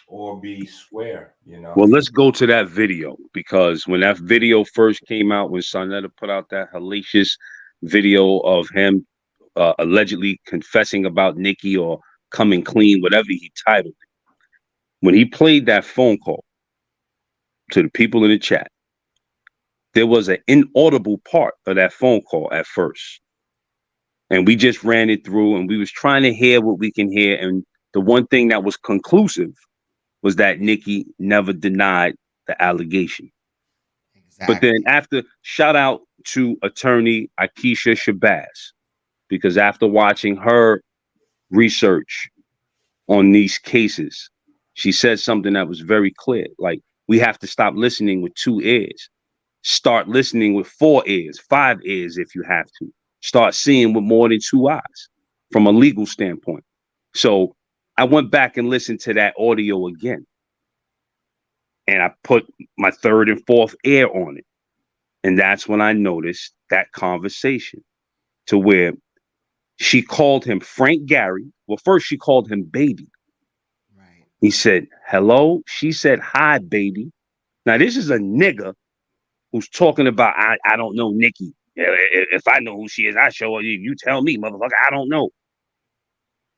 or be square. You know. Well, let's go to that video, because when that video first came out, when Saneter put out that hellacious video of him allegedly confessing about Nikki or coming clean, whatever he titled it, when he played that phone call to the people in the chat, there was an inaudible part of that phone call at first. And we just ran it through, and we was trying to hear what we can hear. And the one thing that was conclusive was that Nikki never denied the allegation. Exactly. But then after, shout out to attorney Akeisha Shabazz, because after watching her research on these cases, she said something that was very clear. Like, we have to stop listening with 2 ears. Start listening with 4 ears, 5 ears if you have to. Start seeing with more than 2 eyes from a legal standpoint. So I went back and listened to that audio again. And I put my 3rd and 4th ear on it. And that's when I noticed that conversation, to where she called him Frank Gary. Well, first she called him baby. Right. He said, hello. She said, hi, baby. Now, this is a nigga who's talking about, I don't know Nikki. If I know who she is, I show her. You tell me, motherfucker, I don't know.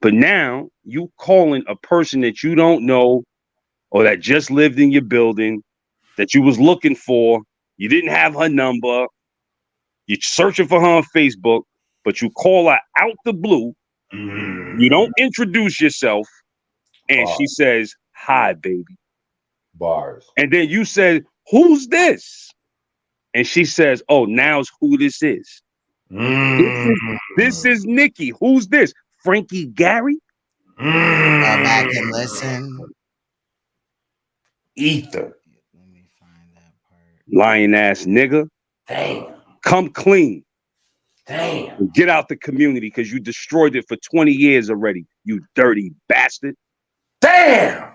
But now you calling a person that you don't know, or that just lived in your building, that you was looking for. You didn't have her number. You're searching for her on Facebook, but you call her out the blue. You don't introduce yourself. And she says, hi, baby. Bars. And then you said, who's this? And she says, oh, now's who this is. This is Nikki. Who's this? Frankie Gary? Go back and listen. Ether. Let me find that part. Lying ass nigga. Damn. Come clean. Damn. Get out the community, because you destroyed it for 20 years already, you dirty bastard. Damn.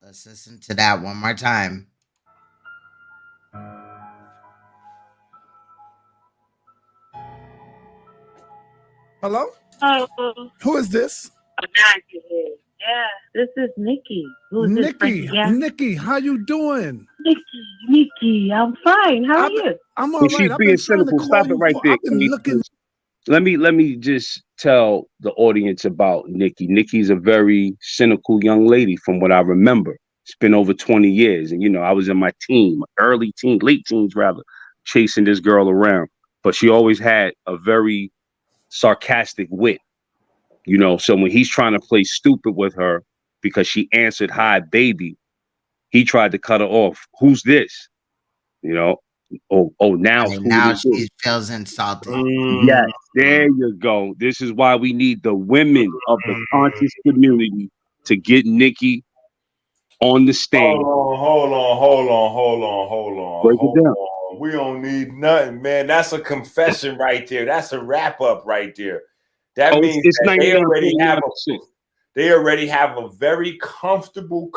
Let's listen to that one more time. Hello? Who is this? Yeah, this is Nikki. Who is this, Nikki, Frankie? Yeah. Nikki, how you doing? Nikki, I'm fine. How are you? I'm all And right. she's I've being been trying to cynical. call Stop it you right for- there. I've been looking. Let me just tell the audience about Nikki. Nikki's a very cynical young lady from what I remember. It's been over 20 years. And, you know, I was in my late teens rather, chasing this girl around. But she always had a very sarcastic wit. You know, so when he's trying to play stupid with her because she answered, hi, baby, he tried to cut her off. Who's this? You know, now She feels insulted. Yes, there you go. This is why we need the women of the conscious community to get Nikki on the stand. Hold on. Break it down. We don't need nothing, man. That's a confession right there. That's a wrap up right there. That means it's that they already have 99%. they already have a very comfortable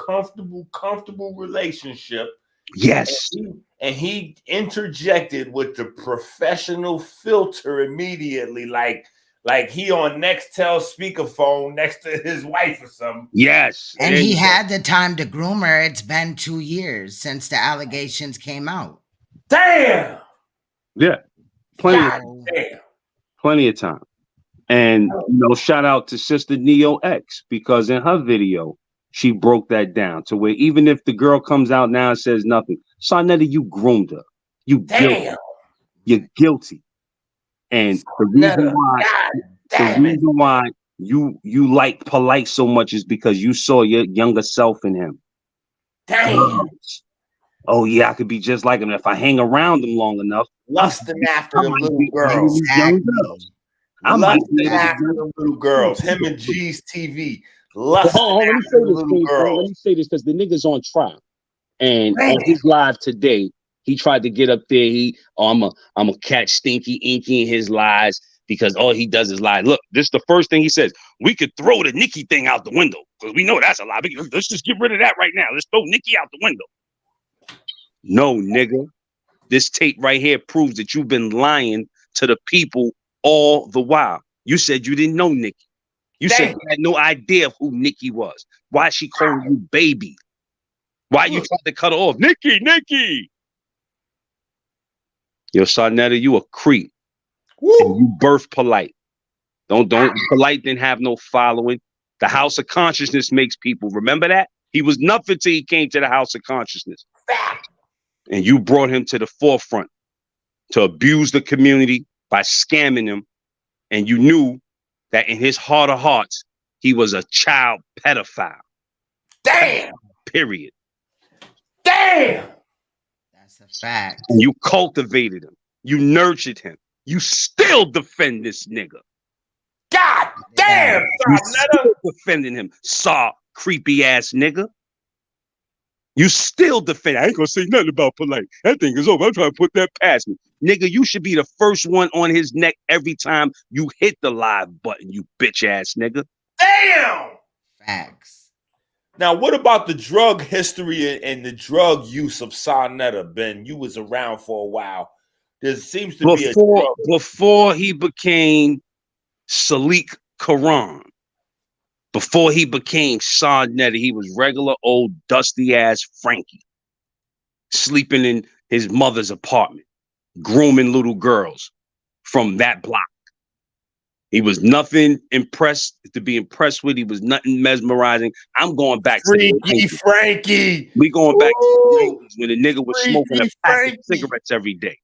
relationship, Yes. And he interjected with the professional filter immediately, like he on Nextel speakerphone next to his wife or something. Yes. And he had the time to groom her. It's been 2 years since the allegations came out. Damn. Yeah. Plenty of time. And shout out to Sister Neo X, because in her video, she broke that down to where even if the girl comes out now and says nothing, Saneter, you groomed her. You guilty. You're guilty. And the reason why you like Polite so much is because you saw your younger self in him. Damn. Oh yeah, I could be just like him if I hang around him long enough. Lusting after them little girls. Lusting after them little girls. Him and G's TV. Lusting after the little girls. Let me say this because the nigga's on trial. And on his live today, he tried to get up there. I'm a catch Stinky Inky in his lies because all he does is lie. Look, this is the first thing he says. We could throw the Nikki thing out the window because we know that's a lie. Let's just get rid of that right now. Let's throw Nikki out the window. No, nigga. This tape right here proves that you've been lying to the people all the while. You said you didn't know Nikki. You said you had no idea who Nikki was. Why she called you baby? Why you tried to cut her off? Nikki. Yo, Saneter, you a creep. And you birthed Polite. Don't Polite didn't have no following. The House of Consciousness makes people. Remember that? He was nothing till he came to the House of Consciousness. And you brought him to the forefront to abuse the community by scamming him. And you knew that in his heart of hearts, he was a child pedophile. Damn. Period. Damn. That's a fact. And you cultivated him. You nurtured him. You still defend this nigga. God damn. You still defending him. Saw creepy ass nigga. You still defend. I ain't gonna say nothing about Polite. That thing is over. I'm trying to put that past me. Nigga, you should be the first one on his neck every time you hit the live button, you bitch ass nigga. Damn. Facts. Now, what about the drug history and the drug use of Saneter, Ben? You was around for a while. There seems to be a drug. Before he became Salik Karan, before he became Saneter, he was regular old dusty ass Frankie, sleeping in his mother's apartment, grooming little girls from that block. He was nothing to be impressed with. He was nothing mesmerizing. I'm going back to Frankie. We going back to the 90s when the nigga was smoking a pack of cigarettes every day,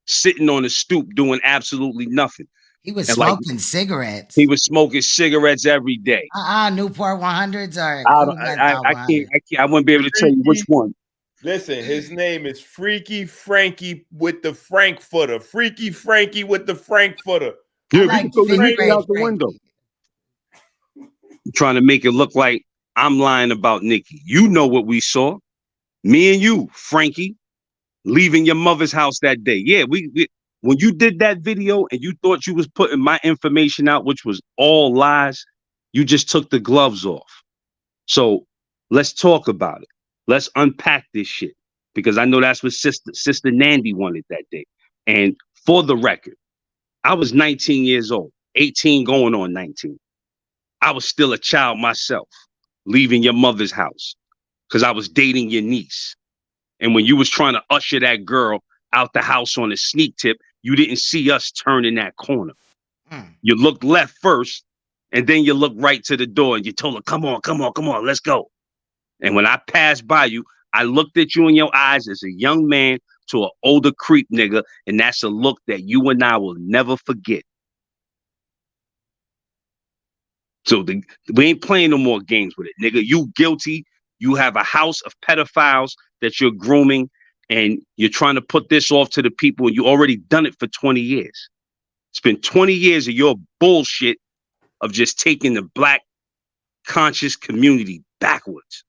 sitting on the stoop doing absolutely nothing. He was smoking cigarettes. He was smoking cigarettes every day. Newport 100s or I can't. I wouldn't be able to tell you which one. Listen, his name is Freaky Frankie with the Frankfurter. Freaky Frankie with the Frankfurter. Yeah, we can throw the Nikki out the window. Trying to make it look like I'm lying about Nikki. You know what we saw. Me and you, Frankie, leaving your mother's house that day. Yeah, we when you did that video and you thought you was putting my information out, which was all lies, you just took the gloves off. So let's talk about it. Let's unpack this shit, because I know that's what Sister Nandy wanted that day. And for the record, I was 19 years old, 18 going on 19. I was still a child myself, leaving your mother's house because I was dating your niece. And when you was trying to usher that girl out the house on a sneak tip, you didn't see us turning that corner. You looked left first, and then you looked right to the door and you told her, come on, let's go. And when I passed by you, I looked at you in your eyes as a young man to an older creep nigga, and that's a look that you and I will never forget. So we ain't playing no more games with it, nigga. You guilty. You have a house of pedophiles that you're grooming, and you're trying to put this off to the people, and you already done it for 20 years. It's been 20 years of your bullshit of just taking the black conscious community backwards.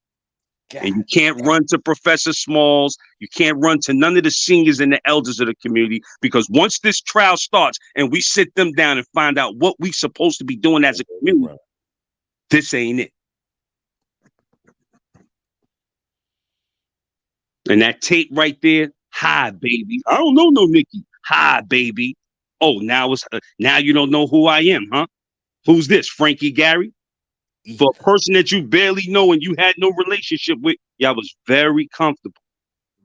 And you can't run to Professor Smalls. You can't run to none of the seniors and the elders of the community, because once this trial starts and we sit them down and find out what we supposed to be doing as a community, this ain't it. And that tape right there, hi, baby. I don't know no Nikki. Hi, baby. Oh, now you don't know who I am, huh? Who's this? Frankie Gary? For a person that you barely know and you had no relationship with, y'all was very comfortable.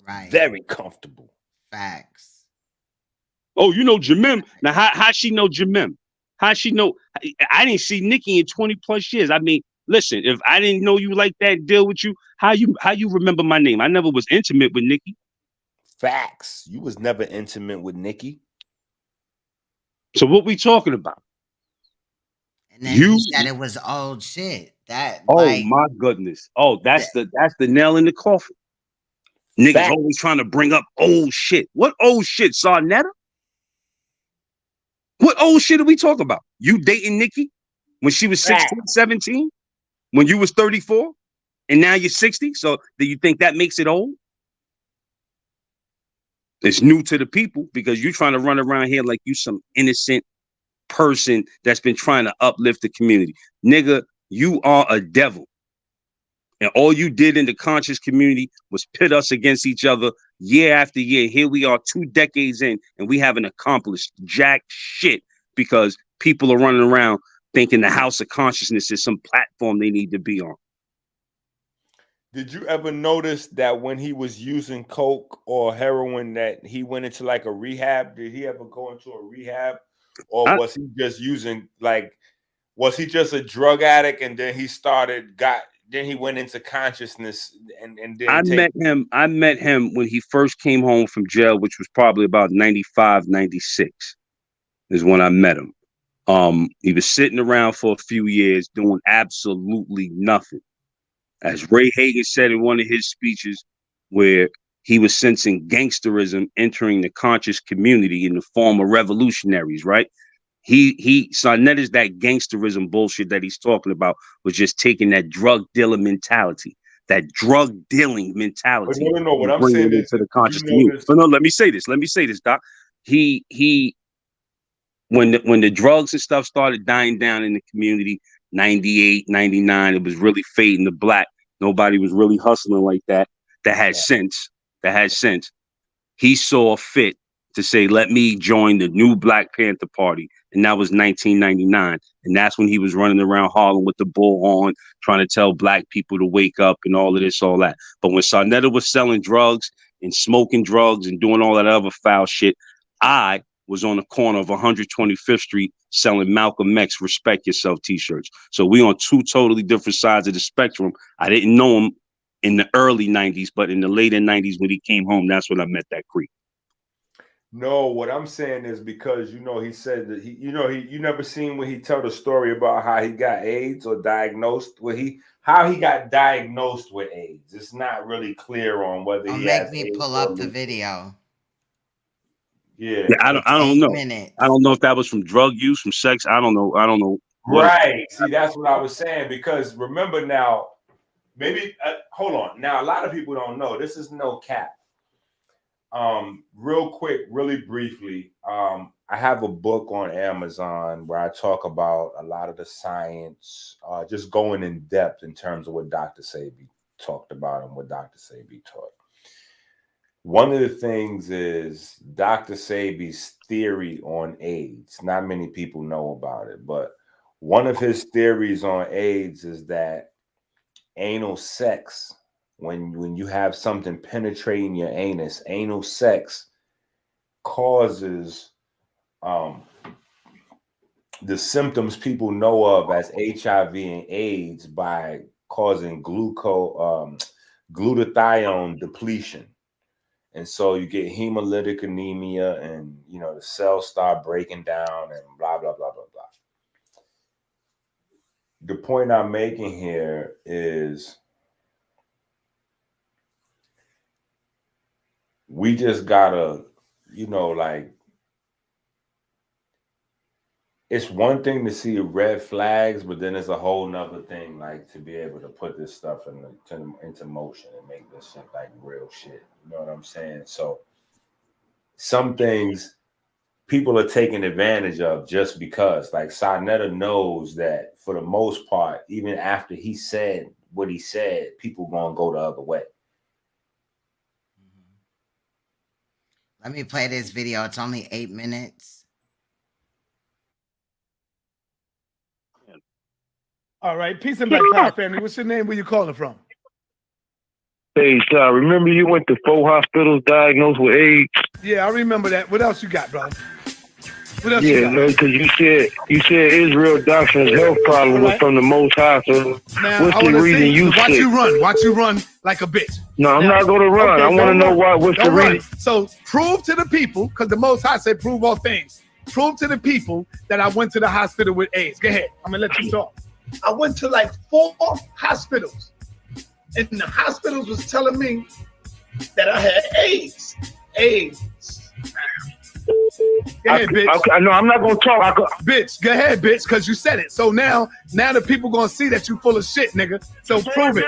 Right. Very comfortable. Facts. Oh, you know Jamim. Now, how she know Jamim? How she know? I didn't see Nikki in 20 plus years. I mean, listen, if I didn't know you like that, deal with you, how you remember my name? I never was intimate with Nikki. Facts. You was never intimate with Nikki. So what we talking about? And then he said it was old shit. That my goodness. Oh, that's the nail in the coffin. Niggas always trying to bring up old shit. What old shit, Saneter? What old shit are we talking about? You dating Nikki when she was 16, 17? When you was 34? And now you're 60? So do you think that makes it old? It's new to the people because you're trying to run around here like you some innocent person that's been trying to uplift the community. Nigga, you are a devil. And all you did in the conscious community was pit us against each other year after year. Here we are 2 decades in, and we haven't accomplished jack shit because people are running around thinking the House of Consciousness is some platform they need to be on. Did you ever notice that when he was using coke or heroin that he went into like a rehab? Did he ever go into a rehab? Or was he just using was he just a drug addict and then then he went into consciousness and then I met him when he first came home from jail, which was probably about 95, 96 is when I met him. He was sitting around for a few years doing absolutely nothing. As Ray Hagan said in one of his speeches, where he was sensing gangsterism entering the conscious community in the form of revolutionaries, right? Saneter's that gangsterism bullshit that he's talking about was just taking that drug dealer mentality, that drug dealing mentality. No. What I'm bringing saying it is, into the conscious community. No, let me say this, Doc. When the drugs and stuff started dying down in the community, 98, 99, it was really fading to black. Nobody was really hustling like that. That had sense. He saw fit to say, let me join the new Black Panther Party. And that was 1999. And that's when he was running around Harlem with the bullhorn, trying to tell black people to wake up and all of this, all that. But when Saneter was selling drugs and smoking drugs and doing all that other foul shit, I was on the corner of 125th Street selling Malcolm X Respect Yourself t-shirts. So we on 2 totally different sides of the spectrum. I didn't know him in the early 90s, but in the later 90s when he came home, that's when I met that creep. No, what I'm saying is because, he said that you never seen when he tell the story about how he got AIDS or diagnosed how he got diagnosed with AIDS. It's not really clear on whether he has make me AIDS pull or up the video. Yeah, I don't know. I don't know if that was from drug use, from sex. I don't know. Right. See, that's what I was saying, because remember now, maybe hold on. Now, a lot of people don't know. This is no cap. Real quick, really briefly, I have a book on Amazon where I talk about a lot of the science, just going in depth in terms of what Dr. Sebi talked about and what Dr. Sebi taught. One of the things is Dr. Sebi's theory on AIDS. Not many people know about it, but one of his theories on AIDS is that anal sex, when you have something penetrating your anus, anal sex causes the symptoms people know of as HIV and AIDS by causing glutathione depletion. And so you get hemolytic anemia and, the cells start breaking down and blah, blah, blah, blah, blah. The point I'm making here is we just gotta, it's one thing to see red flags, but then it's a whole nother thing, to be able to put this stuff into motion and make this shit real shit. You know what I'm saying? So some things people are taking advantage of just because, Saneter knows that for the most part, even after he said what he said, people gonna go the other way. Let me play this video. It's only 8 minutes. All right, peace and black power family. What's your name? Where you calling from? Hey, Sal, remember you went to 4 hospitals diagnosed with AIDS? Yeah, I remember that. What else you got, bro? What else Yeah, man, because you said Israel doctor's health problem was from the Most High. So Now, what's I the wanna reason see, you watch sick? you run like a bitch. No, I'm Now, not going to run. okay, I want to don't know run. what's the Don't run. reason. So prove to the people, because the Most High said prove all things. Prove to the people that I went to the hospital with AIDS. Go ahead. I'm going to let you talk. I went to like 4 hospitals, and the hospitals was telling me that I had AIDS. AIDS. Go ahead, bitch. I know I'm not gonna talk. Bitch, go ahead, bitch, because you said it. So now the people gonna see that you full of shit, nigga. So prove it.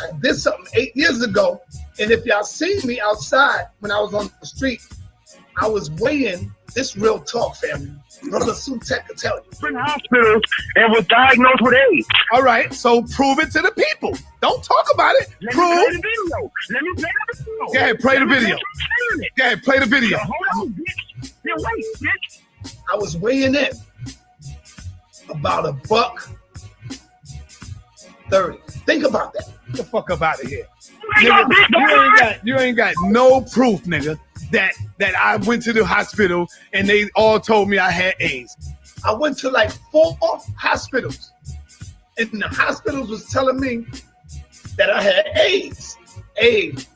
I did something 8 years ago, and if y'all see me outside when I was on the street, I was weighing this real talk, family. Brother Sutek will tell you. In hospitals and was diagnosed with AIDS. All right, so prove it to the people. Don't talk about it. Let Prove. me play the video. Let me play the video. Go ahead, play the video. Go ahead, play the video. Hold on, bitch. Yeah, wait, bitch. I was weighing in about $130. Think about that. Get the fuck up out of here. Nigga, you ain't got no proof, nigga, that I went to the hospital and they all told me I had AIDS. I went to like 4 hospitals, and the hospitals was telling me that I had AIDS. AIDS.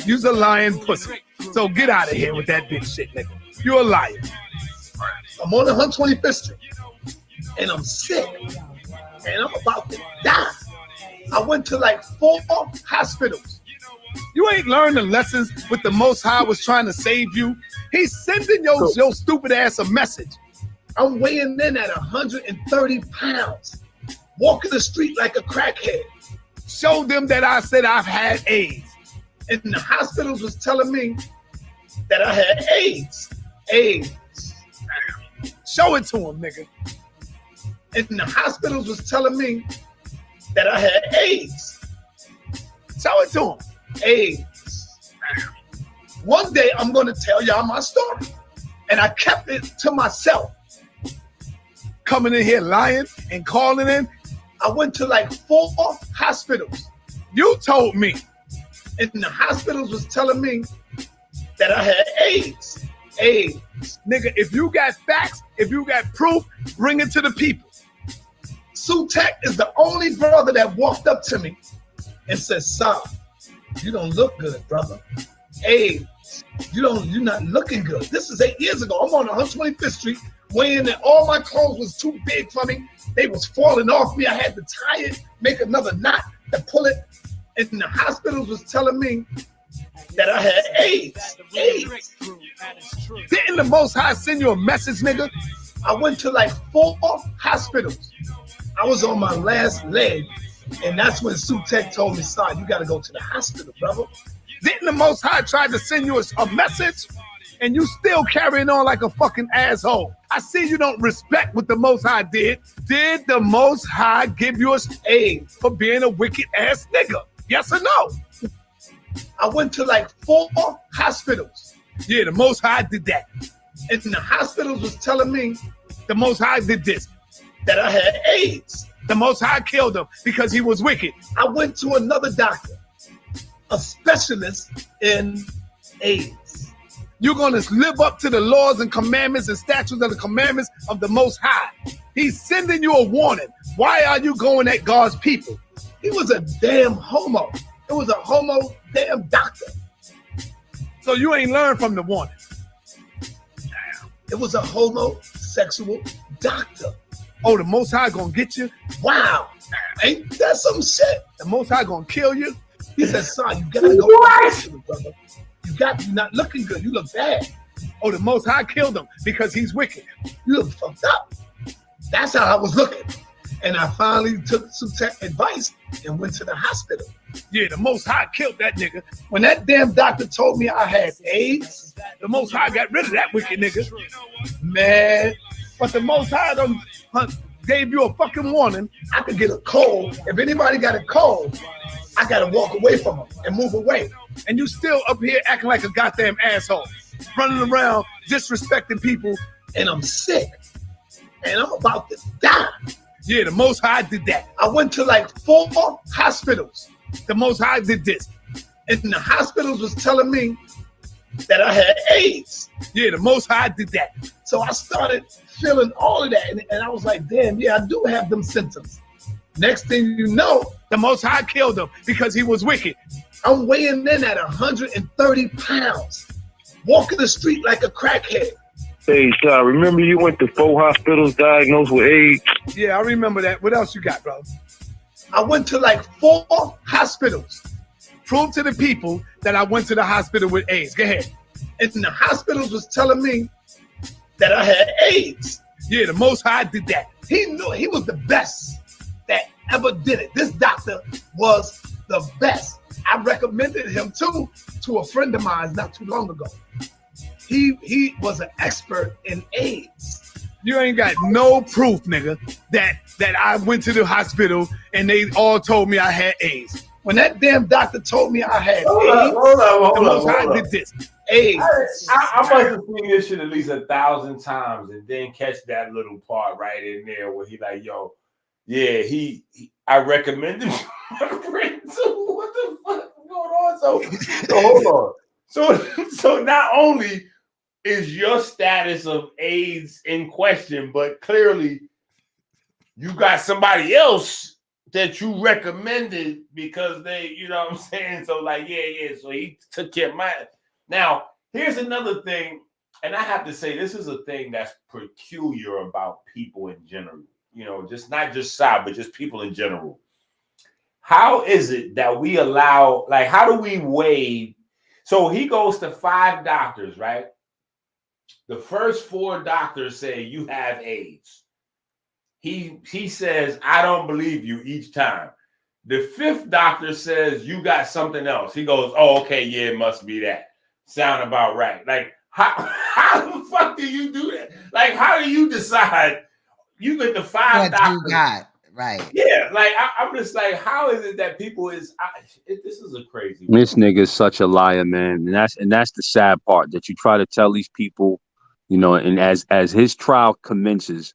You's a lying pussy. So get out of here with that bitch shit, nigga. You're a liar. I'm on 125th Street, and I'm sick, and I'm about to die. I went to like 4 hospitals. You ain't learned the lessons with the Most High was trying to save you. He's sending your stupid ass a message. I'm weighing in at 130 pounds, walking the street like a crackhead. Show them that I said I've had AIDS. And the hospitals was telling me that I had AIDS. AIDS. Show it to them, nigga. And the hospitals was telling me that I had AIDS. Show it to them. AIDS. One day I'm going to tell y'all my story. And I kept it to myself. Coming in here lying and calling in. I went to like 4 hospitals. You told me. And the hospitals was telling me that I had AIDS. AIDS. Nigga, if you got facts, if you got proof, bring it to the people. Sutek is the only brother that walked up to me and said, "Son, you don't look good, brother. AIDS. You're not looking good." This is 8 years ago. I'm on 125th Street, weighing that all my clothes was too big for me. They was falling off me. I had to tie it, make another knot to pull it. And the hospitals was telling me that I had AIDS. AIDS. Didn't the Most High send you a message, nigga? I went to like 4 hospitals. I was on my last leg, and that's when Sutek told me, "Son, you got to go to the hospital, brother." Didn't the Most High try to send you a message, and you still carrying on like a fucking asshole? I see you don't respect what the Most High did. Did the Most High give you a aid for being a wicked ass nigga? Yes or no? I went to like 4 hospitals. Yeah, the Most High did that. And the hospitals was telling me the Most High did this. That I had AIDS. The Most High killed him because he was wicked. I went to another doctor, a specialist in AIDS. You're going to live up to the laws and commandments and statutes of the commandments of the Most High. He's sending you a warning. Why are you going at God's people? He was a damn homo. It was a homo damn doctor. So you ain't learned from the warning. It was a homosexual doctor. Oh, the Most High gonna get you? Wow. Ain't that some shit? The Most High gonna kill you? He said, "Son, you gotta go to the hospital, brother. You're not looking good. You look bad." Oh, the Most High killed him because he's wicked. You look fucked up. That's how I was looking. And I finally took some advice and went to the hospital. Yeah, the Most High killed that nigga. When that damn doctor told me I had AIDS, the Most High got rid of that wicked nigga. Man. But the Most High gave you a fucking warning. I could get a cold. If anybody got a cold, I gotta walk away from them and move away. and you still up here acting like a goddamn asshole, running around disrespecting people, and I'm sick, and I'm about to die. Yeah, the Most High did that. I went to like 4 hospitals. The Most High did this, and the hospitals was telling me that I had AIDS. Yeah, the Most High did that. So I started feeling all of that, and I was like, damn, yeah, I do have them symptoms. Next thing you know, the Most High killed him because he was wicked. I'm weighing in at 130 pounds, walking the street like a crackhead. Hey, Shy, remember you went to 4 hospitals diagnosed with AIDS? Yeah, I remember that. What else you got, bro? I went to like 4 hospitals. Prove to the people that I went to the hospital with AIDS. Go ahead. And the hospitals was telling me that I had AIDS. Yeah, the Most High did that. He knew he was the best that ever did it. This doctor was the best. I recommended him to a friend of mine not too long ago. He was an expert in AIDS. You ain't got no proof, nigga, that I went to the hospital and they all told me I had AIDS. When that damn doctor told me I had AIDS, the Most High did this. AIDS. I must have seen this shit at least 1,000 times and then catch that little part right in there where he like, yo, yeah, I recommended my friend too. What the fuck is going on? So hold on. So not only is your status of AIDS in question, but clearly you got somebody else that you recommended because they, you know what I'm saying? So like, yeah. So he took care of mine. Now, here's another thing, and I have to say this is a thing that's peculiar about people in general. You know, just not just Saab, but just people in general. How is it that we allow, like, how do we weigh? So he goes to 5 doctors, right? The first 4 doctors say you have AIDS. He says, I don't believe you each time. The 5th doctor says you got something else. He goes, oh, okay, yeah, it must be that. Sound about right. Like, how the fuck do you do that? Like, how do you decide? You get the 5 what doctors. You got, right. Yeah, like, I'm just like, how is it that people is, this is a crazy. This nigga is such a liar, man. And that's the sad part, that you try to tell these people, you know, and as his trial commences,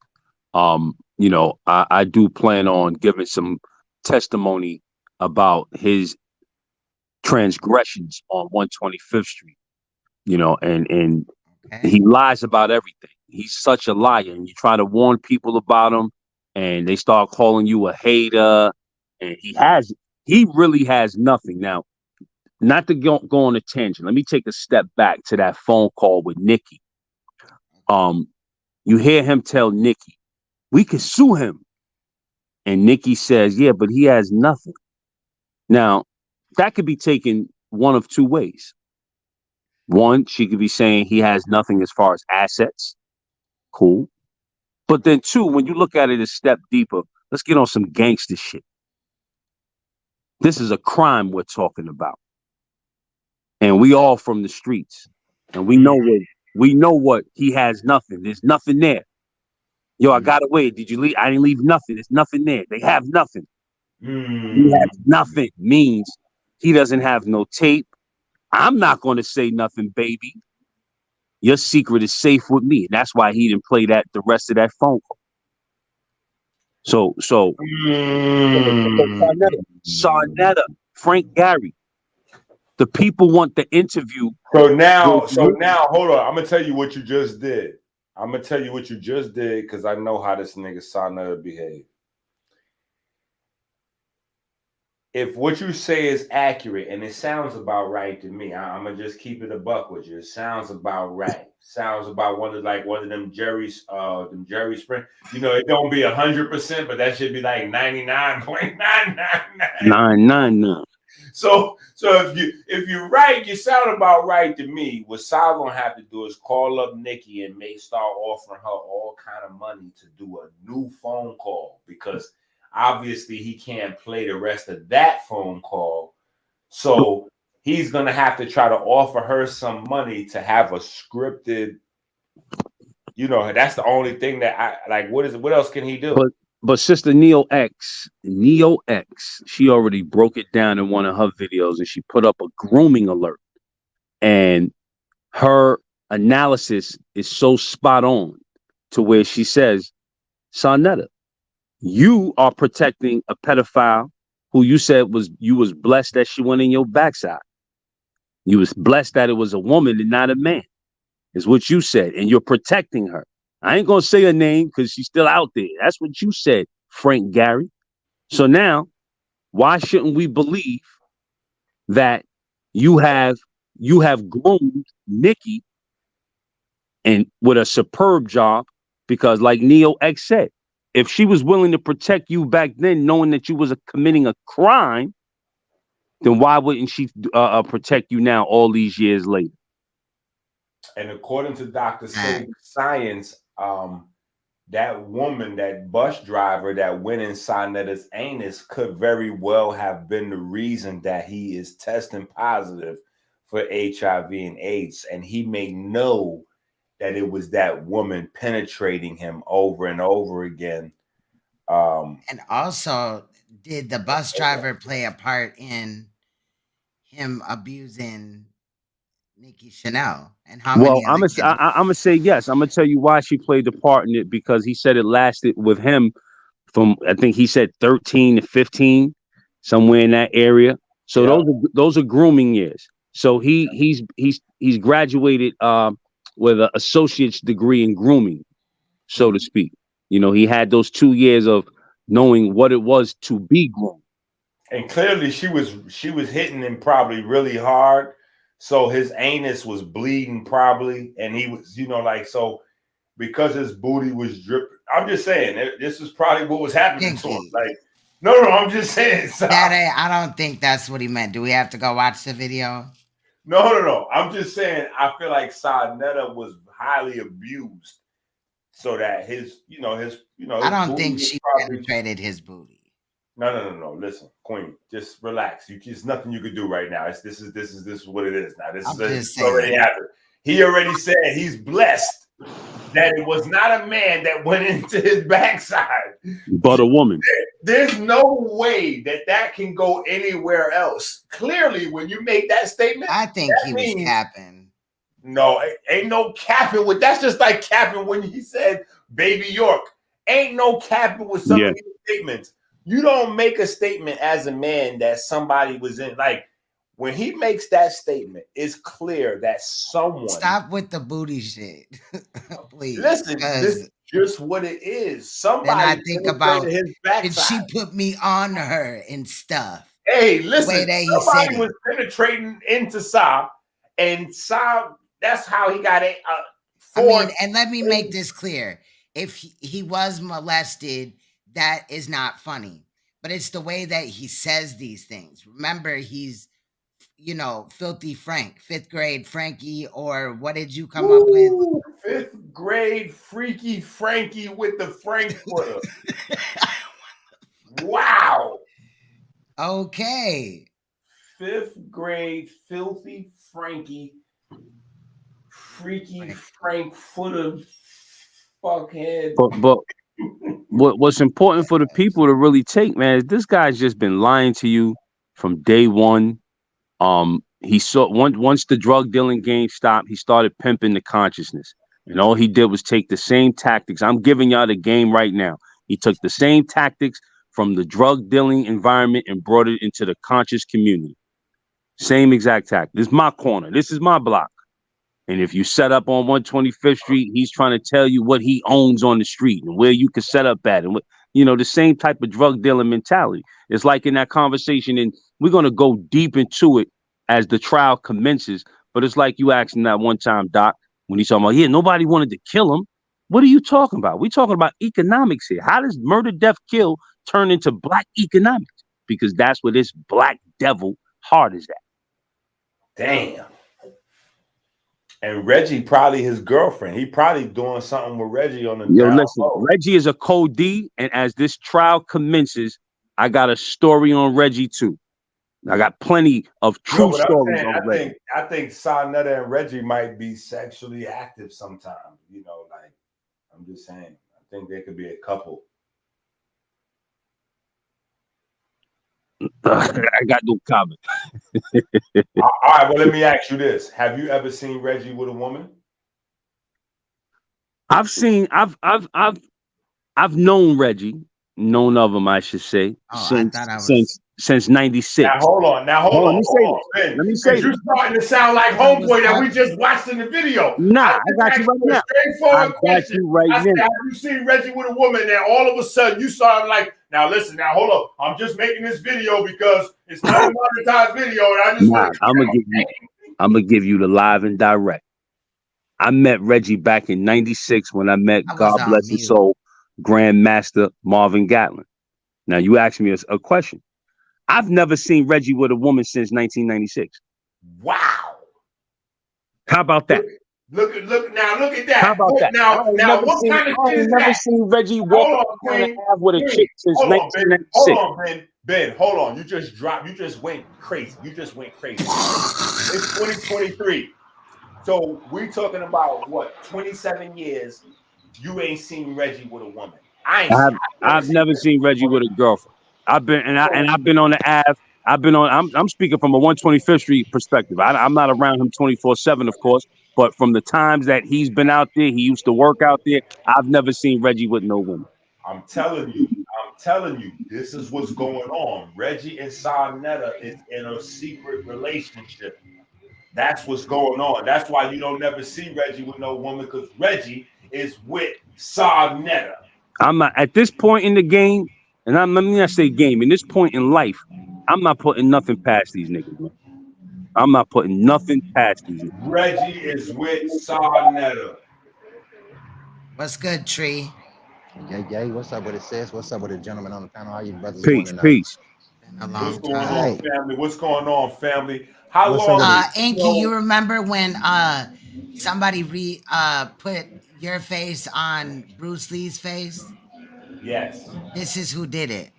you know, I do plan on giving some testimony about his transgressions on 125th Street, you know, and he lies about everything. He's such a liar, and you try to warn people about him, and they start calling you a hater, and he really has nothing. Now, not to go on a tangent, let me take a step back to that phone call with Nikki. You hear him tell Nikki, we could sue him. And Nikki says, yeah, but he has nothing. Now, that could be taken one of 2 ways. One, she could be saying he has nothing as far as assets. Cool. But then 2, when you look at it a step deeper, let's get on some gangster shit. This is a crime we're talking about. And we all from the streets. And we know what he has nothing. There's nothing there. Yo, I got away. Did you leave? I didn't leave nothing. There's nothing there. They have nothing. He has nothing means he doesn't have no tape. I'm not going to say nothing, baby. Your secret is safe with me. And that's why he didn't play the rest of that phone call. So Saneter, Frank Gary, the people want the interview. So now, hold on. I'm gonna tell you what you just did. Because I know how this nigga Saneter behave. If what you say is accurate, and it sounds about right to me, I'm gonna just keep it a buck with you. It sounds about right. Sounds about one of them Jerry's Spring. You know, it don't be 100%, but that should be like 99.999. So if you're right, you sound about right to me. What Sal gonna have to do is call up Nikki and start offering her all kind of money to do a new phone call, because obviously he can't play the rest of that phone call. So he's gonna have to try to offer her some money to have a scripted. You know, that's the only thing that I like. What else can he do? But Sister Neo X, she already broke it down in one of her videos, and she put up a grooming alert. And her analysis is so spot on to where she says, Saneter, you are protecting a pedophile who you said you was blessed that she went in your backside. You was blessed that it was a woman and not a man, is what you said, and you're protecting her. I ain't gonna say her name because she's still out there. That's what you said, Frank Gary. So now, why shouldn't we believe that you have groomed Nikki and with a superb job? Because like Neo X said, if she was willing to protect you back then, knowing that you was committing a crime, then why wouldn't she protect you now all these years later? And according to Dr. Science, that woman, that bus driver that went in Saneter's anus could very well have been the reason that he is testing positive for HIV and AIDS. And he may know that it was that woman penetrating him over and over again. And also, did the bus driver play a part in him abusing Nikki Chanel? And how Well, many I'm gonna say yes. I'm gonna tell you why she played the part in it, because he said it lasted with him from, I think he said 13 to 15, somewhere in that area. So those are grooming years. So he's graduated with an associate's degree in grooming, so to speak. You know, he had those 2 years of knowing what it was to be groomed. And clearly she was hitting him probably really hard. So his anus was bleeding probably. And he was, so because his booty was dripping. I'm just saying, this is probably what was happening to him. Like, no, I'm just saying. I don't think that's what he meant. Do we have to go watch the video? No. I'm just saying, I feel like Saneter was highly abused. So that his I don't think she penetrated his booty. No. Listen, Queen, just relax. There's nothing you could do right now. This is what it is now. This already happened. He already said he's blessed that it was not a man that went into his backside, but a woman. There's no way that can go anywhere else. Clearly, when you make that statement, I think he was capping. No, ain't no capping with. That's just like capping when he said Baby York. Ain't no capping with some of these statements. You don't make a statement as a man that somebody was in. Like, when he makes that statement, it's clear that someone. Stop with the booty shit, please. Listen, this is just what it is. Somebody. Then I think about, his backside. Did she put me on her and stuff? Hey, listen, the way that somebody was penetrating into Sa, and Sa, that's how he got it. And let me make this clear. If he was molested, that is not funny. But it's the way that he says these things. Remember, he's, Filthy Frank, 5th grade Frankie, or what did you come up with? 5th grade Freaky Frankie with the Frankfurter. Wow. Okay. 5th grade Filthy Frankie, Freaky Frankfurter, fuckhead. But what's important for the people to really take, man, is this guy's just been lying to you from day one. He saw once the drug dealing game stopped, he started pimping the consciousness, and all he did was take the same tactics. I'm giving y'all the game right now. He took the same tactics from the drug dealing environment and brought it into the conscious community. Same exact tactic. This is my corner. This is my block. And if you set up on 125th Street, he's trying to tell you what he owns on the street and where you can set up at, and the same type of drug dealing mentality. It's like in that conversation, and we're going to go deep into it as the trial commences. But it's like you asked him that one time, Doc, when he's talking about, nobody wanted to kill him. What are you talking about? We're talking about economics here. How does murder, death, kill turn into black economics? Because that's where this black devil heart is at. Damn. And Reggie probably his girlfriend. He probably doing something with Reggie on the down low. Reggie is a code D, and as this trial commences, I got a story on Reggie too. I got plenty of true stories on Reggie. I think Saneter and Reggie might be sexually active sometimes. I'm just saying. I think they could be a couple. I got no comment. All right, well, let me ask you this: have you ever seen Reggie with a woman? I've known Reggie, known of him, I should say, since '96. Now hold on, Let me say this. Ben, Let me say because you're this. starting to sound like homeboy that we just watched in the video. Nah, I got you right now. Straightforward question. I said, have you seen Reggie with a woman? And then all of a sudden you started like, now listen, now hold up. I'm just making this video because it's not a monetized video, and I just want to. I'm gonna give you the live and direct. I met Reggie back in '96 when I met, God bless his soul, Grandmaster Marvin Gatlin. Now you asked me a question. I've never seen Reggie with a woman since 1996. Wow. How about that? Look at that. How about that? Now what kind of shit is that? I've never seen Reggie walk with a chick since 1996. Hold on, Ben. Hold on. You just went crazy. It's 2023. So we talking about what? 27 years. You ain't seen Reggie with a woman. I've never seen Reggie with a girlfriend. I've been on the Ave. I'm speaking from a 125th Street perspective. I'm not around him 24/7, of course, but from the times that he's been out there, he used to work out there. I've never seen Reggie with no woman. I'm telling you, this is what's going on. Reggie and Saneter is in a secret relationship. That's what's going on. That's why you don't never see Reggie with no woman, because Reggie is with Saneter. I'm not at this point in the game, and let me not say game. In this point in life, I'm not putting nothing past these niggas, man. I'm not putting nothing past these niggas. Reggie is with Saneter. What's good, Tree? Yeah. What's up with it, sis? What's up with the gentlemen on the panel? How you brothers doing tonight? Peace. Been a long What's going on, family? How long? Anky, you remember when somebody put your face on Bruce Lee's face? Yes. This is who did it.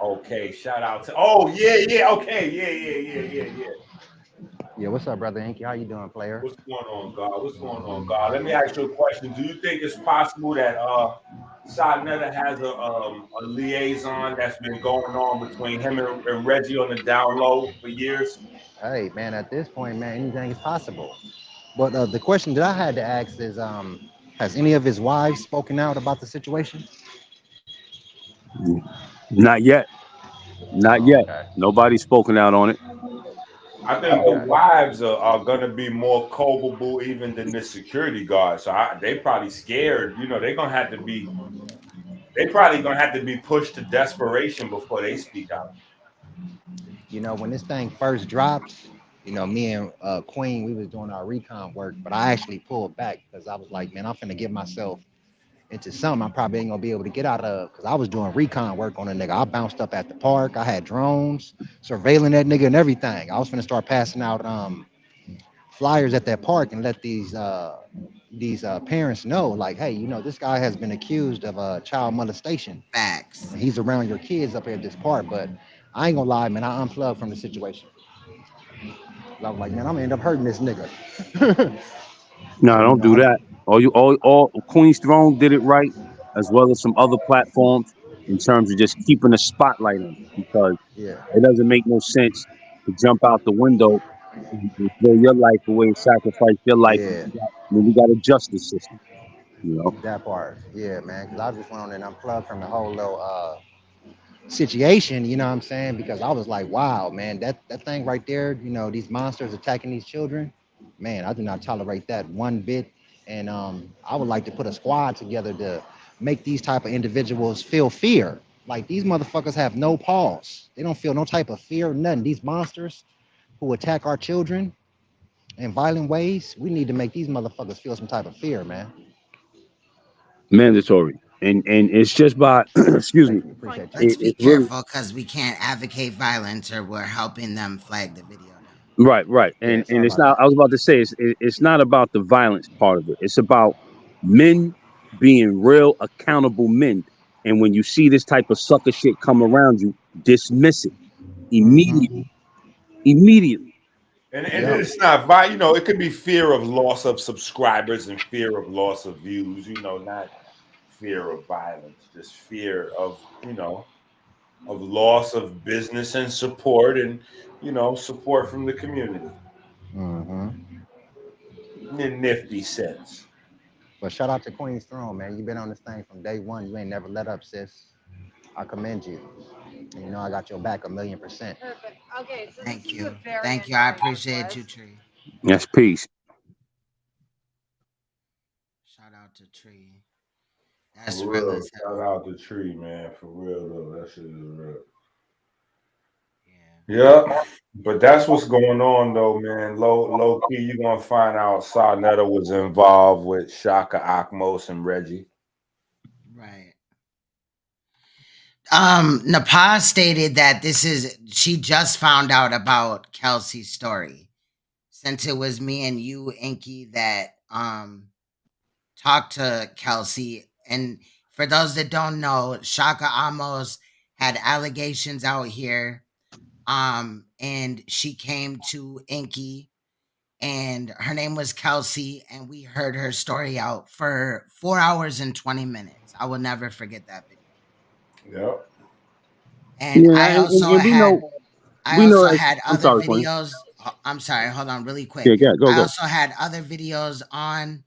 Okay, shout out to. Oh yeah. Okay, yeah. Yeah, what's up, brother Inky? How you doing, player? What's going on, God? Let me ask you a question. Do you think it's possible that Saneter has a liaison that's been going on between him and Reggie on the down low for years? Hey, man, at this point, man, anything is possible. But the question that I had to ask is, has any of his wives spoken out about the situation? Not yet. Okay. Nobody's spoken out on it. I think the wives are going to be more culpable even than the security guards. So they probably scared. You know, they probably going to have to be pushed to desperation before they speak out. You know, when this thing first dropped, you know, me and Queen, we was doing our recon work, but I actually pulled back because I was like, man, I'm finna get myself into something I probably ain't gonna be able to get out of, because I was doing recon work on a nigga. I bounced up at the park. I had drones surveilling that nigga and everything. I was finna start passing out flyers at that park and let these parents know, like, hey, you know, this guy has been accused of child molestation. Facts. He's around your kids up here at this park. But I ain't gonna lie, man, I unplugged from the situation. I was like, man, I'm gonna end up hurting this nigga. No, don't do that. All Queen's Throne did it right, as well as some other platforms, in terms of just keeping a spotlight on it, because it doesn't make no sense to jump out the window and throw your life away and sacrifice your life. We got a justice system, you know. That part, yeah, man. Because I just went on and unplugged from the whole little situation, you know what I'm saying? Because I was like, wow, man, that thing right there, you know, these monsters attacking these children, man, I do not tolerate that one bit. And I would like to put a squad together to make these type of individuals feel fear. Like, these motherfuckers have no pause. They don't feel no type of fear, nothing. These monsters who attack our children in violent ways, we need to make these motherfuckers feel some type of fear, man. Mandatory. And it's just by, excuse me. Let's be careful, because we can't advocate violence or we're helping them flag the video. Right. And it's not, I was about to say, it's not about the violence part of it. It's about men being real accountable men. And when you see this type of sucker shit come around you, dismiss it immediately. And it's not, you know, it could be fear of loss of subscribers and fear of loss of views, you know, not fear of violence, just fear of, you know, of loss of business and support, and support from the community. In nifty sense. But shout out to Queen's Throne, man. You've been on this thing from day one. You ain't never let up, sis. I commend you. And you know I got your back 1,000,000%. Perfect. Okay, so Thank you. Thank you. I appreciate you, Tree. Yes, peace. Shout out to Tree. That's For real real. as hell. Shout out to Tree, man. For real though. That shit is real. Yeah. But that's what's going on though, man. Low key, you're gonna find out Saneter was involved with Shaka, ANKH'S, and Reggie. Right. Napaz stated that she just found out about Kelsey's story. Since it was me and you, Inky, that talked to Kelsey. And for those that don't know, Shaka Amos had allegations out here. And she came to Inky, and her name was Kelsey, and we heard her story out for 4 hours and 20 minutes. I will never forget that video. Yep. And I also we had I'm other sorry, Queen. videos. I'm sorry, hold on really quick. Yeah, go. I also had other videos on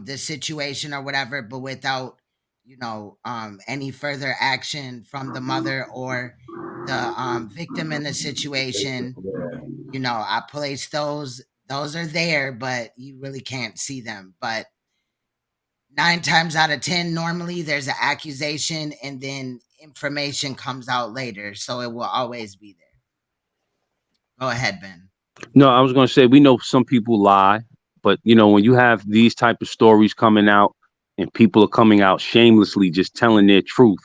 the situation or whatever, but without any further action from the mother or the victim in the situation. I placed those are there, but you really can't see them. But 9 times out of 10, normally there's an accusation and then information comes out later, so it will always be there. Go ahead, Ben. No, I was going to say, we know some people lie, but when you have these type of stories coming out and people are coming out shamelessly just telling their truth,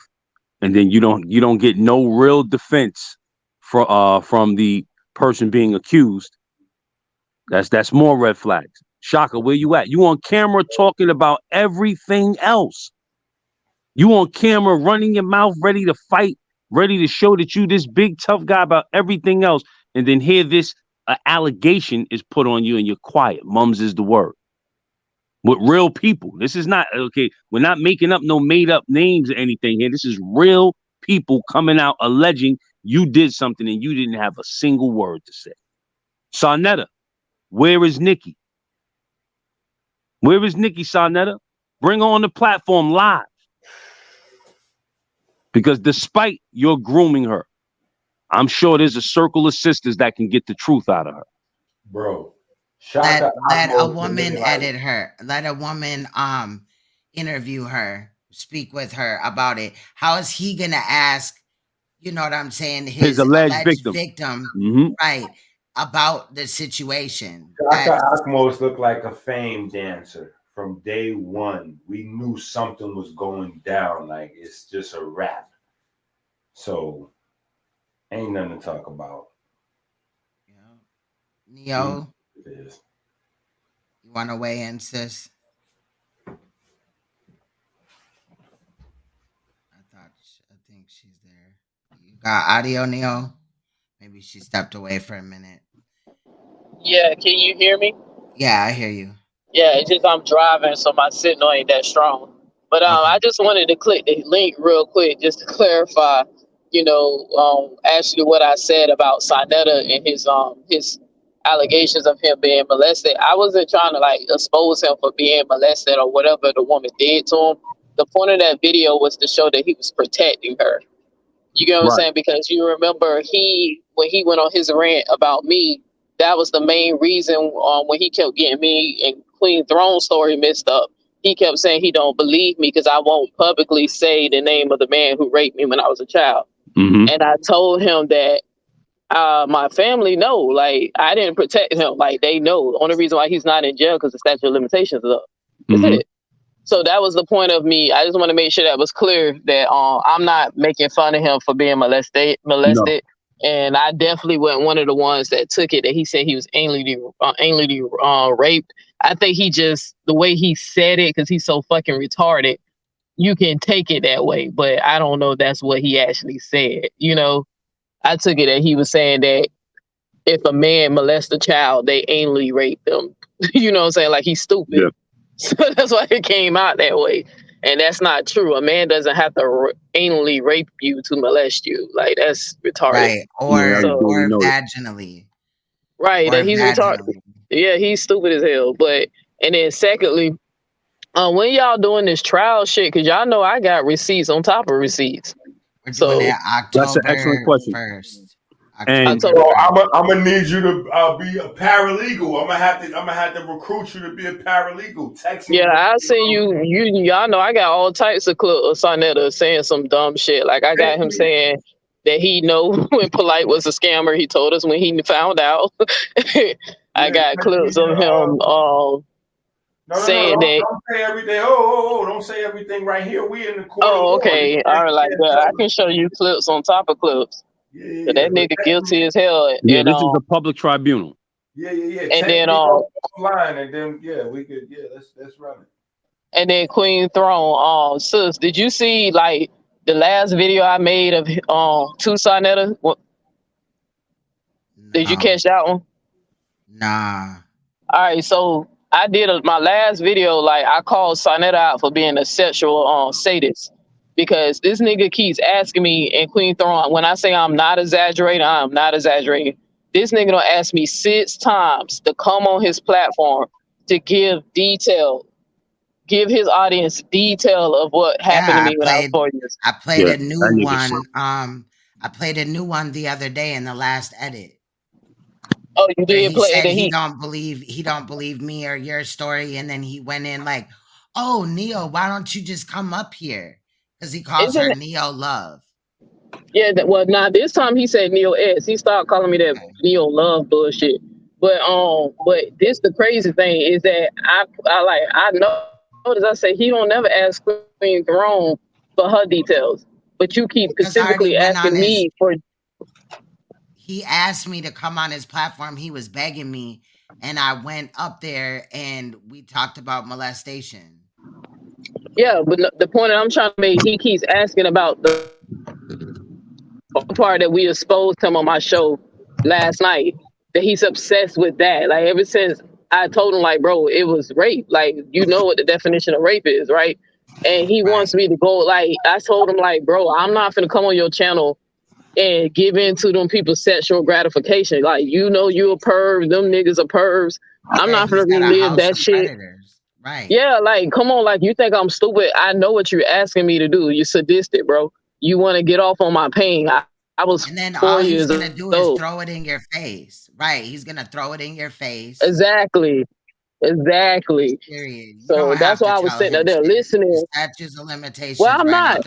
and then you don't get no real defense from the person being accused, that's more red flags. Shaka, where you at? You on camera talking about everything else. You on camera running your mouth, ready to fight, ready to show that you this big tough guy about everything else, and then here this allegation is put on you and you're quiet. Mums is the word. With real people. This is not okay. We're not making up no made up names or anything here. This is real people coming out alleging you did something and you didn't have a single word to say. Saneter, where is Nikki? Where is Nikki, Saneter? Bring her on the platform live. Because despite your grooming her, I'm sure there's a circle of sisters that can get the truth out of her. Bro. Let a woman edit her. Let a woman interview her, speak with her about it. How is he gonna ask, you know what I'm saying, his alleged victim right, about the situation? Shaka ANKH'S looked like a fame dancer from day one. We knew something was going down. Like, it's just a wrap. So ain't nothing to talk about. Neo, you want to weigh in, sis? I think she's there. You got audio, Neo? Maybe she stepped away for a minute. Yeah, can you hear me? Yeah, I hear you. Yeah, it's just I'm driving, so my signal ain't that strong. But I just wanted to click the link real quick just to clarify, actually what I said about Saneter and his allegations of him being molested. I wasn't trying to expose him for being molested or whatever the woman did to him. The point of that video was to show that he was protecting her. You get what I'm saying? Because you remember when he went on his rant about me, that was the main reason when he kept getting me and Queen Throne story mixed up. He kept saying he don't believe me because I won't publicly say the name of the man who raped me when I was a child. And I told him that my family know, like, I didn't protect him. Like, they know. The only reason why he's not in jail because the statute of limitations is up. That's it. So that was the point of me. I just want to make sure that was clear that I'm not making fun of him for being molested. No. And I definitely wasn't one of the ones that took it that he said he was anally raped. I think he just, the way he said it, because he's so fucking retarded, you can take it that way. But I don't know if that's what he actually said. I took it that he was saying that if a man molests a child, they anally rape them. You know what I'm saying? Like, he's stupid. Yeah. So that's why it came out that way. and that's not true. A man doesn't have to anally rape you to molest you. Like that's retarded. Right. Or So vaginally. right, Or that he's retarded. vaginally. Yeah, he's stupid as hell. But and then secondly, when y'all doing this trial shit, because y'all know I got receipts on top of receipts. We're doing that That's an excellent question. 1st. And So I'm gonna need you to be a paralegal. I'm gonna have to recruit you to be a paralegal. Text me. Yeah, I seen y'all know I got all types of clips of Saneter saying some dumb shit. Like I got him saying that he know when Polite was a scammer. He told us when he found out. I got clips of him saying that. Don't say everything. Oh, don't say everything right here. We in the court. Oh, okay. All right, like that. I can show you clips on top of clips. Yeah, that nigga guilty as hell. Yeah, and, this is the public tribunal. Yeah. And then offline, and then we could let's run it. And then Queen Throne, sis, did you see like the last video I made of two Saneter? Did you catch that one? Nah. All right, so I did my last video. Like I called Saneter out for being a sexual sadist. Because this nigga keeps asking me, and Queen Throne, when I say I'm not exaggerating, I'm not exaggerating. This nigga don't ask me 6 times to come on his platform to give his audience detail of what happened to me when I was 4 years. I played a new one. I played a new one the other day in the last edit. Oh, you did play it? And He don't believe me or your story, and then he went in like, "Oh, Neo, why don't you just come up here?" Because he calls her Neo Love. Yeah, this time he said Neo S. He started calling me that Neo Love bullshit. But this the crazy thing is that I notice I say he don't never ask Queen Throne for her details, but you keep specifically asking me for. He asked me to come on his platform. He was begging me, and I went up there and we talked about molestation. Yeah, but the point that I'm trying to make, he keeps asking about the part that we exposed him on my show last night, that he's obsessed with that. Like ever since I told him, like, bro, it was rape. Like, you know what the definition of rape is, right? And he wants me to go, like, I told him, like, bro, I'm not finna come on your channel and give in to them people's sexual gratification. Like, you know you a perv, them niggas are pervs. I'm not finna relive that shit. Right. Yeah, like, come on, like, you think I'm stupid? I know what you're asking me to do. You're sadistic, bro. You want to get off on my pain. I was 4 years old. And then all he's going to do is throw it in your face. Right. He's going to throw it in your face. Exactly. Period. So that's why I was sitting there listening. Statutes of limitations. Well, I'm not.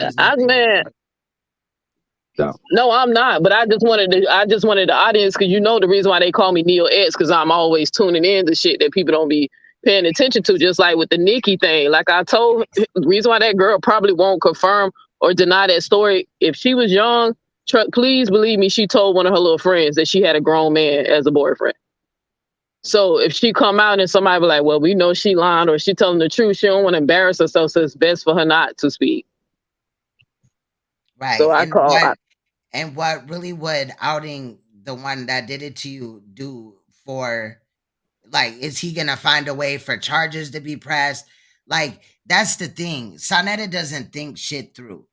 No, I'm not. But I just wanted the audience, because you know the reason why they call me Neo X, because I'm always tuning in to shit that people don't be paying attention to, just like with the Nikki thing. Like I told, the reason why that girl probably won't confirm or deny that story, if she was young, please believe me, she told one of her little friends that she had a grown man as a boyfriend. So if she come out and somebody be like, well, we know she lying, or she telling the truth, she don't want to embarrass herself, so it's best for her not to speak. Right. So and what really would outing the one that did it to you do for, like, is he gonna find a way for charges to be pressed? Like, that's the thing. Saneter doesn't think shit through.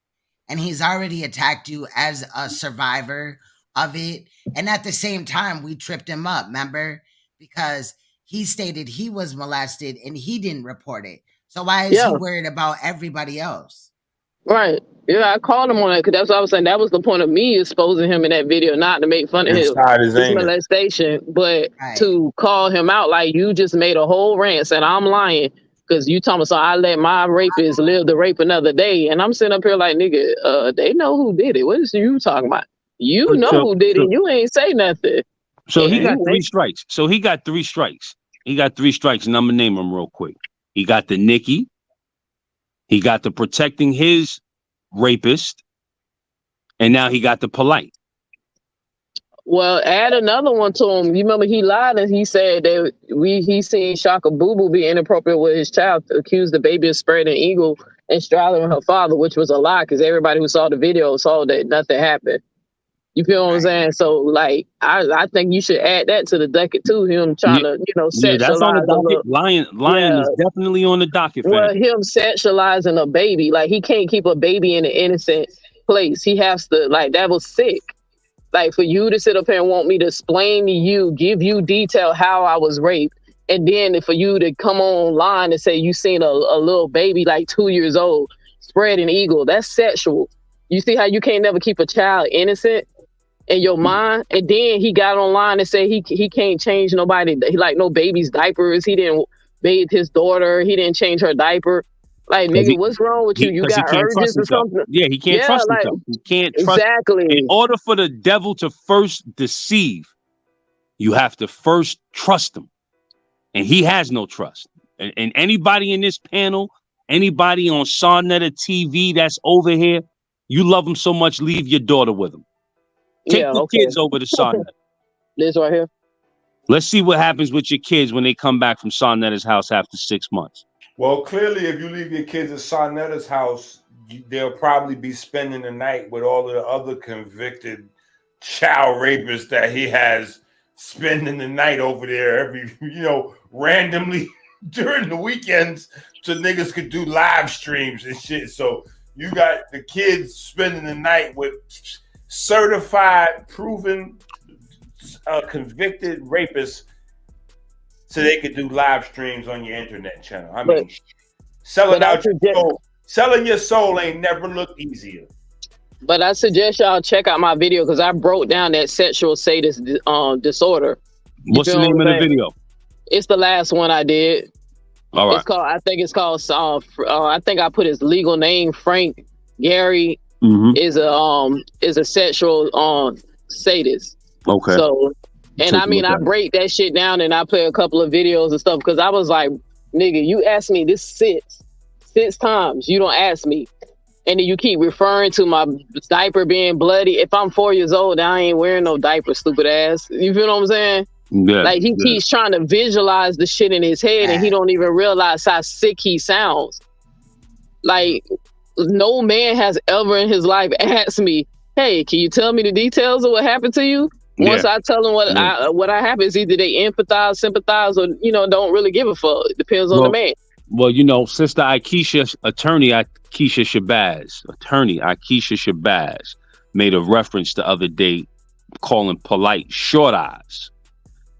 And he's already attacked you as a survivor of it. And at the same time, we tripped him up, remember? Because he stated he was molested and he didn't report it. So why is he worried about everybody else? Right. Yeah, I called him on that, because that's what I was saying. That was the point of me exposing him in that video, not to make fun of his molestation, but to call him out. Like, you just made a whole rant saying I'm lying because you told me, so I let my rapist live to rape another day. And I'm sitting up here like, nigga, they know who did it. What is you talking about? You know who did it. You ain't say nothing. So he got 3 strikes. He got 3 strikes, and I'm gonna name them real quick. He got the Nikki. He got the protecting his rapist, and now he got the polite. Well, add another one to him. You remember he lied and he said that he seen Shaka Boo Boo be inappropriate with his child, accused the baby of spreading eagle and straddling her father, which was a lie, because everybody who saw the video saw that nothing happened. You feel what I'm saying? So like, I think you should add that to the docket too. Him trying to, you know, Yeah, that's on the sexualize a little. docket. Lion Yeah. is definitely on the docket, Well, fam. him sexualizing a baby, like he can't keep a baby in an innocent place. He has to, like, that was sick. Like for you to sit up here and want me to explain to you, give you detail how I was raped, and then for you to come online and say you seen a little baby like 2 years old spread an eagle, that's sexual. You see how you can't never keep a child innocent in your mind? And then he got online and said he can't change nobody, like no baby's diapers. He didn't bathe his daughter. He didn't change her diaper. Like, nigga, what's wrong with you? You Because he got can't trust urges or himself. something? Yeah, he can't trust like, himself. He can't trust. Exactly. In order for the devil to first deceive, you have to first trust him. And he has no trust. And anybody in this panel, anybody on Saneter TV that's over here, you love him so much, leave your daughter with him. Take the kids over to Saneter. This right here. Let's see what happens with your kids when they come back from Saneter's house after 6 months. Well, clearly, if you leave your kids at Saneter's house, they'll probably be spending the night with all of the other convicted child rapists that he has spending the night over there every, randomly during the weekends, so niggas could do live streams and shit. So you got the kids spending the night with certified, proven, convicted rapists, so they could do live streams on your internet channel. I mean, selling your soul ain't never looked easier. But I suggest y'all check out my video because I broke down that sexual sadist disorder. What's the name of the video? It's the last one I did. All right. It's called. I think it's called. I think I put his legal name. Frank Gary is a sexual sadist. Okay. So, and I mean, I break that shit down and I play a couple of videos and stuff because I was like, nigga, you asked me this six times. You don't ask me. And then you keep referring to my diaper being bloody. If I'm 4 years old, I ain't wearing no diaper, stupid ass. You feel what I'm saying? Yeah, like he keeps trying to visualize the shit in his head and he don't even realize how sick he sounds. Like no man has ever in his life asked me, hey, can you tell me the details of what happened to you? Once I tell them what I happens, either they empathize, sympathize, or don't really give a fuck. It depends on the man. Well, Sister attorney Akeisha Shabazz made a reference the other day calling Polite Short Eyes.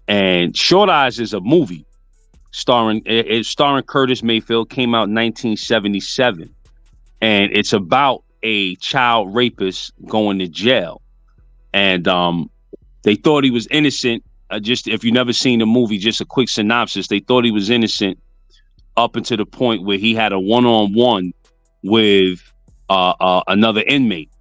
And Short Eyes is a movie starring Curtis Mayfield, came out in 1977. And it's about a child rapist going to jail. And they thought he was innocent. Just if you've never seen the movie, just a quick synopsis. They thought he was innocent up until the point where he had a one-on-one with another inmate.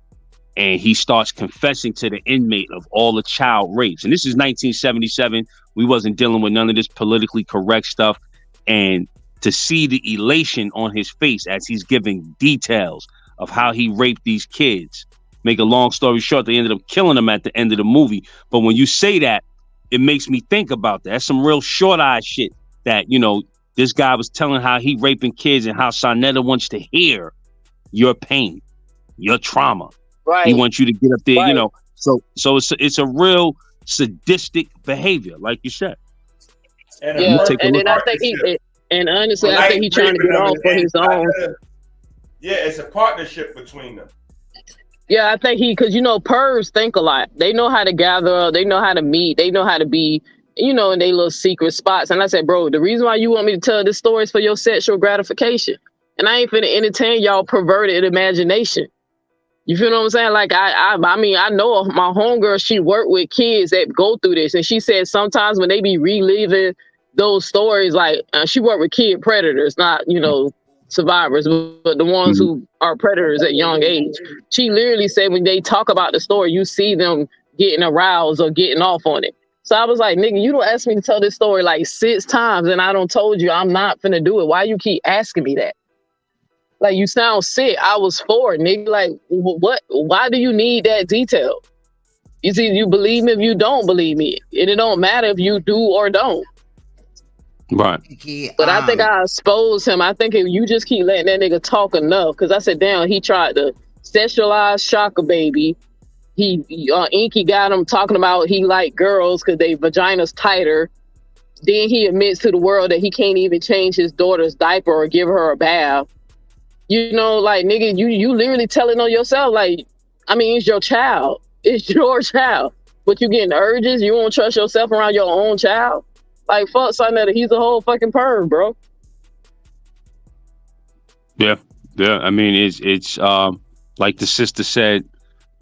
And he starts confessing to the inmate of all the child rapes. And this is 1977. We wasn't dealing with none of this politically correct stuff. And to see the elation on his face as he's giving details of how he raped these kids. Make a long story short, they ended up killing him at the end of the movie. But when you say that, it makes me think about that. That's some real short-eyed shit that, this guy was telling how he raping kids and how Saneter wants to hear your pain, your trauma. Right. He wants you to get up there, So it's a real sadistic behavior, like you said. And then I think honestly, I think he's trying to get off for his own. Yeah, it's a partnership between them. Yeah, I think because pervs think a lot. They know how to gather, they know how to meet, they know how to be, in their little secret spots. And I said, bro, the reason why you want me to tell this story is for your sexual gratification. And I ain't finna entertain y'all perverted imagination. You feel what I'm saying? Like I mean, I know my homegirl, she worked with kids that go through this. And she said sometimes when they be reliving those stories, like she worked with kid predators, not, survivors, but the ones who are predators at young age. She literally said when they talk about the story, you see them getting aroused or getting off on it. So I was like, nigga, you don't ask me to tell this story like 6 times and I don't told you I'm not finna do it. Why you keep asking me that? Like, you sound sick. I was 4, nigga. Like, what? Why do you need that detail? You see, you believe me if you don't believe me. And it don't matter if you do or don't. Right. But I think I exposed him. I think if you just keep letting that nigga talk enough, because I said, damn, he tried to sexualize Shaka Baby. Inky got him talking about he like girls because they vaginas tighter. Then he admits to the world that he can't even change his daughter's diaper or give her a bath. You know, like, nigga, you literally telling on yourself, like, I mean, it's your child. It's your child. But you getting urges, you won't trust yourself around your own child? Like, fuck Saneter, he's a whole fucking perv, bro. Yeah. I mean, it's like the sister said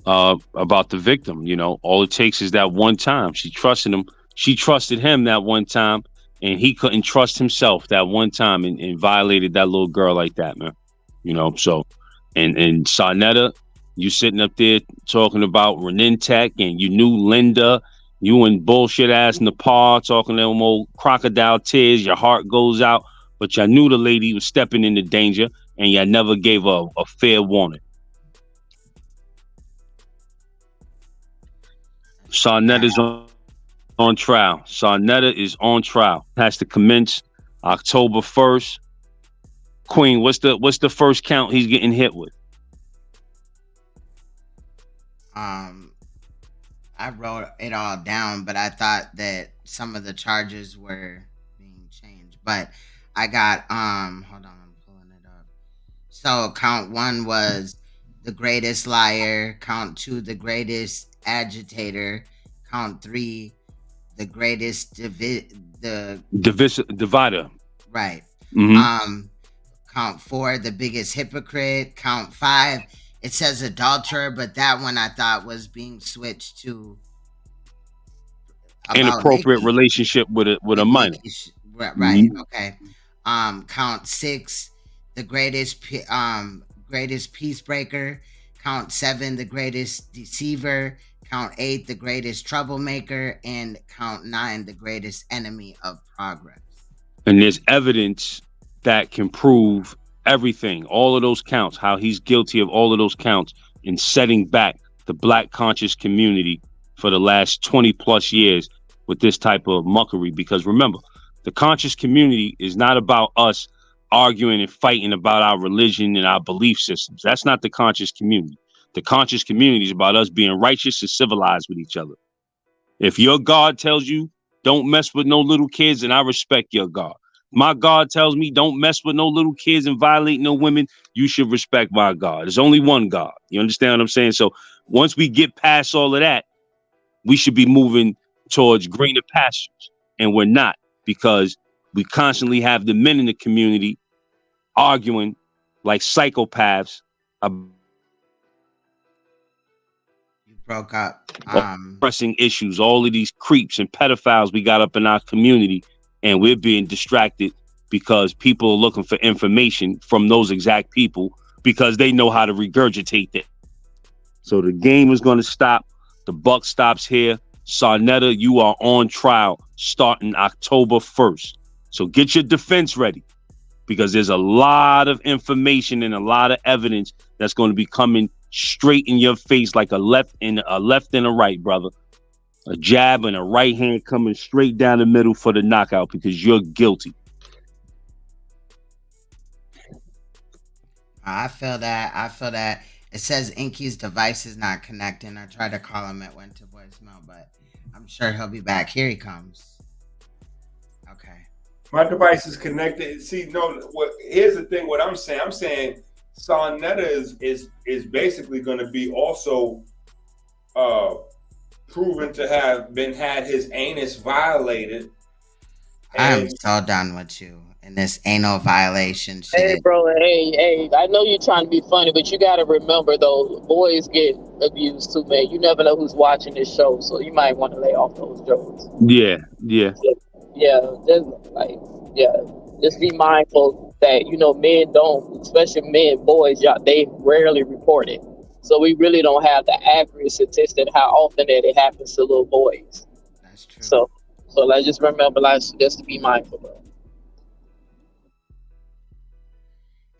about the victim, you know, all it takes is that one time. She trusted him. She trusted him that one time, and he couldn't trust himself that one time and violated that little girl like that, man. You know, so, and Saneter, you sitting up there talking about Renintech, and you knew Linda, you and bullshit ass Nepal talking them old crocodile tears, your heart goes out, but y'all knew the lady was stepping into danger, and y'all never gave her a fair warning. Saneter's on trial. Saneter is on trial. Has to commence October 1st. Queen, what's the first count he's getting hit with? I wrote it all down, but I thought that some of the charges were being changed. But I got hold on, I'm pulling it up. So count 1 was the greatest liar, count 2 the greatest agitator, count 3 the greatest divider. Right. Mm-hmm. Count 4 the biggest hypocrite, count 5 it says adulterer, but that one I thought was being switched to inappropriate relationship with a minor. Right. Mm-hmm. Okay. Count 6 the greatest peacebreaker, count 7 the greatest deceiver, count 8 the greatest troublemaker, and count 9 the greatest enemy of progress. And there's evidence that can prove everything, all of those counts, how he's guilty of all of those counts in setting back the Black conscious community for the last 20 plus years with this type of muckery. Because remember, the conscious community is not about us arguing and fighting about our religion and our belief systems. That's not the conscious community. The conscious community is about us being righteous and civilized with each other. If your God tells you don't mess with no little kids, and I respect your God. My God tells me don't mess with no little kids and violate no women, you should respect my God. There's only one God. You understand what I'm saying? So once we get past all of that, we should be moving towards greener pastures. And we're not, because we constantly have the men in the community arguing like psychopaths about broke up pressing issues, all of these creeps and pedophiles we got up in our community, and we're being distracted because people are looking for information from those exact people because they know how to regurgitate that. So the game is going to stop. The buck stops here. Saneter, you are on trial starting October 1st. So get your defense ready, because there's a lot of information and a lot of evidence that's going to be coming straight in your face, like a left and a right, brother. A jab and a right hand coming straight down the middle for the knockout, because you're guilty. I feel that. It says Inky's device is not connecting. I tried to call him, it went to voicemail, but I'm sure he'll be back. Here he comes. Okay. My device is connected. See, no, here's the thing, what I'm saying Saneter is basically going to be also proven to have had his anus violated. I'm so done with you and this anal violation shit. Hey, bro, hey, I know you're trying to be funny, but you got to remember, though, boys get abused too, man. You never know who's watching this show, so you might want to lay off those jokes. Yeah. Just be mindful that, men don't, especially men, boys, they rarely report it. So we really don't have the accurate statistic how often that it happens to little boys. That's true. So let's just remember, just to be mindful, bro.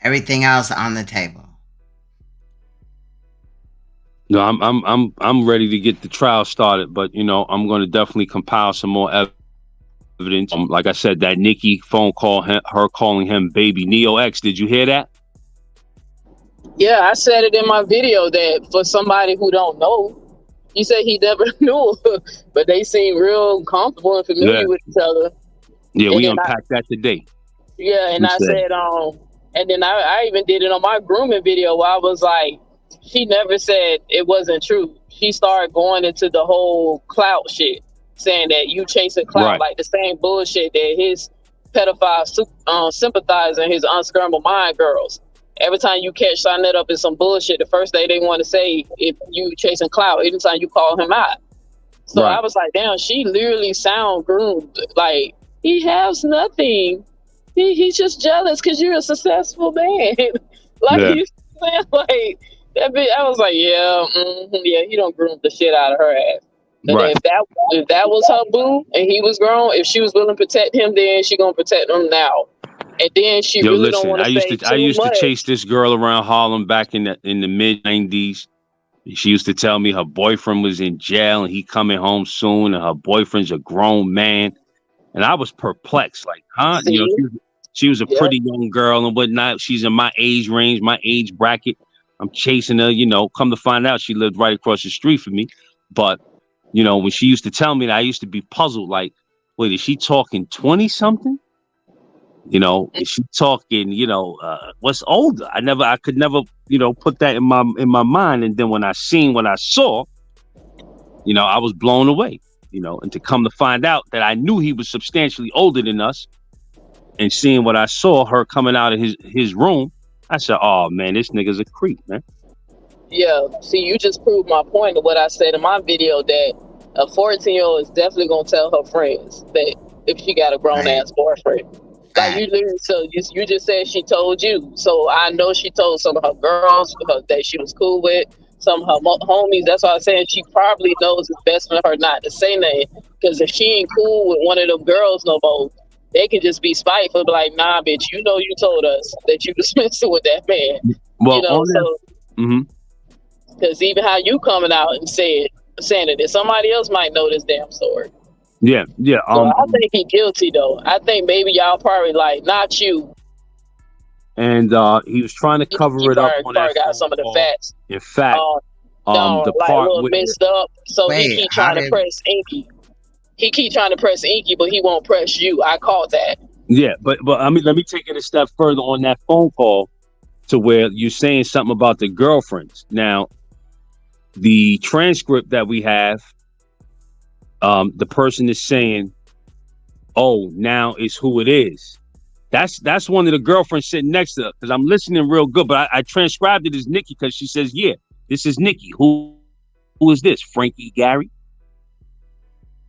Everything else on the table. No, I'm ready to get the trial started, but I'm going to definitely compile some more evidence. Like I said, that Nikki phone call, her calling him baby Neo X. Did you hear that? Yeah, I said it in my video that for somebody who don't know, He said he never knew, but they seem real comfortable and familiar with each other. Yeah, And we then unpacked that today. and He I said, said, and then I even did it on my grooming video where I was like, she never said it wasn't true. She started going into the whole clout shit, saying that you chasing clout, Right. like the same bullshit that his pedophile sympathizer and his unscrambled mind girls. Every time you catch Saneter up in some bullshit, the first thing they want to say, if you chasing clout, anytime you call him out. So Right. I was like, damn, she literally sound groomed. Like, he has nothing. He's just jealous because you're a successful man. Like, Yeah. you saying, like, that bitch, I was like, yeah, yeah, he don't groom the shit out of her ass. But Right. if that was her boo and he was grown, if she was willing to protect him, then she gonna protect him now. And then she Yo, really don't listen, want I to say used too to much. chase this girl around Harlem back in the mid 90s. She used to tell me her boyfriend was in jail and he coming home soon, and her boyfriend's a grown man. And I was perplexed, like, huh? You know, she was a pretty young girl and whatnot. She's in my age range, my age bracket. I'm chasing her, you know, come to find out she lived right across the street from me. But, you know, when she used to tell me that, I used to be puzzled, like, wait, is she talking 20 something? You know, is she talking, you know, what's older? I could never, you know, put that in my mind. And then when I seen what I saw, you know, I was blown away, you know, and to come to find out that I knew he was substantially older than us, and seeing what I saw, her coming out of his room, I said, oh man, this nigga's a creep, man. Yeah, see, you just proved my point of what I said in my video, that a 14-year-old is definitely gonna tell her friends that if she got a grown ass boyfriend. Like, you literally, so you just said she told you, so I know she told some of her girls that she was cool with, some of her homies. That's why I'm saying she probably knows it's best for her not to say nothing, because if she ain't cool with one of them girls no more, they can just be spiteful, be like, nah, bitch, you know you told us that you was messing with that man. Well, you know, so because even how you coming out and saying it, somebody else might know this damn story. Yeah. So I think he's guilty though. I think maybe y'all probably like, not you. And he was trying to cover it up on that. Got some of the facts. In fact, the like part a little with messed up. So Wait, he keep how trying to press Inky. He keep trying to press Inky, but he won't press you. I caught that. Yeah, but I mean, let me take it a step further on that phone call to where you're saying something about the girlfriends. Now, the transcript that we have, the person is saying, "Oh, now it's who it is." That's one of the girlfriends sitting next to her, because I'm listening real good, but I transcribed it as Nikki because she says, "Yeah, this is Nikki. Who is this? Frankie Gary?"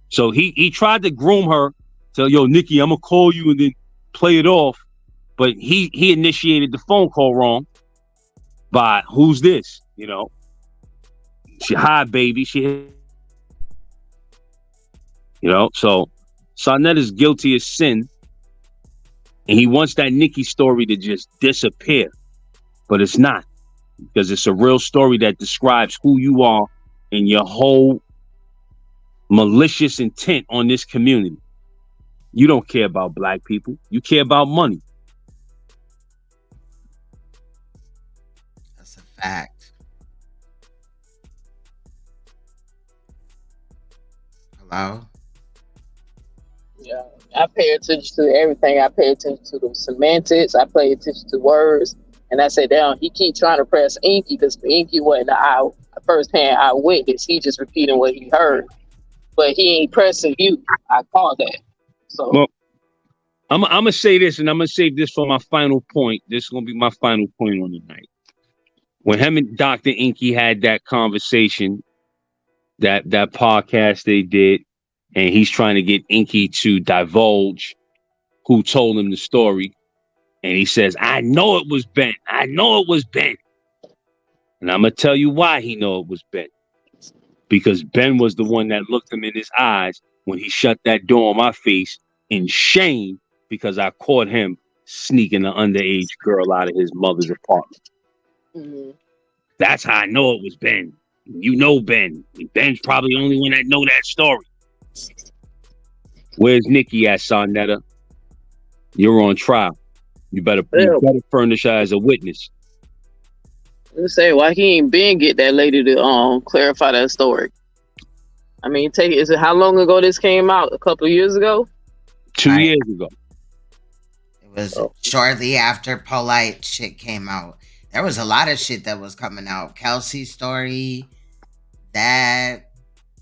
So he tried to groom her, tell, yo, Nikki, I'm gonna call you, and then play it off. But he initiated the phone call wrong by who's this? You know, hi baby, you know. So Saneter is guilty of sin, and he wants that Nikki story to just disappear, but it's not, because it's a real story that describes who you are and your whole malicious intent on this community. You don't care about black people. You care about money. That's a fact. Hello? Yeah, I pay attention to everything. I pay attention to the semantics. I pay attention to words. And I said, damn, he keep trying to press Inky, because Inky wasn't a first-hand eyewitness. He just repeating what he heard. But he ain't pressing you. I call that. So, well, I'm gonna say this, and I'm gonna save this for my final point. This is gonna be my final point on the night. When him and Dr. Inky had that conversation, that podcast they did, and he's trying to get Inky to divulge who told him the story, and he says, "I know it was Ben. I know it was Ben." And I'm gonna tell you why he know it was Ben. Because Ben was the one that looked him in his eyes when he shut that door on my face in shame, because I caught him sneaking an underage girl out of his mother's apartment. That's how I know it was Ben. You know Ben. Ben's probably the only one that know that story. Where's Nikki at, Saneter? You're on trial. You better furnish her as a witness. Let's say, why he ain't been get that lady to clarify that story? I mean, is it how long ago this came out? A couple of years ago? 2 years ago. It was shortly after Polite shit came out. There was a lot of shit that was coming out. Kelsey's story, that.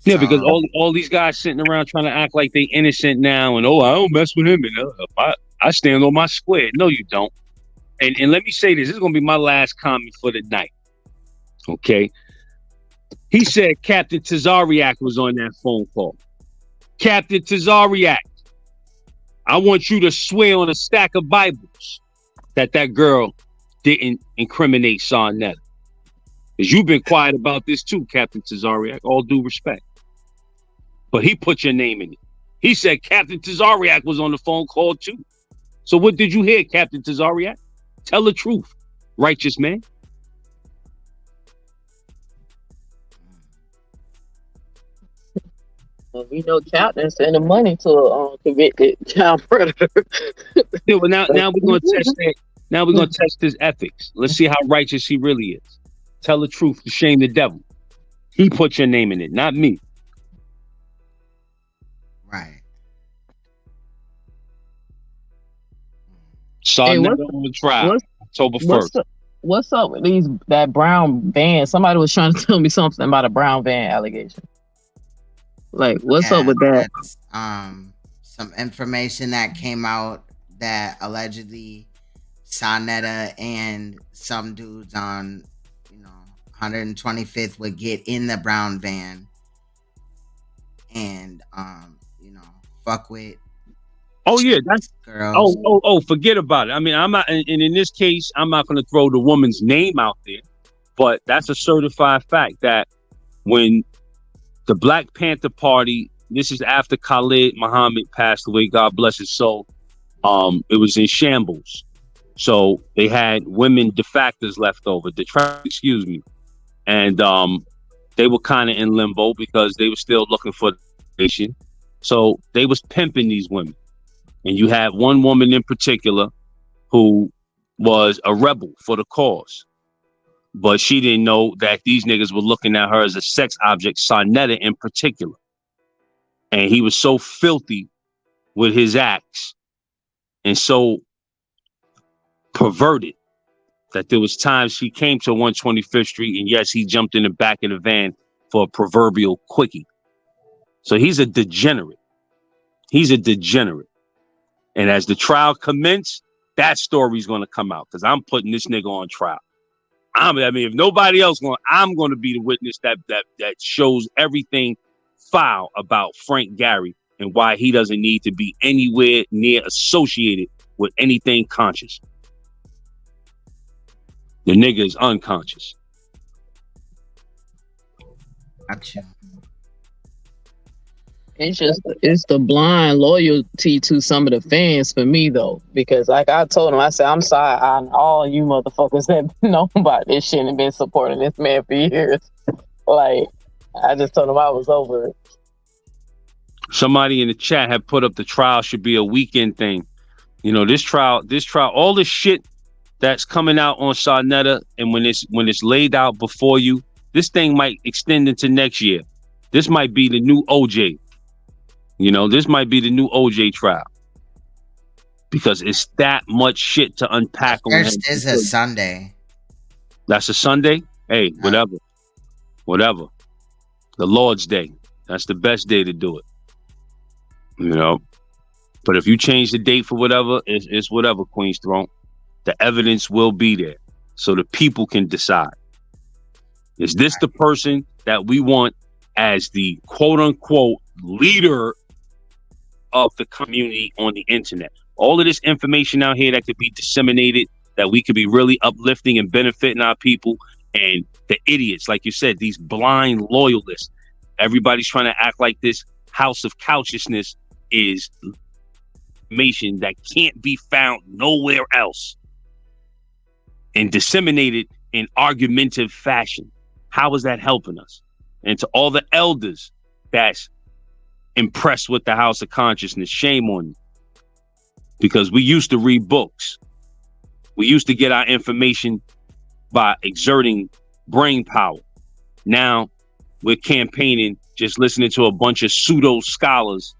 Yeah, because all these guys sitting around trying to act like they innocent now, and I don't mess with him, and I stand on my square. No, you don't. And let me say this. This is gonna be my last comment for the night. Okay. He said Captain Tazariak was on that phone call. Captain Tazariak, I want you to swear on a stack of Bibles that girl didn't incriminate Saneter. Because you've been quiet about this too, Captain Tazariak, all due respect. But he put your name in it. He said Captain Tazariak was on the phone call too. So what did you hear, Captain Tazariak? Tell the truth, righteous man. Well, we know Captain sending money to a convicted child predator. Yeah, well, now we're gonna test that. Now we're gonna test his ethics. Let's see how righteous he really is. Tell the truth to shame the devil. He put your name in it, not me. Right. Saneter on the trial, October 1st. What's up with that brown van? Somebody was trying to tell me something about a brown van allegation. Like, what's up with that? Some information that came out that allegedly Saneter and some dudes on 125th would get in the brown van and fuck with. Oh yeah, that's girls. Forget about it. I mean, I'm not, and in this case, I'm not going to throw the woman's name out there, but that's a certified fact that when the Black Panther Party, this is after Khalid Muhammad passed away, God bless his soul. It was in shambles, so they had women defectors left over, excuse me, and they were kind of in limbo because they were still looking for the nation. So they was pimping these women. And you had one woman in particular who was a rebel for the cause. But she didn't know that these niggas were looking at her as a sex object, Saneter in particular. And he was so filthy with his acts and so perverted that there was times she came to 125th Street and yes, he jumped in the back of the van for a proverbial quickie. So he's a degenerate. He's a degenerate. And as the trial commences, that story's going to come out because I'm putting this nigga on trial. I mean, if nobody else I'm going to be the witness that shows everything foul about Frank Gary and why he doesn't need to be anywhere near associated with anything conscious. The nigga is unconscious. Gotcha. It's the blind loyalty to some of the fans for me though, because like I told him, I said I'm sorry on all you motherfuckers that know about this shit and been supporting this man for years. Like I just told him I was over it. Somebody in the chat had put up the trial should be a weekend thing. This trial, all the shit that's coming out on Saneter, and when it's laid out before you, this thing might extend into next year. This might be the new OJ. This might be the new OJ trial because it's that much shit to unpack. First is a Sunday. That's a Sunday? Hey, whatever. The Lord's Day. That's the best day to do it. But if you change the date for whatever, it's whatever, Queen's Throne. The evidence will be there so the people can decide. Is this the person that we want as the quote unquote leader of the community on the internet? All of this information out here that could be disseminated, that we could be really uplifting and benefiting our people, and the idiots, like you said, these blind loyalists. Everybody's trying to act like this house of couchisness is information that can't be found nowhere else and disseminated in argumentative fashion. How is that helping us? And to all the elders that's impressed with the house of consciousness, shame on you. Because we used to read books. We used to get our information by exerting brain power. Now we're campaigning, just listening to a bunch of pseudo scholars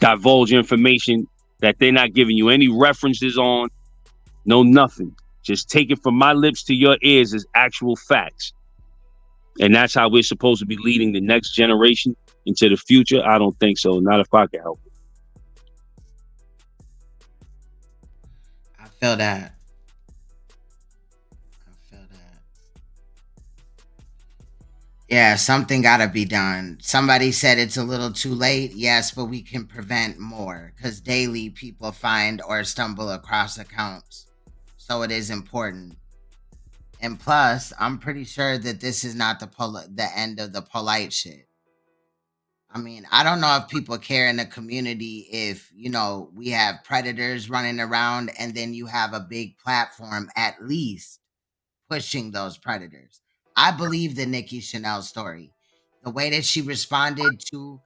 divulge information that they're not giving you any references on, no nothing. Just take it from my lips to your ears as actual facts. And that's how we're supposed to be leading the next generation into the future? I don't think so. Not if I can help it. I feel that. Yeah, something got to be done. Somebody said it's a little too late. Yes, but we can prevent more because daily people find or stumble across accounts. So it is important. And plus, I'm pretty sure that this is not the end of the polite shit. I mean, I don't know if people care in the community if, you know, we have predators running around and then you have a big platform at least pushing those predators. I believe the Nikki Chanel story. The way that she responded to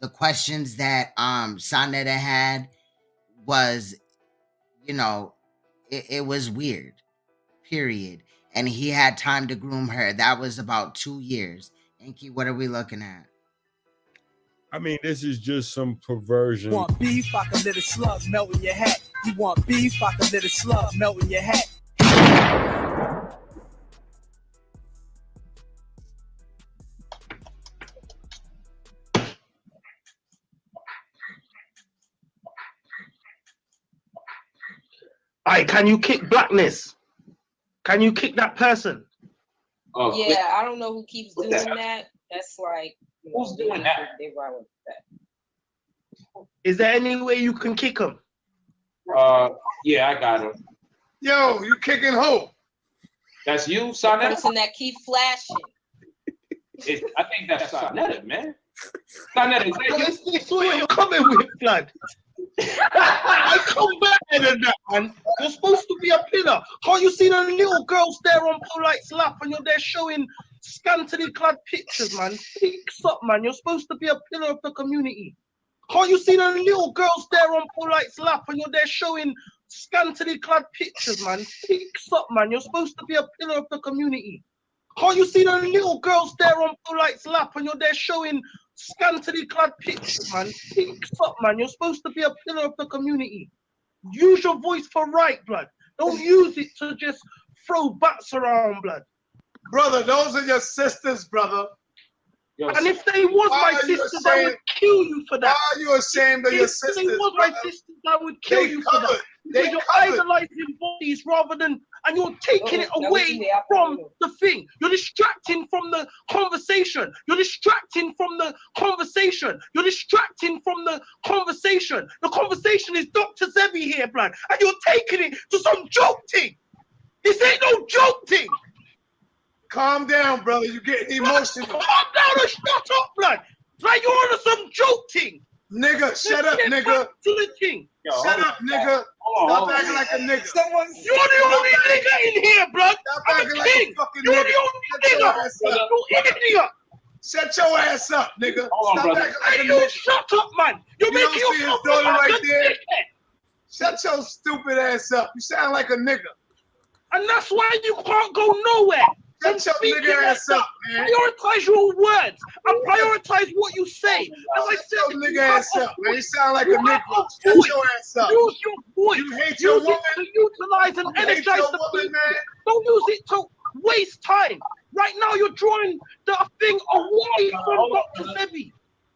the questions that Saneter had was, you know, it was weird, period. And he had time to groom her. That was about 2 years. Enki, what are we looking at? I mean, this is just some perversion. You want beef? I can let a slug melt in your hat. You want beef? I can let a slug melt in your hat. Hey, can you kick blackness? Can you kick that person? Oh, yeah, I don't know who keeps doing that. That's like, you know, Who's doing that? They run with that. Is there any way you can kick him? Yeah, I got him. Yo, you kicking who? That's you, Saneter? The person that keep flashing. I think that's Saneter, man. Saneter, It's what you're coming with, blood. I come back than that, man. You're supposed to be a pillar. Can't you see the little girls there on Polite's lap and you're there showing scantily clad pictures, man? Pics up, man. You're supposed to be a pillar of the community. Can't you see the little girls there on Polite's lap and you're there showing scantily clad pictures, man? Pics up, man. You're supposed to be a pillar of the community. Can't you see the little girls there on Polite's lap and you're there showing scantily clad pictures, man? Pics up, man. You're supposed to be a pillar of the community. Use your voice for right, blood. Don't use it to just throw bats around, blood. Brother, those are your sisters, brother. And if they was my sisters, I would kill you for that. Why are you ashamed of your sisters? If they was my sisters, I would kill you for that. Because you're idolizing bodies rather than, and you're taking it away from the thing. You're distracting from the conversation. You're distracting from the conversation. You're distracting from the conversation. The conversation is Dr. Zebi here, blood, and you're taking it to some joke thing. This ain't no joke thing. Calm down, brother. You're getting emotional. Calm down and shut up, blood. Like you're on some joke thing. Nigga, shut up, nigga. Shut up, nigga. Stop acting like a nigga. You're the only nigga in here, blood. Stop acting like a fucking nigga. You're the only nigga. You idiot. Shut your ass up, nigga. Stop acting like a nigga. Shut up, man. You're making yourself look like a dickhead. Shut your stupid ass up. You sound like a nigga. And that's why you can't go nowhere. Shut your nigga ass up, man. Prioritize your words and prioritize what you say. As I said, your nigga ass up, man. You sound like a nigga. Shut your ass up. Use your voice. You hate your woman. To utilize and energize the people. Don't use it to waste time. Right now, you're drawing the thing away from Dr. Zebi.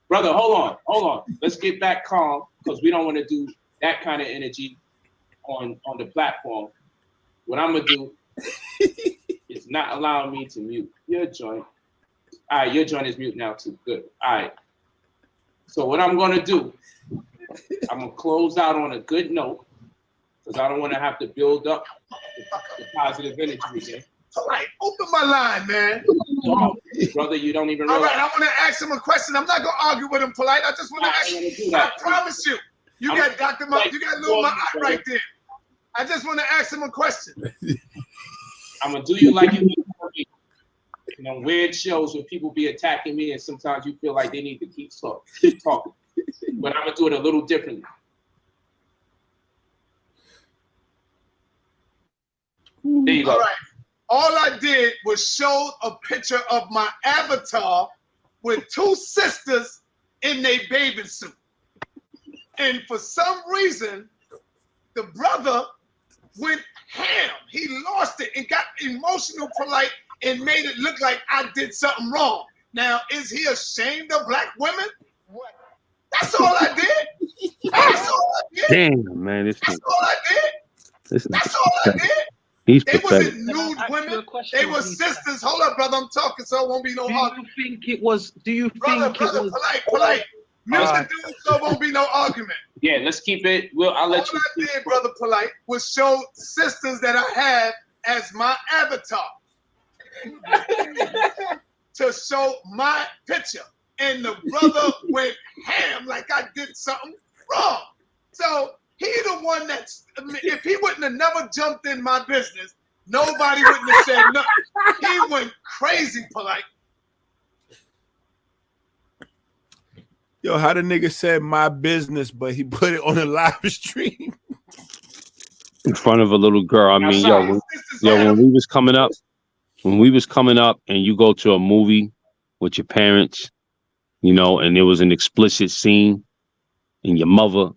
Brother, hold on. Let's get back calm because we don't want to do that kind of energy on the platform. What I'm gonna do is not allowing me to mute your joint. All right, your joint is mute now too. Good. All right. So what I'm gonna do, I'm gonna close out on a good note because I don't want to have to build up the positive energy again. All right, open my line, man. Brother, you don't even All realize. right, I want to ask him a question. I'm not going to argue with him polite. I just want to ask you. I promise you. You got Dr. You got Lil Ma'at right there. I just want to ask him a question. I'm going to do you like you do for me. You know, weird shows where people be attacking me and sometimes you feel like they need to keep talking. But I'm going to do it a little differently. There you go. All right. all I did was show a picture of my avatar with two sisters in their bathing suit. And for some reason, the brother went ham. He lost it and got emotional, polite, and made it look like I did something wrong. Now, is he ashamed of black women? That's all I did. That's all I did. Damn, man. That's all I did. That's all I did. He's They pathetic. wasn't nude women. They were sisters. Hold up, brother. I'm talking, so it won't be no argument. Do you think it was? Do you Brother, think it was? polite. Mr. Dude, so it won't be no argument. Yeah, let's keep it. I'll let you. All I did, brother, polite, was show sisters that I had as my avatar to show my picture, and the brother went ham like I did something wrong. So he the one that's. If he wouldn't have never jumped in my business, nobody wouldn't have said nothing. He went crazy, polite. Yo, how the nigga said my business, but he put it on a live stream in front of a little girl. I mean, when we was coming up, and you go to a movie with your parents, you know, and there was an explicit scene, and your mother,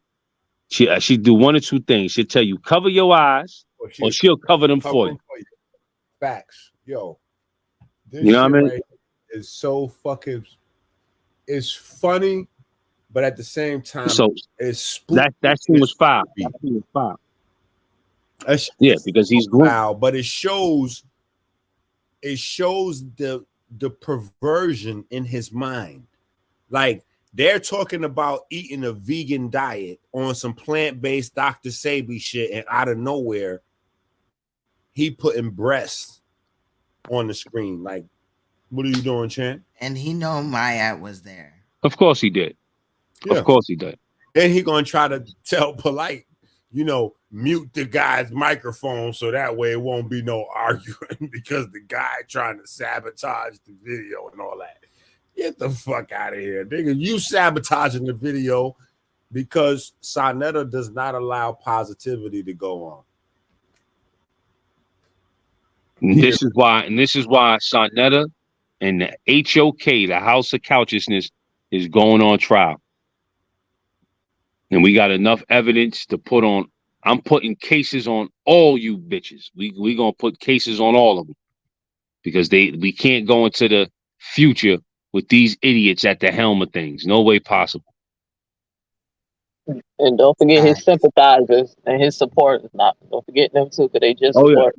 she do one or two things. She'll tell you cover your eyes, or she'll cover them for you. Facts, yo. This You know what I mean? right is so fucking. It's funny, but at the same time, So it's spooky. that scene was foul. That scene was foul. Yeah, because he's foul, but it shows the perversion in his mind. Like they're talking about eating a vegan diet on some plant-based Dr. Sebi shit, and out of nowhere, he putting breasts on the screen. Like, what are you doing, Chan? And he know Maya was there. Of course he did. Yeah. Of course he did. Then he gonna try to tell Polite, you know, mute the guy's microphone so that way it won't be no arguing because the guy trying to sabotage the video and all that. Get the fuck out of here, nigga. You sabotaging the video because Saneter does not allow positivity to go on. And this is why Saneter and the HOK, the House of Couchisness, is going on trial. And we got enough evidence to put on. I'm putting cases on all you bitches. We gonna put cases on all of them because we can't go into the future with these idiots at the helm of things. No way possible. And don't forget his sympathizers and his supporters. Don't forget them too, because they just support.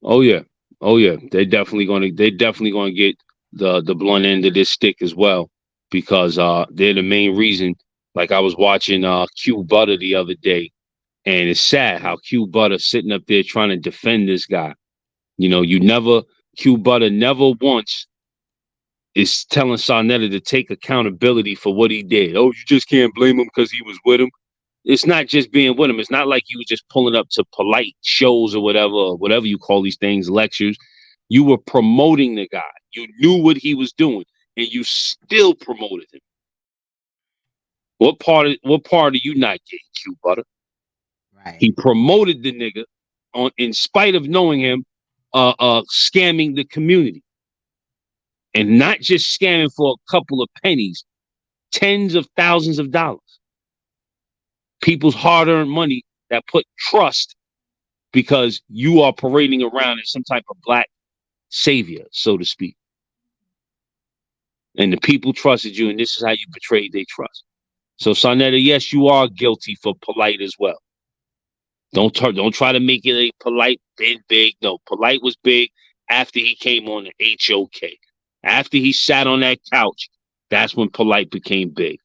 Oh yeah. They're definitely gonna get the blunt end of this stick as well, because they're the main reason. Like I was watching Q Butter the other day, and it's sad how Q Butter sitting up there trying to defend this guy. You know, Q Butter never once is telling Saneter to take accountability for what he did. Oh, you just can't blame him because he was with him. It's not just being with him. It's not like you were just pulling up to polite shows or whatever you call these things, lectures. You were promoting the guy. You knew what he was doing, and you still promoted him. What part are you not getting, Q Butter? Right. He promoted the nigga in spite of knowing him, scamming the community. And not just scamming for a couple of pennies, tens of thousands of dollars. People's hard-earned money that put trust, because you are parading around as some type of black savior, so to speak. And the people trusted you, and this is how you betrayed their trust. So, Saneter, yes, you are guilty for Polite as well. Don't try to make it a Polite big. No, Polite was big after he came on the HOK. After he sat on that couch, that's when Polite became big.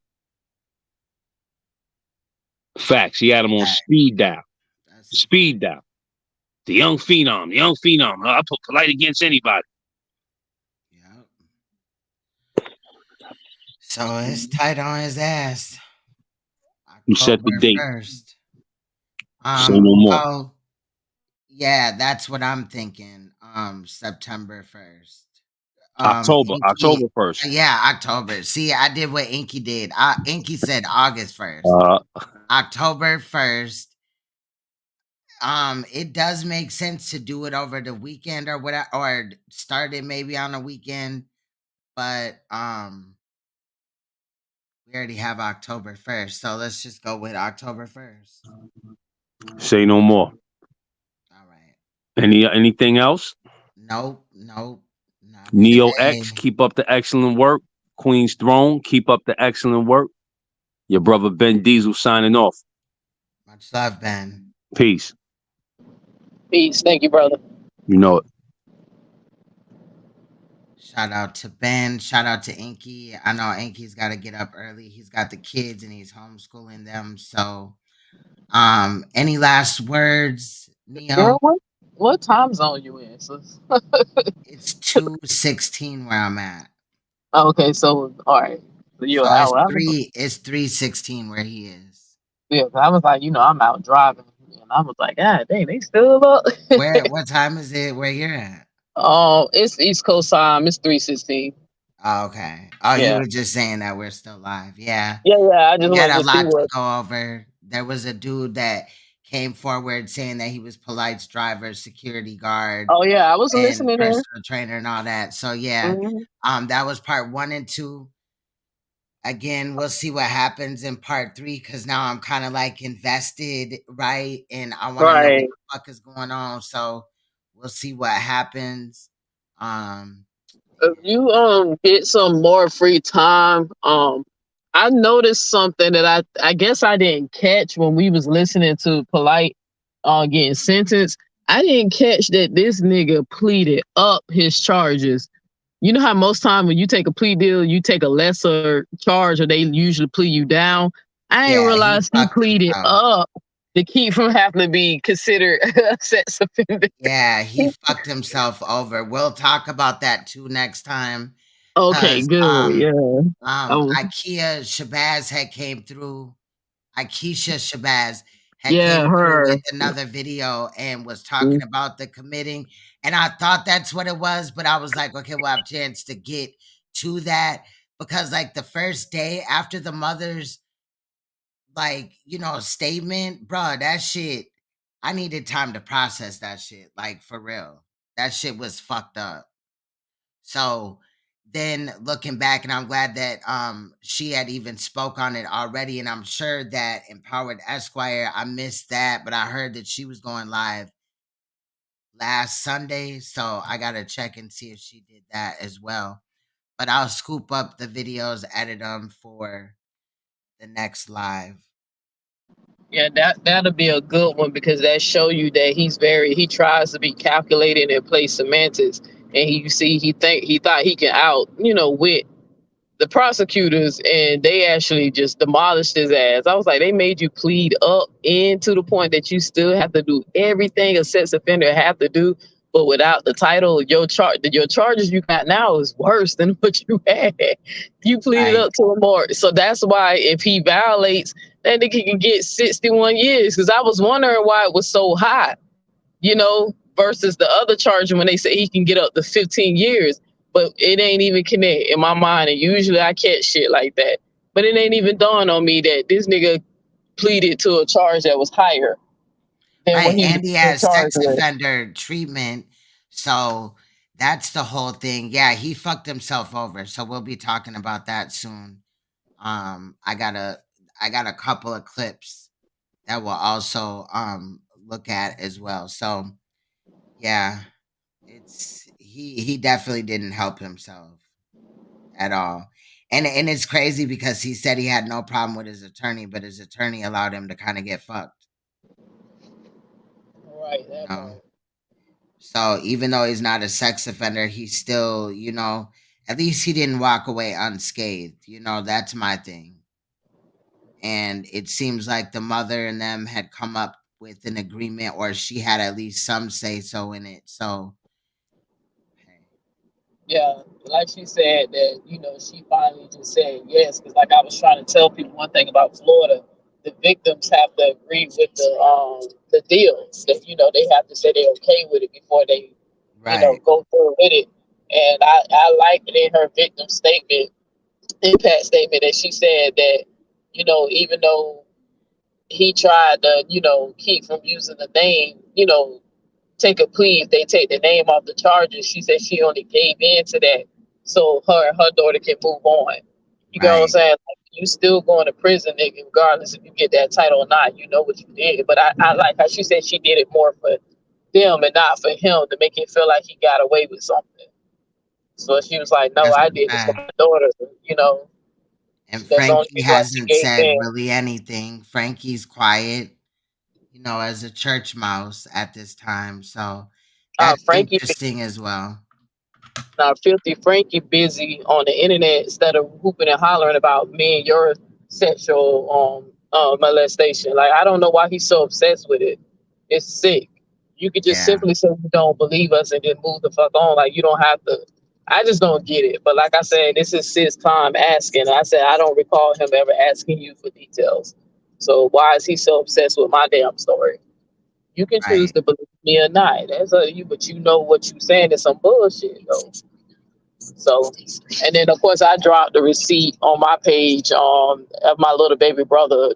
Facts. He had him on speed dial. Speed dial. The young phenom. I put Polite against anybody. So it's tight on his ass. You set the date. 1st. Say no more. Oh, yeah, that's what I'm thinking. September 1st. October 1st. Yeah, October. See, I did what Inky did. Inky said August 1st. October 1st. It does make sense to do it over the weekend or whatever, or start it maybe on a weekend, but we already have October 1st, so let's just go with October 1st. Say no more. All right. Anything else? Nope. Not Neo today. X, keep up the excellent work. Queen's Throne, keep up the excellent work. Your brother Ben Diesel signing off. Much love, Ben. Peace. Peace. Thank you, brother. You know it. Shout out to Ben. Shout out to Inky. I know Inky's got to get up early. He's got the kids and he's homeschooling them. So, any last words, Neo? Girl, what time zone you in? sis? It's 2:16 where I'm at. Okay, so all right. So you're So an it's hour. it's 3:16 where he is. Yeah, 'cause I was like, I'm out driving, and I was like, ah, dang, they still up. What time is it where you're at? Oh, it's East Coast time. It's 3:16. Oh, okay. Oh, you Yeah. were just saying that we're still live. Yeah. Yeah. I just We had wanted a to see lot to what. go over. There was a dude that came forward saying that he was Polite's driver, security guard, Oh yeah, I was and listening there. personal trainer and all that. So yeah, Mhm. that was part 1 and 2. Again, we'll see what happens in part 3 because now I'm kind of like invested, right? And I want to know what Right. the fuck is going on. So we'll see what happens. If you get some more free time, I noticed something that I guess I didn't catch when we was listening to Polite getting sentenced. I didn't catch that this nigga pleaded up his charges. You know how most time when you take a plea deal, you take a lesser charge or they usually plea you down. I didn't Yeah, he realize he fucked pleaded himself. up to keep from having to be considered a sex offender. Yeah, he fucked himself over. We'll talk about that too next time. Okay, 'Cause good. Yeah. Ikea Shabazz had came through. Ikesha Shabazz had Yeah, came through her. with another video and was talking about the committing. And I thought that's what it was, but I was like, okay, we'll have a chance to get to that because like the first day after the mother's statement, bruh, that shit, I needed time to process that shit. Like for real. That shit was fucked up. So then looking back, and I'm glad that she had even spoke on it already. And I'm sure that Empowered Esquire, I missed that, but I heard that she was going live last Sunday. So I gotta check and see if she did that as well. But I'll scoop up the videos, edit them for the next live. Yeah, that'll be a good one because that show you that he tries to be calculated and play semantics, and he thought he can wit the prosecutors, and they actually just demolished his ass. I was like, they made you plead up into the point that you still have to do everything a sex offender have to do, but without the title, your charges you got now is worse than what you had. You pleaded up to a more. So that's why if he violates, that nigga can get 61 years. Because I was wondering why it was so high, versus the other charge when they say he can get up to 15 years. But it ain't even connect in my mind. And usually I catch shit like that. But it ain't even dawned on me that this nigga pleaded to a charge that was higher than what Right, he and he was has charged sex with. offender treatment. So that's the whole thing. Yeah, he fucked himself over. So we'll be talking about that soon. I got a couple of clips that we'll also look at as well. So yeah, he definitely didn't help himself at all. And it's crazy because he said he had no problem with his attorney, but his attorney allowed him to kind of get fucked. Right, that part. So even though he's not a sex offender, he's still, at least he didn't walk away unscathed. That's my thing. And it seems like the mother and them had come up with an agreement, or she had at least some say so in it. So Yeah, like she said that, she finally just said yes. Because like I was trying to tell people one thing about Florida, the victims have to agree with the deal. That they have to say they're okay with it before they, go through with it. And I like it in her victim statement, impact statement, that she said that, even though he tried to, keep from using the name, take a plea if they take the name off the charges. She said she only gave in to that so her and her daughter can move on. You know what I'm saying? Like, you still going to prison, nigga, regardless if you get that title or not. You know what you did. But I like how she said she did it more for them and not for him, to make it feel like he got away with something. So she was like, no, That's I a did this for fact. my daughter, And That's the only Frankie reason why she hasn't gave said in. really anything. Frankie's quiet, as a church mouse at this time. So that's Frankie interesting as well. Now, Filthy Frankie busy on the internet instead of hooping and hollering about me and your sexual molestation. Like, I don't know why he's so obsessed with it. It's sick. You could just Yeah. simply say you don't believe us and then move the fuck on. Like, you don't have to. I just don't get it. But like I said, this is Sis time asking. I said I don't recall him ever asking you for details. So why is he so obsessed with my damn story? You can choose Right. to believe me or not. That's up to you, but you know what you saying is some bullshit though. So, and then of course I dropped the receipt on my page of my little baby brother,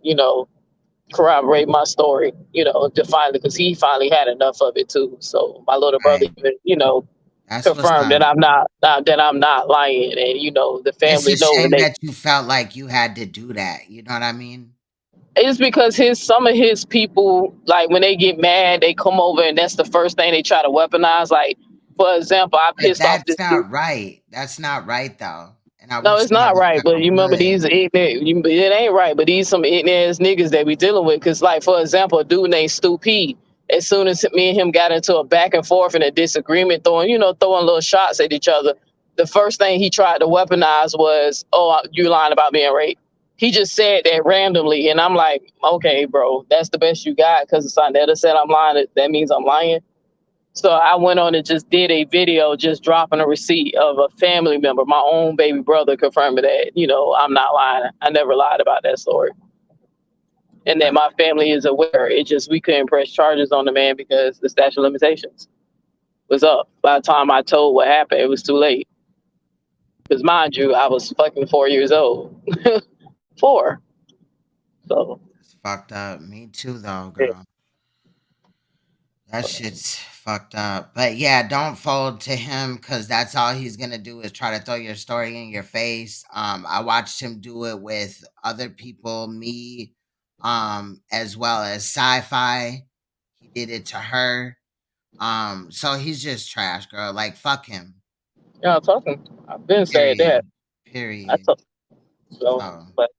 corroborate my story, to finally, because he finally had enough of it too. So my little brother Right. even, That's what's confirmed that up. I'm not lying, and the It's a family know, and shame they. that you felt like you had to do that. You know what I mean? It's because some of his people, like when they get mad, they come over and that's the first thing they try to weaponize. Like, for example, I But pissed off that's this dude. not right. That's not right though. And I No, wish it's that not was right. But you remember good. these ignorant, it ain't right. But these some ignorant ass niggas that we dealing with. Cause like, for example, a dude named Stu P, as soon as me and him got into a back and forth and a disagreement, throwing little shots at each other, the first thing he tried to weaponize was, oh, you lying about being raped. He just said that randomly. And I'm like, okay, bro, that's the best you got. Cause Saneter said I'm lying. That means I'm lying. So I went on and just did a video, just dropping a receipt of a family member, my own baby brother, confirming that, I'm not lying. I never lied about that story. And that my family is aware. It just, we couldn't press charges on the man because the statute of limitations was up. By the time I told what happened, it was too late. Because mind you, I was fucking 4 years old. 4. So. It's fucked up. Me too though, girl. That shit's fucked up. But yeah, don't fold to him because that's all he's gonna do is try to throw your story in your face. I watched him do it with other people, me, as well as sci-fi. He did it to her. So he's just trash, girl. Like fuck him. Yeah, I'm talking. I've been saying that. Period. So, but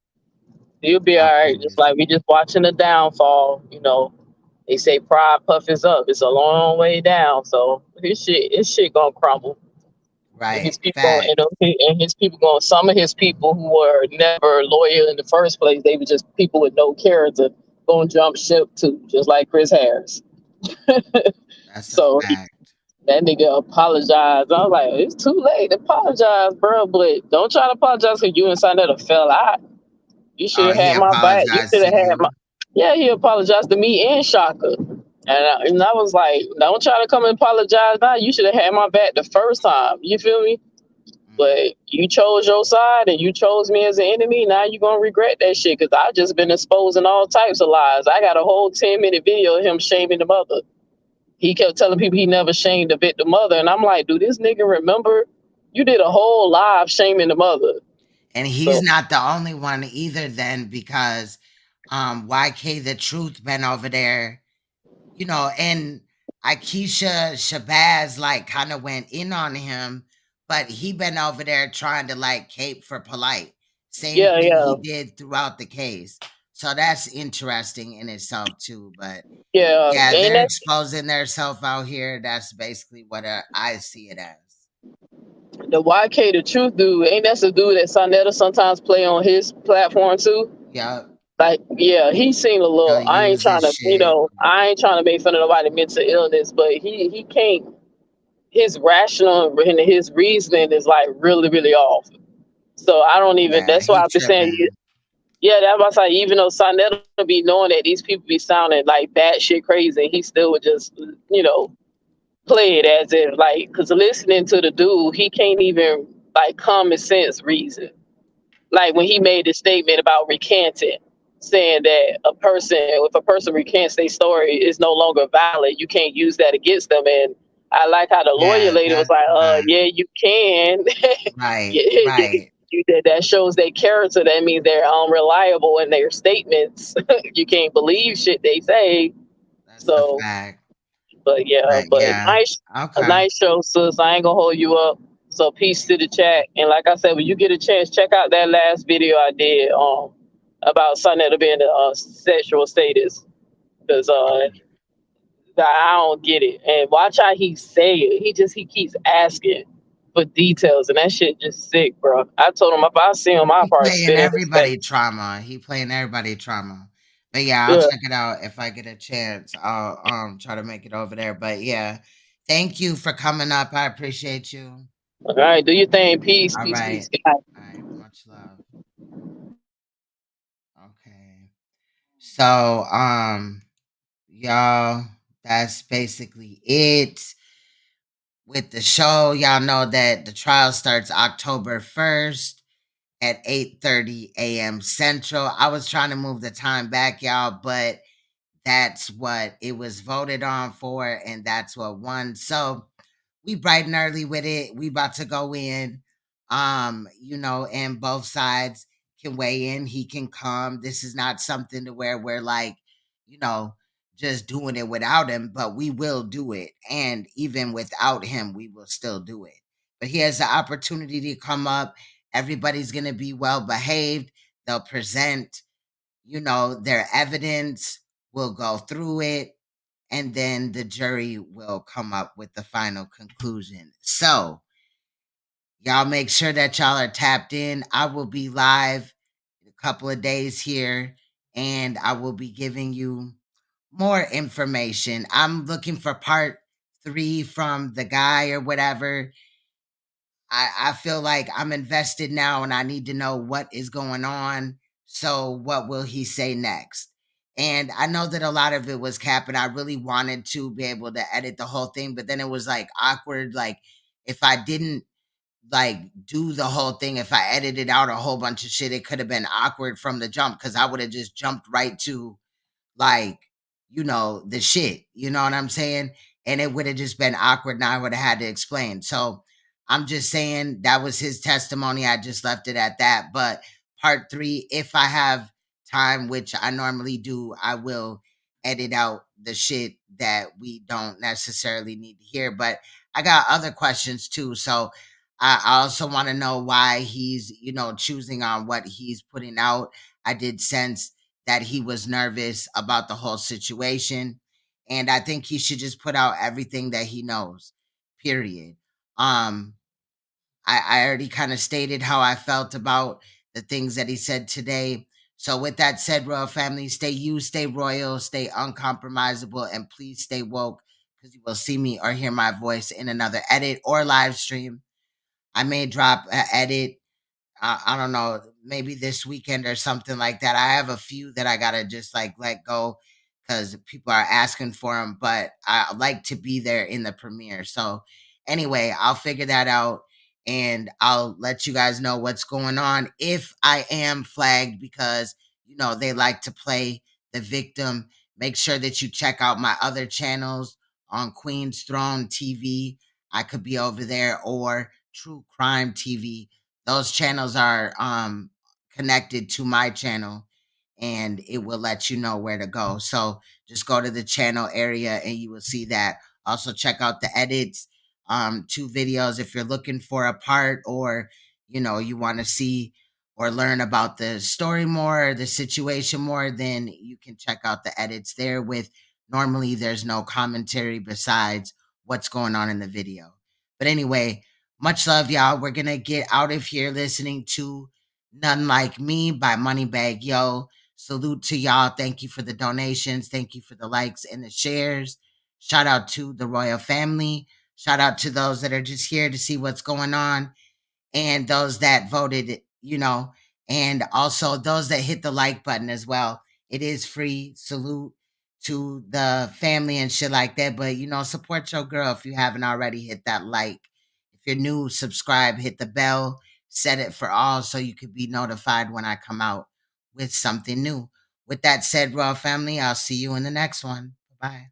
he'll be all right. Just like we just watching the downfall, They say pride puffs up. It's a long way down. So his shit gonna crumble. Right. And his people, some of his people who were never loyal in the first place, they were just people with no character, gonna jump ship too, just like Chris Harris. So that nigga apologized. I was like, it's too late to apologize, bro. But don't try to apologize because you and Saneter fell out. You should have had my back. You should have had my. Yeah, he apologized to me and Shaka. And I was like, don't try to come and apologize now. You should have had my back the first time. You feel me? But you chose your side and you chose me as an enemy. Now you're going to regret that shit because I just been exposing all types of lies. I got a whole 10-minute video of him shaming the mother. He kept telling people he never shamed the victim mother. And I'm like, do this nigga remember? You did a whole live shaming the mother. And he's not the only one either then because YK the Truth been over there, and Akeisha Shabazz like kind of went in on him, but he been over there trying to like cape for Polite. Same thing he did throughout the case. So that's interesting in itself too. But yeah, they're exposing themselves out here. That's basically what I see it as. The YK the Truth dude, ain't that the dude that Saneter sometimes play on his platform too? Yeah. Like, yeah, he seen a little. I ain't trying to make fun of nobody's mental illness, but he can't. His rational and his reasoning is like really, really off. So I don't even. That's why I've been saying. Yeah, that's why I say even though Saneter be knowing that these people be sounding like batshit crazy, he still would just play it as if like because listening to the dude, he can't even like common sense reason. Like when he made the statement about recanting. saying that if a person recants their story, is no longer valid. You can't use that against them. And I like how the lawyer Yeah, lady was that's like, right. yeah, you can. Right, Yeah, right. that shows their character. That means they're unreliable in their statements. You can't believe shit they say. That's a So, fact. but yeah, But but yeah. a Okay. nice show, sis. I ain't gonna hold you up. So peace to the chat. And like I said, when you get a chance, check out that last video I did about Saneter being a sexual status. Because I don't get it. And watch how he say it. He keeps asking for details, and that shit just sick, bro. I told him if I see him, I'll He probably playing spit in his face. everybody trauma. He playing everybody trauma. But yeah, I'll Yeah. check it out if I get a chance. I'll try to make it over there. But yeah, thank you for coming up. I appreciate you. All right, do your thing. Peace, All peace, right. peace. Good night. All right. Much love. Okay. So y'all, that's basically it with the show. Y'all know that the trial starts October 1st at 8:30 a.m. Central. I was trying to move the time back, y'all, but that's what it was voted on for, and that's what won. So we bright and early with it. We about to go in. And both sides can weigh in. He can come. This is not something to where we're like, you know, just doing it without him, but we will do it. And even without him, we will still do it. But he has the opportunity to come up. Everybody's gonna be well behaved. They'll present, their evidence. We'll go through it, and then the jury will come up with the final conclusion. So, y'all make sure that y'all are tapped in. I will be live in a couple of days here, and I will be giving you more information. I'm looking for part 3 from the guy or whatever. I feel like I'm invested now and I need to know what is going on. So, what will he say next? And I know that a lot of it was cap, and I really wanted to be able to edit the whole thing, but then it was like awkward. Like, if I didn't like do the whole thing, if I edited out a whole bunch of shit, it could have been awkward from the jump because I would have just jumped right to like, the shit, you know what I'm saying? And it would have just been awkward and I would have had to explain. So I'm just saying that was his testimony. I just left it at that. But part 3, if I have time, which I normally do, I will edit out the shit that we don't necessarily need to hear. But I got other questions too. So I also want to know why he's, choosing on what he's putting out. I did sense that he was nervous about the whole situation. And I think he should just put out everything that he knows, period. I already kind of stated how I felt about the things that he said today. So with that said, Royal Family, stay you, stay royal, stay uncompromisable, and please stay woke, because you will see me or hear my voice in another edit or live stream. I may drop an edit, I don't know, maybe this weekend or something like that. I have a few that I gotta just like let go because people are asking for them, but I like to be there in the premiere. So anyway, I'll figure that out and I'll let you guys know what's going on if I am flagged, because they like to play the victim. Make sure that you check out my other channels on Queen's Throne TV. I could be over there, or True Crime TV. Those channels are connected to my channel, and it will let you know where to go. So just go to the channel area and you will see that. Also check out the edits, 2 videos if you're looking for a part, or you want to see or learn about the story more, the situation more, then you can check out the edits there. With normally there's no commentary besides what's going on in the video. But anyway, much love, y'all. We're going to get out of here listening to None Like Me by Moneybag Yo. Salute to y'all. Thank you for the donations. Thank you for the likes and the shares. Shout out to the Royal Family. Shout out to those that are just here to see what's going on, and those that voted, and also those that hit the like button as well. It is free. Salute to the family and shit like that. But, support your girl if you haven't already. Hit that like. If you're new, subscribe, hit the bell, set it for all so you could be notified when I come out with something new. With that said, Raw family, I'll see you in the next one. Bye.